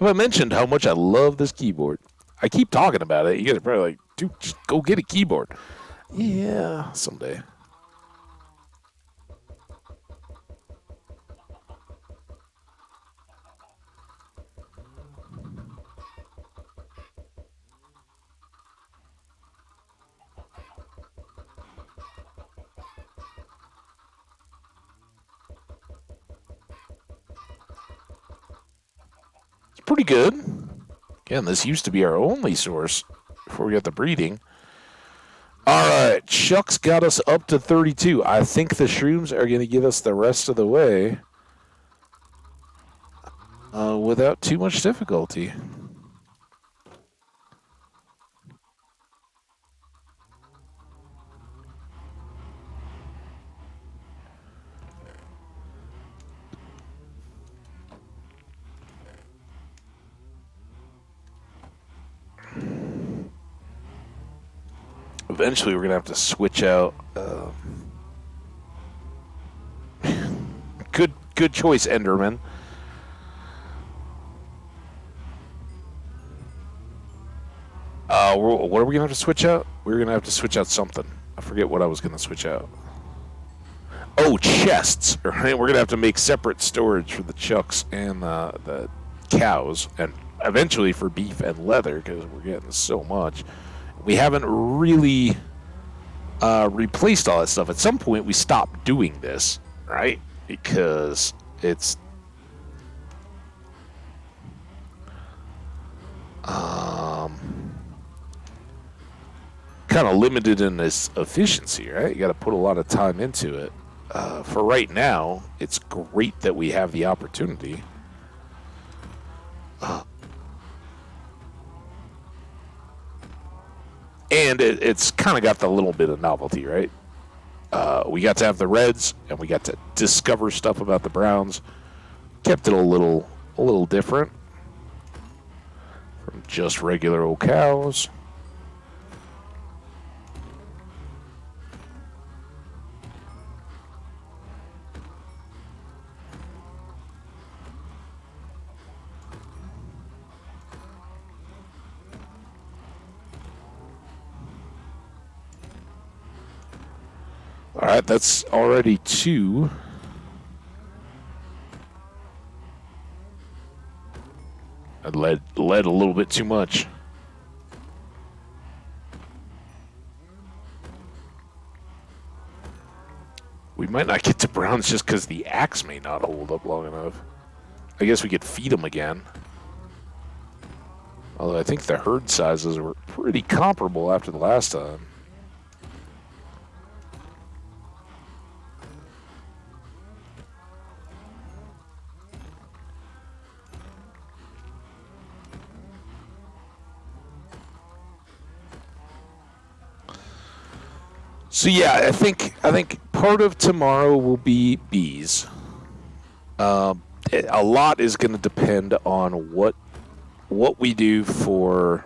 Have I mentioned how much I love this keyboard? I keep talking about it. You guys are probably like, dude, just go get a keyboard. Yeah, someday. Pretty good. Again, this used to be our only source before we got the breeding. All right, Chuck's got us up to 32. I think the shrooms are going to get us the rest of the way without too much difficulty. Eventually, we're going to have to switch out. Good choice, Enderman. What are we gonna have to switch out? We're gonna have to switch out something. I forget what I was gonna switch out. Oh, chests. Right? We're gonna have to make separate storage for the chucks and the cows, and eventually for beef and leather because we're getting so much. We haven't really replaced all that stuff. At some point, we stopped doing this, right? Because it's kind of limited in its efficiency, right? You got to put a lot of time into it. For right now, it's great that we have the opportunity. And it's kind of got the little bit of novelty, right? We got to have the Reds, and we got to discover stuff about the Browns. Kept it a little different from just regular old cows. All right, that's already 2. I led a little bit too much. We might not get to Browns just because the axe may not hold up long enough. I guess we could feed them again. Although I think the herd sizes were pretty comparable after the last time. So yeah, I think part of tomorrow will be bees. A lot is going to depend on what we do for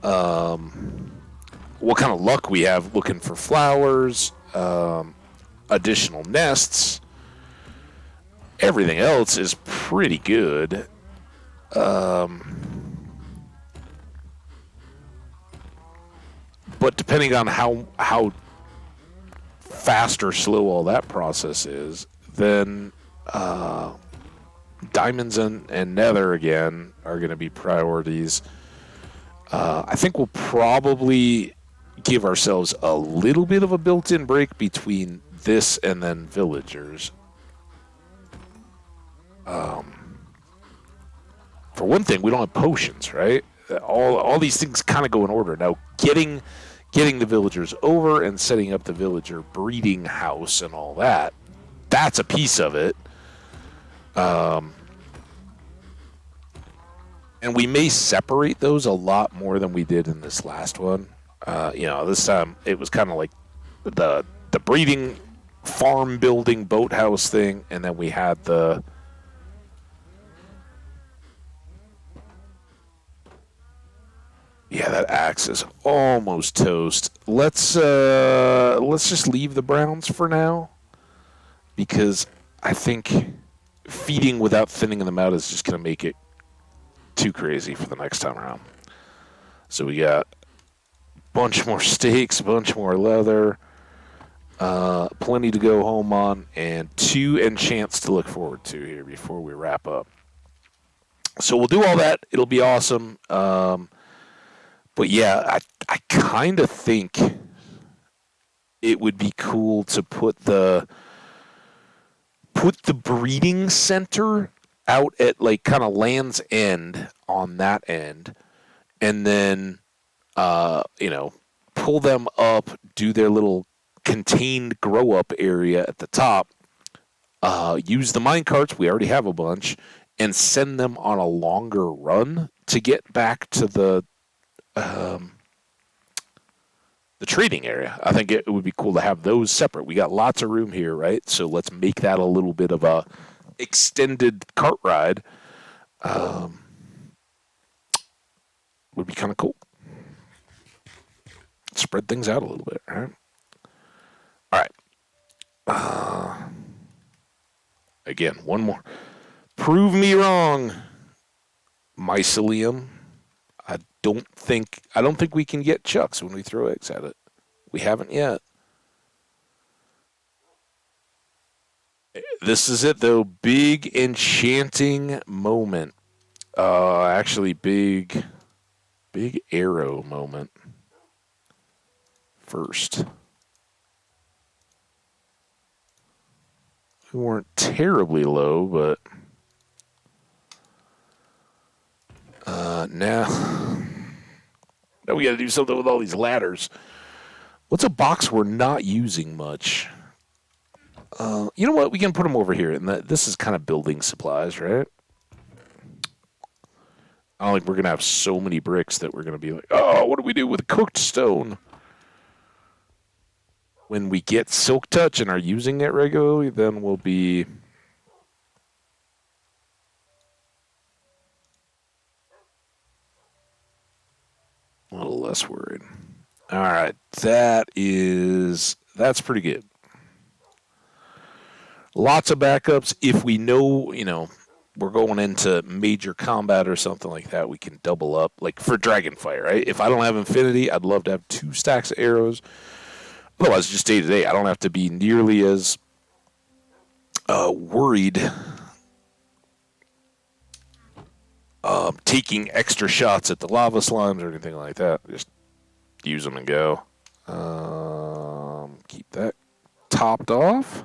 what kind of luck we have looking for flowers, additional nests. Everything else is pretty good. But depending on how fast or slow all that process is, then diamonds and nether again are going to be priorities. I think we'll probably give ourselves a little bit of a built-in break between this and then villagers. For one thing, we don't have potions, right? All these things kind of go in order. Now, getting the villagers over and setting up the villager breeding house and all that, that's a piece of it. And we may separate those a lot more than we did in this last one. This time it was kind of like the breeding farm building boathouse thing, and then we had the that axe is almost toast. Let's just leave the Browns for now, because I think feeding without thinning them out is just going to make it too crazy for the next time around. So we got a bunch more steaks, a bunch more leather, plenty to go home on, and 2 enchants to look forward to here before we wrap up. So we'll do all that. It'll be awesome. But yeah, I kind of think it would be cool to put the breeding center out at like kind of Land's End on that end, and then pull them up, do their little contained grow up area at the top, use the mine carts, we already have a bunch, and send them on a longer run to get back to the trading area. I think it would be cool to have those separate. We got lots of room here, right? So let's make that a little bit of a extended cart ride. Would be kind of cool. Spread things out a little bit, right? All right. Again, one more. Prove me wrong. Mycelium. I don't think we can get chucks when we throw eggs at it. We haven't yet. This is it though. Big enchanting moment. Actually big arrow moment first. We weren't terribly low, but now we got to do something with all these ladders. What's a box we're not using much? You know what? We can put them over here, and this is kind of building supplies, right? I don't think we're gonna have so many bricks that we're gonna be like, oh, what do we do with cooked stone? When we get Silk Touch and are using it regularly, then we'll be a little less worried. All right, that's pretty good. Lots of backups. If we know, we're going into major combat or something like that, we can double up. Like for Dragonfire, right? If I don't have Infinity, I'd love to have 2 stacks of arrows. Otherwise, just day to day, I don't have to be nearly as worried taking extra shots at the lava slimes or anything like that. Just use them and go. Keep that topped off.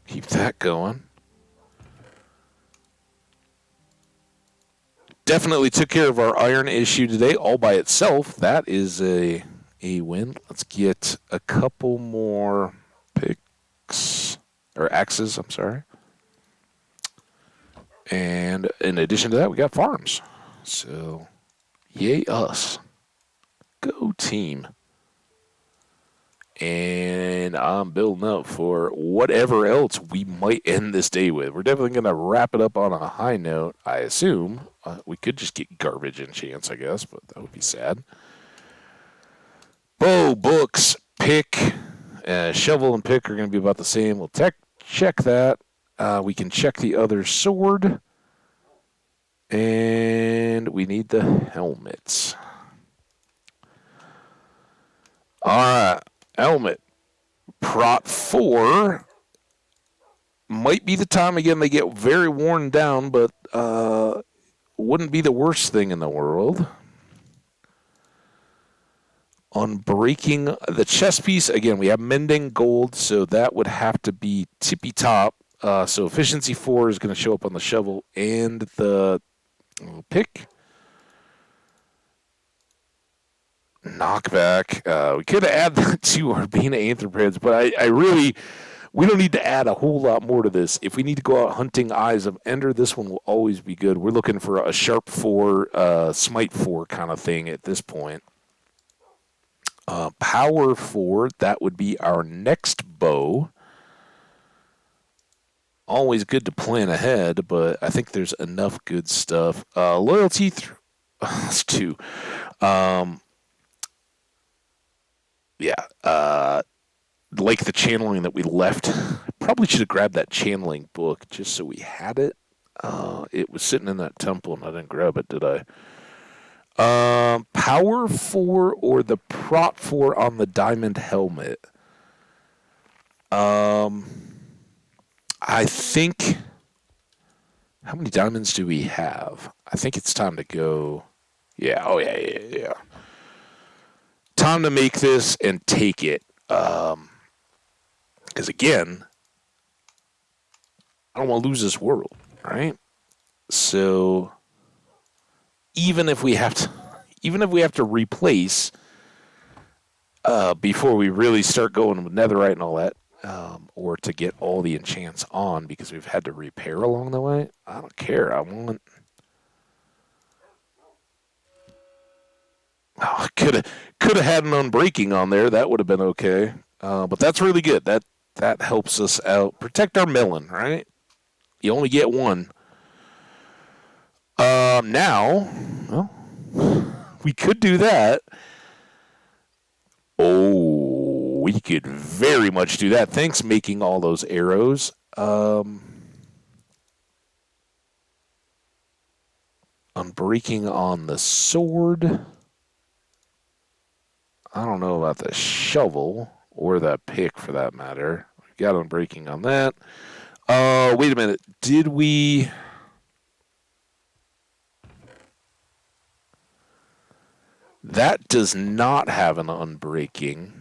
Keep that going. Definitely took care of our iron issue today all by itself. That is a win. Let's get a couple more picks or axes, I'm sorry. And in addition to that, we got farms. So, yay us. Go team. And I'm building up for whatever else we might end this day with. We're definitely going to wrap it up on a high note, I assume. We could just get garbage enchants, I guess, but that would be sad. Bow, books, pick, shovel and pick are going to be about the same. We'll check that. We can check the other sword. And we need the helmets. All right. Helmet. Prot 4 might be the time again they get very worn down, but wouldn't be the worst thing in the world. On breaking the chest piece, again, we have mending gold, so that would have to be tippy top. So efficiency 4 is going to show up on the shovel and the pick. Knockback. We could add that to our Bina Anthropods, but we don't need to add a whole lot more to this. If we need to go out hunting Eyes of Ender, this one will always be good. We're looking for a sharp 4, smite 4 kind of thing at this point. Power 4, that would be our next bow. Always good to plan ahead, but I think there's enough good stuff. Loyalty, that's 2. Like the channeling that we left. Probably should have grabbed that channeling book just so we had it. It was sitting in that temple and I didn't grab it, did I? Power 4 or the prot 4 on the diamond helmet. I think... How many diamonds do we have? I think it's time to go... Yeah, yeah. Time to make this and take it. Because again, I don't want to lose this world, right? So even if we have to replace before we really start going with netherite and all that, or to get all the enchants on because we've had to repair along the way, I don't care. I want. Oh, could have had an unbreaking on there. That would have been okay. But that's really good. That helps us out. Protect our melon, right? You only get one. Now, well, we could do that. Oh, we could very much do that. Thanks, making all those arrows. Unbreaking on the sword. I don't know about the shovel or the pick for that matter. We got unbreaking on that. Wait a minute. Did we? That does not have an unbreaking.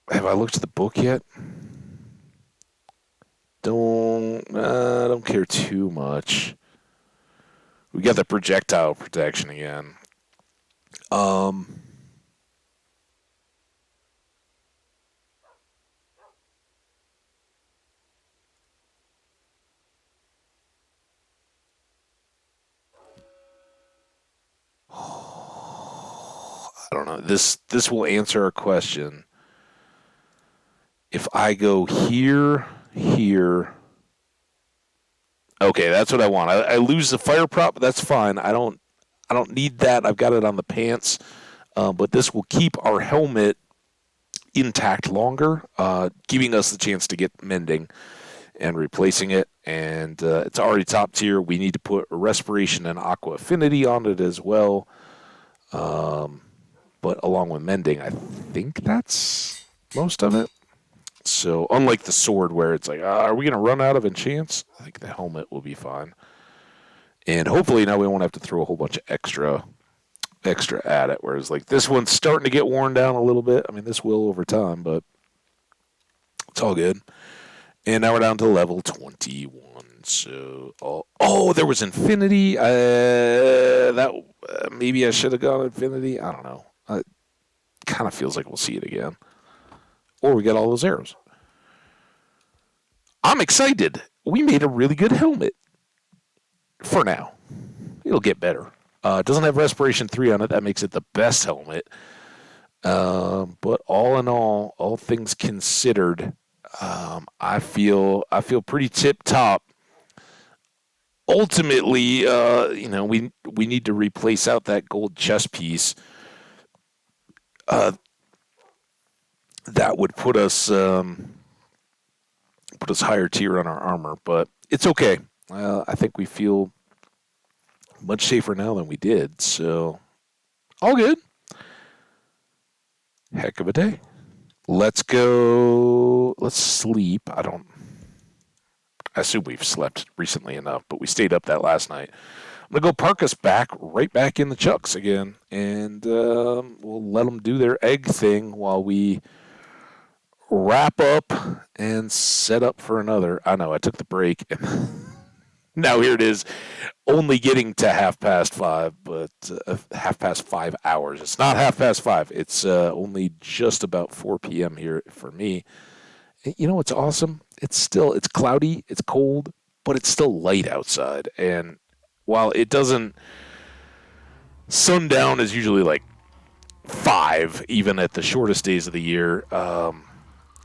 Have I looked at the book yet? I don't care too much. We got the projectile protection again. I don't know. This will answer our question. If I go here, here. Okay, that's what I want. I lose the fire prop, but that's fine. I don't need that. I've got it on the pants. But this will keep our helmet intact longer, giving us the chance to get mending and replacing it. And it's already top tier. We need to put a respiration and aqua affinity on it as well. But along with mending, I think that's most of it. So unlike the sword where it's like, are we going to run out of enchants? I think the helmet will be fine. And hopefully now we won't have to throw a whole bunch of extra at it. Whereas like this one's starting to get worn down a little bit. I mean, this will over time, but it's all good. And now we're down to level 21. So, there was infinity. Maybe I should have gone infinity. I don't know. It kind of feels like we'll see it again. Or we got all those arrows. I'm excited. We made a really good helmet. For now. It'll get better. It doesn't have Respiration 3 on it. That makes it the best helmet. But all in all things considered, I feel pretty tip top. Ultimately, we need to replace out that gold chest piece. That would put us higher tier on our armor, but it's okay. I think we feel much safer now than we did, so all good. Heck of a day. Let's go. Let's sleep. I assume we've slept recently enough, but we stayed up that last night. I'm going to go park us right back in the chucks again, and we'll let them do their egg thing while we wrap up and set up for another. I know, I took the break, and now here it is, only getting to 5:30, but 5:30 hours. It's not 5:30. It's only just about 4 p.m. here for me. You know what's awesome? It's cloudy, it's cold, but it's still light outside. And while it doesn't, sundown is usually like 5, even at the shortest days of the year.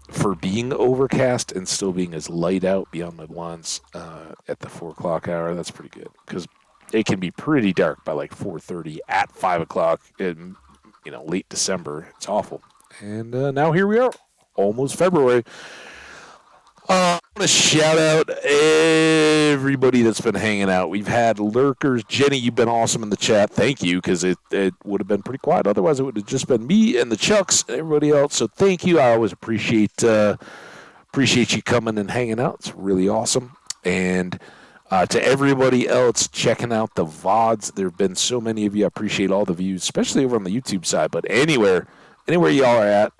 For being overcast and still being as light out beyond the blinds at the 4 o'clock hour, that's pretty good. Because it can be pretty dark by like 4:30 at 5 o'clock in late December. It's awful. And now here we are, almost February. I want to shout out everybody that's been hanging out. We've had lurkers. Jenny, you've been awesome in the chat. Thank you, because it would have been pretty quiet. Otherwise, it would have just been me and the Chucks and everybody else. So thank you. I always appreciate you coming and hanging out. It's really awesome. And to everybody else checking out the VODs, there have been so many of you. I appreciate all the views, especially over on the YouTube side. But anywhere y'all are at,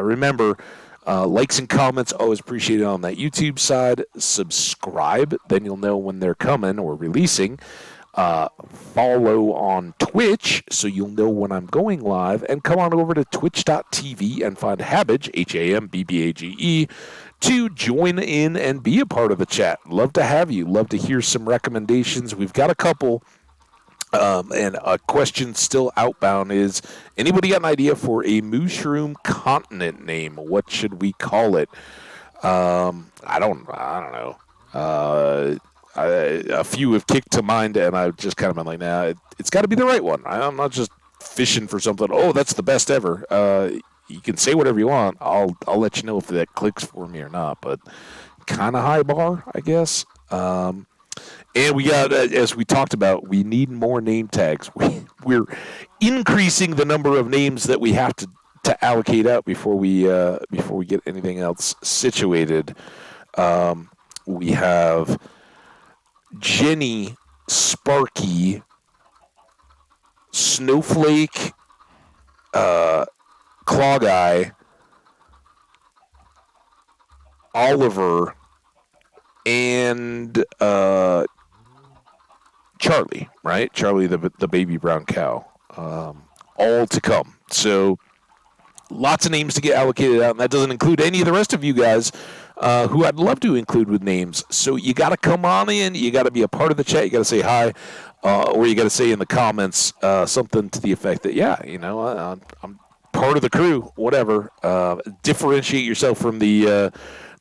remember, likes and comments, always appreciated on that YouTube side. Subscribe, then you'll know when they're coming or releasing. Follow on Twitch, so you'll know when I'm going live. And come on over to twitch.tv and find Hambbage, Hambbage, to join in and be a part of the chat. Love to have you. Love to hear some recommendations. We've got a couple. And a question still outbound is, anybody got an idea for a mushroom continent name? What should we call it? I don't know. A few have kicked to mind, and I've just kind of been like, nah, it's got to be the right one. I'm not just fishing for something. Oh, that's the best ever. you can say whatever you want. I'll let you know if that clicks for me or not. But kind of high bar, I guess. And we got, as we talked about, we need more name tags. We're increasing the number of names that we have to allocate out before we get anything else situated. We have Jenny, Sparky, Snowflake, Clog-Eye, Oliver, and Charlie, right? Charlie, the baby brown cow. All to come. So lots of names to get allocated out, and that doesn't include any of the rest of you guys who I'd love to include with names. So you got to come on in. You got to be a part of the chat. You got to say hi, or you got to say in the comments something to the effect that, yeah, I'm part of the crew, whatever. Differentiate yourself from the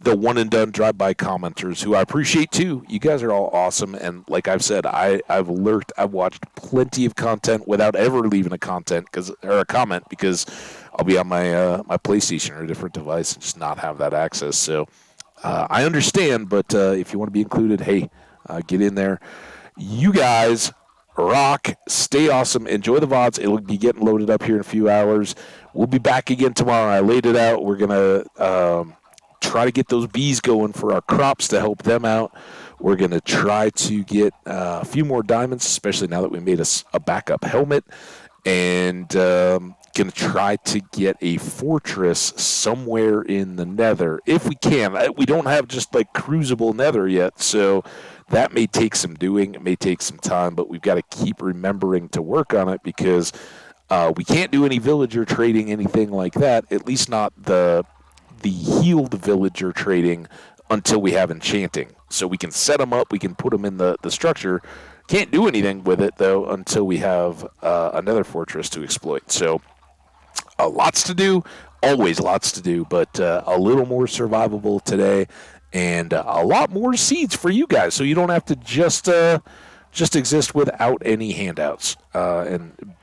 one-and-done drive-by commenters, who I appreciate, too. You guys are all awesome, and like I've said, I've watched plenty of content without ever leaving a comment, because I'll be on my my PlayStation or a different device and just not have that access. So I understand, but if you want to be included, hey, get in there. You guys rock. Stay awesome. Enjoy the VODs. It'll be getting loaded up here in a few hours. We'll be back again tomorrow. I laid it out. We're going to try to get those bees going for our crops to help them out. We're going to try to get a few more diamonds, especially now that we made a backup helmet. And going to try to get a fortress somewhere in the nether, if we can. We don't have just like cruisable nether yet, so that may take some doing. It may take some time, but we've got to keep remembering to work on it, because we can't do any villager trading, anything like that, at least not the healed villager trading, until we have enchanting. So we can set them up, we can put them in the structure. Can't do anything with it, though, until we have another fortress to exploit. So lots to do, always lots to do, but a little more survivable today, and a lot more seeds for you guys, so you don't have to just exist without any handouts and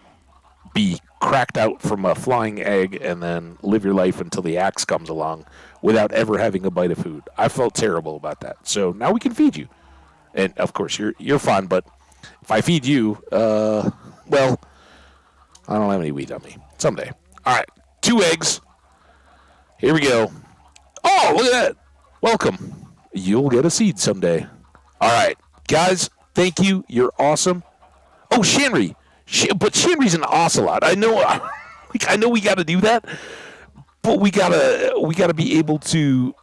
be cracked out from a flying egg and then live your life until the axe comes along without ever having a bite of food. I felt terrible about that. So now we can feed you. And, of course, you're fine, but if I feed you, well, I don't have any wheat on me. Someday. All right, 2 eggs. Here we go. Oh, look at that. Welcome. You'll get a seed someday. All right, guys, thank you. You're awesome. Oh, Shanry. But Shanry's an ocelot. I know we got to do that, but we gotta be able to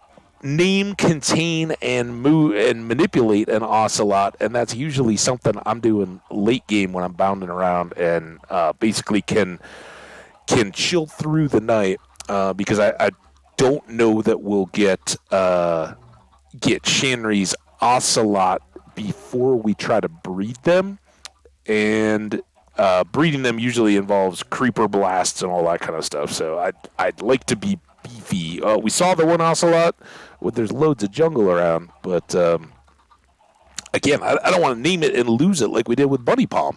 name, contain, and move and manipulate an ocelot, and that's usually something I'm doing late game when I'm bounding around and basically can chill through the night because I don't know that we'll get Shanry's ocelot before we try to breed them, and breeding them usually involves creeper blasts and all that kind of stuff. So I'd like to be beefy. We saw the one ocelot. There's loads of jungle around, but again, I don't want to name it and lose it like we did with Bunny Palm.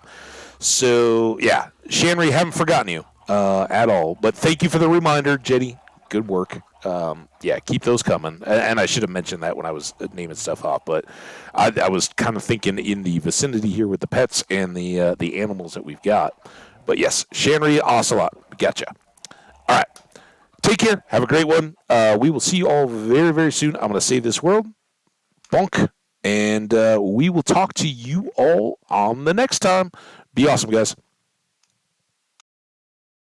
So yeah, Shanry, haven't forgotten you at all. But thank you for the reminder, Jenny. Good work. Yeah, keep those coming. And I should have mentioned that when I was naming stuff off, but I was kind of thinking in the vicinity here with the pets and the animals that we've got. But yes, Shanry, ocelot, gotcha. All right. Take care. Have a great one. We will see you all very, very soon. I'm going to save this world. Bonk. And we will talk to you all on the next time. Be awesome, guys.